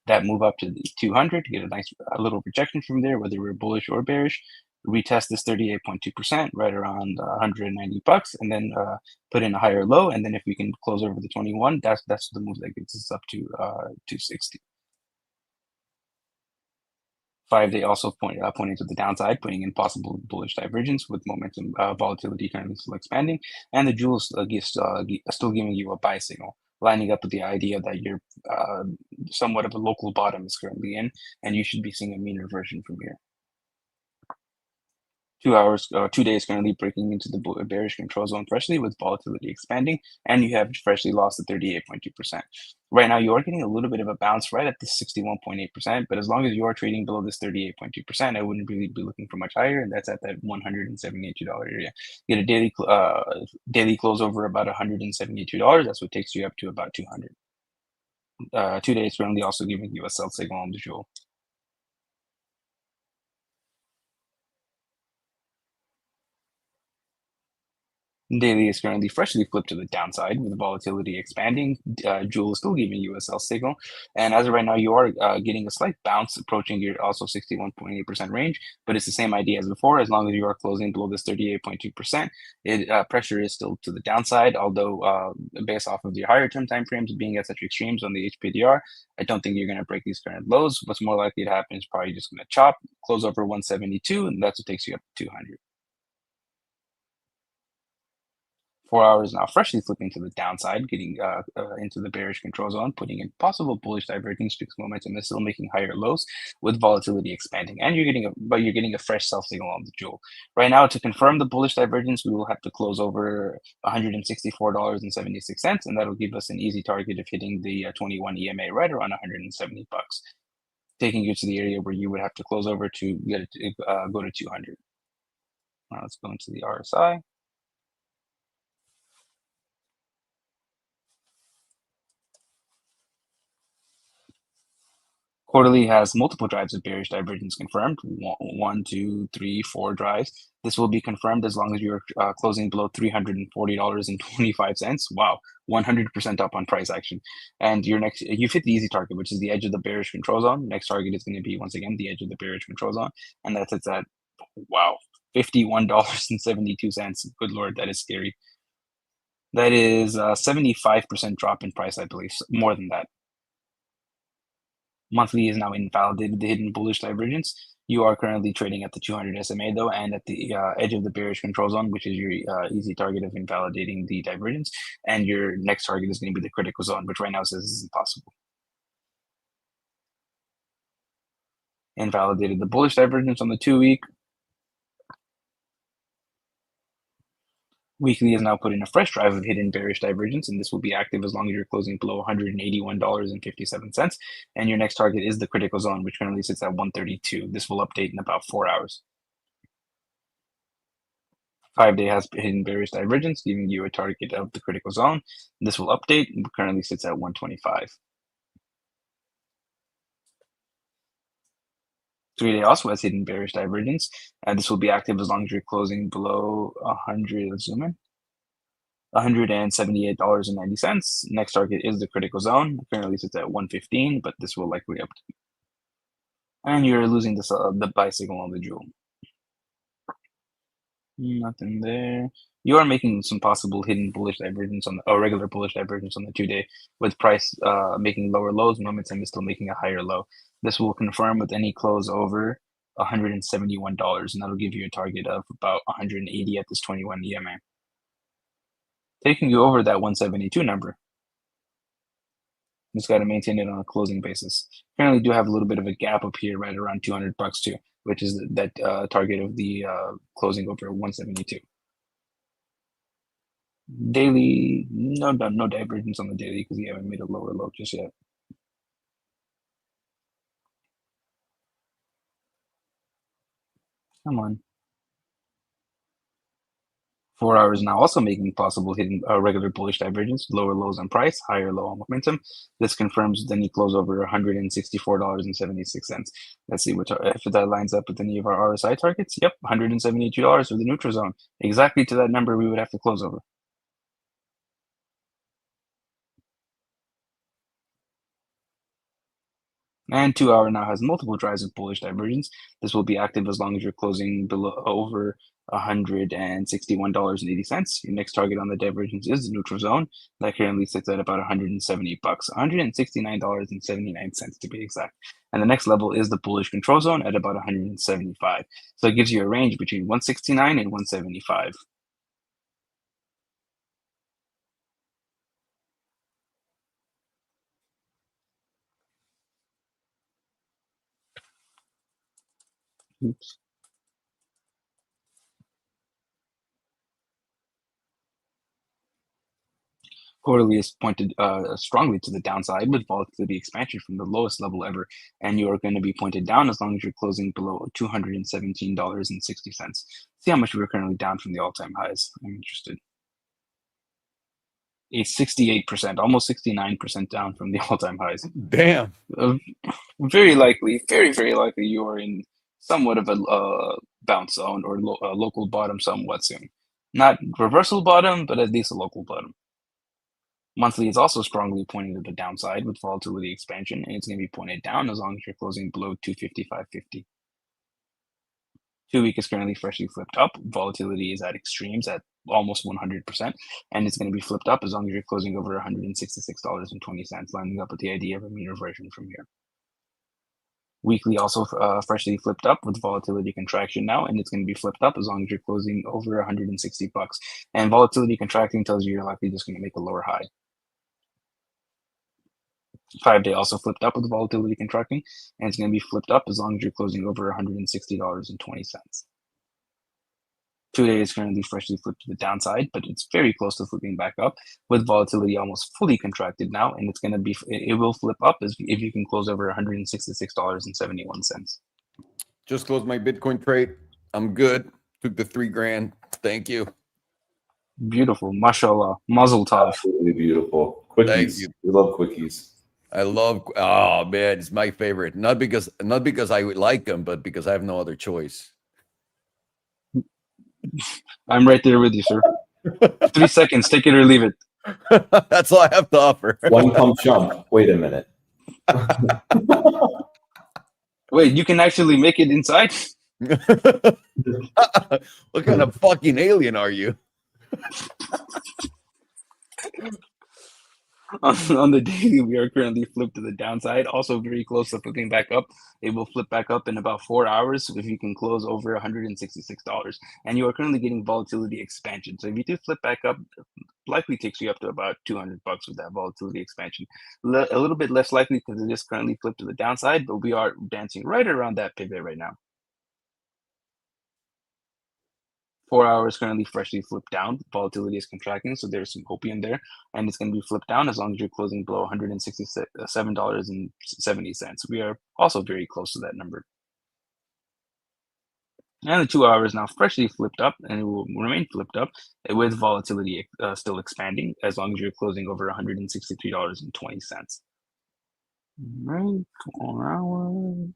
that move up to the 200, get a little rejection from there, whether we're bullish or bearish, retest this 38.2% right around $190, and then put in a higher low. And then if we can close over the 21, that's the move that gets us up to 260. 5-day also pointing to the downside, putting in possible bullish divergence with momentum volatility currently still expanding, and the jewel still giving you a buy signal, lining up with the idea that you're somewhat of a local bottom is currently in, and you should be seeing a mean reversion from here. 2 hours, 2 days currently breaking into the bearish control zone freshly with volatility expanding, and you have freshly lost the 38.2%. Right now, you are getting a little bit of a bounce right at the 61.8%, but as long as you are trading below this 38.2%, I wouldn't really be looking for much higher, and that's at that $172 area. Get a daily close over about $172. That's what takes you up to about 200. 2 days currently also giving you a sell signal on the jewel. Daily is currently freshly flipped to the downside with volatility expanding. Jewel is still giving you a sell signal. And as of right now, you are getting a slight bounce approaching your also 61.8% range, but it's the same idea as before. As long as you are closing below this 38.2%, pressure is still to the downside, although based off of the higher term time frames being at such extremes on the HPDR, I don't think you're going to break these current lows. What's more likely to happen is probably just going to chop, close over 172, and that's what takes you up to 200. 4 hours now freshly flipping to the downside, getting into the bearish control zone, putting in possible bullish divergence fixed momentum is still making higher lows with volatility expanding, and you're getting a fresh sell signal on the jewel. Right now, to confirm the bullish divergence, we will have to close over $164.76, and that'll give us an easy target of hitting the 21 EMA right around 170 bucks, taking you to the area where you would have to close over to get it to go to 200. Now let's go into the RSI. Quarterly has multiple drives of bearish divergence confirmed. 1, 2, 3, 4 drives. This will be confirmed as long as you're closing below $340.25. Wow, 100% up on price action. And you've hit the easy target, which is the edge of the bearish control zone. Next target is going to be once again the edge of the bearish control zone, and that's at wow, $51.72. Good lord, that is scary. That is a 75% drop in price, I believe, more than that. Monthly is now invalidated the hidden bullish divergence. You are currently trading at the 200 SMA though, and at the edge of the bearish control zone, which is your easy target of invalidating the divergence. And your next target is going to be the critical zone, which right now says is impossible. Invalidated the bullish divergence on the 2-week. Weekly is now put in a fresh drive of hidden bearish divergence, and this will be active as long as you're closing below $181.57. And your next target is the critical zone, which currently sits at 132. This will update in about 4 hours. 5-day has hidden bearish divergence, giving you a target of the critical zone. This will update and currently sits at 125. 3-day also has hidden bearish divergence, and this will be active as long as you're closing below 100. Let's zoom in. $178.90. Next target is the critical zone. Currently sits at 115, but this will likely update. And you're losing the buy signal on the jewel. Nothing there. You are making some possible hidden bullish divergence on the regular bullish divergence on the 2-day, with price making lower lows. Momentum is still making a higher low. This will confirm with any close over $171, and that'll give you a target of about 180 at this 21 EMA, taking you over that 172 number. Just got to maintain it on a closing basis. Currently do have a little bit of a gap up here right around 200 bucks too, which is that target of the closing over 172. Daily, no divergence on the daily because we haven't made a lower low just yet. Come on. 4 hours now also making possible hitting regular bullish divergence, lower lows on price, higher low on momentum. This confirms then you close over $164.76. Let's see if that lines up with any of our RSI targets. Yep, $172 for the neutral zone. Exactly to that number we would have to close over. And 2 hour now has multiple drives of bullish divergence. This will be active as long as you're closing below over $161.80. Your next target on the divergence is the neutral zone. That currently sits at about 170 bucks, $169.79 to be exact. And the next level is the bullish control zone at about 175. So it gives you a range between 169 and 175. Oops. Quarterly is pointed strongly to the downside with volatility expansion from the lowest level ever, and you are going to be pointed down as long as you're closing below $217.60. See how much we're currently down from the all-time highs. I'm interested. A 68%, almost 69% down from the all-time highs. Damn. Very likely, very likely you are in somewhat of a bounce zone or local bottom somewhat soon. Not reversal bottom, but at least a local bottom. Monthly is also strongly pointing to the downside with volatility expansion, and it's going to be pointed down as long as you're closing below 255.50. 2 week is currently freshly flipped up. Volatility is at extremes at almost 100%, and it's going to be flipped up as long as you're closing over $166.20, lining up with the idea of a mean reversion from here. Weekly also freshly flipped up with volatility contraction now, and it's going to be flipped up as long as you're closing over $160. And volatility contracting tells you you're likely just going to make a lower high. 5-day also flipped up with volatility contracting, and it's going to be flipped up as long as you're closing over $160.20. 2-day is currently freshly flipped to the downside, but it's very close to flipping back up with volatility almost fully contracted now, and it's going to be, it will flip up if you can close over $166.71. Just closed my Bitcoin trade. I'm good. Took the $3,000. Thank you. Beautiful, mashallah, mazel tov. Absolutely beautiful. Quickies. Thank you. We love quickies. I love. Oh man, it's my favorite. Not because I would like them, but because I have no other choice. I'm right there with you, sir. 3 seconds, take it or leave it. That's all I have to offer. One pump chump. Wait a minute. Wait, you can actually make it inside? What kind of fucking alien are you? On the daily, we are currently flipped to the downside, also very close to flipping back up. It will flip back up in about 4 hours if you can close over $166. And you are currently getting volatility expansion. So if you do flip back up, likely takes you up to about $200 with that volatility expansion. A little bit less likely because it is currently flipped to the downside, but we are dancing right around that pivot right now. 4 hours currently freshly flipped down. Volatility is contracting, so there's some opium there, and it's going to be flipped down as long as you're closing below $167.70. We are also very close to that number. And the 2 hours now freshly flipped up, and it will remain flipped up with volatility still expanding as long as you're closing over $163.20. Right, 4 hours.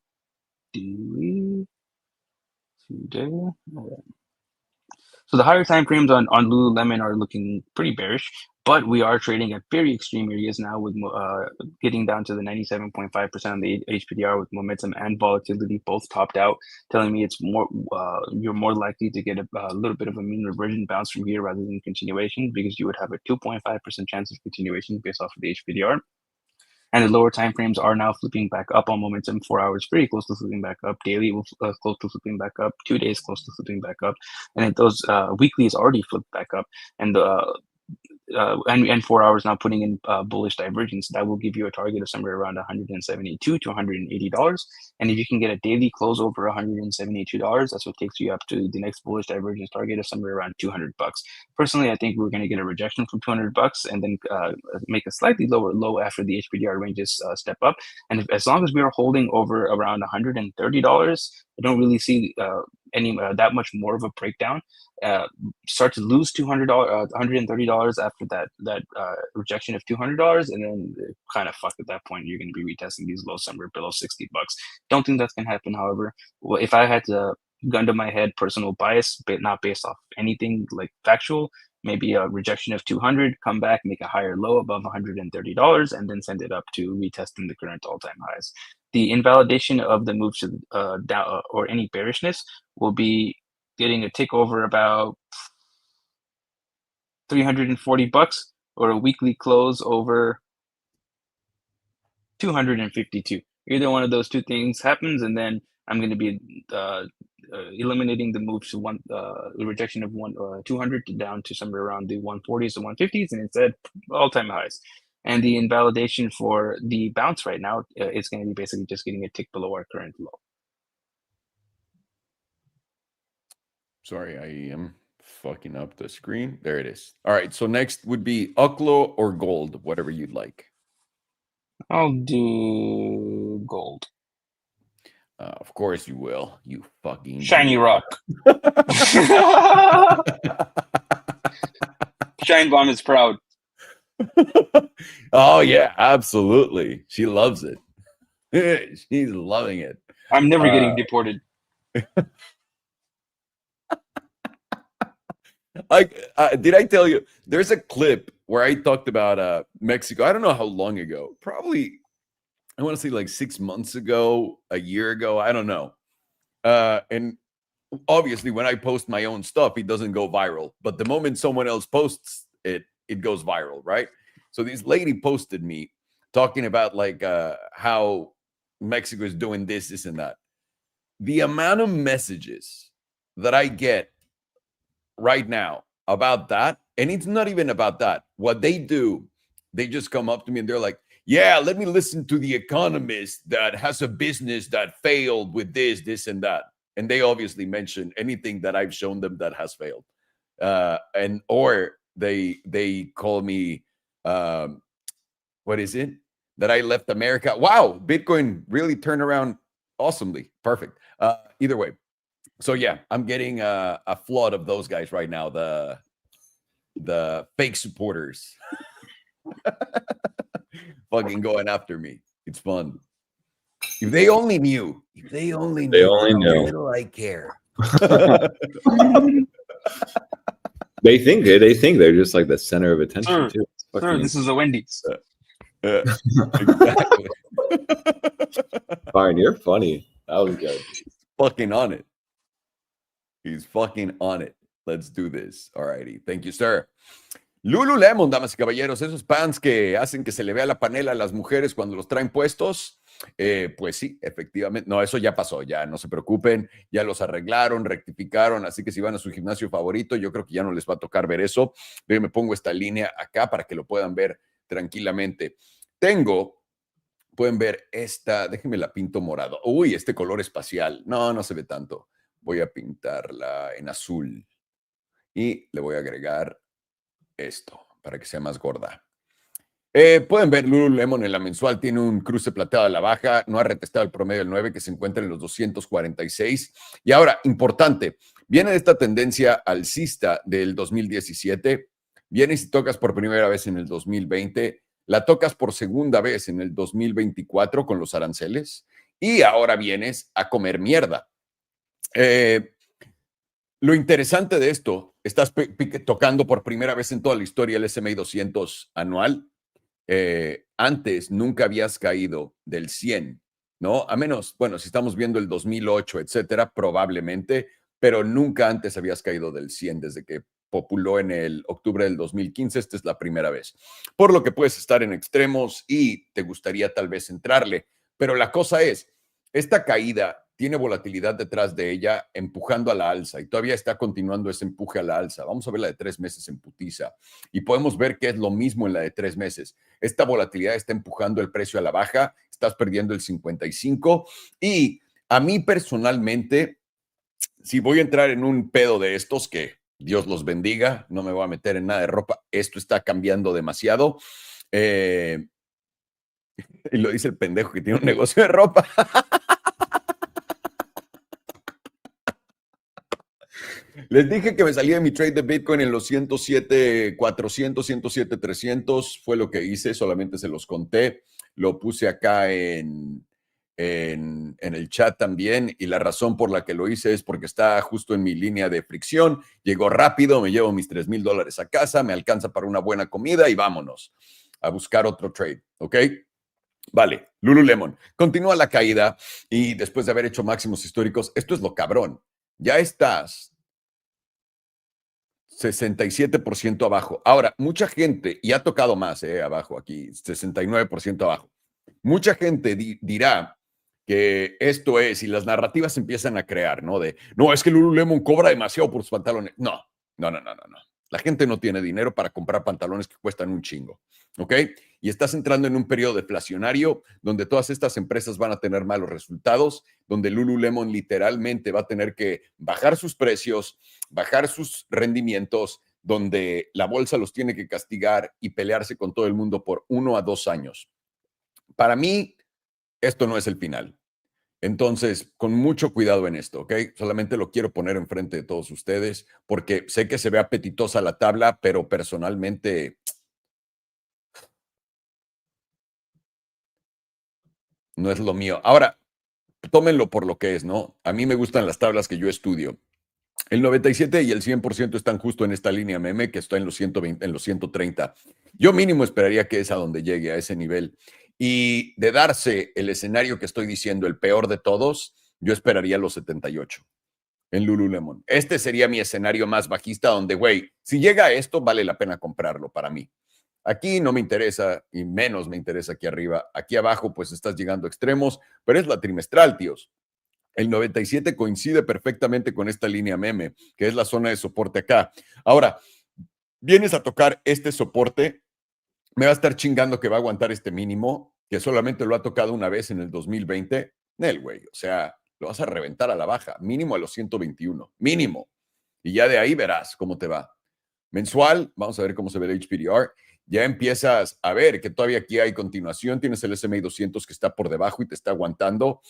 Daily. Today. So the higher time frames on Lululemon are looking pretty bearish, but we are trading at very extreme areas now with getting down to the 97.5% on the HPDR with momentum and volatility both topped out, telling me it's more you're more likely to get a little bit of a mean reversion bounce from here rather than continuation, because you would have a 2.5% chance of continuation based off of the HPDR. And the lower time frames are now flipping back up on momentum. 4 hours very close to flipping back up. Daily close to flipping back up. 2 days close to flipping back up. And those weekly is already flipped back up. And 4 hours now putting in bullish divergence. That will give you a target of somewhere around $172 to $180. And if you can get a daily close over $172, that's what takes you up to the next bullish divergence target of somewhere around $200. Personally, I think we're going to get a rejection from $200 and then make a slightly lower low after the HPDR ranges step up. And as long as we are holding over around $130, I don't really see any that much more of a breakdown. Start to lose $130 after that rejection of $200, and then kind of fuck at that point. You're going to be retesting these lows somewhere below $60. Don't think that's going to happen. However, well, if I had to gun to my head, personal bias, but not based off anything like factual, maybe a rejection of 200, come back, make a higher low above $130, and then send it up to retesting the current all-time highs. The invalidation of the move to down or any bearishness will be getting a tick over about $340 or a weekly close over 252. Either one of those two things happens, and then I'm going to be eliminating the move to the rejection of 200 down to somewhere around the 140s to 150s, and instead all-time highs. And the invalidation for the bounce right now is going to be basically just getting a tick below our current low. Sorry, I am fucking up the screen. There it is. All right. So next would be UCLO or gold, whatever you'd like. I'll do gold. Of course you will. You fucking Shiny rock. Shine Bomb is proud. Oh yeah, absolutely. She loves it. She's loving it. I'm never getting deported. Did I tell you? There's a clip where I talked about Mexico. I don't know how long ago. Probably, I want to say like 6 months ago, a year ago. I don't know. And obviously, when I post my own stuff, it doesn't go viral. But the moment someone else posts it, it goes viral, right? So this lady posted me talking about like how Mexico is doing this, and that. The amount of messages that I get right now about that, and it's not even about that. What they do, they just come up to me and they're like, yeah, let me listen to the economist that has a business that failed with this, and that. And they obviously mention anything that I've shown them that has failed. Or they call me, what is it? That I left America. Wow, Bitcoin really turned around awesomely. Perfect. Either way. So yeah, I'm getting a flood of those guys right now, the fake supporters. Fucking going after me. It's fun. If they only knew. If they only knew how little I care. They think they're just like the center of attention too. Sir, this is a Wendy's. Exactly. Fine, you're funny. That was good. Fucking on it. He's fucking on it. Let's do this. All righty. Thank you, sir. Lululemon, damas y caballeros, esos pants que hacen que se le vea la panela a las mujeres cuando los traen puestos. Pues sí, efectivamente. No, eso ya pasó, ya no se preocupen. Ya los arreglaron, rectificaron. Así que si van a su gimnasio favorito, yo creo que ya no les va a tocar ver eso. Me pongo esta línea acá para que lo puedan ver tranquilamente. Pueden ver esta, déjenme la pinto morado. Uy, este color espacial. No se ve tanto. Voy a pintarla en azul. Y le voy a agregar esto para que sea más gorda. Pueden ver Lululemon en la mensual. Tiene un cruce plateado a la baja. No ha retestado el promedio del 9 que se encuentra en los 246. Y ahora, importante, viene esta tendencia alcista del 2017. Vienes y tocas por primera vez en el 2020. La tocas por segunda vez en el 2024 con los aranceles. Y ahora vienes a comer mierda. Lo interesante de esto, estás tocando por primera vez en toda la historia el S&P 200 anual. Antes nunca habías caído del 100, ¿no? A menos, bueno, si estamos viendo el 2008, etcétera, probablemente, pero nunca antes habías caído del 100 desde que populó en el octubre del 2015. Esta es la primera vez. Por lo que puedes estar en extremos y te gustaría tal vez entrarle. Pero la cosa es, esta caída tiene volatilidad detrás de ella empujando a la alza y todavía está continuando ese empuje a la alza. Vamos a ver la de 3 meses en putiza y podemos ver que es lo mismo en la de 3 meses. Esta volatilidad está empujando el precio a la baja, estás perdiendo el 55 y a mí personalmente, si voy a entrar en un pedo de estos, que Dios los bendiga, no me voy a meter en nada de ropa, esto está cambiando demasiado. Y lo dice el pendejo que tiene un negocio de ropa. Les dije que me salía de mi trade de Bitcoin en los 107.400, 107.300. Fue lo que hice, solamente se los conté. Lo puse acá en el chat también. Y la razón por la que lo hice es porque está justo en mi línea de fricción. Llegó rápido, me llevo mis $3,000 a casa, me alcanza para una buena comida y vámonos a buscar otro trade, ¿ok? Vale, Lululemon. Continúa la caída y después de haber hecho máximos históricos, esto es lo cabrón. Ya estás 67% abajo. Ahora, mucha gente, y ha tocado más abajo aquí, 69% abajo. Mucha gente dirá que esto es, y las narrativas empiezan a crear, ¿no? No, es que Lululemon cobra demasiado por sus pantalones. No. La gente no tiene dinero para comprar pantalones que cuestan un chingo, ¿ok? Y estás entrando en un periodo deflacionario donde todas estas empresas van a tener malos resultados, donde Lululemon literalmente va a tener que bajar sus precios, bajar sus rendimientos, donde la bolsa los tiene que castigar y pelearse con todo el mundo por 1 a 2 años. Para mí, esto no es el final. Entonces, con mucho cuidado en esto, ¿ok? Solamente lo quiero poner enfrente de todos ustedes porque sé que se ve apetitosa la tabla, pero personalmente no es lo mío. Ahora, tómenlo por lo que es, ¿no? A mí me gustan las tablas que yo estudio. El 97 y el 100% están justo en esta línea meme que está en los 120, en los 130. Yo mínimo esperaría que es a donde llegue, a ese nivel. Y de darse el escenario que estoy diciendo, el peor de todos, yo esperaría los 78 en Lululemon. Este sería mi escenario más bajista donde, güey, si llega a esto, vale la pena comprarlo para mí. Aquí no me interesa y menos me interesa aquí arriba. Aquí abajo, pues estás llegando a extremos, pero es la trimestral, tíos. El 97 coincide perfectamente con esta línea meme, que es la zona de soporte acá. Ahora, vienes a tocar este soporte, me va a estar chingando que va a aguantar este mínimo, que solamente lo ha tocado una vez en el 2020. Nel, güey, o sea, lo vas a reventar a la baja, mínimo a los 121, mínimo. Y ya de ahí verás cómo te va. Mensual, vamos a ver cómo se ve el HPDR. Ya empiezas a ver que todavía aquí hay continuación. Tienes el SMA 200 que está por debajo y te está aguantando.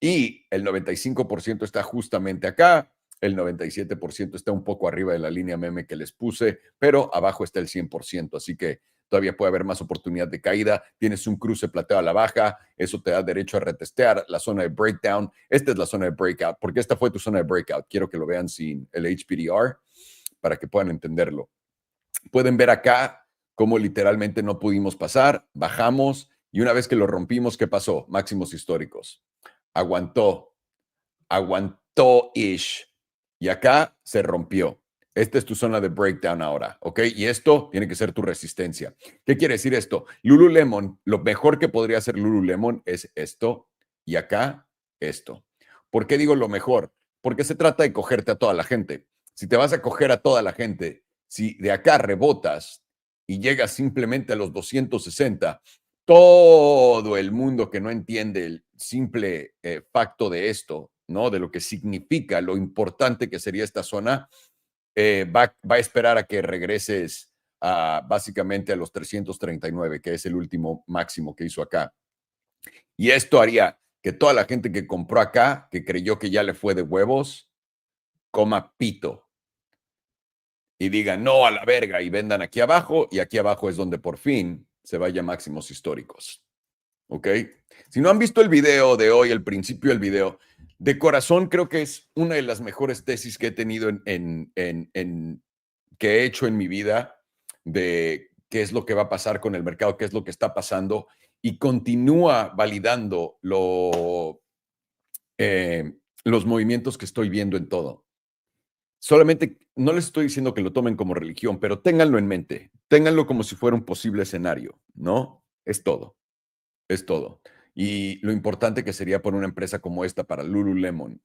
Y el 95% está justamente acá. El 97% está un poco arriba de la línea meme que les puse, pero abajo está el 100%. Así que todavía puede haber más oportunidad de caída. Tienes un cruce plateado a la baja. Eso te da derecho a retestear la zona de breakdown. Esta es la zona de breakout, porque esta fue tu zona de breakout. Quiero que lo vean sin el HPDR para que puedan entenderlo. Pueden ver acá cómo literalmente no pudimos pasar, bajamos y una vez que lo rompimos, ¿qué pasó? Máximos históricos. Aguantó, aguantó-ish. Y acá se rompió. Esta es tu zona de breakdown ahora, ¿ok? Y esto tiene que ser tu resistencia. ¿Qué quiere decir esto? Lululemon, lo mejor que podría hacer Lululemon es esto y acá esto. ¿Por qué digo lo mejor? Porque se trata de cogerte a toda la gente. Si te vas a coger a toda la gente, si de acá rebotas y llegas simplemente a los 260, todo el mundo que no entiende el simple facto de esto, ¿no? De lo que significa, lo importante que sería esta zona, va a esperar a que regreses básicamente a los 339, que es el último máximo que hizo acá. Y esto haría que toda la gente que compró acá, que creyó que ya le fue de huevos, coma pito y digan no a la verga y vendan aquí abajo, y aquí abajo es donde por fin se vaya a máximos históricos. ¿Ok? Si no han visto el video de hoy, el principio del video, de corazón creo que es una de las mejores tesis que he tenido que he hecho en mi vida de qué es lo que va a pasar con el mercado, qué es lo que está pasando, y continúa validando los movimientos que estoy viendo en todo. Solamente no les estoy diciendo que lo tomen como religión, pero ténganlo en mente, ténganlo como si fuera un posible escenario, ¿no? Es todo. Es todo. Y lo importante que sería por una empresa como esta para Lululemon.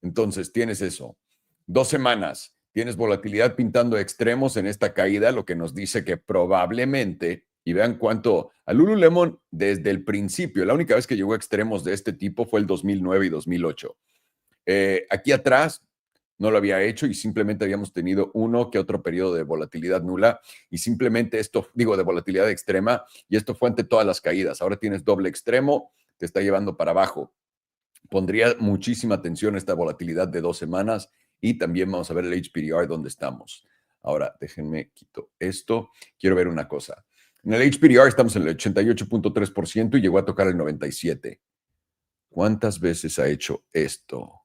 Entonces, tienes eso. 2 semanas, tienes volatilidad pintando extremos en esta caída, lo que nos dice que probablemente, y vean cuánto, a Lululemon desde el principio, la única vez que llegó a extremos de este tipo fue el 2009 y 2008. Aquí atrás no lo había hecho y simplemente habíamos tenido uno que otro periodo de volatilidad nula y simplemente esto, digo, de volatilidad extrema, y esto fue ante todas las caídas. Ahora tienes doble extremo, te está llevando para abajo. Pondría muchísima atención a esta volatilidad de 2 semanas y también vamos a ver el HPDR donde estamos. Ahora, déjenme quito esto. Quiero ver una cosa. En el HPDR estamos en el 88.3% y llegó a tocar el 97%. ¿Cuántas veces ha hecho esto?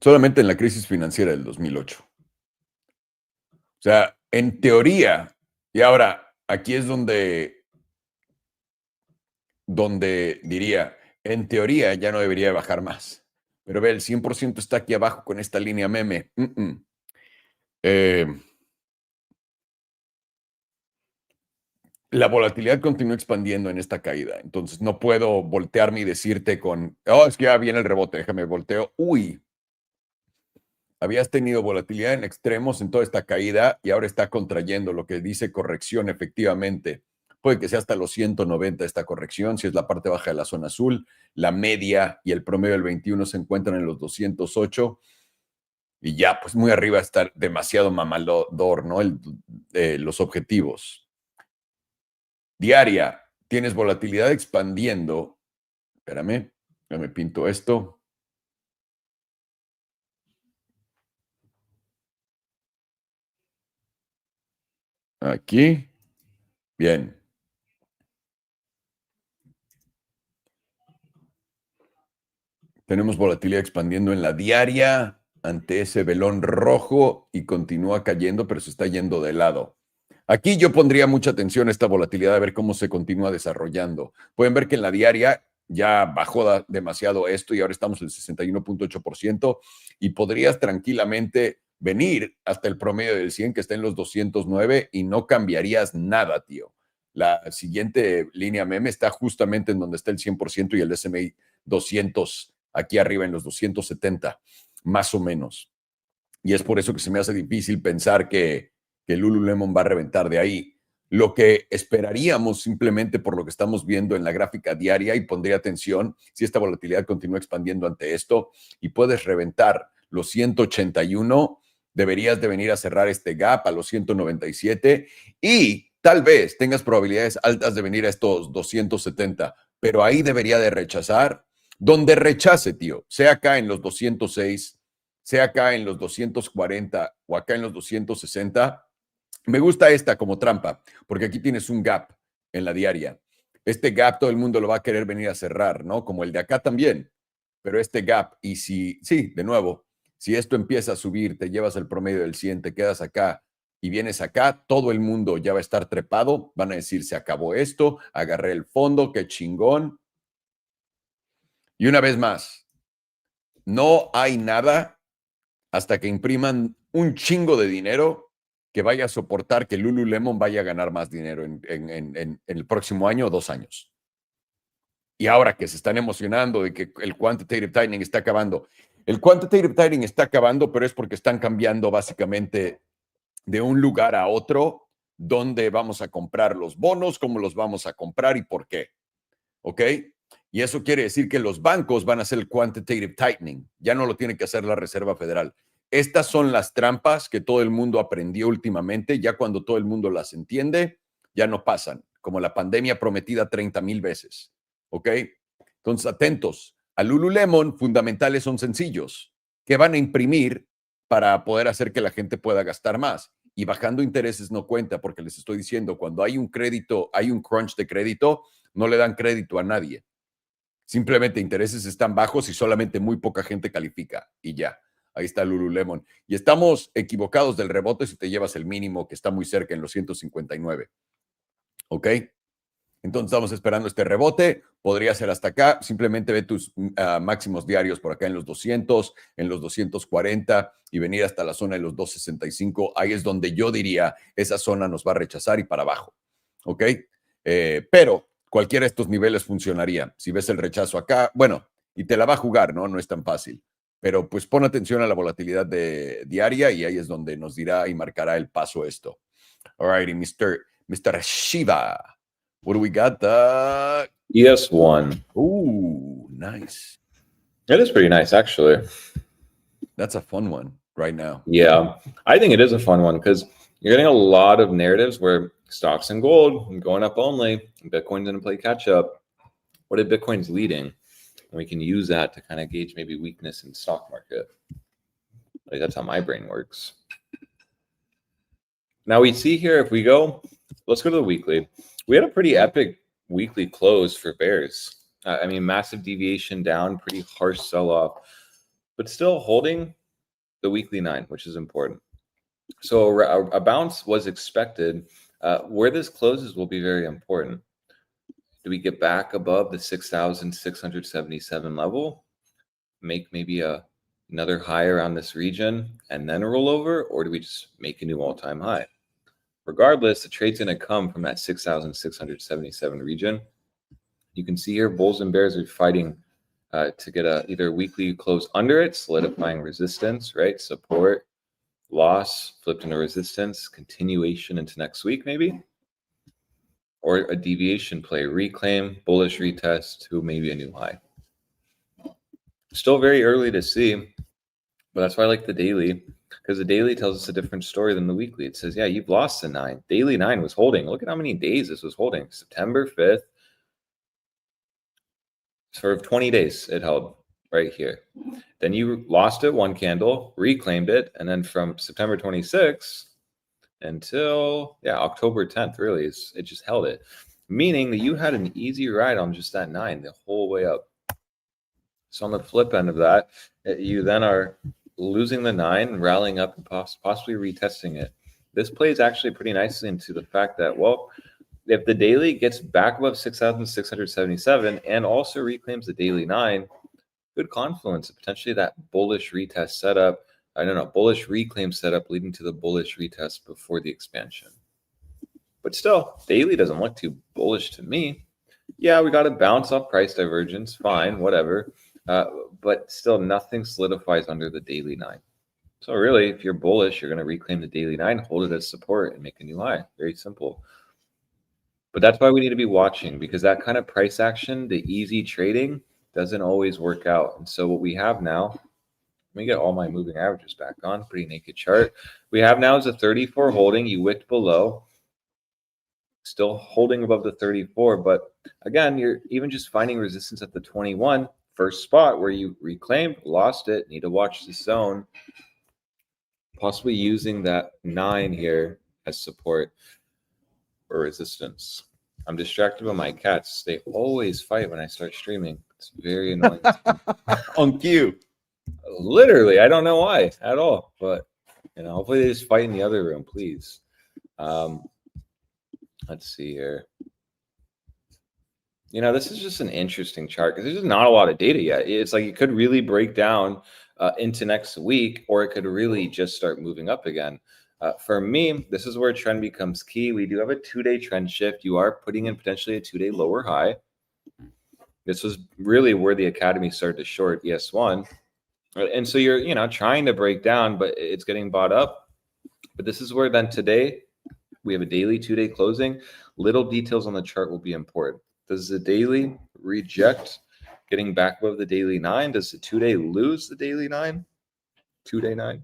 Solamente en la crisis financiera del 2008. O sea, en teoría, y ahora aquí es donde diría, en teoría ya no debería bajar más. Pero ve, el 100% está aquí abajo con esta línea meme. Eh, la volatilidad continúa expandiendo en esta caída. Entonces no puedo voltearme y decirte oh, es que ya viene el rebote, déjame volteo. Uy, habías tenido volatilidad en extremos en toda esta caída y ahora está contrayendo, lo que dice corrección efectivamente. Puede que sea hasta los 190 esta corrección, si es la parte baja de la zona azul. La media y el promedio del 21 se encuentran en los 208. Y ya, pues muy arriba está demasiado mamador, ¿no? Los objetivos. Diaria, tienes volatilidad expandiendo. Espérame, ya me pinto esto. Aquí. Bien. Tenemos volatilidad expandiendo en la diaria ante ese velón rojo y continúa cayendo, pero se está yendo de lado. Aquí yo pondría mucha atención a esta volatilidad, a ver cómo se continúa desarrollando. Pueden ver que en la diaria ya bajó demasiado esto y ahora estamos en el 61.8% y podrías tranquilamente venir hasta el promedio del 100 que está en los 209 y no cambiarías nada, tío. La siguiente línea meme está justamente en donde está el 100% y el S&P 200 aquí arriba en los 270, más o menos. Y es por eso que se me hace difícil pensar que Lululemon va a reventar de ahí. Lo que esperaríamos simplemente por lo que estamos viendo en la gráfica diaria, y pondría atención si esta volatilidad continúa expandiendo ante esto y puedes reventar los 181, deberías de venir a cerrar este gap a los 197 y tal vez tengas probabilidades altas de venir a estos 270, pero ahí debería de rechazar. Donde rechace, tío, sea acá en los 206, sea acá en los 240 o acá en los 260, me gusta esta como trampa, porque aquí tienes un gap en la diaria. Este gap todo el mundo lo va a querer venir a cerrar, ¿no? Como el de acá también. Pero este gap, y sí, de nuevo, si esto empieza a subir, te llevas el promedio del 100, te quedas acá y vienes acá, todo el mundo ya va a estar trepado, van a decir, se acabó esto, agarré el fondo, qué chingón. Y una vez más, no hay nada hasta que impriman un chingo de dinero que vaya a soportar que Lululemon vaya a ganar más dinero en el próximo año o 2 años. Y ahora que se están emocionando de que el quantitative tightening está acabando. El quantitative tightening está acabando, pero es porque están cambiando básicamente de un lugar a otro dónde vamos a comprar los bonos, cómo los vamos a comprar y por qué. ¿Ok? Y eso quiere decir que los bancos van a hacer el quantitative tightening. Ya no lo tiene que hacer la Reserva Federal. Estas son las trampas que todo el mundo aprendió últimamente. Ya cuando todo el mundo las entiende, ya no pasan. Como la pandemia prometida 30,000 veces. ¿Ok? Entonces, atentos. A Lululemon, fundamentales son sencillos. ¿Qué van a imprimir para poder hacer que la gente pueda gastar más? Y bajando intereses no cuenta, porque les estoy diciendo, cuando hay un crédito, hay un crunch de crédito, no le dan crédito a nadie. Simplemente intereses están bajos y solamente muy poca gente califica y ya. Ahí está Lululemon. Y estamos equivocados del rebote si te llevas el mínimo que está muy cerca en los 159. ¿Ok? Entonces estamos esperando este rebote. Podría ser hasta acá. Simplemente ve tus máximos diarios por acá en los 200, en los 240 y venir hasta la zona de los 265. Ahí es donde yo diría, esa zona nos va a rechazar y para abajo. ¿Ok? Pero cualquiera de estos niveles funcionaría. Si ves el rechazo acá, bueno, y te la va a jugar, ¿no? No es tan fácil. Pero pues pon atención a la volatilidad diaria y ahí es donde nos dirá y marcará el paso esto. All righty, Mr. Shiva. What do we got? ES1. Ooh, nice. It is pretty nice, actually. That's a fun one right now. Yeah, I think it is a fun one because you're getting a lot of narratives where stocks and gold going up only, Bitcoin's going to play catch up. What if Bitcoin's leading? And we can use that to kind of gauge maybe weakness in the stock market. Like that's how my brain works. Now we see here, if we go, let's go to the weekly. We had a pretty epic weekly close for bears. I mean, massive deviation down, pretty harsh sell-off, but still holding the weekly 9, which is important. So a bounce was expected. Where this closes will be very important. Do we get back above the 6,677 level? Make maybe another high around this region and then roll over? Or do we just make a new all-time high? regardless, the trade's going to come from that 6,677 region. You can see here bulls and bears are fighting to get either a weekly close under it, solidifying resistance, right? Support, loss, flipped into resistance, continuation into next week maybe, or a deviation play, reclaim, bullish retest to maybe a new high. Still very early to see, but that's why I like the daily, because the daily tells us a different story than the weekly. It says, yeah, you've lost the 9. Daily 9 was holding. Look at how many days this was holding. September 5th, sort of 20 days it held right here. Then you lost it 1 candle, reclaimed it, and then from September 26th until October 10th, really, it just held it. Meaning that you had an easy ride on just that 9 the whole way up. So on the flip end of that, you then are losing the 9, rallying up and possibly retesting it. This plays actually pretty nicely into the fact that, well, if the daily gets back above 6,677 and also reclaims the daily 9, good confluence of potentially that bullish retest setup. Bullish reclaim setup leading to the bullish retest before the expansion. But still, daily doesn't look too bullish to me. Yeah, we got to bounce off price divergence. Fine, whatever. But still, nothing solidifies under the daily 9. So really, if you're bullish, you're going to reclaim the daily 9, hold it as support, and make a new high. Very simple. But that's why we need to be watching, because that kind of price action, the easy trading, doesn't always work out. And so what we have now, let me get all my moving averages back on, pretty naked chart. We have now is a 34 holding. You wicked below, still holding above the 34. But again, you're even just finding resistance at the 21, first spot where you reclaimed, lost it, need to watch the zone, possibly using that 9 here as support or resistance. I'm distracted by my cats. They always fight when I start streaming. It's very annoying. On cue. Literally, I don't know why at all, but hopefully they just fight in the other room, please. Let's see here. This is just an interesting chart because there's just not a lot of data yet. It's like it could really break down into next week, or it could really just start moving up again. For me, this is where trend becomes key. We do have a 2-day trend shift. You are putting in potentially a 2-day lower high. This was really where the Academy started to short ES1. And so you're, trying to break down, but it's getting bought up. But this is where then today we have a daily 2-day closing. Little details on the chart will be important. Does the daily reject getting back above the daily 9? Does the 2-day lose the daily 9? 2-day 9?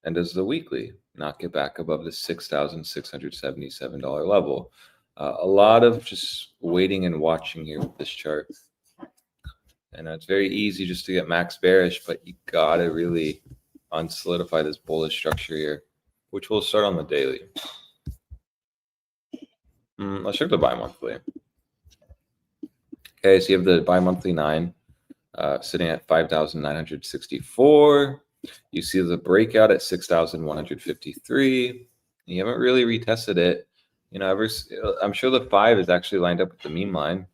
And does the weekly not get back above the $6,677 level? A lot of just waiting and watching here with this chart. And it's very easy just to get max bearish, but you got to really unsolidify this bullish structure here, which will start on the daily. Let's check the bi-monthly. Okay, so you have the bi-monthly 9 sitting at 5,964. You see the breakout at 6,153. You haven't really retested it. I'm sure the 5 is actually lined up with the mean line.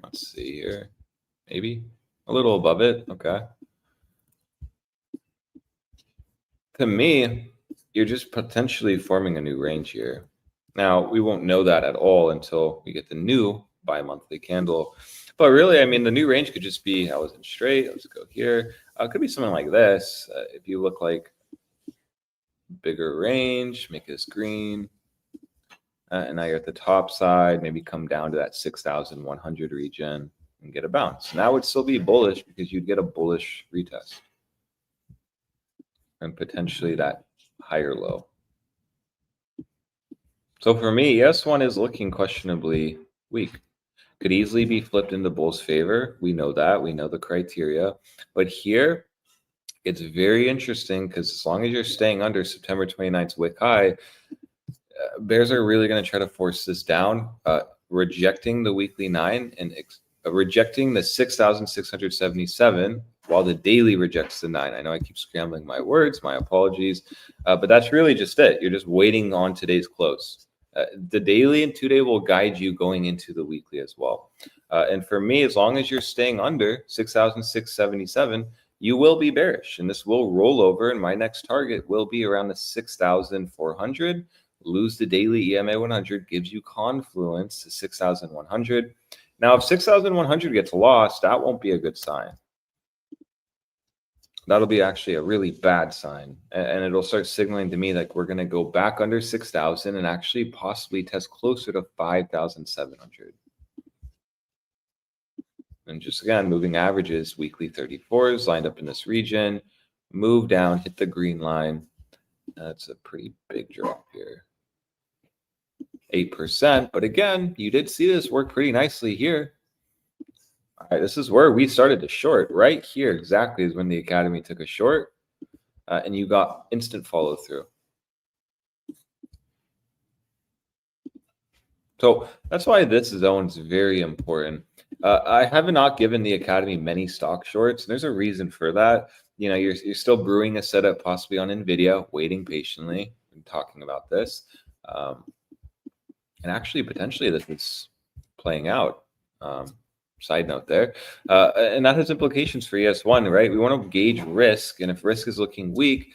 Let's see here. Maybe a little above it. Okay. To me, you're just potentially forming a new range here. Now, we won't know that at all until we get the new bi-monthly candle. But really, the new range could just be, I wasn't straight. Let's go here. It could be something like this. If you look like bigger range, make this green. And now you're at the top side, maybe come down to that 6,100 region and get a bounce. Now it would still be bullish because you'd get a bullish retest and potentially that higher low. So for me, ES1 is looking questionably weak. Could easily be flipped into bull's favor. We know that. We know the criteria. But here, it's very interesting because as long as you're staying under September 29th wick high, bears are really going to try to force this down, rejecting the weekly 9 and rejecting the 6,677 while the daily rejects the 9. I know I keep scrambling my words, my apologies, but that's really just it. You're just waiting on today's close. The daily and 2-day will guide you going into the weekly as well. And for me, as long as you're staying under 6,677, you will be bearish, and this will roll over, and my next target will be around the 6,400. Lose the daily EMA 100, gives you confluence to 6,100. Now, if 6,100 gets lost, that won't be a good sign. That'll be actually a really bad sign, and it'll start signaling to me like we're going to go back under 6,000 and actually possibly test closer to 5,700. And just again, moving averages, weekly 34s lined up in this region, move down, hit the green line. That's a pretty big drop here. 8%, but again, you did see this work pretty nicely here. All right, this is where we started to short. Right here exactly is when the Academy took a short, and you got instant follow through. So that's why this zone is very important. I have not given the Academy many stock shorts, and there's a reason for that. You know, you're still brewing a setup possibly on Nvidia, waiting patiently and talking about this. And actually, potentially, this is playing out. Side note there. And that has implications for ES1, right? We want to gauge risk. And if risk is looking weak,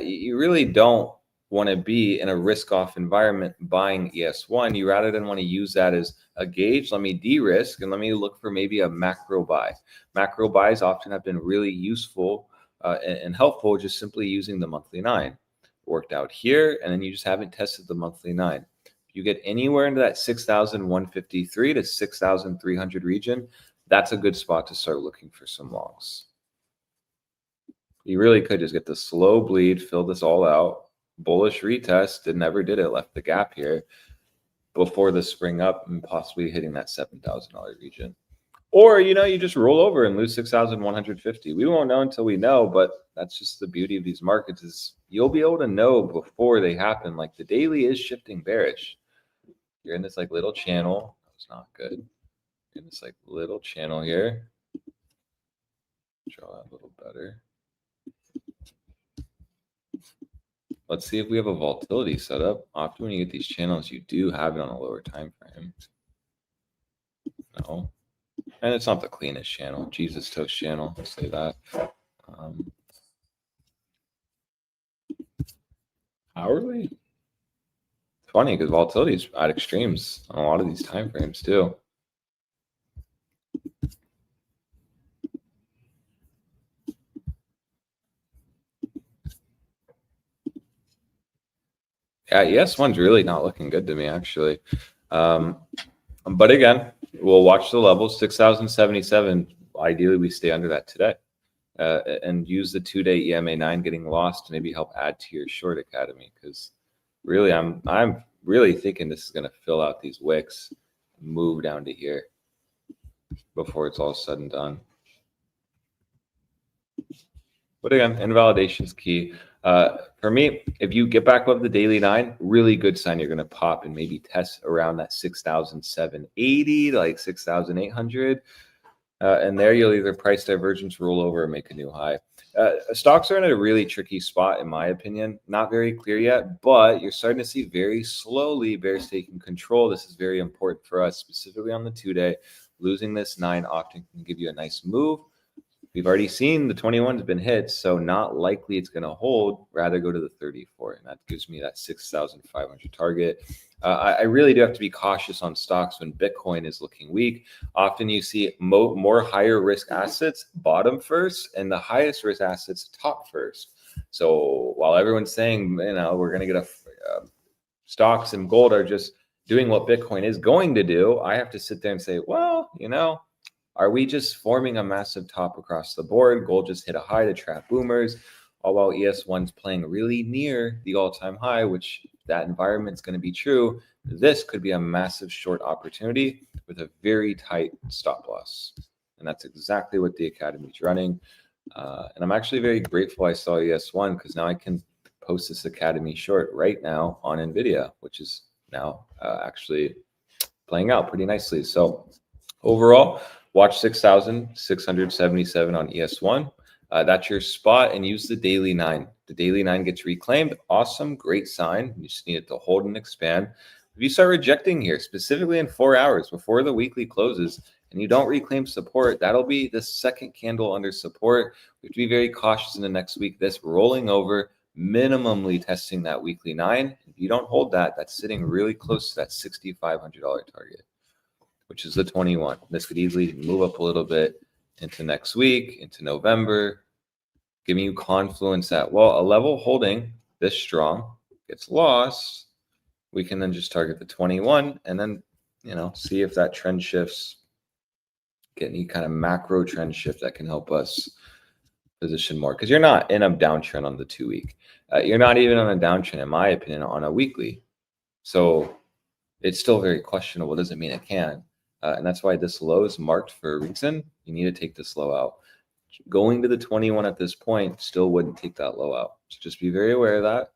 you really don't want to be in a risk-off environment buying ES1. You rather than want to use that as a gauge. Let me de-risk and let me look for maybe a macro buy. Macro buys often have been really useful and helpful just simply using the monthly 9. Worked out here, and then you just haven't tested the monthly 9. You get anywhere into that 6,153 to 6,300 region, that's a good spot to start looking for some longs. You really could just get the slow bleed, fill this all out, bullish retest, and never did it, left the gap here before the spring up and possibly hitting that $7,000 region. Or, you know, you just roll over and lose 6,150. We won't know until we know, but that's just the beauty of these markets is you'll be able to know before they happen. Like the daily is shifting bearish. You're in this like little channel. That's not good. You're in this like little channel here. Draw that a little better. Let's see if we have a volatility setup. Often when you get these channels, you do have it on a lower time frame. No. And it's not the cleanest channel. Jesus Toast channel, I'll say that. Hourly? It's funny because volatility is at extremes on a lot of these time frames too. Yeah, ES1's really not looking good to me, actually. But again, we'll watch the levels. 6,077. Ideally, we stay under that today. And use the 2-day EMA 9 getting lost to maybe help add to your short Academy. Because really, I'm really thinking this is going to fill out these wicks, move down to here before it's all said and done. But again, invalidation is key. For me, if you get back above the daily 9, really good sign you're going to pop and maybe test around that 6,780 to like 6,800. And there you'll either price divergence, roll over, or make a new high. Stocks are in a really tricky spot, in my opinion. Not very clear yet, but you're starting to see very slowly bears taking control. This is very important for us, specifically on the 2-day. Losing this 9 often can give you a nice move. We've already seen the 21 has been hit, so not likely it's going to hold. Rather go to the 34, and that gives me that 6,500 target. I really do have to be cautious on stocks when Bitcoin is looking weak. Often you see more higher risk assets bottom first, and the highest risk assets top first. So while everyone's saying, you know, we're going to get stocks and gold are just doing what Bitcoin is going to do, I have to sit there and say, well, you know, are we just forming a massive top across the board? Gold just hit a high to trap boomers, all while ES1's playing really near the all-time high, which that environment's going to be true. This could be a massive short opportunity with a very tight stop loss. And that's exactly what the Academy's running. And I'm actually very grateful I saw ES1 because now I can post this Academy short right now on Nvidia, which is now actually playing out pretty nicely. So overall, watch 6,677 on ES1. That's your spot, and use the daily 9. The daily 9 gets reclaimed. Awesome, great sign. You just need it to hold and expand. If you start rejecting here, specifically in 4 hours before the weekly closes, and you don't reclaim support, that'll be the second candle under support. We have to be very cautious in the next week. This rolling over, minimally testing that weekly 9. If you don't hold that, that's sitting really close to that $6,500 target, which is the 21. This could easily move up a little bit into next week, into November, giving you confluence that, well, a level holding this strong gets lost. We can then just target the 21 and then, see if that trend shifts, get any kind of macro trend shift that can help us position more. Because you're not in a downtrend on the 2-week. You're not even on a downtrend, in my opinion, on a weekly. So it's still very questionable. Doesn't mean it can. And that's why this low is marked for a reason. You need to take this low out. Going to the 21 at this point still wouldn't take that low out. So just be very aware of that.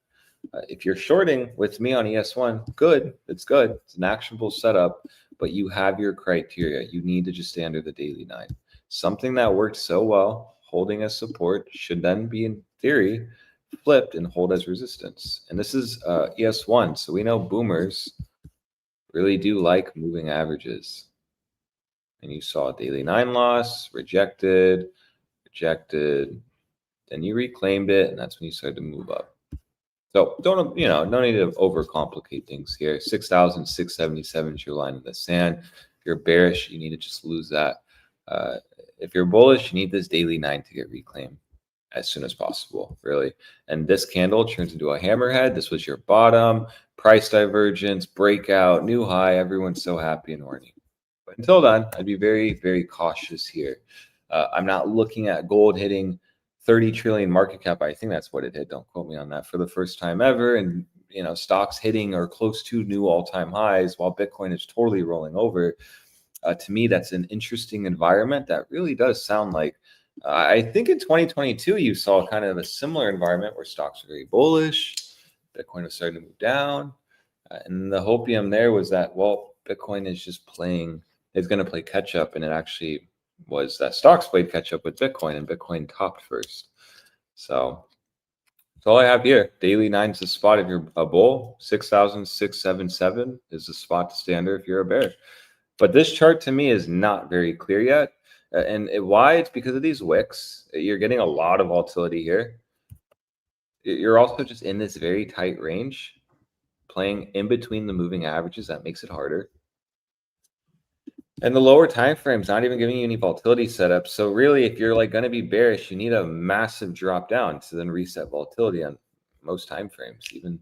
If you're shorting with me on ES1, good. It's good. It's an actionable setup, but you have your criteria. You need to just stay under the daily 9. Something that worked so well, holding as support, should then be, in theory, flipped and hold as resistance. And this is ES1, so we know boomers really do like moving averages. And you saw a daily 9 loss, rejected, then you reclaimed it, and that's when you started to move up. So don't need to overcomplicate things here. 6,677 is your line in the sand. If you're bearish, you need to just lose that. If you're bullish, you need this daily 9 to get reclaimed as soon as possible, really. And this candle turns into a hammerhead. This was your bottom, price divergence, breakout, new high. Everyone's so happy and horny. But until then, I'd be very, very cautious here. I'm not looking at gold hitting 30 trillion market cap. I think that's what it hit. Don't quote me on that, for the first time ever. And, stocks hitting or close to new all-time highs while Bitcoin is totally rolling over. To me, that's an interesting environment that really does sound like, I think in 2022, you saw kind of a similar environment where stocks were very bullish. Bitcoin was starting to move down. And the hopium there was that, well, Bitcoin is just it's going to play catch up. And it actually was that stocks played catch up with Bitcoin, and Bitcoin topped first. So that's all I have here. Daily 9's the spot if you're a bull. 6,677 is the spot to stay under if you're a bear. But this chart to me is not very clear yet. Why? It's because of these wicks. You're getting a lot of volatility here. You're also just in this very tight range, playing in between the moving averages. That makes it harder. And the lower time frame's not even giving you any volatility setup. So really, if you're going to be bearish, you need a massive drop down to then reset volatility on most time frames. Even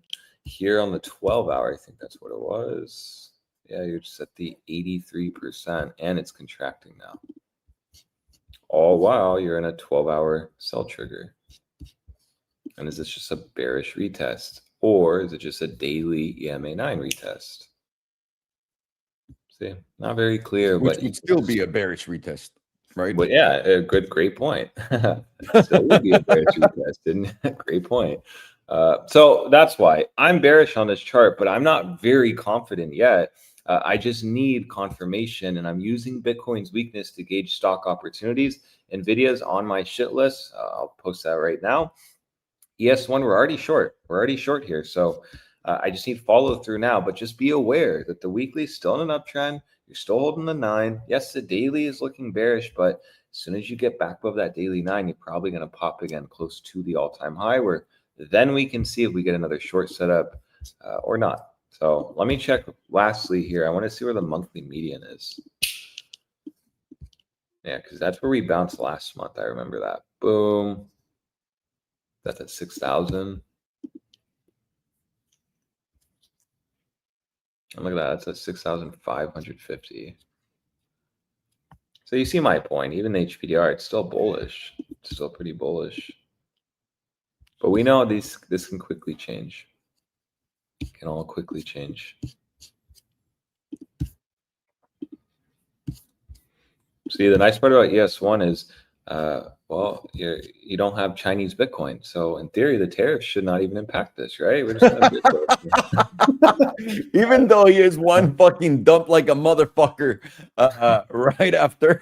here on the 12-hour, I think that's what it was. Yeah, you're just at the 83%, and it's contracting now. All while you're in a 12-hour sell trigger. And is this just a bearish retest, or is it just a daily EMA 9 retest? See, not very clear, which but would still be a bearish retest, right? But yeah, a great point. Still would be a bearish retest, didn't it? Great point. So that's why I'm bearish on this chart, but I'm not very confident yet. I just need confirmation, and I'm using Bitcoin's weakness to gauge stock opportunities. Nvidia's on my shit list. I'll post that right now. ES1, we're already short. We're already short here. So I just need follow through now, but just be aware that the weekly is still in an uptrend. You're still holding the 9. Yes, the daily is looking bearish, but as soon as you get back above that daily 9, you're probably going to pop again close to the all-time high, where then we can see if we get another short setup or not. So let me check lastly here. I want to see where the monthly median is. Yeah, because that's where we bounced last month. I remember that. Boom. That's at 6,000. And look at that. That's at 6,550. So you see my point. Even the HPDR, it's still bullish. It's still pretty bullish. But we know this can quickly change. It can all quickly change. See, the nice part about ES1 is, well, you don't have Chinese Bitcoin. So in theory, the tariffs should not even impact this, right? We're just even though ES1 fucking dumped like a motherfucker right after.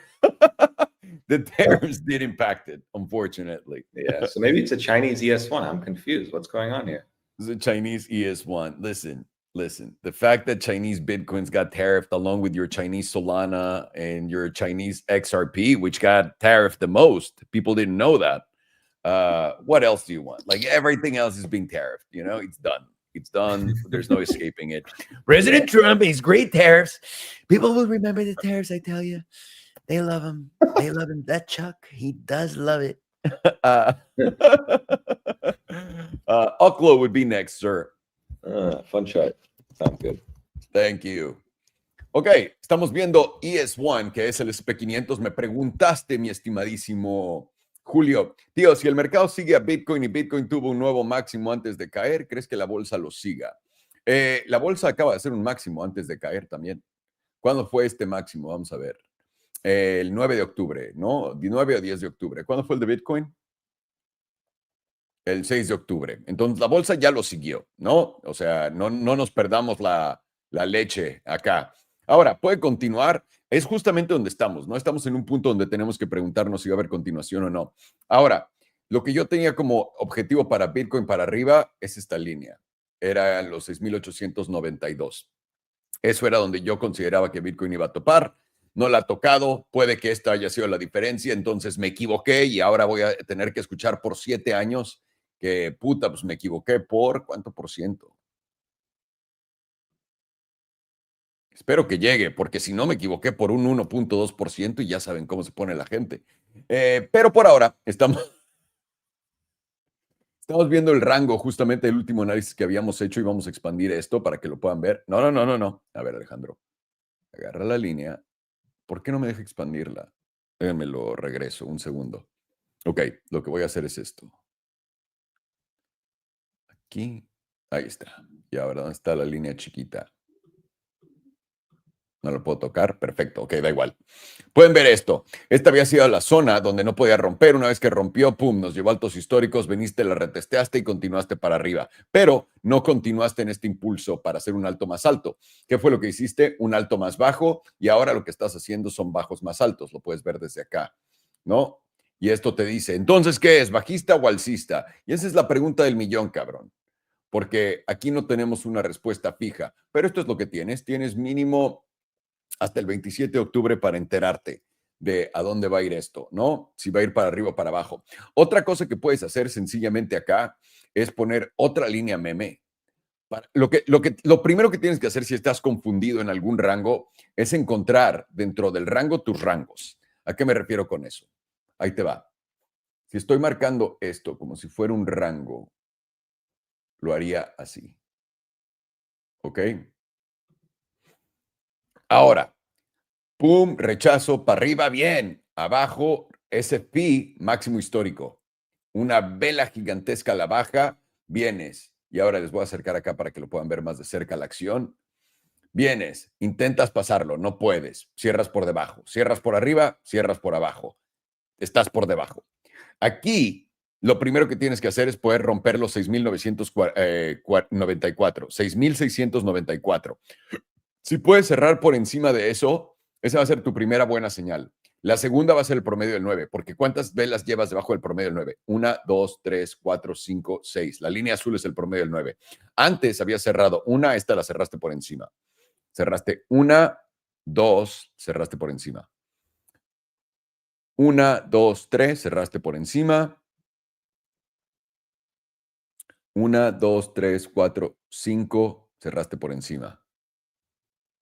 The tariffs did impact it, unfortunately. Yeah, so maybe it's a Chinese ES1. I'm confused. What's going on here? It's a Chinese ES1. Listen, Listen, the fact that Chinese Bitcoins got tariffed along with your Chinese Solana and your Chinese XRP, which got tariffed the most, people didn't know that. What else do you want? Like everything else is being tariffed, you know, it's done. It's done. There's no escaping it. President Trump, he's great tariffs. People will remember the tariffs, I tell you. They love him. They love him. That Chuck, he does love it. Oklo would be next, sir. Fun shot. Sounds good. Thank you. Ok, estamos viendo ES1, que es el SP500. Me preguntaste, mi estimadísimo Julio, tío, si el mercado sigue a Bitcoin y Bitcoin tuvo un nuevo máximo antes de caer, ¿crees que la bolsa lo siga? La bolsa acaba de hacer un máximo antes de caer también. ¿Cuándo fue este máximo? Vamos a ver. El 9 de octubre, ¿no? 9 o 10 de octubre. ¿Cuándo fue el de Bitcoin? El 6 de octubre. Entonces, la bolsa ya lo siguió, ¿no? O sea, no nos perdamos la leche acá. Ahora, puede continuar. Es justamente donde estamos, ¿no? Estamos en un punto donde tenemos que preguntarnos si va a haber continuación o no. Ahora, lo que yo tenía como objetivo para Bitcoin para arriba es esta línea. Era los 6,892. Eso era donde yo consideraba que Bitcoin iba a topar. No la ha tocado. Puede que esta haya sido la diferencia. Entonces me equivoqué y ahora voy a tener que escuchar por 7 años que, puta, pues me equivoqué por ¿cuánto por ciento? Espero que llegue, porque si no me equivoqué por un 1,2% y ya saben cómo se pone la gente. Pero por ahora estamos viendo el rango, justamente el último análisis que habíamos hecho y vamos a expandir esto para que lo puedan ver. No. A ver, Alejandro, agarra la línea. ¿Por qué no me deja expandirla? Déjenme lo regreso, un segundo. Ok, lo que voy a hacer es esto. Aquí, ahí está. Y ahora, ¿dónde está la línea chiquita? No lo puedo tocar. Perfecto. Ok, da igual. Pueden ver esto. Esta había sido la zona donde no podía romper. Una vez que rompió, pum, nos llevó a altos históricos. Veniste, la retesteaste y continuaste para arriba. Pero no continuaste en este impulso para hacer un alto más alto. ¿Qué fue lo que hiciste? Un alto más bajo. Y ahora lo que estás haciendo son bajos más altos. Lo puedes ver desde acá, ¿no? Y esto te dice, entonces, ¿qué es? ¿Bajista o alcista? Y esa es la pregunta del millón, cabrón. Porque aquí no tenemos una respuesta fija. Pero esto es lo que tienes. Tienes mínimo hasta el 27 de octubre para enterarte de a dónde va a ir esto, ¿no? Si va a ir para arriba o para abajo. Otra cosa que puedes hacer sencillamente acá es poner otra línea meme. Lo primero que tienes que hacer si estás confundido en algún rango es encontrar dentro del rango tus rangos. ¿A qué me refiero con eso? Ahí te va. Si estoy marcando esto como si fuera un rango, lo haría así. ¿Ok? Ahora, pum, rechazo, para arriba, bien. Abajo, SP, máximo histórico. Una vela gigantesca a la baja, vienes. Y ahora les voy a acercar acá para que lo puedan ver más de cerca la acción. Vienes, intentas pasarlo, no puedes. Cierras por debajo. Cierras por arriba, cierras por abajo. Estás por debajo. Aquí, lo primero que tienes que hacer es poder romper los 6,994. 6,694. Si puedes cerrar por encima de eso, esa va a ser tu primera buena señal. La segunda va a ser el promedio del 9, porque ¿cuántas velas llevas debajo del promedio del 9? 1, 2, 3, 4, 5, 6. La línea azul es el promedio del 9. Antes había cerrado una, esta la cerraste por encima. Cerraste 1, 2, cerraste por encima. 1, 2, 3, cerraste por encima. 1, 2, 3, 4, 5, cerraste por encima.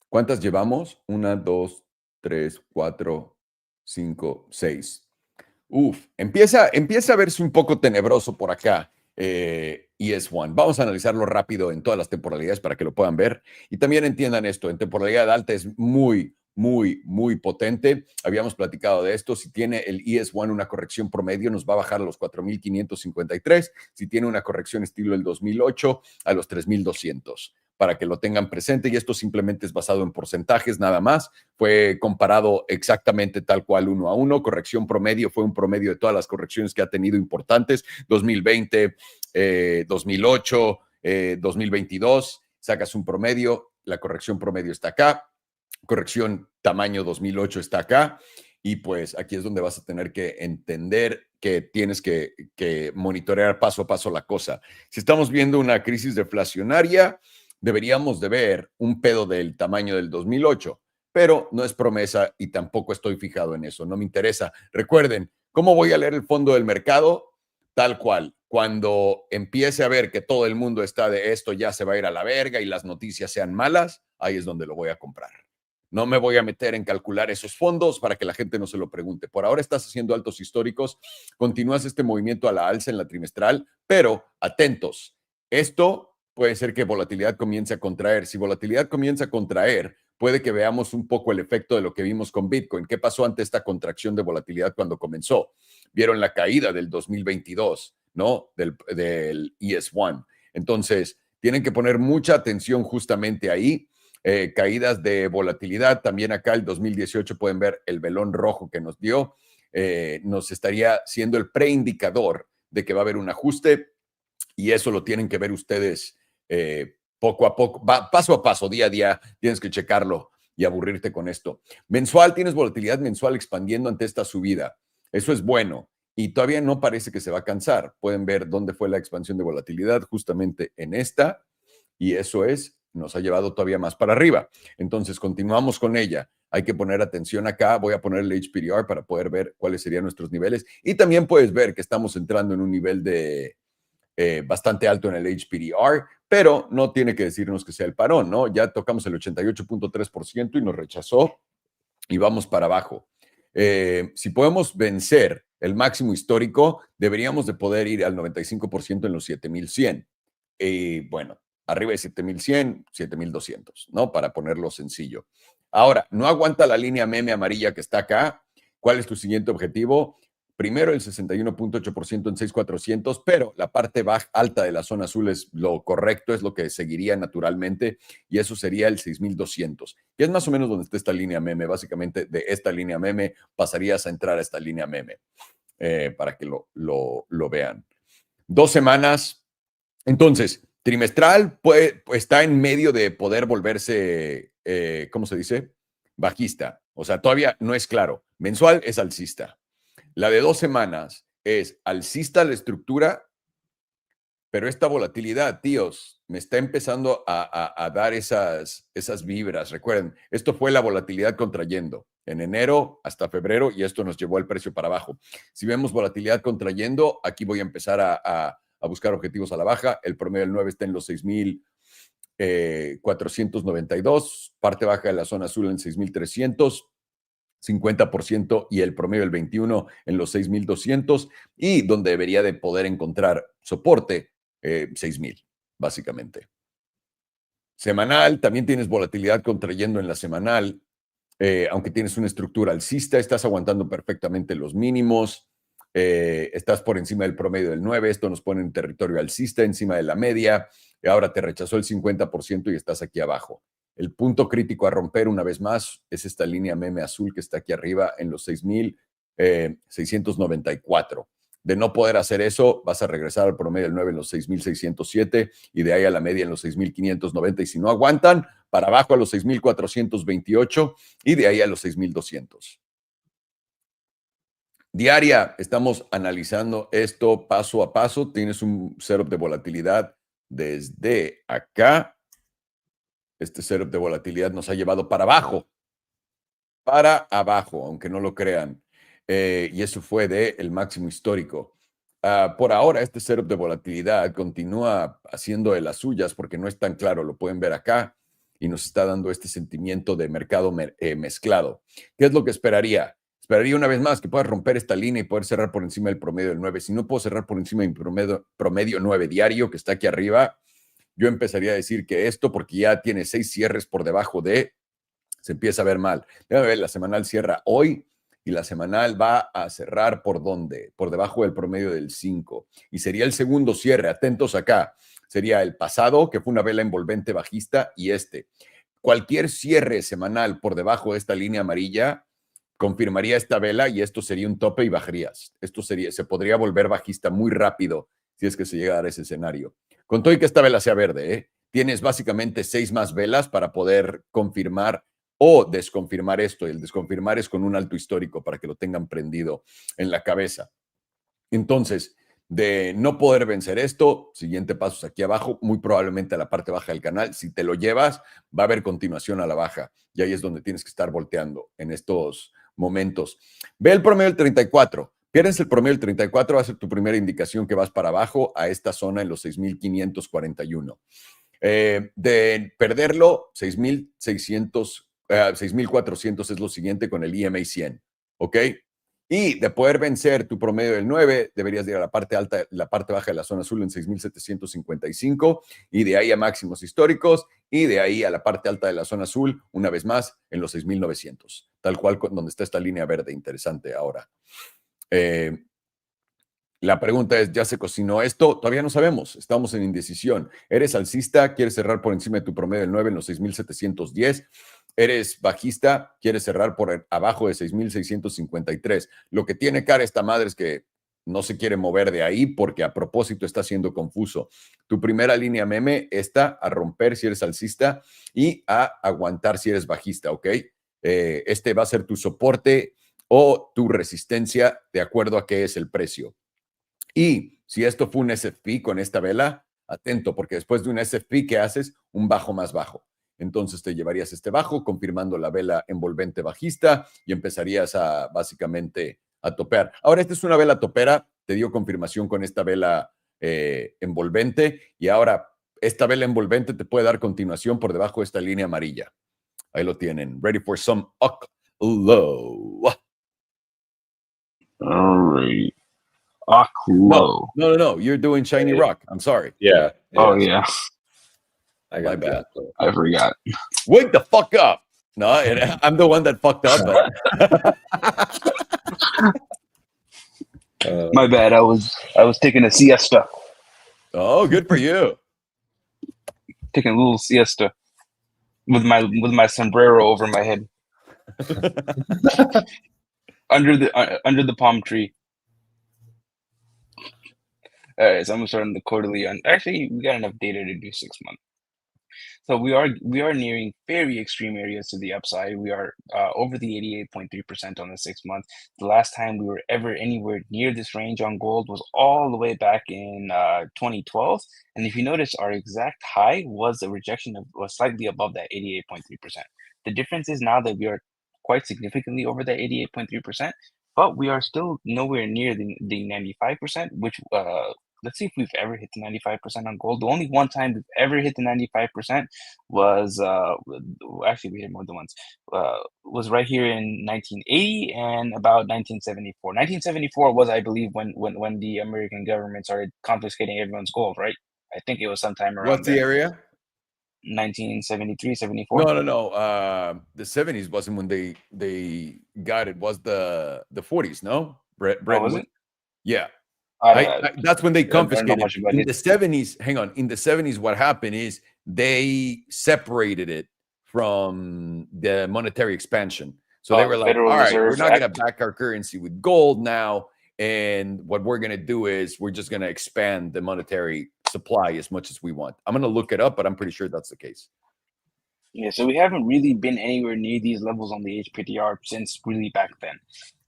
¿Cuántas llevamos? 1, 2, 3, 4, 5, 6. Empieza a verse un poco tenebroso por acá, ES1. Vamos a analizarlo rápido en todas las temporalidades para que lo puedan ver. Y también entiendan esto, en temporalidad alta es muy potente. Habíamos platicado de esto. Si tiene el ES1 una corrección promedio, nos va a bajar a los 4,553. Si tiene una corrección estilo el 2008, a los 3,200. Para que lo tengan presente, y esto simplemente es basado en porcentajes nada más. Fue comparado exactamente tal cual 1 a 1. Corrección promedio fue un promedio de todas las correcciones que ha tenido importantes. 2020, 2008, 2022, sacas un promedio, la corrección promedio está acá, corrección tamaño 2008 está acá, y pues aquí es donde vas a tener que entender que tienes que monitorear paso a paso la cosa. Si estamos viendo una crisis deflacionaria, deberíamos de ver un pedo del tamaño del 2008, pero no es promesa y tampoco estoy fijado en eso, no me interesa. Recuerden, ¿cómo voy a leer el fondo del mercado? Tal cual, cuando empiece a ver que todo el mundo está de esto ya se va a ir a la verga y las noticias sean malas, ahí es donde lo voy a comprar. No me voy a meter en calcular esos fondos para que la gente no se lo pregunte. Por ahora estás haciendo altos históricos, continúas este movimiento a la alza en la trimestral, pero atentos, esto puede ser que volatilidad comience a contraer. Si volatilidad comienza a contraer, puede que veamos un poco el efecto de lo que vimos con Bitcoin. ¿Qué pasó ante esta contracción de volatilidad cuando comenzó? Vieron la caída del 2022, ¿no? Del ES1. Entonces, tienen que poner mucha atención justamente ahí. Caídas de volatilidad. También acá el 2018 pueden ver el velón rojo que nos dio. Nos estaría siendo el preindicador de que va a haber un ajuste y eso lo tienen que ver ustedes poco a poco, paso a paso, día a día. Tienes que checarlo y aburrirte con esto. Mensual, tienes volatilidad mensual expandiendo ante esta subida. Eso es bueno y todavía no parece que se va a cansar. Pueden ver dónde fue la expansión de volatilidad justamente en esta y eso nos ha llevado todavía más para arriba. Entonces, continuamos con ella. Hay que poner atención acá. Voy a poner el HPDR para poder ver cuáles serían nuestros niveles. Y también puedes ver que estamos entrando en un nivel de bastante alto en el HPDR, pero no tiene que decirnos que sea el parón, ¿no? Ya tocamos el 88.3% y nos rechazó y vamos para abajo. Si podemos vencer el máximo histórico, deberíamos de poder ir al 95% en los 7,100. Y bueno, arriba de 7,100, 7,200, ¿no? Para ponerlo sencillo. Ahora, no aguanta la línea meme amarilla que está acá. ¿Cuál es tu siguiente objetivo? Primero el 61.8% en 6,400, pero la parte baja, alta de la zona azul es lo correcto, es lo que seguiría naturalmente, y eso sería el 6,200. Y es más o menos donde está esta línea meme. Básicamente de esta línea meme pasarías a entrar a esta línea meme para que lo vean. 2 semanas. Entonces, trimestral está en medio de poder volverse, ¿cómo se dice? Bajista. O sea, todavía no es claro. Mensual es alcista. La de 2 semanas es alcista la estructura, pero esta volatilidad, tíos, me está empezando a dar esas vibras. Recuerden, esto fue la volatilidad contrayendo en enero hasta febrero y esto nos llevó el precio para abajo. Si vemos volatilidad contrayendo, aquí voy a empezar a buscar objetivos a la baja. El promedio del 9 está en los 6,492, parte baja de la zona azul en 6,300. 50% y el promedio del 21 en los 6,200 y donde debería de poder encontrar soporte 6,000, básicamente. Semanal, también tienes volatilidad contrayendo en la semanal, aunque tienes una estructura alcista, estás aguantando perfectamente los mínimos, estás por encima del promedio del 9, esto nos pone en territorio alcista, encima de la media, y ahora te rechazó el 50% y estás aquí abajo. El punto crítico a romper una vez más es esta línea meme azul que está aquí arriba en los 6,694. De no poder hacer eso, vas a regresar al promedio del 9 en los 6,607 y de ahí a la media en los 6,590. Y si no aguantan, para abajo a los 6,428 y de ahí a los 6,200. Diaria, estamos analizando esto paso a paso. Tienes un setup de volatilidad desde acá. Este setup de volatilidad nos ha llevado para abajo, aunque no lo crean. Y eso fue del máximo histórico. Por ahora, este setup de volatilidad continúa haciendo de las suyas porque no es tan claro, lo pueden ver acá, y nos está dando este sentimiento de mercado mezclado. ¿Qué es lo que esperaría? Esperaría una vez más que pueda romper esta línea y poder cerrar por encima del promedio del 9. Si no puedo cerrar por encima del promedio 9 diario que está aquí arriba, yo empezaría a decir que esto, porque ya tiene 6 cierres por debajo de, se empieza a ver mal. Déjame ver, la semanal cierra hoy y la semanal va a cerrar ¿por dónde? Por debajo del promedio del 5. Y sería el segundo cierre, atentos acá. Sería el pasado, que fue una vela envolvente bajista, y este. Cualquier cierre semanal por debajo de esta línea amarilla confirmaría esta vela y esto sería un tope y bajarías. Esto se podría volver bajista muy rápido si es que se llega a dar ese escenario. Con todo y que esta vela sea verde, tienes básicamente 6 más velas para poder confirmar o desconfirmar esto. Y el desconfirmar es con un alto histórico para que lo tengan prendido en la cabeza. Entonces, de no poder vencer esto, siguiente paso es aquí abajo, muy probablemente a la parte baja del canal. Si te lo llevas, va a haber continuación a la baja. Y ahí es donde tienes que estar volteando en estos momentos. Ve el promedio del 34. Pierdes el promedio del 34, va a ser tu primera indicación que vas para abajo a esta zona en los 6,541. De perderlo, 6,600, 6,400 es lo siguiente con el EMA 100, ¿ok? Y de poder vencer tu promedio del 9, deberías ir a la parte alta, la parte baja de la zona azul en 6,755 y de ahí a máximos históricos y de ahí a la parte alta de la zona azul, una vez más, en los 6,900, tal cual donde está esta línea verde interesante ahora. La pregunta es, ¿ya se cocinó esto? Todavía no sabemos, estamos en indecisión. ¿Eres alcista? ¿Quieres cerrar por encima de tu promedio del 9 en los 6,710? ¿Eres bajista? ¿Quieres cerrar por abajo de 6,653? Lo que tiene cara esta madre es que no se quiere mover de ahí porque a propósito está siendo confuso. Tu primera línea meme está a romper si eres alcista y a aguantar si eres bajista, ¿ok? Este va a ser tu soporte o tu resistencia de acuerdo a qué es el precio. Y si esto fue un SFP con esta vela, atento, porque después de un SFP, ¿qué haces? Un bajo más bajo. Entonces te llevarías este bajo, confirmando la vela envolvente bajista y empezarías a básicamente a topear. Ahora, esta es una vela topera, te dio confirmación con esta vela envolvente y ahora esta vela envolvente te puede dar continuación por debajo de esta línea amarilla. Ahí lo tienen. Ready for some low. All right. No. You're doing shiny rock. I'm sorry. Yeah. Oh yeah, I My got bad. that. I forgot. Wake the fuck up. No, I'm the one that fucked up. But My bad. I was taking a siesta, oh, good for you. taking a little siesta with my sombrero over my head under the palm tree. All right, so I'm gonna start on the quarterly. Actually, we got enough data to do 6 months. So we are nearing very extreme areas to the upside. We are over the 88.3% on the 6 month. The last time we were ever anywhere near this range on gold was all the way back in 2012. And if you notice, our exact high was a rejection was slightly above that 88.3%. The difference is now that we are quite significantly over that 88.3%, but we are still nowhere near the 95%, which let's see if we've ever hit the 95% on gold. The only one time we've ever hit the 95% was actually we hit more than once. Was right here in 1980 and about 1974. 1974 was, I believe, when the American government started confiscating everyone's gold, right? I think it was sometime around What's the area? 1973, 74. No. The 70s wasn't when they got it. Was the 40s? No, Brett. Oh, was it? Yeah. I That's when they don't know confiscated much about in it. the 70s. Hang on. In the 70s, what happened is they separated it from the monetary expansion. So they were like, Federal all right, we're Reserve not going to Act. back our currency with gold now. And what we're going to do is we're just going to expand the monetary supply as much as we want. I'm going to look it up, but I'm pretty sure that's the case. Yeah, so we haven't really been anywhere near these levels on the HPTR since really back then.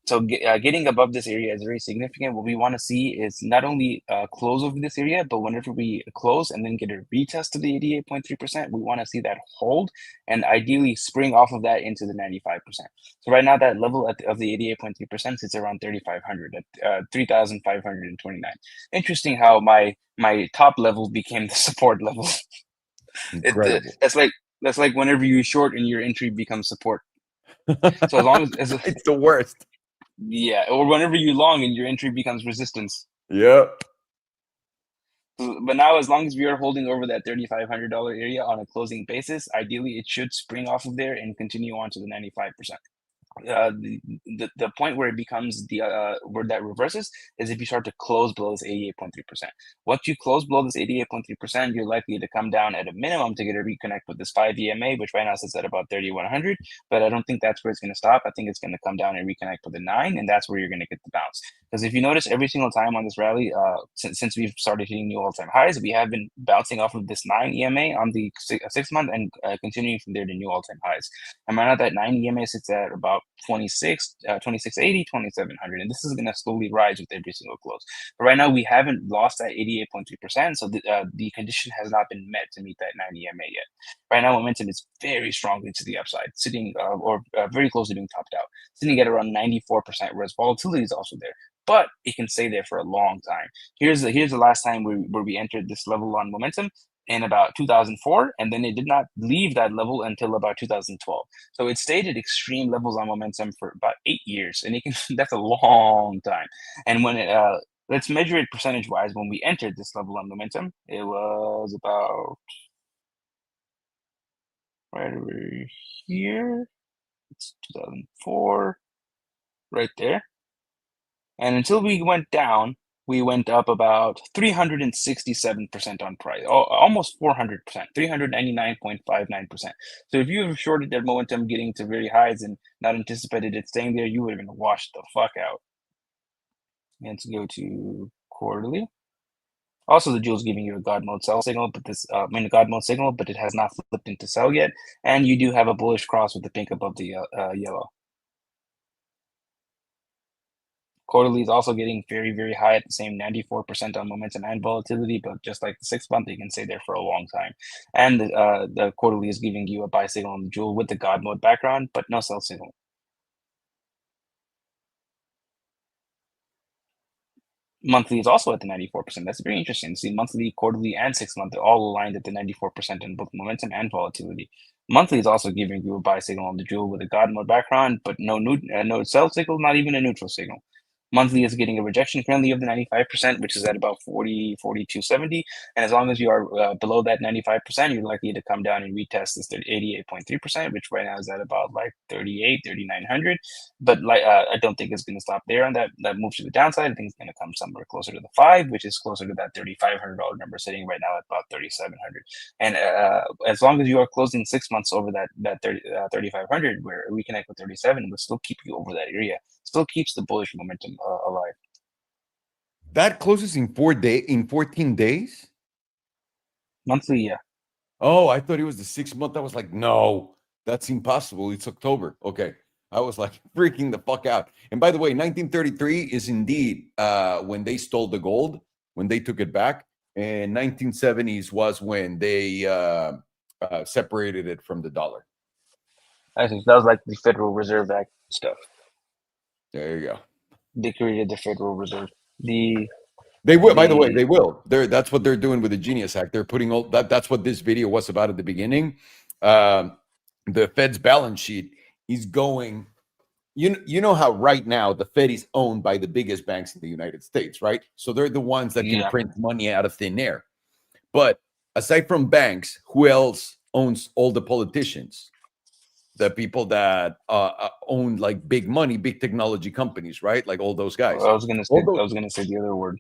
So getting above this area is very significant. What we want to see is not only close over this area, but whenever we close and then get a retest of the 88.3%, we want to see that hold and ideally spring off of that into the 95%. So right now that level of the 88.3% sits around 3,500 at 3,529. Interesting how my top level became the support level. Incredible. That's like whenever you short and your entry becomes support. So as long as it's the worst. Yeah, or whenever you long and your entry becomes resistance. Yep. But now, as long as we are holding over that $3,500 area on a closing basis, ideally it should spring off of there and continue on to the 95%. The point where it becomes where that reverses is if you start to close below this 88.3%. Once you close below this 88.3%, you're likely to come down at a minimum to get a reconnect with this 5 EMA, which right now sits at about 3,100. But I don't think that's where it's going to stop. I think it's going to come down and reconnect with a 9, and that's where you're going to get the bounce. Because if you notice, every single time on this rally, since we've started hitting new all-time highs, we have been bouncing off of this 9 EMA on the 6 month and continuing from there to new all-time highs. And right now that 9 EMA sits at about 2680, 2700, and this is going to slowly rise with every single close. But right now we haven't lost that 88.3%, so the condition has not been met to meet that 90 EMA yet. Right now momentum is very strongly to the upside, sitting very close to being topped out, sitting at around 94%, whereas volatility is also there, but it can stay there for a long time. Here's the last time where we entered this level on momentum in about 2004, and then it did not leave that level until about 2012. So it stayed at extreme levels on momentum for about 8 years, and that's a long time. And when let's measure it percentage-wise. When we entered this level on momentum, it was about right over here. It's 2004, right there. And until we went down, we went up about 367% on price, almost 400%, 399.59%. So if you have shorted that momentum getting to very highs and not anticipated it staying there, you would have been washed the fuck out. Let's go to quarterly. Also, the jewel's giving you a God mode sell signal, but God mode signal, but it has not flipped into sell yet. And you do have a bullish cross with the pink above the yellow. Quarterly is also getting very, very high at the same 94% on momentum and volatility, but just like the 6 month, you can stay there for a long time. And the quarterly is giving you a buy signal on the jewel with the God mode background, but no sell signal. Monthly is also at the 94%. That's very interesting. See, monthly, quarterly, and 6 month are all aligned at the 94% in both momentum and volatility. Monthly is also giving you a buy signal on the jewel with a God mode background, but no sell signal, not even a neutral signal. Monthly is getting a rejection currently of the 95%, which is at about 42.70. And as long as you are below that 95%, you're likely to come down and retest this 88.3%, which right now is at about like 3,900. But I don't think it's going to stop there on that move to the downside. I think it's going to come somewhere closer to the 5, which is closer to that $3,500 number, sitting right now at about 3,700. And as long as you are closing 6 months over that 3,500, where we connect with 37, we'll still keep you over that area. Still keeps the bullish momentum alive. That closes in 14 days? Monthly, yeah. Oh, I thought it was the 6 month. I was like, no, that's impossible. It's October. Okay. I was like freaking the fuck out. And by the way, 1933 is indeed when they stole the gold, when they took it back. And 1970s was when they separated it from the dollar. I think that was like the Federal Reserve Act stuff. There you go. They created the Federal Reserve. They will, by the way, they will. That's what they're doing with the Genius Act. They're putting all that's what this video was about at the beginning. The Fed's balance sheet is going. You know how right now the Fed is owned by the biggest banks in the United States, right? So they're the ones that can print money out of thin air. But aside from banks, who else owns all the politicians? The people that own like big money, big technology companies, right? Like all those guys. I was gonna say the other word.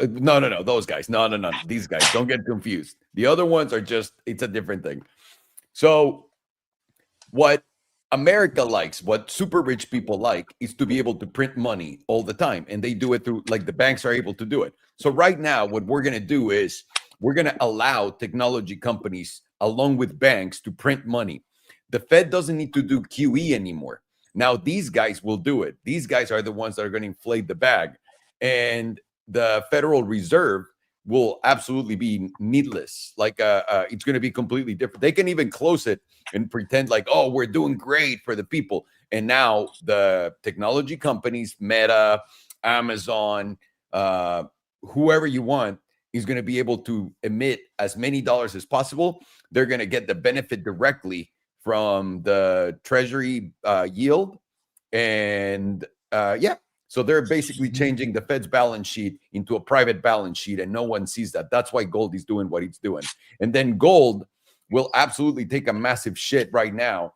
No, those guys. No. These guys, don't get confused. The other ones are it's a different thing. So what America likes, what super rich people like, is to be able to print money all the time. And they do it through, like the banks are able to do it. So right now, what we're going to do is we're going to allow technology companies along with banks to print money. The Fed doesn't need to do QE anymore. Now, these guys will do it. These guys are the ones that are going to inflate the bag. And the Federal Reserve will absolutely be needless. Like it's going to be completely different. They can even close it and pretend like, oh, we're doing great for the people. And now the technology companies, Meta, Amazon, whoever you want, is going to be able to emit as many dollars as possible. They're going to get the benefit directly from the treasury yield. And so they're basically changing the Fed's balance sheet into a private balance sheet, and no one sees that. That's why gold is doing what it's doing. And then gold will absolutely take a massive shit right now,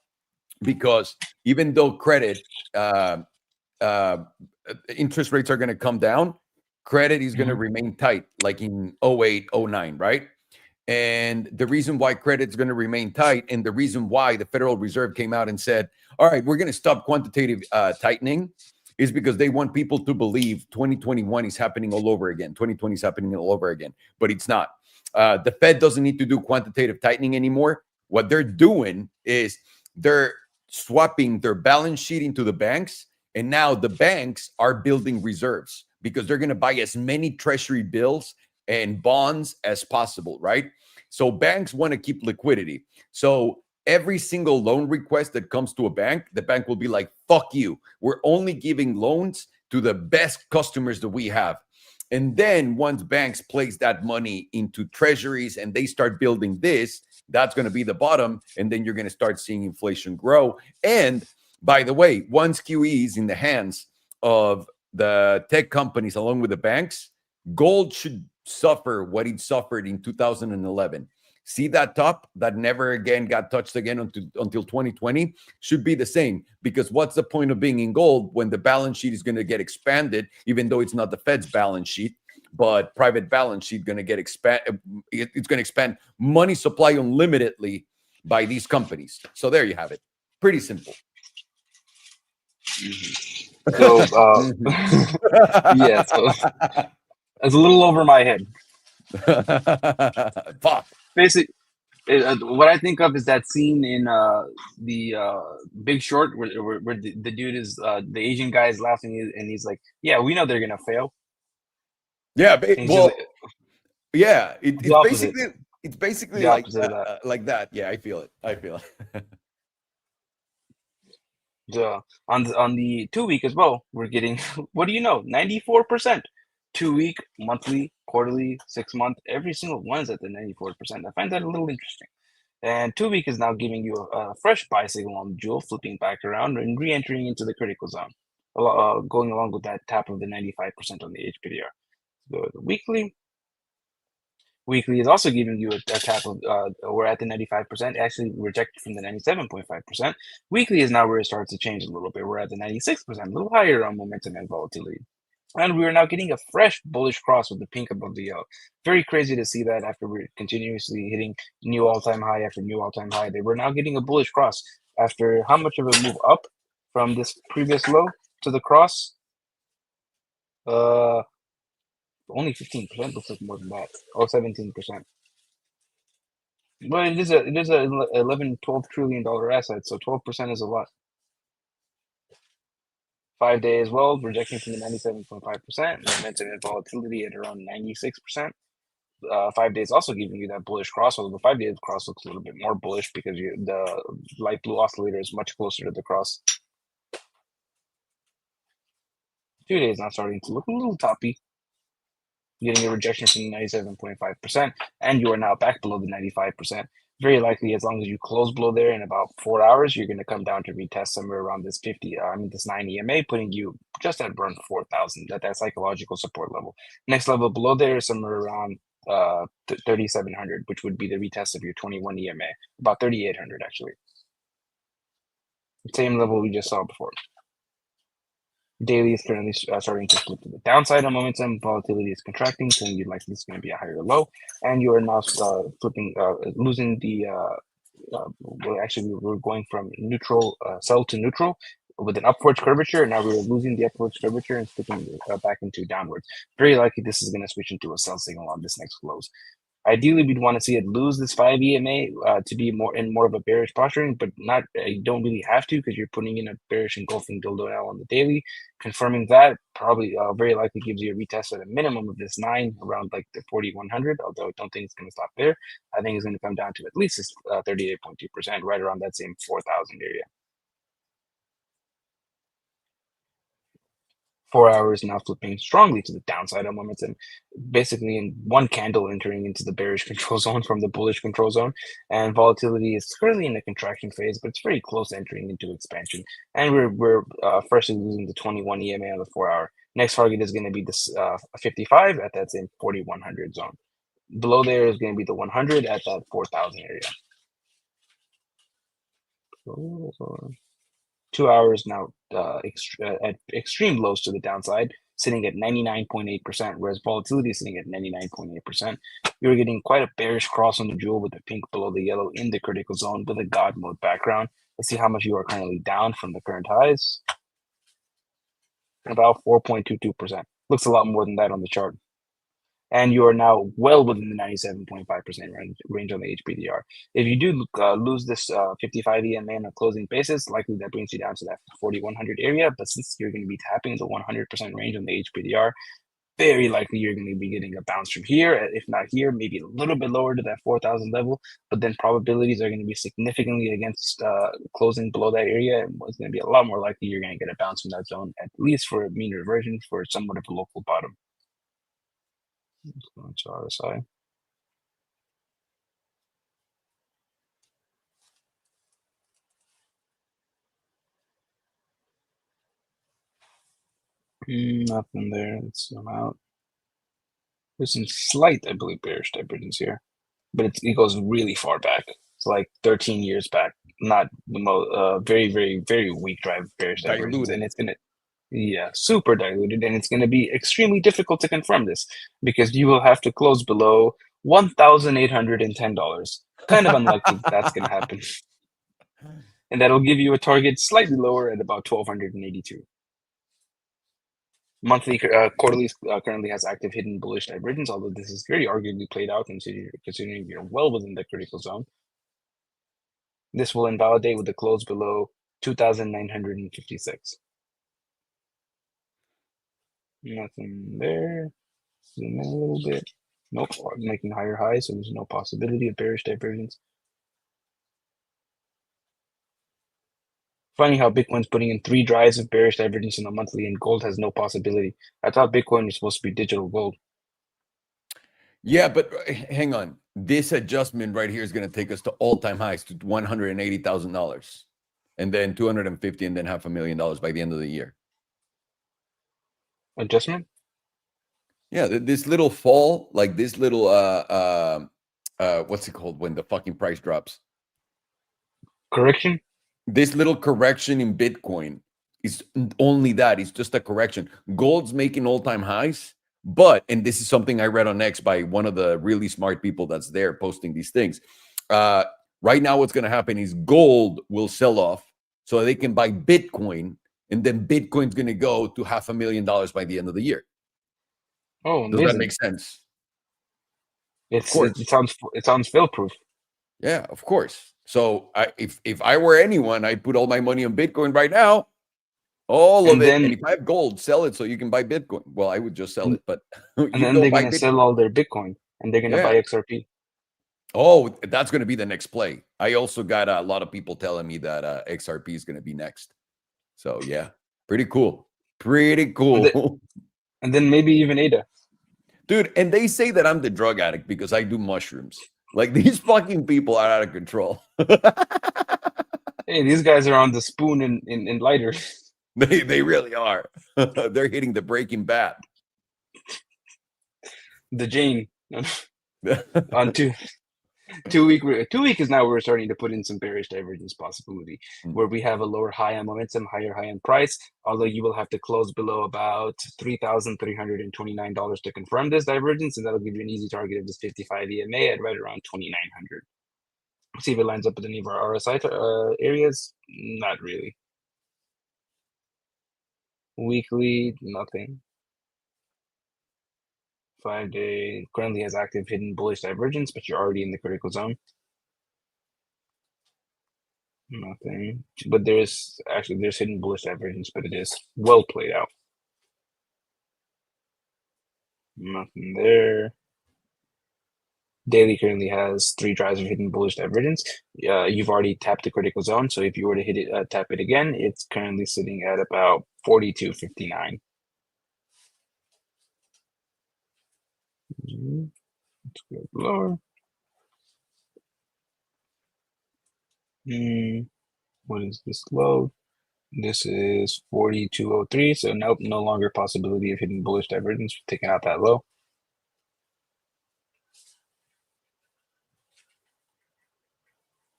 because even though credit interest rates are going to come down, credit is going to remain tight, like in 08, 09, right? And the reason why credit's going to remain tight, and the reason why the Federal Reserve came out and said, all right, we're going to stop quantitative tightening, is because they want people to believe 2021 is happening all over again. 2020 is happening all over again, but it's not. The Fed doesn't need to do quantitative tightening anymore. What they're doing is they're swapping their balance sheet into the banks. And now the banks are building reserves because they're going to buy as many treasury bills and bonds as possible, right? So banks want to keep liquidity. So every single loan request that comes to a bank, the bank will be like, fuck you. We're only giving loans to the best customers that we have. And then once banks place that money into treasuries and they start building this, that's going to be the bottom. And then you're going to start seeing inflation grow. And by the way, once QE is in the hands of the tech companies along with the banks, gold should suffer what it suffered in 2011. See that top that never again got touched again until 2020 should be the same, because what's the point of being in gold when the balance sheet is going to get expanded, even though it's not the Fed's balance sheet, but private balance sheet going to get expand. It's going to expand money supply unlimitedly by these companies. So there you have it. Pretty simple. So yeah, so it's a little over my head. Fuck. Basically, what I think of is that scene in the Big Short where the dude is the Asian guy is laughing and he's like, "Yeah, we know they're gonna fail." Yeah, well, like, yeah, it's basically the like opposite of that. like that. Yeah, I feel it. On the 2 week as well, we're getting what do you know, 94%. 2 week, monthly, quarterly, 6 month, every single one is at the 94%. I find that a little interesting. And 2 week is now giving you a fresh buy signal on the jewel, flipping back around and re-entering into the critical zone, going along with that tap of the 95% on the HPDR. So the weekly is also giving you a tap of we're at the 95%, actually rejected from the 97.5%. Weekly is now where it starts to change a little bit. We're at the 96%, a little higher on momentum and volatility. And we are now getting a fresh bullish cross with the pink above the yellow. Very crazy to see that after we're continuously hitting new all-time high after new all-time high. They were now getting a bullish cross after how much of a move up from this previous low to the cross? Only 15%, looks like more than that. Oh, 17%. But it is a 11-12 trillion dollar asset, so 12% is a lot. 5 day as well, rejecting from the 97.5%, momentum and volatility at around 96%. 5 days also giving you that bullish cross, although the 5 day cross looks a little bit more bullish because the light blue oscillator is much closer to the cross. 2 days now starting to look a little toppy, getting a rejection from the 97.5%, and you are now back below the 95%. Very likely, as long as you close below there in about 4 hours, you're going to come down to retest somewhere around this this 9 EMA, putting you just at around 4,000, that psychological support level. Next level below there is somewhere around 3,700, which would be the retest of your 21 EMA, about 3,800 actually. Same level we just saw before. Daily is currently starting to flip to the downside on momentum. Volatility is contracting, so you'd like this is going to be a higher low, and you are now flipping, losing the. We're going from neutral sell to neutral with an upwards curvature. Now we're losing the upwards curvature and flipping back into downwards. Very likely this is going to switch into a sell signal on this next close. Ideally, we'd want to see it lose this 5 EMA to be more of a bearish posturing, but not. You don't really have to because you're putting in a bearish engulfing dildo now on the daily. Confirming that probably very likely gives you a retest at a minimum of this 9 around like the 4,100. Although I don't think it's going to stop there. I think it's going to come down to at least this 38.2%, right around that same 4,000 area. 4 hours now flipping strongly to the downside on momentum, basically in one candle entering into the bearish control zone from the bullish control zone, and volatility is currently in the contraction phase, but it's very close entering into expansion, and we're firstly losing the 21 EMA on the 4 hour. Next target is going to be this 55 at that same 4,100 zone. Below there is going to be the 100 at that 4,000 area. 2 hours now at extreme lows to the downside, sitting at 99.8%, whereas volatility is sitting at 99.8%. You're getting quite a bearish cross on the jewel with the pink below the yellow in the critical zone with a God mode background. Let's see how much you are currently down from the current highs. About 4.22%. Looks a lot more than that on the chart. and you are now well within the 97.5% range on the HPDR. If you do lose this 55 EMA on a closing basis, likely that brings you down to that 4100 area. But since you're going to be tapping the 100% range on the HPDR, very likely you're going to be getting a bounce from here. If not here, maybe a little bit lower to that 4,000 level. But then probabilities are going to be significantly against closing below that area. And it's going to be a lot more likely you're going to get a bounce from that zone, at least for a mean reversion for somewhat of a local bottom. Let's go into RSI. Nothing there. Let's zoom out. There's some slight, I believe, bearish divergence here, but it goes really far back. It's like 13 years back. Not the most very, very, very weak drive bearish divergence, and it's gonna, yeah, super diluted, and it's gonna be extremely difficult to confirm this because you will have to close below $1,810. Kind of unlikely that's gonna happen, and that'll give you a target slightly lower at about 1,282. Monthly, quarterly currently has active hidden bullish divergence, although this is very arguably played out considering you're well within the critical zone. This will invalidate with the close below 2,956. Nothing there. Zoom in a little bit. Nope, making higher highs, so there's no possibility of bearish divergence. Funny how Bitcoin's putting in 3 drives of bearish divergence in the monthly, and gold has no possibility. I thought Bitcoin was supposed to be digital gold. Yeah, but hang on. This adjustment right here is going to take us to all-time highs to $180,000, and then 250, and then $500,000 by the end of the year. Adjustment? Yeah, this little fall, like this little what's it called when the fucking price drops? Correction? This little correction in Bitcoin is only that. It's just a correction. Gold's making all-time highs, but, and this is something I read on X by one of the really smart people that's there posting these things. Right now, what's going to happen is gold will sell off so they can buy Bitcoin, and then Bitcoin's going to go to $500,000 by the end of the year. Oh, does that make sense? It sounds fail-proof. Yeah, of course. So if I were anyone, I'd put all my money on Bitcoin right now, all of it. And if I have gold, sell it so you can buy Bitcoin. Well, I would just sell it, but and then they're going to sell all their Bitcoin and they're going to buy XRP. Oh, that's going to be the next play. I also got a lot of people telling me that XRP is going to be next. So yeah, pretty cool. Pretty cool. And then maybe even ADA. Dude, and they say that I'm the drug addict because I do mushrooms. Like, these fucking people are out of control. Hey, these guys are on the spoon and lighter. They really are. They're hitting the Breaking Bad. The Jane. On 2 week is now we're starting to put in some bearish divergence possibility where we have a lower high on momentum, higher high on price, although you will have to close below about $3,329 to confirm this divergence, and that'll give you an easy target of this 55 EMA at right around 2,900. See if it lines up with any of our RSI areas. Not really. Weekly, nothing. 5-day currently has active hidden bullish divergence, but you're already in the critical zone. Nothing. But there's hidden bullish divergence, but it is well played out. Nothing there. Daily currently has 3 drives of hidden bullish divergence. You've already tapped the critical zone, so if you were to hit it, tap it again, it's currently sitting at about 42.59. Let's go lower. What is this low? This is 42.03, so nope, no longer possibility of hidden bullish divergence, taking out that low.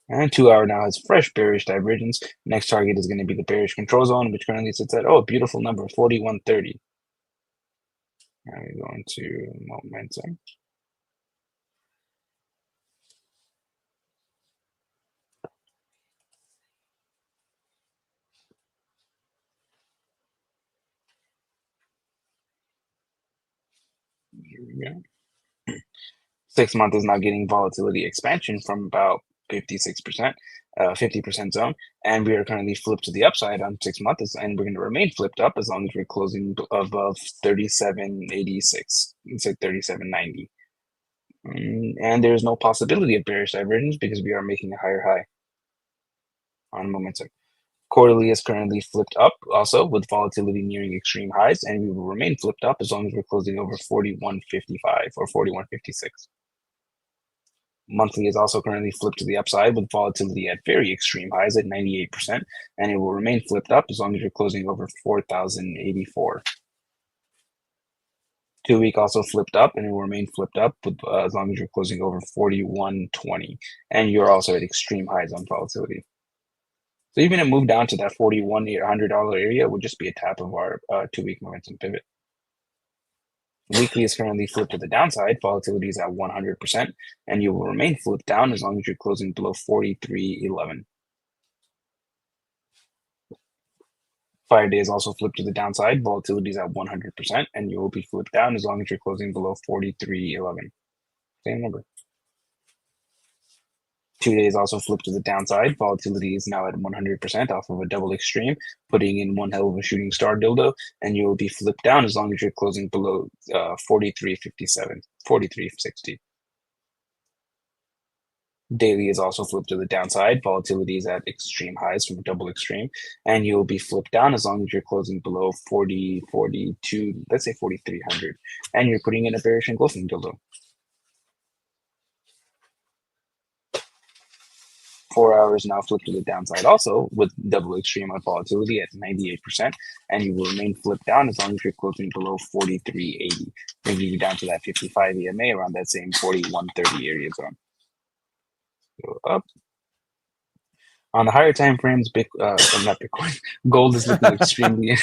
And 2 hour now has fresh bearish divergence. Next target is going to be the bearish control zone, which currently sits at, a beautiful number, 41.30. Now we go into momentum. Here we go. 6 month is now getting volatility expansion from about 56%, 50% zone, and we are currently flipped to the upside on 6 months, and we're going to remain flipped up as long as we're closing above 37.86. It's like 37.90. And there's no possibility of bearish divergence because we are making a higher high on momentum. Quarterly is currently flipped up also with volatility nearing extreme highs, and we will remain flipped up as long as we're closing over 41.55 or 41.56. Monthly is also currently flipped to the upside with volatility at very extreme highs at 98%, and it will remain flipped up as long as you're closing over 4,084. 2 week also flipped up, and it will remain flipped up with as long as you're closing over 41.20, and you're also at extreme highs on volatility. So even a move down to that $4,100 area would just be a tap of our 2 week momentum pivot. Weekly is currently flipped to the downside. Volatility is at 100%, and you will remain flipped down as long as you're closing below 43.11. 5 days also flipped to the downside. Volatility is at 100%, and you will be flipped down as long as you're closing below 43.11. Same number. 2 days also flipped to the downside. Volatility is now at 100% off of a double extreme, putting in one hell of a shooting star dildo, and you will be flipped down as long as you're closing below 43.57, 43.60. Daily is also flipped to the downside. Volatility is at extreme highs from a double extreme, and you will be flipped down as long as you're closing below 40, 42, let's say 4,300, and you're putting in a bearish engulfing dildo. 4 hours now flipped to the downside also with double extreme on volatility at 98%, and you will remain flipped down as long as you're closing below 43.80, bringing you down to that 55 EMA around that same 41.30 area zone. Go up. On the higher time frames, not Bitcoin, gold is looking extremely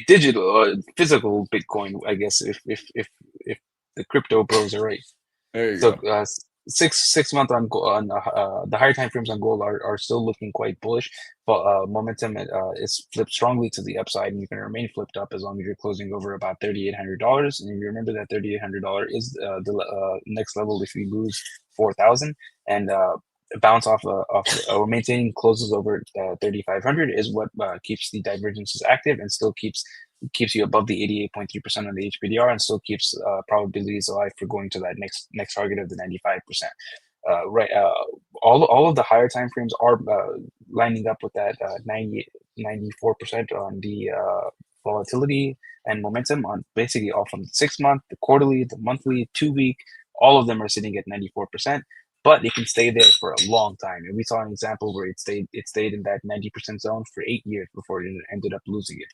digital, physical Bitcoin, I guess, if the crypto bros are right. There you So go. 6 month on the higher time frames on gold are still looking quite bullish, but momentum is flipped strongly to the upside, and you can remain flipped up as long as you're closing over about $3,800. And you remember that $3,800 is the next level if you lose 4,000, and bounce off or maintaining closes over 3,500 is what keeps the divergences active and still keeps you above the 88.3% on the HPDR, and still keeps probabilities alive for going to that next target of the 95%. Right, all of the higher time frames are lining up with that 94% on the volatility and momentum on basically all from the 6 month, the quarterly, the monthly, 2 week. All of them are sitting at 94%. But it can stay there for a long time, and we saw an example where it stayed in that 90% zone for 8 years before it ended up losing it.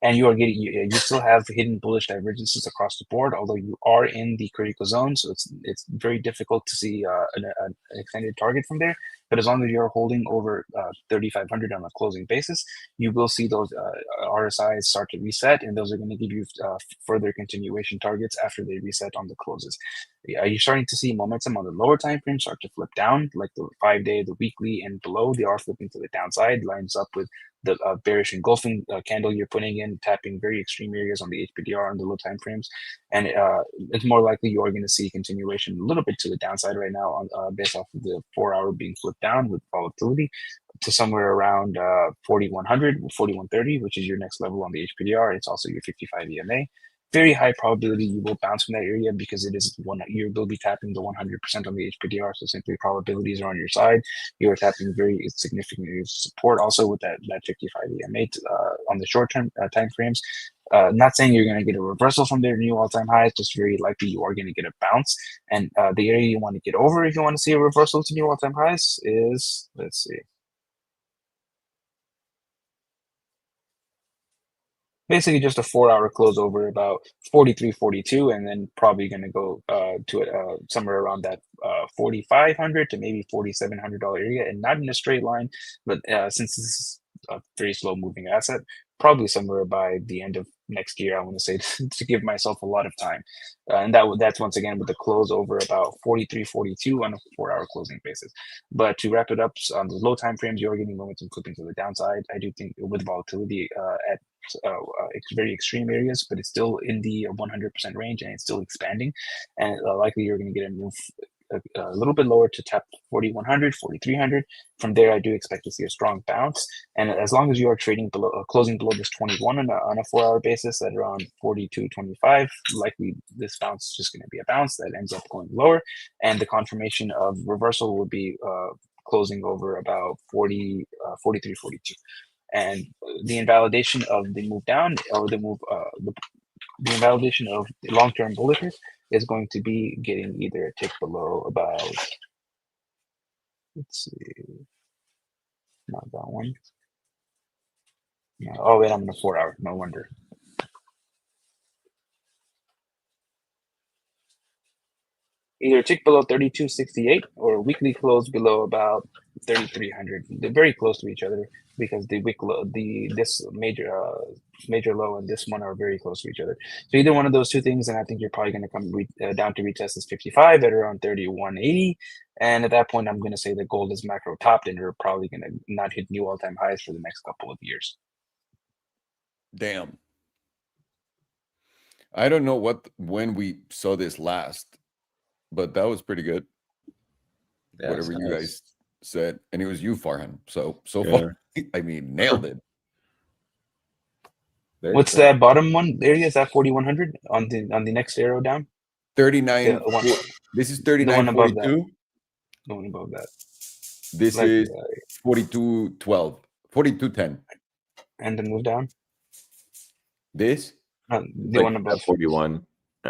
And you still have hidden bullish divergences across the board, although you are in the critical zone, so it's very difficult to see an extended target from there. But as long as you're holding over 3,500 on a closing basis, you will see those RSIs start to reset, and those are going to give you further continuation targets after they reset on the closes. You're starting to see momentum on the lower time frame start to flip down, like the 5 day, the weekly, and below. They are flipping to the downside, lines up with the bearish engulfing candle you're putting in, tapping very extreme areas on the HPDR on the low time frames, and it's more likely you are going to see continuation a little bit to the downside right now on based off of the 4 hour being flipped down with volatility to somewhere around 4,100, 4,130, which is your next level on the HPDR. It's also your 55 EMA. Very high probability you will bounce from that area because it is you will be tapping the 100% on the HPDR. So simply probabilities are on your side. You are tapping very significant support also with that 55 EMA on the short term time frames. Not saying you're going to get a reversal from their new all-time highs, just very likely you are going to get a bounce. And the area you want to get over if you want to see a reversal to new all-time highs is, let's see, basically just a 4 hour close over about 43, 42, and then probably going to go to it somewhere around that $4,500 to maybe $4,700 area, and not in a straight line, but since this is a very slow moving asset, probably somewhere by the end of next year, I want to say, to give myself a lot of time. And that's once again with the close over about 43.42 on a 4-hour closing basis. But to wrap it up, on the low time frames, you're getting momentum flipping to the downside. I do think with volatility at very extreme areas, but it's still in the 100% range and it's still expanding. And likely you're going to get a move a little bit lower to tap 4,100, 4,300. From there, I do expect to see a strong bounce. And as long as you are trading below, closing below this 21 on a 4-hour basis at around 42.25, likely this bounce is just going to be a bounce that ends up going lower. And the confirmation of reversal would be closing over about 43, 42. And the invalidation of the move down or the move, the invalidation of the long-term bullishness is going to be getting either a tick below about, let's see, not that one. No, oh, wait, I'm in a 4-hour, no wonder. Either tick below 32.68 or weekly close below about 3,300. They're very close to each other because the wick low, this major low and this one are very close to each other. So either one of those two things, and I think you're probably going to come down to retest this 55 at around 31.80. And at that point, I'm going to say that gold is macro topped, and you're probably going to not hit new all-time highs for the next couple of years. Damn. I don't know when we saw this last, but that was pretty good. Yeah, whatever you guys said, and it was you, Farhan. So far, I mean, nailed it. What's that bottom one area? Is that 4,100 on the next arrow down? 39. This is 39.42. The one above that. This is 42.12, 42.10. And the move down. This the one above 41.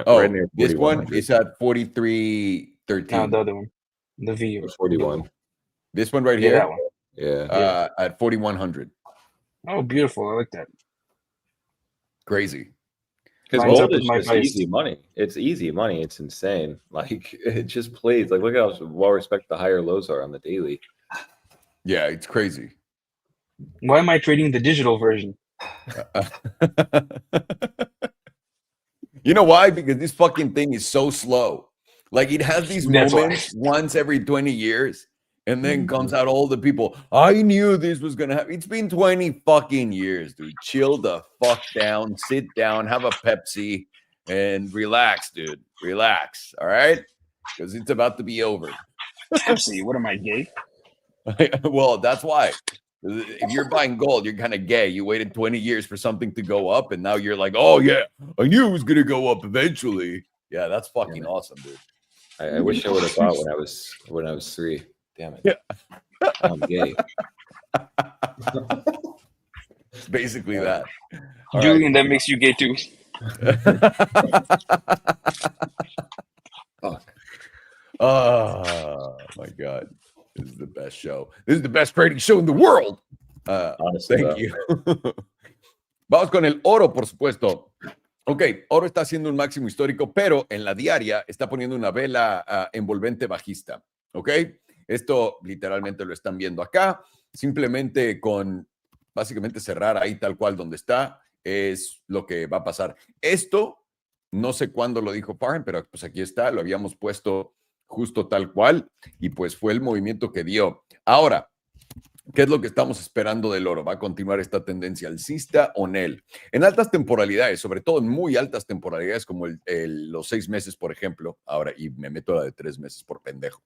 Oh, right near this one is at 43.13. No, the other one, the V 41. This one right here. That one. Yeah. At 4,100. Oh, beautiful! I like that. Crazy. Because gold is just easy money. It's easy money. It's insane. Like it just plays. Like look how well respected the higher lows are on the daily. Yeah, it's crazy. Why am I trading the digital version? You know why? Because this fucking thing is so slow. Like it has these moments once every 20 years, and then comes out all the people. I knew this was gonna happen. It's been 20 fucking years, dude. Chill the fuck down, sit down, have a Pepsi, and relax, dude. Relax. All right? Because it's about to be over. Pepsi, what am I, gay? Well, that's why. If you're buying gold, you're kind of gay. You waited 20 years for something to go up, and now you're like, oh yeah, I knew it was gonna go up eventually. Yeah, that's fucking awesome, dude. I wish I would have thought when I was 3. Damn it. Yeah. I'm gay. It's basically that. All Julian, right. That makes you gay too. Fuck. Oh my God. This is the best show. This is the best trading show in the world. Honestly, thank you. Vamos con el oro, por supuesto. Ok, oro está haciendo un máximo histórico, pero en la diaria está poniendo una vela envolvente bajista. Ok, esto literalmente lo están viendo acá. Simplemente con básicamente cerrar ahí tal cual donde está es lo que va a pasar. Esto, no sé cuándo lo dijo Farhan, pero pues aquí está, lo habíamos puesto justo tal cual, y pues fue el movimiento que dio. Ahora, ¿qué es lo que estamos esperando del oro? ¿Va a continuar esta tendencia alcista o no? En altas temporalidades, sobre todo en muy altas temporalidades como los 6 meses, por ejemplo, ahora, y me meto a la de 3 meses por pendejo.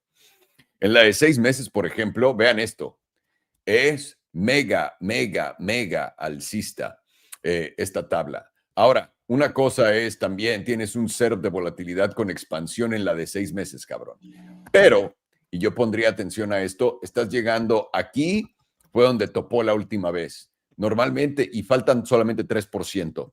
En la de 6 meses, por ejemplo, vean esto, es mega alcista esta tabla. Ahora, una cosa es también, tienes un setup de volatilidad con expansión en la de 6 meses, cabrón. Pero, y yo pondría atención a esto, estás llegando aquí, fue donde topó la última vez. Normalmente, y faltan solamente 3%.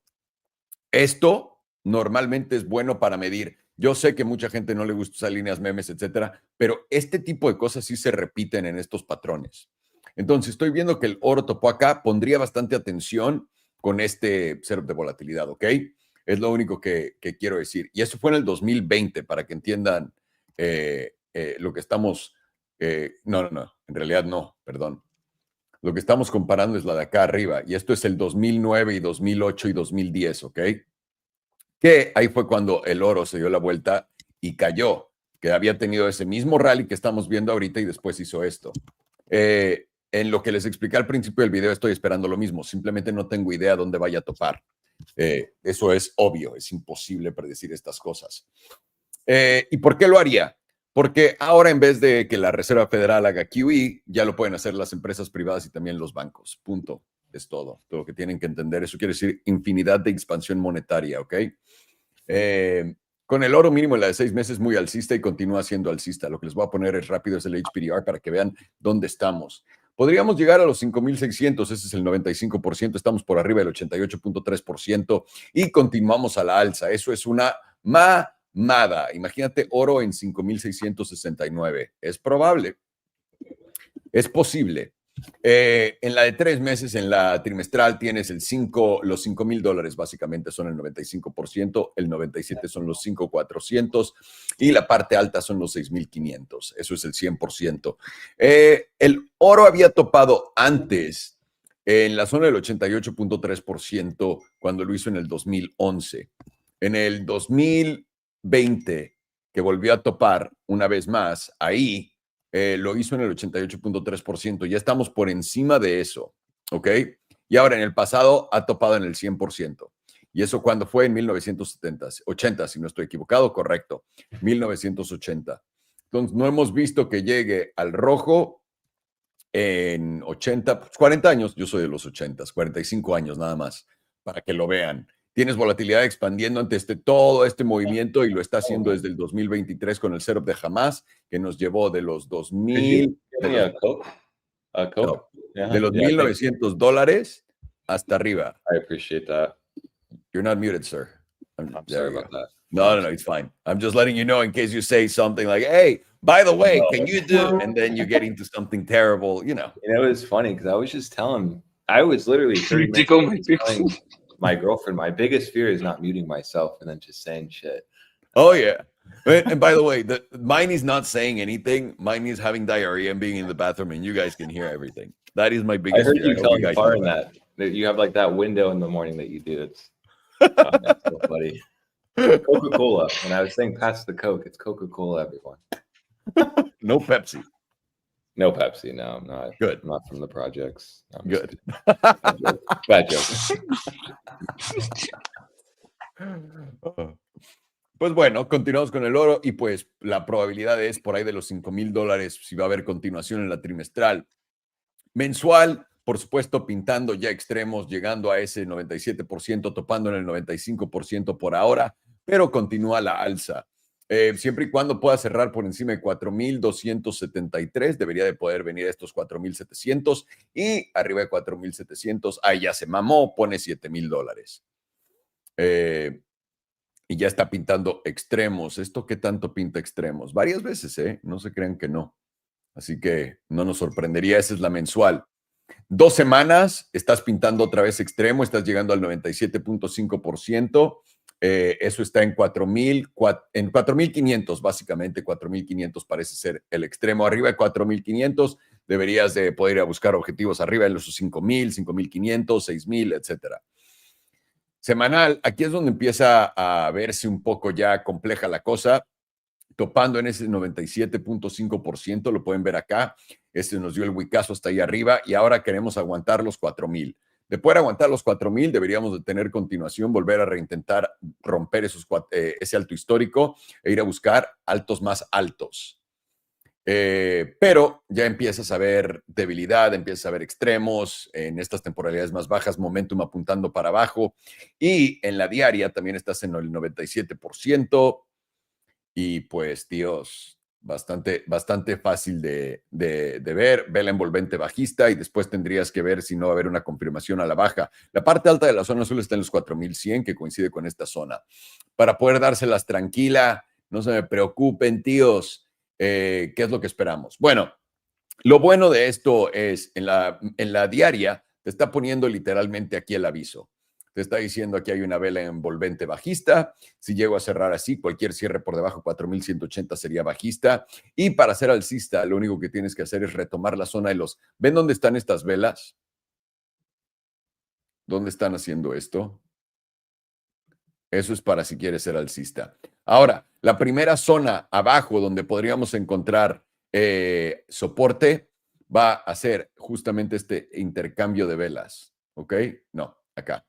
Esto normalmente es bueno para medir. Yo sé que mucha gente no le gusta usar líneas, memes, etcétera, pero este tipo de cosas sí se repiten en estos patrones. Entonces, estoy viendo que el oro topó acá, pondría bastante atención con este setup de volatilidad, ¿ok? Es lo único que quiero decir. Y eso fue en el 2020, para que entiendan lo que estamos... no, en realidad no, perdón. Lo que estamos comparando es la de acá arriba. Y esto es el 2009 y 2008 y 2010, ¿ok? Que ahí fue cuando el oro se dio la vuelta y cayó, que había tenido ese mismo rally que estamos viendo ahorita y después hizo esto. En lo que les expliqué al principio del video estoy esperando lo mismo, simplemente no tengo idea dónde vaya a topar. Eso es obvio, es imposible predecir estas cosas. ¿Y por qué lo haría? Porque ahora en vez de que la Reserva Federal haga QE, ya lo pueden hacer las empresas privadas y también los bancos. Punto. Es todo. Todo lo que tienen que entender. Eso quiere decir infinidad de expansión monetaria, ¿ok? Con el oro mínimo en la de 6 meses muy alcista y continúa siendo alcista. Lo que les voy a poner es rápido, es el HPDR para que vean dónde estamos. Podríamos llegar a los 5,600, ese es el 95%, estamos por arriba del 88.3% y continuamos a la alza. Eso es una mamada. Imagínate oro en 5,669. Es probable, es posible. En la de 3 meses, en la trimestral, tienes los $5,000, básicamente son el 95%, el 97% son los 5,400 y la parte alta son los 6,500. Eso es el 100%. El oro había topado antes en la zona del 88.3% cuando lo hizo en el 2011. En el 2020, que volvió a topar una vez más, ahí lo hizo en el 88.3%. Ya estamos por encima de eso, ¿ok? Y ahora en el pasado ha topado en el 100%. ¿Y eso cuando fue? En 1970, 80, si no estoy equivocado, correcto. 1980. Entonces, no hemos visto que llegue al rojo en 80, pues 40 años. Yo soy de los 80, 45 años nada más, para que lo vean. Tienes volatilidad expandiendo ante todo este movimiento y lo está haciendo desde el 2023 con el setup de Hamas, que nos llevó de los 2000, de los $1,900 hasta arriba. I appreciate that. You're not muted, sir. I'm sorry about that. No, it's fine. I'm just letting you know in case you say something like, hey, by the way, can you do, and then you get into something terrible, you know. And it was funny because I was just telling, I was literally 30 minutes telling my girlfriend, my biggest fear is not muting myself and then just saying shit. Oh, yeah. And by the way, mine is not saying anything. Mine is having diarrhea and being in the bathroom, and you guys can hear everything. That is my biggest fear. I heard fear. you telling Farin that you have like that window in the morning that you do. It's that's so funny. Coca-Cola. When I was saying pass the Coke, it's Coca-Cola, everyone. No Pepsi. No Pepsi. No, I'm not. Good. I'm not from the projects. No, Good. Bad joke. Pues bueno, continuamos con el oro y pues la probabilidad es por ahí de los $5,000 si va a haber continuación en la trimestral. Mensual, por supuesto, pintando ya extremos, llegando a ese 97%, topando en el 95% por ahora, pero continúa la alza. Siempre y cuando pueda cerrar por encima de 4,273, debería de poder venir a estos 4,700 y arriba de 4,700, ahí ya se mamó, pone $7,000. Y ya está pintando extremos. ¿Esto qué tanto pinta extremos? Varias veces, ¿eh? No se crean que no. Así que no nos sorprendería. Esa es la mensual. 2 semanas, estás pintando otra vez extremo, estás llegando al 97.5%. Eso está en 4,500, básicamente 4,500 parece ser el extremo. Arriba de 4,500 deberías de poder ir a buscar objetivos arriba de los 5,000, 5,500, 6,000, etcétera. Semanal, aquí es donde empieza a verse un poco ya compleja la cosa, topando en ese 97.5%, lo pueden ver acá. Este nos dio el huicazo hasta ahí arriba y ahora queremos aguantar los 4,000. De poder aguantar los 4,000, deberíamos de tener continuación, volver a reintentar romper ese alto histórico e ir a buscar altos más altos. Pero ya empiezas a ver debilidad, empiezas a ver extremos en estas temporalidades más bajas, momentum apuntando para abajo. Y en la diaria también estás en el 97%. Y pues, Dios, bastante fácil de ver. Vela envolvente bajista y después tendrías que ver si no va a haber una confirmación a la baja. La parte alta de la zona azul está en los 4,100, que coincide con esta zona. Para poder dárselas tranquila, no se me preocupen, tíos. ¿Qué es lo que esperamos? Bueno, lo bueno de esto es en la diaria te está poniendo literalmente aquí el aviso. te está diciendo aquí hay una vela envolvente bajista. Si llego a cerrar así, cualquier cierre por debajo de 4,180 sería bajista. Y para ser alcista, lo único que tienes que hacer es retomar la zona de los... ¿Ven dónde están estas velas? ¿Dónde están haciendo esto? Eso es para si quieres ser alcista. Ahora, la primera zona abajo donde podríamos encontrar soporte va a ser justamente este intercambio de velas. ¿Ok? No, acá.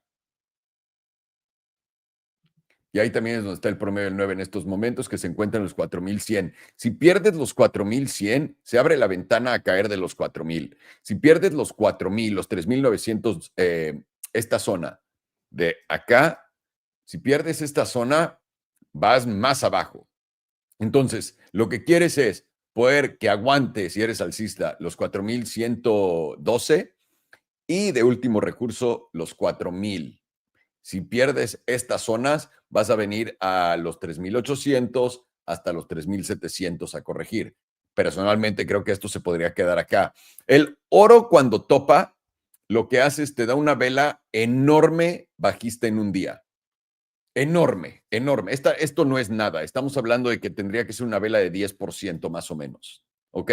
Y ahí también es donde está el promedio del 9 en estos momentos, que se encuentra en los 4,100. Si pierdes los 4,100, se abre la ventana a caer de los 4,000. Si pierdes los 4,000, los 3,900, esta zona de acá, si pierdes esta zona, vas más abajo. Entonces, lo que quieres es poder que aguante, si eres alcista, los 4,112 y de último recurso, los 4,000. Si pierdes estas zonas, vas a venir a los 3,800 hasta los 3,700 a corregir. Personalmente creo que esto se podría quedar acá. El oro cuando topa, lo que hace es te da una vela enorme bajista en un día. Enorme, enorme. Esto no es nada. Estamos hablando de que tendría que ser una vela de 10% más o menos. ¿Ok?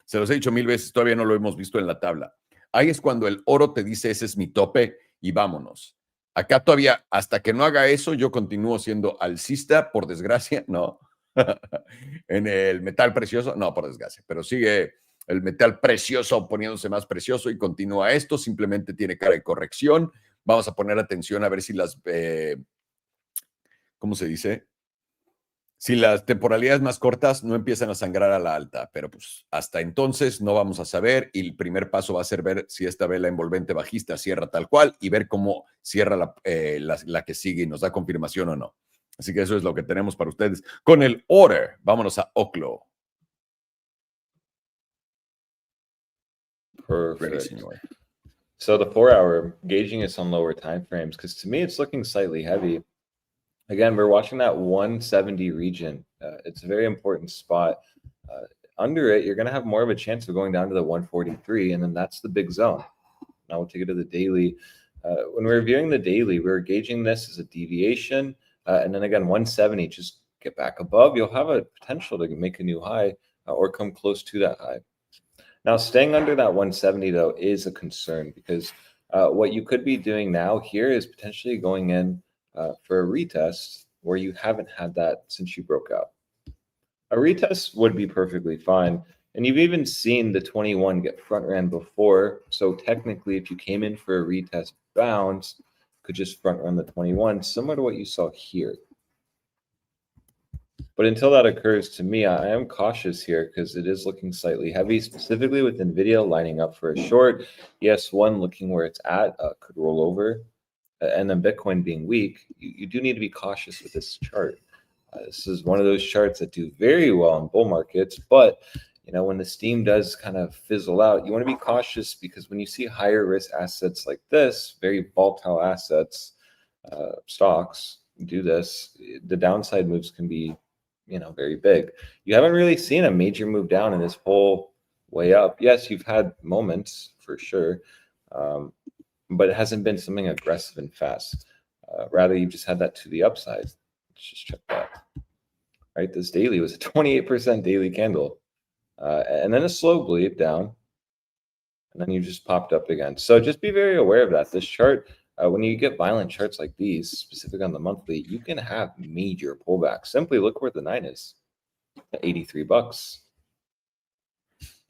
Se los he dicho 1000 veces, todavía no lo hemos visto en la tabla. Ahí es cuando el oro te dice, ese es mi tope y vámonos. Acá todavía, hasta que no haga eso, yo continúo siendo alcista, por desgracia, no. En el metal precioso, no, por desgracia, pero sigue el metal precioso poniéndose más precioso y continúa esto, simplemente tiene cara de corrección. Vamos a poner atención a ver si las... ¿cómo se dice? Si las temporalidades más cortas no empiezan a sangrar a la alta, pero pues hasta entonces no vamos a saber y el primer paso va a ser ver si esta vela envolvente bajista cierra tal cual y ver cómo cierra la que sigue y nos da confirmación o no. Así que eso es lo que tenemos para ustedes con el order. Vámonos a Oclo. Perfect. So the 4-hour, gauging us on lower time frames, because to me it's looking slightly heavy. Again, we're watching that 170 region. It's a very important spot. Under it, you're going to have more of a chance of going down to the 143, and then that's the big zone. Now we'll take it to the daily. When we're viewing the daily, we're gauging this as a deviation. And then again, 170, just get back above. You'll have a potential to make a new high or come close to that high. Now, staying under that 170, though, is a concern because what you could be doing now here is potentially going in for a retest where you haven't had that since you broke out. A retest would be perfectly fine. And you've even seen the 21 get front ran before. So technically, if you came in for a retest bounce, could just front run the 21, similar to what you saw here. But until that occurs, to me, I am cautious here because it is looking slightly heavy, specifically with Nvidia lining up for a short. ES1 looking where it's at could roll over. And then Bitcoin being weak, you do need to be cautious with this chart. This is one of those charts that do very well in bull markets, but you know, when the steam does kind of fizzle out, you want to be cautious because when you see higher risk assets like this, very volatile assets, stocks do this, the downside moves can be, you know, very big. You haven't really seen a major move down in this whole way up. Yes, you've had moments for sure, but it hasn't been something aggressive and fast. Rather, you just had that to the upside. Let's just check that. Right, this daily was a 28% daily candle. And then a slow bleed down, and then you just popped up again. So just be very aware of that. This chart, when you get violent charts like these, specific on the monthly, you can have major pullbacks. Simply look where the 9 is, $83.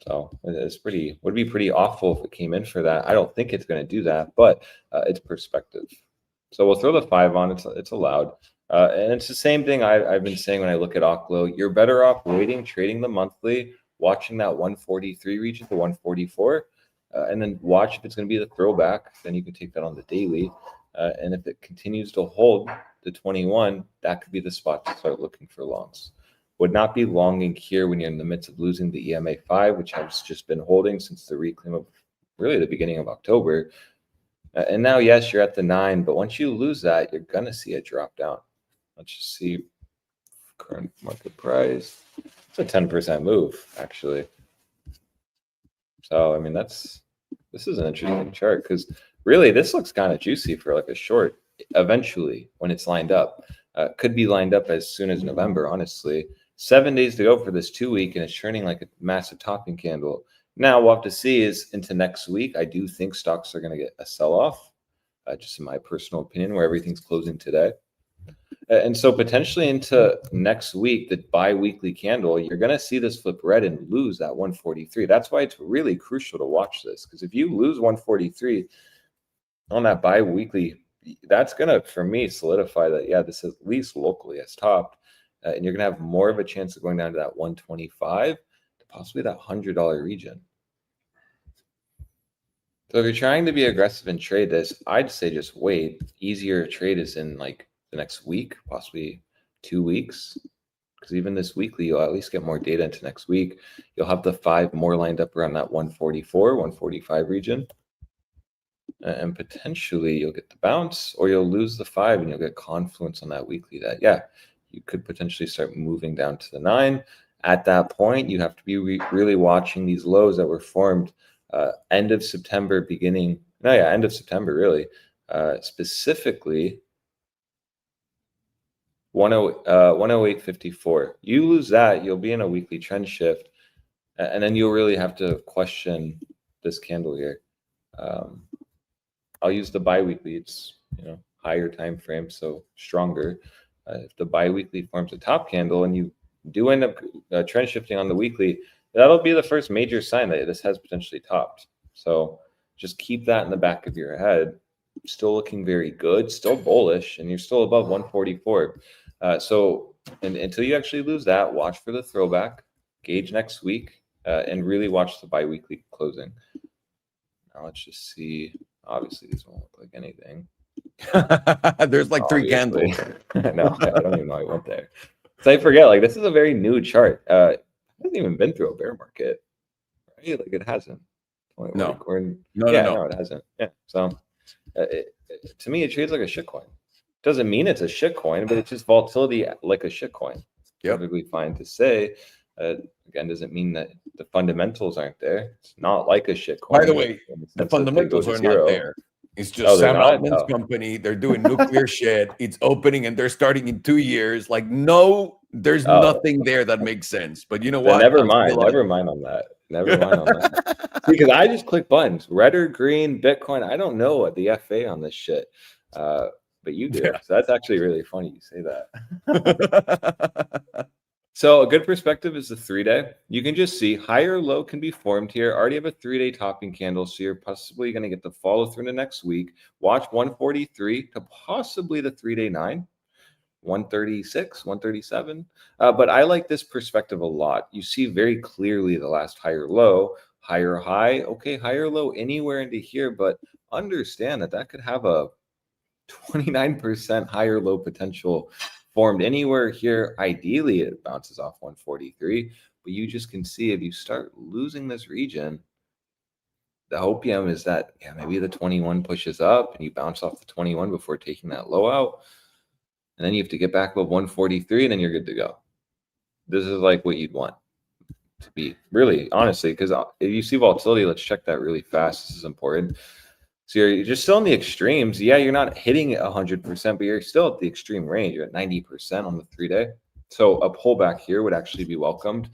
So it's would be pretty awful if it came in for that. I don't think it's going to do that, but it's perspective. So we'll throw the 5 on. It's allowed. And it's the same thing I've been saying when I look at Oklo. You're better off waiting, trading the monthly, watching that 143 region to 144, and then watch if it's going to be the throwback. Then you can take that on the daily. And if it continues to hold the 21, that could be the spot to start looking for longs. Would not be longing here when you're in the midst of losing the EMA 5, which has just been holding since the reclaim of really the beginning of October. And now, yes, you're at the 9, but once you lose that, you're going to see it drop down. Let's just see current market price. It's a 10% move, actually. So, I mean, this is an interesting chart because really this looks kind of juicy for like a short. eventually when it's lined up. Could be lined up as soon as November, honestly. 7 days to go for this 2 week, and it's turning like a massive topping candle. Now we'll have to see is into next week. I do think stocks are going to get a sell-off, just in my personal opinion, where everything's closing today. And so potentially into next week, the bi-weekly candle, you're going to see this flip red and lose that 143. That's why it's really crucial to watch this, because if you lose 143 on that bi-weekly, that's going to, for me, solidify that, yeah, this at least locally has topped. And you're going to have more of a chance of going down to that 125 to possibly that $100 region. So if you're trying to be aggressive and trade this, I'd say just wait. Easier trade is in like the next week, possibly 2 weeks. Because even this weekly, you'll at least get more data into next week. You'll have the 5 more lined up around that 144, 145 region. And potentially you'll get the bounce, or you'll lose the 5 and you'll get confluence on that weekly that, yeah, you could potentially start moving down to the 9. At that point, you have to be really watching these lows that were formed end of September, end of September, really. Specifically, 108.54. You lose that, you'll be in a weekly trend shift, and then you'll really have to question this candle here. I'll use the bi-weekly. It's higher time frame, so stronger. If the bi-weekly forms a top candle and you do end up trend shifting on the weekly, that'll be the first major sign that this has potentially topped. So just keep that in the back of your head. Still looking very good, still bullish, and you're still above 144. So until you actually lose that, watch for the throwback, gauge next week, and really watch the bi-weekly closing. Now let's just see. Obviously, these won't look like anything. There's like 3 candles. No, I don't even know I went there. So I forget, like, this is a very new chart. It hasn't even been through a bear market, right? Like, it hasn't. No, it hasn't. Yeah. So to me, it trades like a shitcoin. Doesn't mean it's a shitcoin, but it's just volatility like a shitcoin. Yep. Perfectly fine to say. Again, doesn't mean that the fundamentals aren't there. It's not like a shitcoin. By the way, the fundamentals are not there. It's just Sam Altman's company. They're doing nuclear shit. It's opening and they're starting in 2 years. Like, no, there's nothing there that makes sense. But you know what? Never mind on that. Never mind on that. Because I just click buttons, red or green, Bitcoin. I don't know what the FA on this shit. But you do. Yeah. So that's actually really funny you say that. So a good perspective is the 3-day. You can just see higher low can be formed here. Already have a 3-day topping candle, so you're possibly going to get the follow through into next week. Watch 143 to possibly the 3-day 9, 136, 137. But I like this perspective a lot. You see very clearly the last higher low, higher high. Okay, higher low anywhere into here, but understand that could have a 29% higher low potential formed anywhere here. Ideally, it bounces off 143, but you just can see if you start losing this region, the hopium is that, yeah, maybe the 21 pushes up and you bounce off the 21 before taking that low out. And then you have to get back above 143 and then you're good to go. This is like what you'd want to be, really, honestly, because if you see volatility, let's check that really fast. This is important. So you're just still in the extremes. Yeah, you're not hitting it 100%, but you're still at the extreme range. You're at 90% on the 3-day. So a pullback here would actually be welcomed,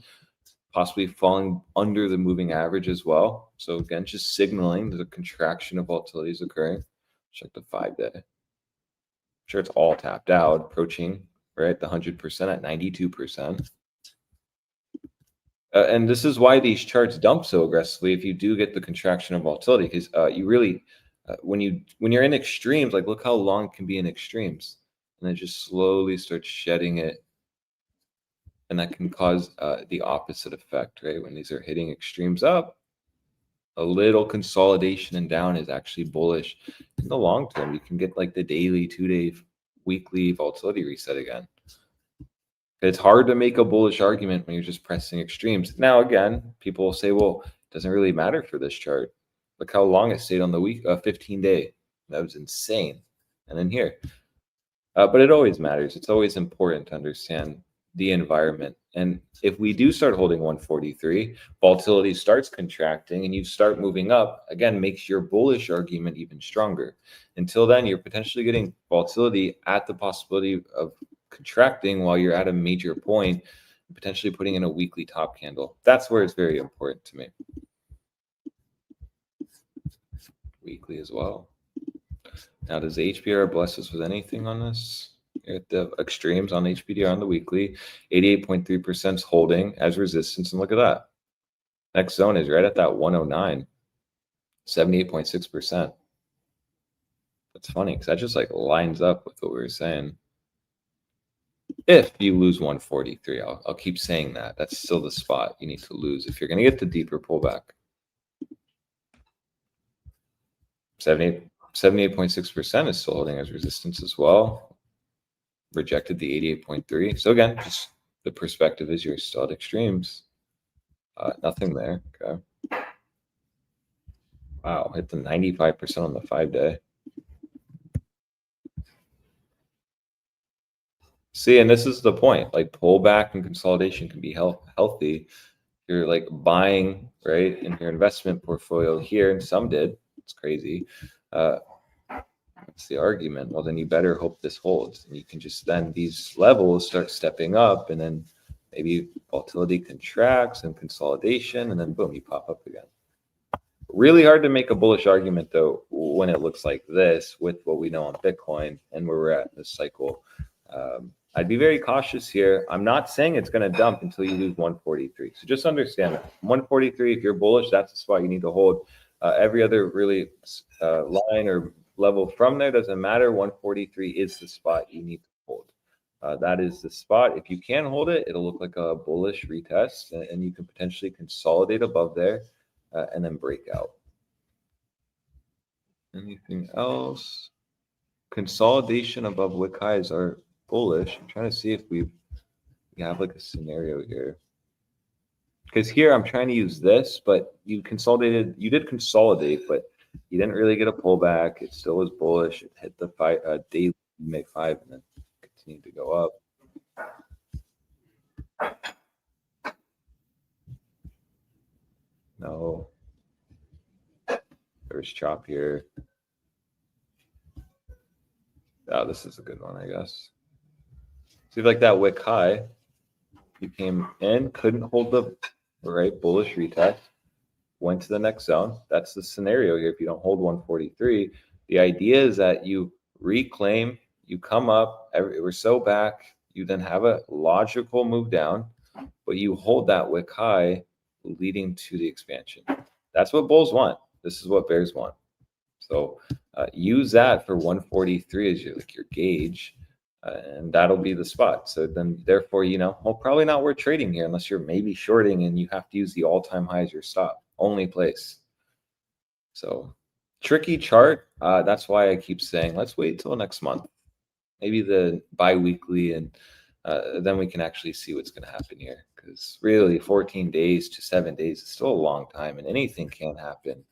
possibly falling under the moving average as well. So again, just signaling there's a contraction of volatility is occurring. Check the 5-day. I'm sure it's all tapped out, approaching, right, the 100% at 92%. And this is why these charts dump so aggressively if you do get the contraction of volatility, because you really, when you're in extremes, like look how long it can be in extremes, and then just slowly start shedding it, and that can cause the opposite effect, right? When these are hitting extremes up, a little consolidation and down is actually bullish. In the long term, you can get like the daily, 2-day, weekly volatility reset again. It's hard to make a bullish argument when you're just pressing extremes. Now, again, people will say, well, it doesn't really matter for this chart. Look how long it stayed on the 15-day. That was insane. And then here. But it always matters. It's always important to understand the environment. And if we do start holding 143, volatility starts contracting and you start moving up, again, makes your bullish argument even stronger. Until then, you're potentially getting volatility at the possibility of contracting while you're at a major point, potentially putting in a weekly top candle. That's where it's very important to me. Weekly as well. Now, does HBR bless us with anything on this? At the extremes on HBDR on the weekly, 88.3% is holding as resistance. And look at that. Next zone is right at that 109, 78.6%. That's funny because that just like lines up with what we were saying. If you lose 143, I'll keep saying that. That's still the spot you need to lose if you're going to get the deeper pullback. 78.6% is still holding as resistance as well. Rejected the 88.3. So again, just the perspective is you're still at extremes. Nothing there. Okay. Wow, hit the 95% on the 5-day. See, and this is the point. Like pullback and consolidation can be healthy. You're like buying, right, in your investment portfolio here, and some did. It's crazy. What's the argument? Well, then you better hope this holds. And you can just then these levels start stepping up, and then maybe volatility contracts and consolidation, and then boom, you pop up again. Really hard to make a bullish argument though when it looks like this with what we know on Bitcoin and where we're at in this cycle. I'd be very cautious here. I'm not saying it's going to dump until you lose 143. So just understand that 143, if you're bullish, that's the spot you need to hold. Every other really line or level from there doesn't matter. 143 is the spot you need to hold. That is the spot. If you can hold it, it'll look like a bullish retest, and you can potentially consolidate above there and then break out. Anything else? Consolidation above wick highs are bullish. I'm trying to see if we have like a scenario here. Because here I'm trying to use this, but you did consolidate, but you didn't really get a pullback. It still was bullish. It hit the daily make 5 and then continued to go up. No. There's chop here. Oh, this is a good one, I guess. See, like that wick high, you came in, couldn't hold the right bullish retest, went to the next zone. That's the scenario here. If you don't hold 143, the idea is that you reclaim, you come up, we're so back, you then have a logical move down, but you hold that wick high leading to the expansion. That's what bulls want. This is what bears want. So use that for 143 as your gauge. And that'll be the spot. So then, therefore, well, probably not worth trading here unless you're maybe shorting and you have to use the all-time high as your stop. Only place. So tricky chart. That's why I keep saying let's wait till next month, maybe the bi-weekly, and then we can actually see what's going to happen here. Because really, 14 days to 7 days is still a long time, and anything can happen.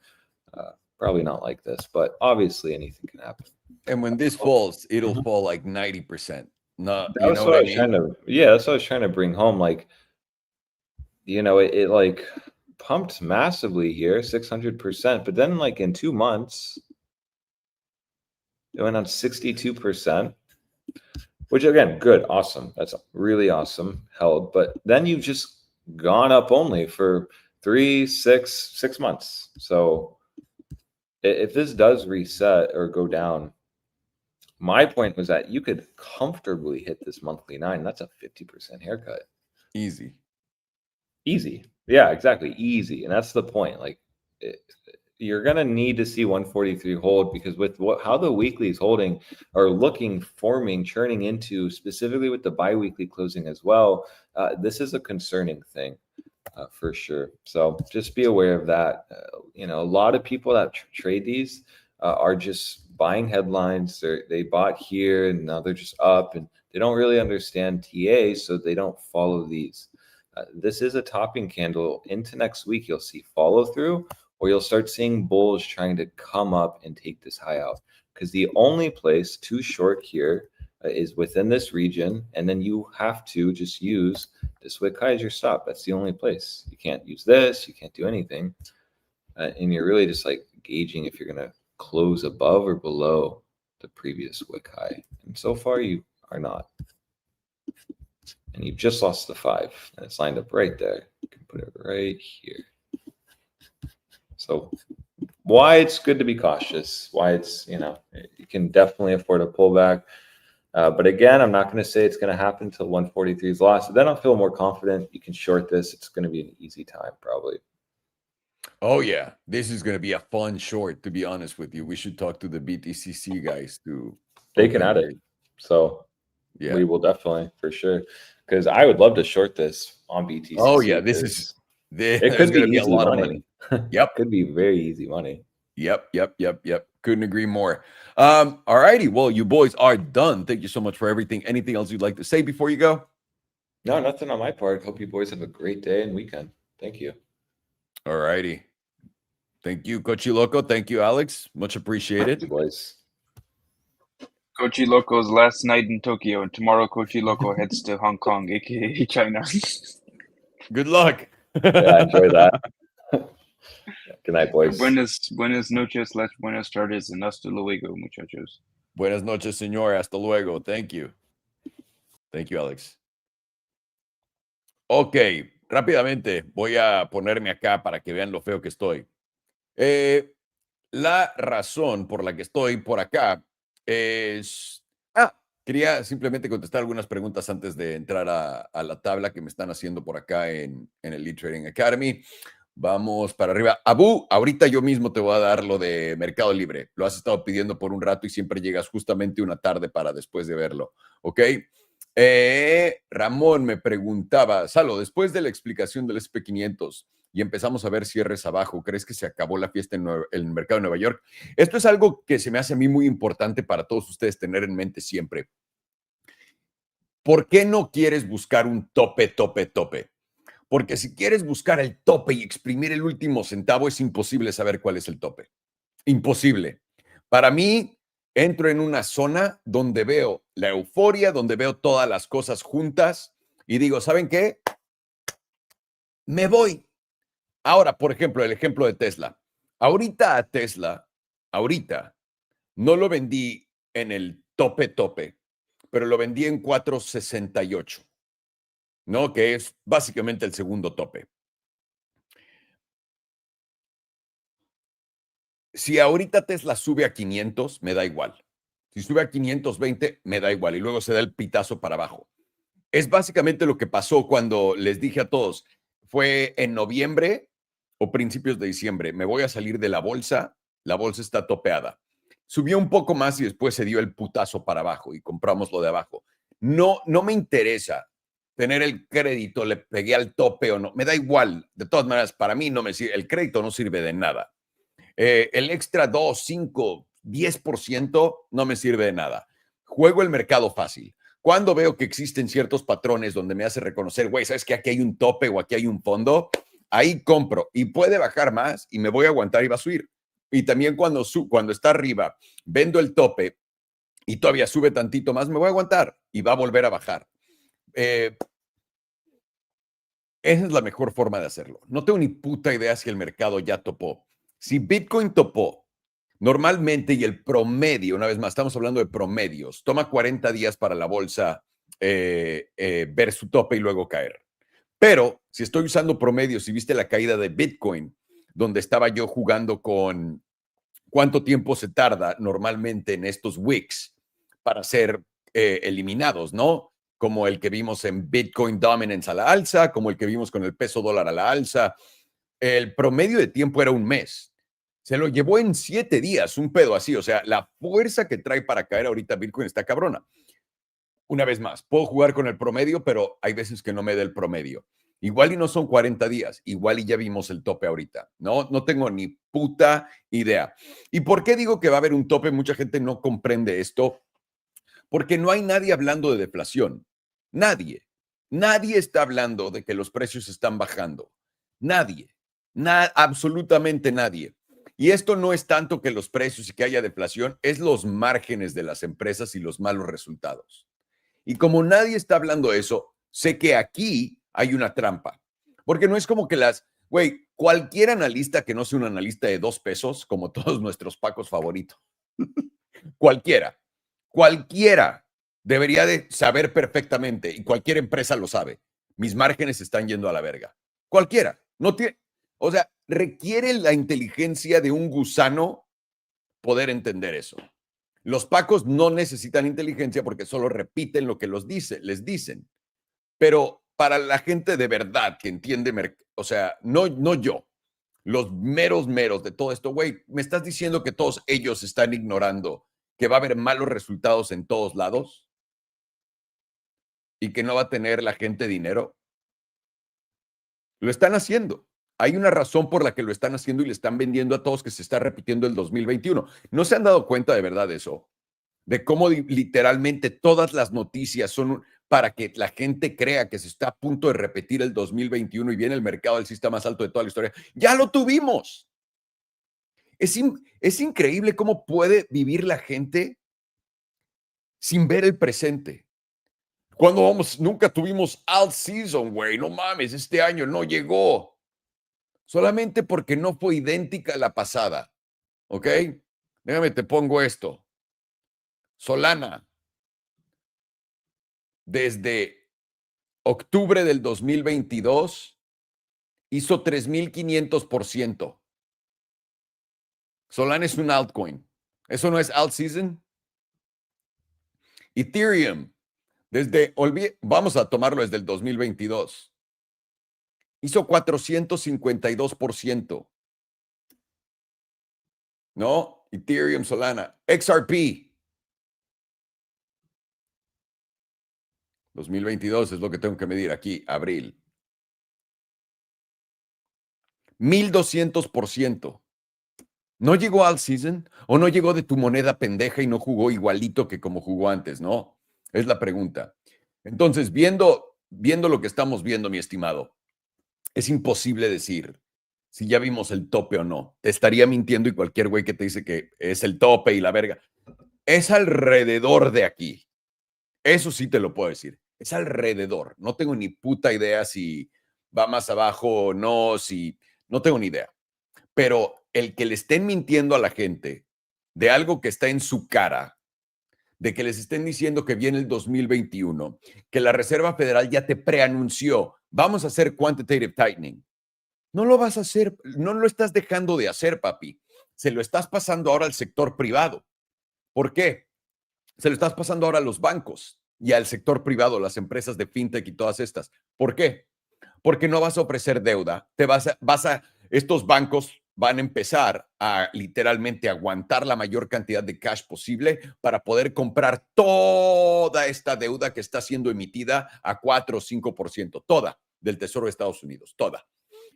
Probably not like this, but obviously anything can happen. And when this falls, it'll fall like 90%. Not, that's what I was trying to. Yeah, that's what I was trying to bring home. Like, it like pumped massively here, 600%, but then like in 2 months, it went on 62%, which again, good, awesome. That's really awesome, held. But then you've just gone up only for 6 months. So if this does reset or go down, my point was that you could comfortably hit this monthly 9. That's a 50% haircut. Easy. Yeah, exactly. Easy. And that's the point. Like you're going to need to see 143 hold, because with how the weekly is holding or forming, churning into, specifically with the bi-weekly closing as well, this is a concerning thing. For sure. So just be aware of that. A lot of people that trade these are just buying headlines. They bought here and now they're just up, and they don't really understand TA, so they don't follow these. This is a topping candle. Into next week, you'll see follow through, or you'll start seeing bulls trying to come up and take this high out. Because the only place too short here is within this region, and then you have to just use this wick high as your stop. That's the only place. You can't use this. You can't do anything. And you're really just like gauging if you're going to close above or below the previous wick high. And so far you are not. And you just lost the 5, and it's lined up right there. You can put it right here. So why it's good to be cautious, why it's, you can definitely afford a pullback. But again, I'm not going to say it's going to happen until 143 is lost. So then I'll feel more confident. You can short this. It's going to be an easy time probably. Oh, yeah. This is going to be a fun short, to be honest with you. We should talk to the BTCC guys to... They can add it. So yeah, we will definitely, for sure. Because I would love to short this on BTCC. Oh, yeah. It could be a lot of money. Yep. Could be very easy money. Yep. Couldn't agree more. All righty. Well, you boys are done. Thank you so much for everything. Anything else you'd like to say before you go? No, nothing on my part. Hope you boys have a great day and weekend. Thank you. All righty. Thank you, Cochi Loco. Thank you, Alex. Much appreciated. Thank you, boys. Cochi Loco's last night in Tokyo, and tomorrow Cochi Loco heads to Hong Kong, aka China. Good luck. Yeah, enjoy that. Good night, boys. Buenas noches, buenas tardes, and hasta luego, muchachos. Buenas noches, señor. Hasta luego. Thank you. Thank you, Alex. Ok, rápidamente voy a ponerme acá para que vean lo feo que estoy. La razón por la que estoy por acá es... quería simplemente contestar algunas preguntas antes de entrar a la tabla que me están haciendo por acá en el Elite Trading Academy. Vamos para arriba. Abu, ahorita yo mismo te voy a dar lo de Mercado Libre. Lo has estado pidiendo por un rato y siempre llegas justamente una tarde para después de verlo. ¿Ok? Ramón me preguntaba, Salo, después de la explicación del SP500 y empezamos a ver cierres abajo, ¿crees que se acabó la fiesta en el mercado de Nueva York? Esto es algo que se me hace a mí muy importante para todos ustedes tener en mente siempre. ¿Por qué no quieres buscar un tope? Porque si quieres buscar el tope y exprimir el último centavo, es imposible saber cuál es el tope. Imposible. Para mí, entro en una zona donde veo la euforia, donde veo todas las cosas juntas y digo, ¿saben qué? Me voy. Ahora, por ejemplo, el ejemplo de Tesla. Ahorita a Tesla, no lo vendí en el tope, pero lo vendí en 468. ¿No? Que es básicamente el segundo tope. Si ahorita Tesla sube a 500, me da igual. Si sube a 520, me da igual. Y luego se da el pitazo para abajo. Es básicamente lo que pasó cuando les dije a todos, fue en noviembre o principios de diciembre, me voy a salir de la bolsa está topeada. Subió un poco más y después se dio el putazo para abajo y compramos lo de abajo. No me interesa tener el crédito, le pegué al tope o no, me da igual. De todas maneras, para mí no me sirve, el crédito no sirve de nada. El extra 2, 5, 10% no me sirve de nada. Juego el mercado fácil. Cuando veo que existen ciertos patrones donde me hace reconocer, güey, ¿sabes que aquí hay un tope o aquí hay un fondo? Ahí compro y puede bajar más y me voy a aguantar y va a subir. Y también cuando está arriba, vendo el tope y todavía sube tantito más, me voy a aguantar y va a volver a bajar. Esa es la mejor forma de hacerlo. No tengo ni puta idea si el mercado ya topó. Si Bitcoin topó, normalmente, y el promedio, una vez más, estamos hablando de promedios, toma 40 días para la bolsa ver su tope y luego caer. Pero si estoy usando promedios, si viste la caída de Bitcoin, donde estaba yo jugando con cuánto tiempo se tarda normalmente en estos wicks para ser eliminados, ¿no? Como el que vimos en Bitcoin Dominance a la alza, como el que vimos con el peso dólar a la alza. El promedio de tiempo era un mes. Se lo llevó en 7 días, un pedo así. O sea, la fuerza que trae para caer ahorita Bitcoin está cabrona. Una vez más, puedo jugar con el promedio, pero hay veces que no me da el promedio. Igual y no son 40 días, igual y ya vimos el tope ahorita. No tengo ni puta idea. ¿Y por qué digo que va a haber un tope? Mucha gente no comprende esto. Porque no hay nadie hablando de deflación. Nadie está hablando de que los precios están bajando. Nadie. Absolutamente nadie. Y esto no es tanto que los precios y que haya deflación, es los márgenes de las empresas y los malos resultados. Y como nadie está hablando de eso, sé que aquí hay una trampa. Porque no es como que cualquier analista que no sea un analista de 2 pesos, como todos nuestros pacos favoritos, cualquiera debería de saber perfectamente, y cualquier empresa lo sabe, mis márgenes están yendo a la verga. Cualquiera. No tiene, o sea, requiere la inteligencia de un gusano poder entender eso. Los pacos no necesitan inteligencia porque solo repiten lo que les dicen. Pero para la gente de verdad que entiende, o sea, no yo, los meros de todo esto, güey, me estás diciendo que todos ellos están ignorando que va a haber malos resultados en todos lados y que no va a tener la gente dinero. Lo están haciendo. Hay una razón por la que lo están haciendo y le están vendiendo a todos que se está repitiendo el 2021. ¿No se han dado cuenta de verdad de eso? De cómo literalmente todas las noticias son para que la gente crea que se está a punto de repetir el 2021 y viene el mercado alcista más alto de toda la historia. ¡Ya lo tuvimos! Es increíble cómo puede vivir la gente sin ver el presente. Nunca tuvimos alt season, güey, no mames, este año no llegó. Solamente porque no fue idéntica a la pasada, ¿ok? Déjame, te pongo esto. Solana, desde octubre del 2022, hizo 3,500%. Solana es un altcoin. ¿Eso no es alt season? Ethereum, vamos a tomarlo desde el 2022. Hizo 452%. ¿No? Ethereum, Solana. XRP. 2022 es lo que tengo que medir aquí, abril. 1,200%. ¿No llegó al season? ¿O no llegó de tu moneda pendeja y no jugó igualito que como jugó antes? No, es la pregunta. Entonces, viendo lo que estamos viendo, mi estimado, es imposible decir si ya vimos el tope o no. Te estaría mintiendo y cualquier güey que te dice que es el tope y la verga. Es alrededor de aquí. Eso sí te lo puedo decir. Es alrededor. No tengo ni puta idea si va más abajo o no, no tengo ni idea. Pero el que le estén mintiendo a la gente de algo que está en su cara, de que les estén diciendo que viene el 2021, que la Reserva Federal ya te preanunció, vamos a hacer quantitative tightening. No lo vas a hacer, no lo estás dejando de hacer, papi. Se lo estás pasando ahora al sector privado. ¿Por qué? Se lo estás pasando ahora a los bancos y al sector privado, las empresas de fintech y todas estas. ¿Por qué? Porque no vas a ofrecer deuda, estos bancos van a empezar a literalmente aguantar la mayor cantidad de cash posible para poder comprar toda esta deuda que está siendo emitida a 4 o 5%, toda del Tesoro de Estados Unidos, toda.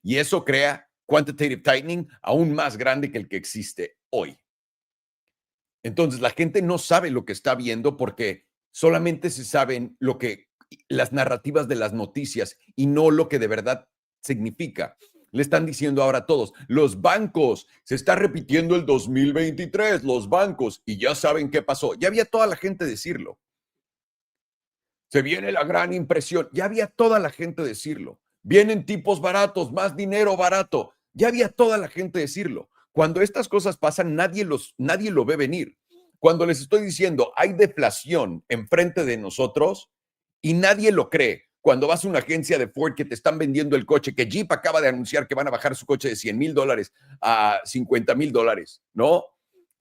Y eso crea quantitative tightening aún más grande que el que existe hoy. Entonces, la gente no sabe lo que está viendo porque solamente se saben las narrativas de las noticias y no lo que de verdad significa. Le están diciendo ahora a todos, los bancos, se está repitiendo el 2023, los bancos, y ya saben qué pasó. Ya había toda la gente decirlo. Se viene la gran impresión. Ya había toda la gente decirlo. Vienen tipos baratos, más dinero barato. Ya había toda la gente decirlo. Cuando estas cosas pasan, nadie lo ve venir. Cuando les estoy diciendo, hay deflación enfrente de nosotros y nadie lo cree. Cuando vas a una agencia de Ford que te están vendiendo el coche, que Jeep acaba de anunciar que van a bajar su coche de $100,000 a $50,000, ¿no?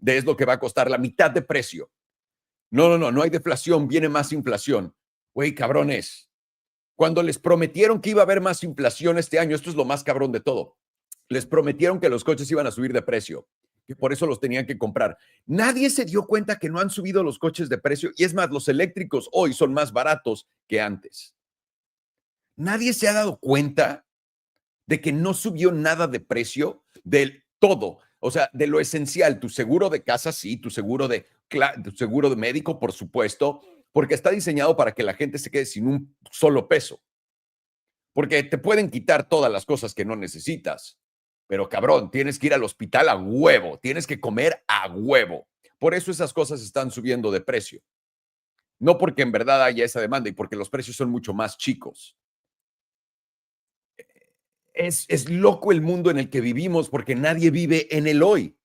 Es lo que va a costar la mitad de precio. No hay deflación, viene más inflación. Güey, cabrones. Cuando les prometieron que iba a haber más inflación este año, esto es lo más cabrón de todo. Les prometieron que los coches iban a subir de precio, que por eso los tenían que comprar. Nadie se dio cuenta que no han subido los coches de precio y es más, los eléctricos hoy son más baratos que antes. Nadie se ha dado cuenta de que no subió nada de precio del todo. O sea, de lo esencial, tu seguro de casa, sí, tu seguro de médico, por supuesto, porque está diseñado para que la gente se quede sin un solo peso. Porque te pueden quitar todas las cosas que no necesitas, Pero cabrón, tienes que ir al hospital a huevo, tienes que comer a huevo. Por eso esas cosas están subiendo de precio. No porque en verdad haya esa demanda y porque los precios son mucho más chicos. Es loco el mundo en el que vivimos porque nadie vive en el hoy,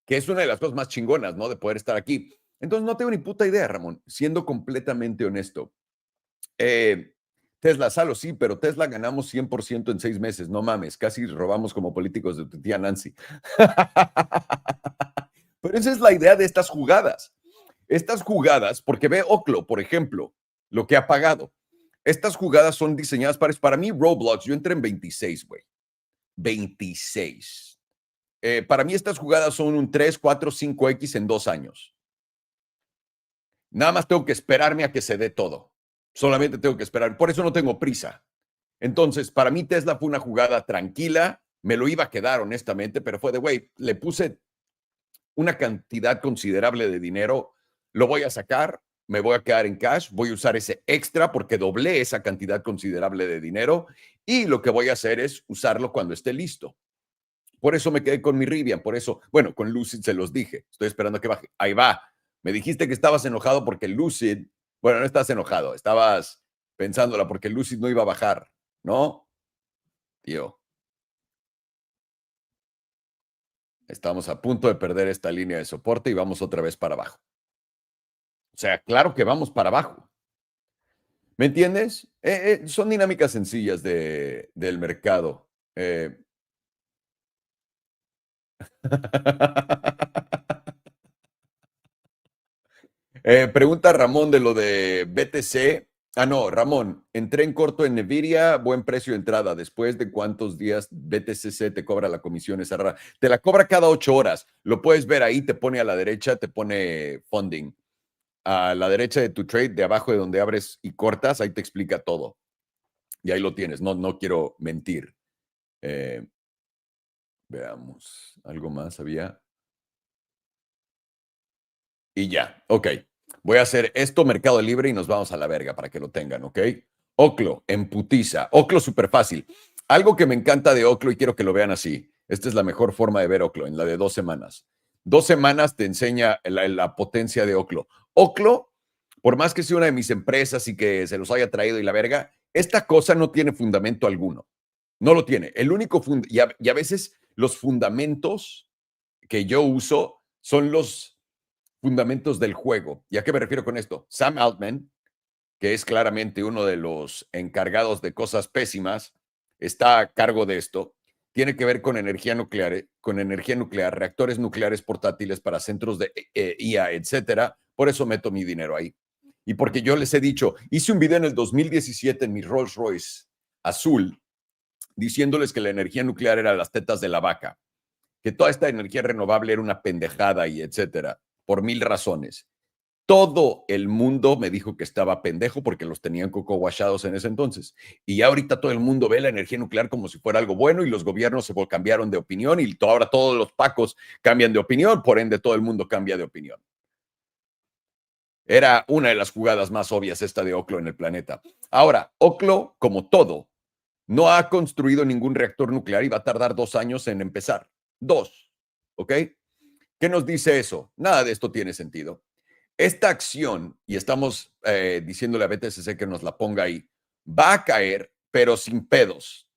que es una de las cosas más chingonas, ¿no? De poder estar aquí. Entonces no tengo ni puta idea, Ramón, siendo completamente honesto. Tesla, Salo, sí, pero Tesla ganamos 100% en 6 meses. No mames, casi robamos como políticos de tu tía Nancy. Pero esa es la idea de estas jugadas. Estas jugadas, porque ve Oclo, por ejemplo, lo que ha pagado. Estas jugadas son diseñadas para mí, Roblox. Yo entré en 26, güey. 26. Para mí estas jugadas son un 3, 4, 5X en 2 años. Nada más tengo que esperarme a que se dé todo. Solamente tengo que esperar. Por eso no tengo prisa. Entonces, para mí Tesla fue una jugada tranquila. Me lo iba a quedar, honestamente, pero fue de, güey, le puse una cantidad considerable de dinero. Lo voy a sacar, me voy a quedar en cash, voy a usar ese extra porque doblé esa cantidad considerable de dinero y lo que voy a hacer es usarlo cuando esté listo. Por eso me quedé con mi Rivian, por eso, bueno, con Lucid se los dije, estoy esperando a que baje. Ahí va. Me dijiste que estabas enojado porque Lucid, bueno, no estás enojado, estabas pensándola porque Lucid no iba a bajar, ¿no? Tío. Estamos a punto de perder esta línea de soporte y vamos otra vez para abajo. O sea, claro que vamos para abajo. ¿Me entiendes? Son dinámicas sencillas del mercado. Pregunta Ramón de lo de BTC. Ah, no, Ramón, entré en corto en Nvidia, buen precio de entrada. ¿Después de cuántos días BTCC te cobra la comisión esa rara? Te la cobra cada 8 horas. Lo puedes ver ahí, te pone a la derecha, te pone funding. A la derecha de tu trade, de abajo de donde abres y cortas, ahí te explica todo. Y ahí lo tienes, no quiero mentir. Veamos, ¿algo más había? Y ya, ok. Voy a hacer esto, Mercado Libre, y nos vamos a la verga para que lo tengan, ¿ok? Oclo, en putiza. Oclo súper fácil. Algo que me encanta de Oclo y quiero que lo vean así. Esta es la mejor forma de ver Oclo, en la de 2 semanas. 2 semanas te enseña la potencia de Oclo. Oclo, por más que sea una de mis empresas y que se los haya traído y la verga, esta cosa no tiene fundamento alguno. No lo tiene. El único y a veces los fundamentos que yo uso son los fundamentos del juego. ¿Y a qué me refiero con esto? Sam Altman, que es claramente uno de los encargados de cosas pésimas, está a cargo de esto. Tiene que ver con energía nuclear, reactores nucleares portátiles para centros de IA, etcétera. Por eso meto mi dinero ahí. Y porque yo les he dicho, hice un video en el 2017 en mi Rolls Royce azul, diciéndoles que la energía nuclear era las tetas de la vaca, que toda esta energía renovable era una pendejada y etcétera, por 1000 razones. Todo el mundo me dijo que estaba pendejo porque los tenían coco washados en ese entonces. Y ya ahorita todo el mundo ve la energía nuclear como si fuera algo bueno y los gobiernos se cambiaron de opinión y ahora todos los pacos cambian de opinión, por ende todo el mundo cambia de opinión. Era una de las jugadas más obvias esta de Oclo en el planeta. Ahora, Oclo, como todo, no ha construido ningún reactor nuclear y va a tardar 2 años en empezar. 2, ¿ok? ¿Qué nos dice eso? Nada de esto tiene sentido. Esta acción, y estamos diciéndole a BTCC que nos la ponga ahí, va a caer, pero sin pedos.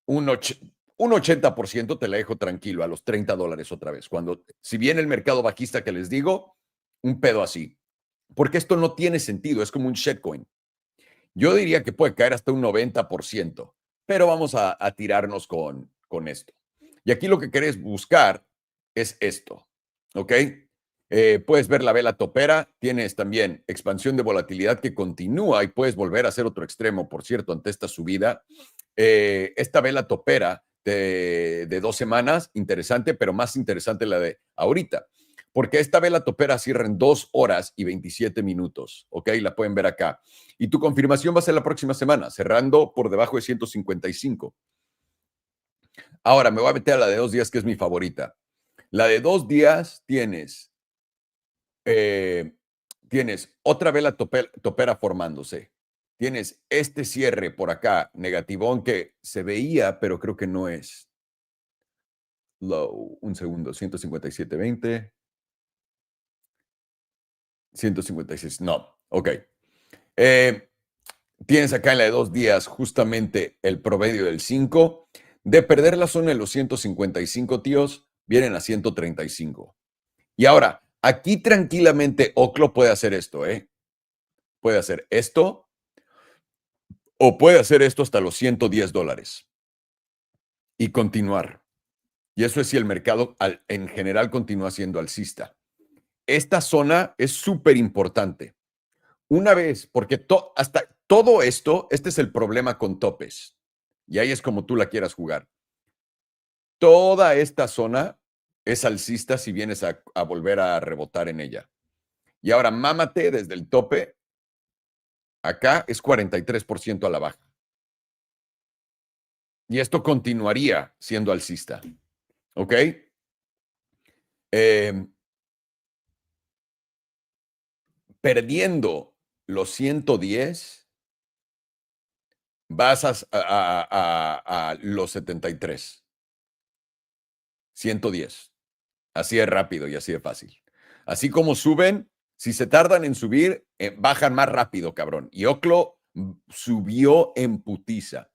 Un 80% te la dejo tranquilo a los $30 otra vez. Si viene el mercado bajista que les digo, un pedo así. Porque esto no tiene sentido, es como un shitcoin. Yo diría que puede caer hasta un 90%, pero vamos a tirarnos con esto. Y aquí lo que querés buscar es esto, ¿ok? Puedes ver la vela topera, tienes también expansión de volatilidad que continúa y puedes volver a hacer otro extremo, por cierto, ante esta subida. Esta vela topera de 2 semanas, interesante, pero más interesante la de ahorita, porque esta vela topera cierra en 2 horas y 27 minutos, ¿ok? La pueden ver acá. Y tu confirmación va a ser la próxima semana, cerrando por debajo de 155. Ahora me voy a meter a la de 2 días, que es mi favorita. La de 2 días tienes otra vela topera formándose. Tienes este cierre por acá, negativón, que se veía, pero creo que no es. low. Un segundo, 157.20. 156, no, ok. Tienes acá en la de 2 días justamente el promedio del 5. De perder la zona de los 155, tíos, vienen a 135. Y ahora, aquí tranquilamente Oclo puede hacer esto, ¿eh? Puede hacer esto o puede hacer esto hasta los $110 y continuar. Y eso es si el mercado en general continúa siendo alcista. Esta zona es súper importante. Una vez, porque hasta todo esto, este es el problema con topes. Y ahí es como tú la quieras jugar. Toda esta zona es alcista si vienes a volver a rebotar en ella. Y ahora mámate desde el tope. Acá es 43% a la baja. Y esto continuaría siendo alcista. ¿Ok? Perdiendo los 110, vas a los 73. 110. Así de rápido y así de fácil. Así como suben, si se tardan en subir, bajan más rápido, cabrón. Y Oclo subió en putiza.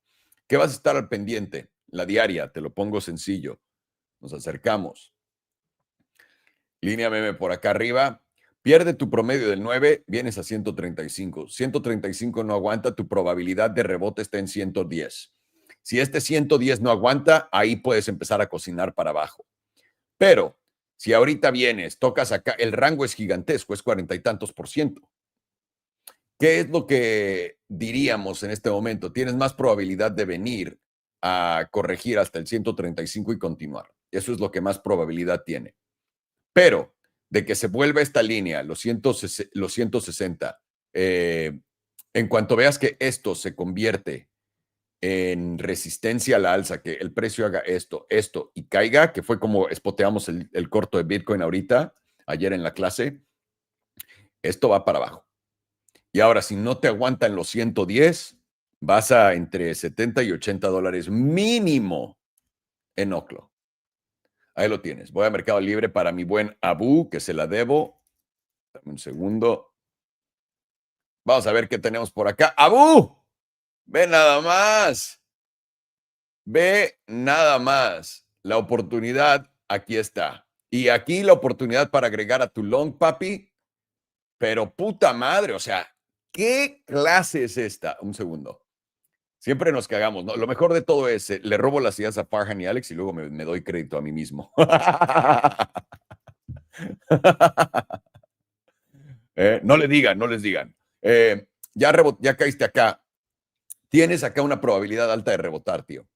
¿Qué vas a estar al pendiente? La diaria, te lo pongo sencillo. Nos acercamos. Línea meme por acá arriba. Pierde tu promedio del 9, vienes a 135. 135 no aguanta, tu probabilidad de rebote está en 110. Si este 110 no aguanta, ahí puedes empezar a cocinar para abajo. Pero si ahorita vienes, tocas acá, el rango es gigantesco, es 40 y tantos %. ¿Qué es lo que diríamos en este momento? Tienes más probabilidad de venir a corregir hasta el 135 y continuar. Eso es lo que más probabilidad tiene. Pero de que se vuelva esta línea, los 160, en cuanto veas que esto se convierte en resistencia a la alza, que el precio haga esto y caiga, que fue como espoteamos el corto de Bitcoin ahorita, ayer en la clase, esto va para abajo. Y ahora, si no te aguantan los 110, vas a entre 70 y $80 mínimo en Oclo. Ahí lo tienes. Voy a Mercado Libre para mi buen Abu, que se la debo. Dame un segundo. Vamos a ver qué tenemos por acá. ¡Abu! Ve nada más. Ve nada más. La oportunidad aquí está. Y aquí la oportunidad para agregar a tu long, papi. Pero puta madre, o sea, ¿qué clase es esta? Un segundo. Siempre nos cagamos, ¿no? Lo mejor de todo es, le robo las ideas a Farhan y Alex y luego me doy crédito a mí mismo. No le digan, no les digan. Ya caíste acá. Tienes acá una probabilidad alta de rebotar, tío.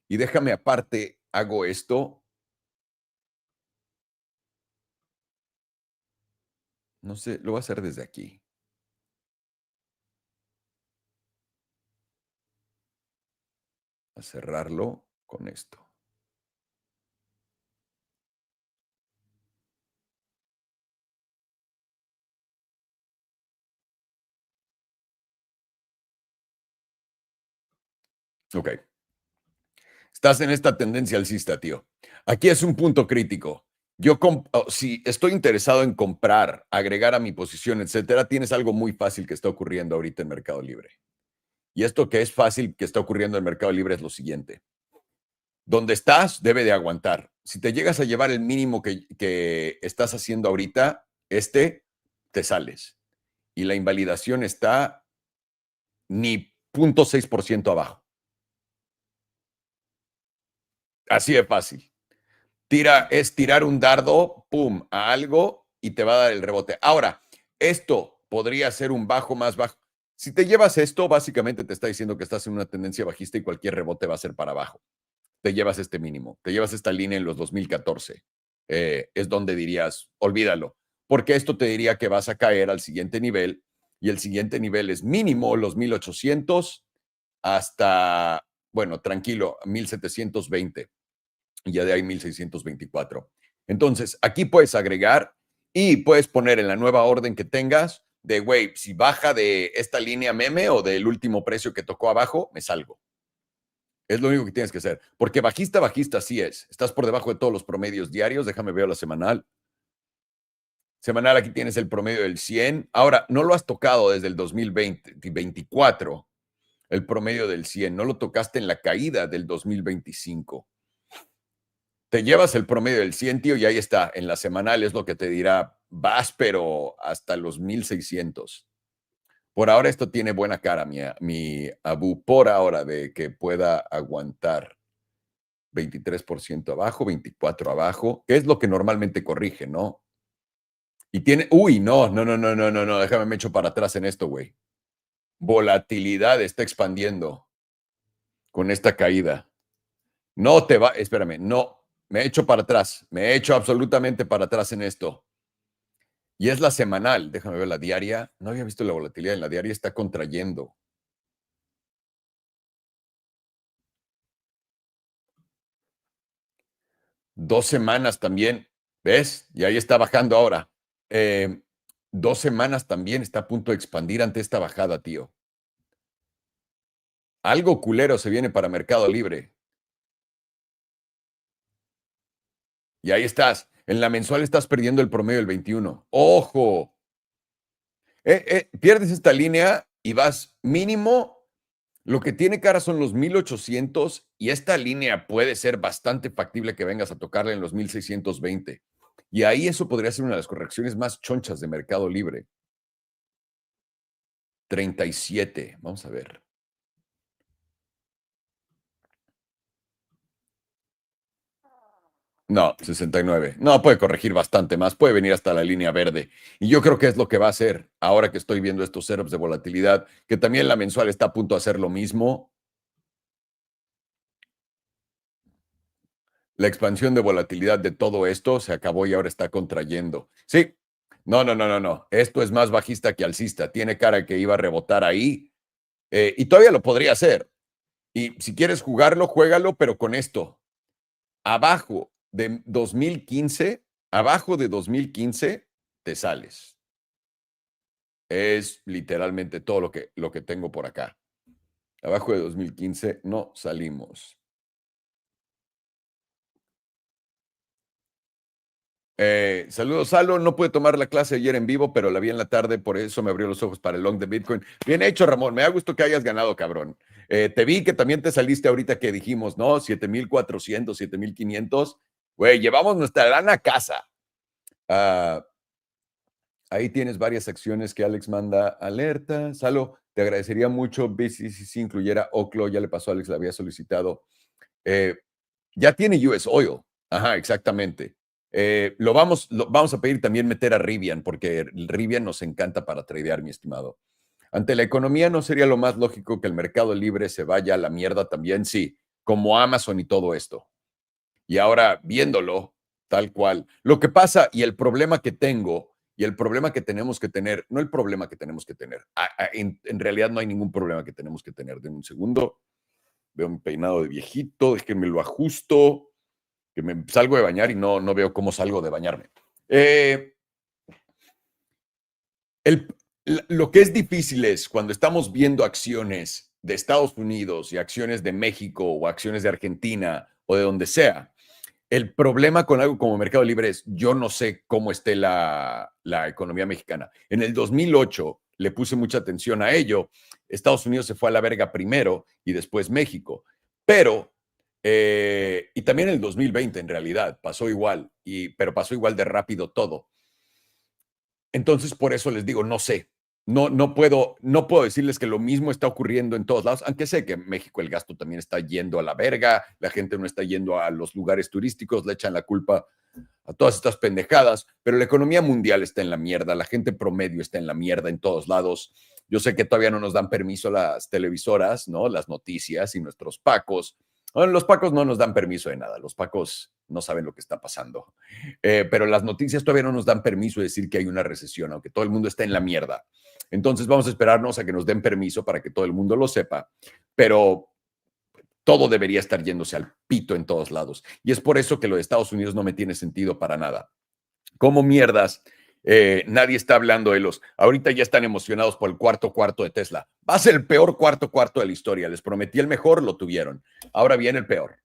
Y déjame aparte, hago esto. No sé, lo voy a hacer desde aquí. A cerrarlo con esto. Ok. Estás en esta tendencia alcista, tío. Aquí es un punto crítico. Si estoy interesado en comprar, agregar a mi posición, etcétera, tienes algo muy fácil que está ocurriendo ahorita en Mercado Libre. Y esto que es fácil que está ocurriendo en Mercado Libre es lo siguiente. Donde estás, debe de aguantar. Si te llegas a llevar el mínimo que estás haciendo ahorita, te sales. Y la invalidación está ni 0.6% abajo. Así de fácil. Es tirar un dardo, pum, a algo y te va a dar el rebote. Ahora, esto podría ser un bajo más bajo. Si te llevas esto, básicamente te está diciendo que estás en una tendencia bajista y cualquier rebote va a ser para abajo. Te llevas este mínimo, te llevas esta línea en los 2014. Es donde dirías, olvídalo, porque esto te diría que vas a caer al siguiente nivel y el siguiente nivel es mínimo los 1800 hasta, bueno, tranquilo, 1720. Y ya de ahí 1624. Entonces, aquí puedes agregar y puedes poner en la nueva orden que tengas de, güey, si baja de esta línea meme o del último precio que tocó abajo, me salgo. Es lo único que tienes que hacer. Porque bajista sí es. Estás por debajo de todos los promedios diarios. Déjame ver la semanal. Semanal, aquí tienes el promedio del 100. Ahora, no lo has tocado desde el 2024, el promedio del 100. No lo tocaste en la caída del 2025. Te llevas el promedio del 100, tío, y ahí está. En la semanal es lo que te dirá, vas, pero hasta los 1600. Por ahora esto tiene buena cara, mi Abu, por ahora, de que pueda aguantar 23% abajo, 24 abajo, que es lo que normalmente corrige, ¿no? Y tiene, uy, no, déjame me echo para atrás en esto, güey. Volatilidad está expandiendo con esta caída. No te va, espérame, no, me echo para atrás, me echo absolutamente para atrás en esto. Y es la semanal, déjame ver la diaria. No había visto la volatilidad en la diaria, está contrayendo. Dos semanas también, ¿ves? Y ahí está bajando ahora. 2 semanas también está a punto de expandir ante esta bajada, tío. Algo culero se viene para Mercado Libre. Y ahí estás. En la mensual estás perdiendo el promedio del 21. ¡Ojo! Pierdes esta línea y vas mínimo. Lo que tiene cara son los 1800 y esta línea puede ser bastante factible que vengas a tocarla en los 1620. Y ahí eso podría ser una de las correcciones más chonchas de Mercado Libre. 37. Vamos a ver. No, 69. No, puede corregir bastante más. Puede venir hasta la línea verde. Y yo creo que es lo que va a hacer ahora que estoy viendo estos setups de volatilidad, que también la mensual está a punto de hacer lo mismo. La expansión de volatilidad de todo esto se acabó y ahora está contrayendo. Sí. No. Esto es más bajista que alcista. Tiene cara que iba a rebotar ahí. Y todavía lo podría hacer. Y si quieres jugarlo, juégalo, pero con esto. Abajo de 2015, te sales. Es literalmente todo lo que tengo por acá. Abajo de 2015 no salimos. Saludos, Salo. No pude tomar la clase ayer en vivo, pero la vi en la tarde, por eso me abrió los ojos para el long de Bitcoin. Bien hecho, Ramón. Me da gusto que hayas ganado, cabrón. Te vi que también te saliste ahorita que dijimos, ¿no? 7400, 7500. Güey, llevamos nuestra lana a casa. Ahí tienes varias acciones que Alex manda alerta. Salo, te agradecería mucho si incluyera Oclo. Ya le pasó a Alex, la había solicitado. Ya tiene US Oil. Ajá, exactamente. Lo vamos a pedir también meter a Rivian, porque Rivian nos encanta para tradear, mi estimado. Ante la economía, ¿no sería lo más lógico que el mercado libre se vaya a la mierda también? Sí, como Amazon y todo esto. Y ahora, viéndolo tal cual, lo que pasa y el problema que tengo y el problema que tenemos que tener, no el problema que tenemos que tener, en realidad no hay ningún problema que tenemos que tener. Denme un segundo, veo un peinado de viejito, déjenme lo ajusto, que me salgo de bañar y no veo cómo salgo de bañarme. Lo que es difícil es cuando estamos viendo acciones de Estados Unidos y acciones de México o acciones de Argentina o de donde sea. El problema con algo como Mercado Libre es, yo no sé cómo esté la economía mexicana. En el 2008 le puse mucha atención a ello. Estados Unidos se fue a la verga primero y después México. Pero, y también en el 2020 en realidad, pasó igual, pero pasó igual de rápido todo. Entonces, por eso les digo, no sé. No puedo decirles que lo mismo está ocurriendo en todos lados, aunque sé que en México el gasto también está yendo a la verga, la gente no está yendo a los lugares turísticos, le echan la culpa a todas estas pendejadas, pero la economía mundial está en la mierda, la gente promedio está en la mierda en todos lados. Yo sé que todavía no nos dan permiso las televisoras, ¿no? Las noticias y nuestros pacos. Bueno, los pacos no nos dan permiso de nada, los pacos no saben lo que está pasando. Pero las noticias todavía no nos dan permiso de decir que hay una recesión, aunque todo el mundo está en la mierda. Entonces vamos a esperarnos a que nos den permiso para que todo el mundo lo sepa, pero todo debería estar yéndose al pito en todos lados. Y es por eso que lo de Estados Unidos no me tiene sentido para nada. ¿Cómo mierdas Nadie está hablando de los... Ahorita ya están emocionados por el cuarto de Tesla. Va a ser el peor cuarto de la historia. Les prometí el mejor, lo tuvieron. Ahora viene el peor.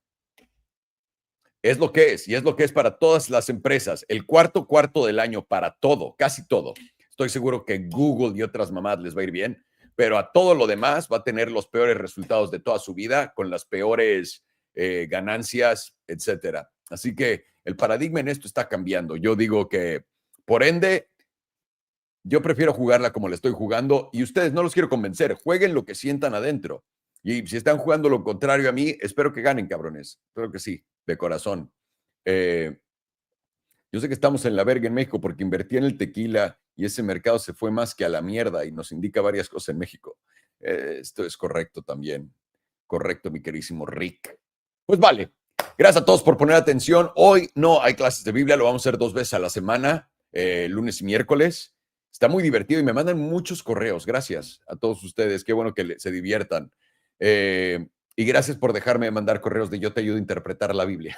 Es lo que es, y es lo que es para todas las empresas. El cuarto del año para todo, casi todo. Estoy seguro que Google y otras mamás les va a ir bien, pero a todo lo demás va a tener los peores resultados de toda su vida, con las peores ganancias, etcétera. Así que el paradigma en esto está cambiando. Yo digo que, por ende, yo prefiero jugarla como la estoy jugando, y ustedes no los quiero convencer. Jueguen lo que sientan adentro. Y si están jugando lo contrario a mí, espero que ganen, cabrones. Espero que sí, de corazón. Yo sé que estamos en la verga en México porque invertí en el tequila y ese mercado se fue más que a la mierda y nos indica varias cosas en México. Esto es correcto también. Correcto, mi queridísimo Rick. Pues vale. Gracias a todos por poner atención. Hoy no hay clases de Biblia, lo vamos a hacer 2 veces a la semana, lunes y miércoles. Está muy divertido y me mandan muchos correos. Gracias a todos ustedes. Qué bueno que se diviertan. Y gracias por dejarme mandar correos de yo te ayudo a interpretar la Biblia.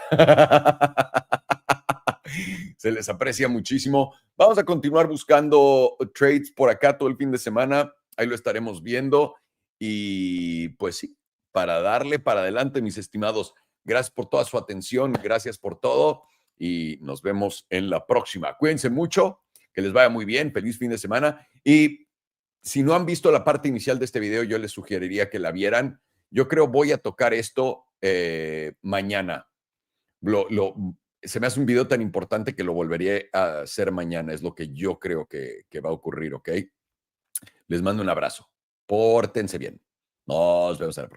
Se les aprecia muchísimo. Vamos a continuar buscando trades por acá todo el fin de semana. Ahí lo estaremos viendo. Y pues sí, para darle para adelante, mis estimados. Gracias por toda su atención. Gracias por todo. Y nos vemos en la próxima. Cuídense mucho. Que les vaya muy bien. Feliz fin de semana. Y si no han visto la parte inicial de este video, yo les sugeriría que la vieran. Yo creo voy a tocar esto mañana. Se me hace un video tan importante que lo volveré a hacer mañana. Es lo que yo creo que va a ocurrir, ¿ok? Les mando un abrazo. Pórtense bien. Nos vemos en la próxima.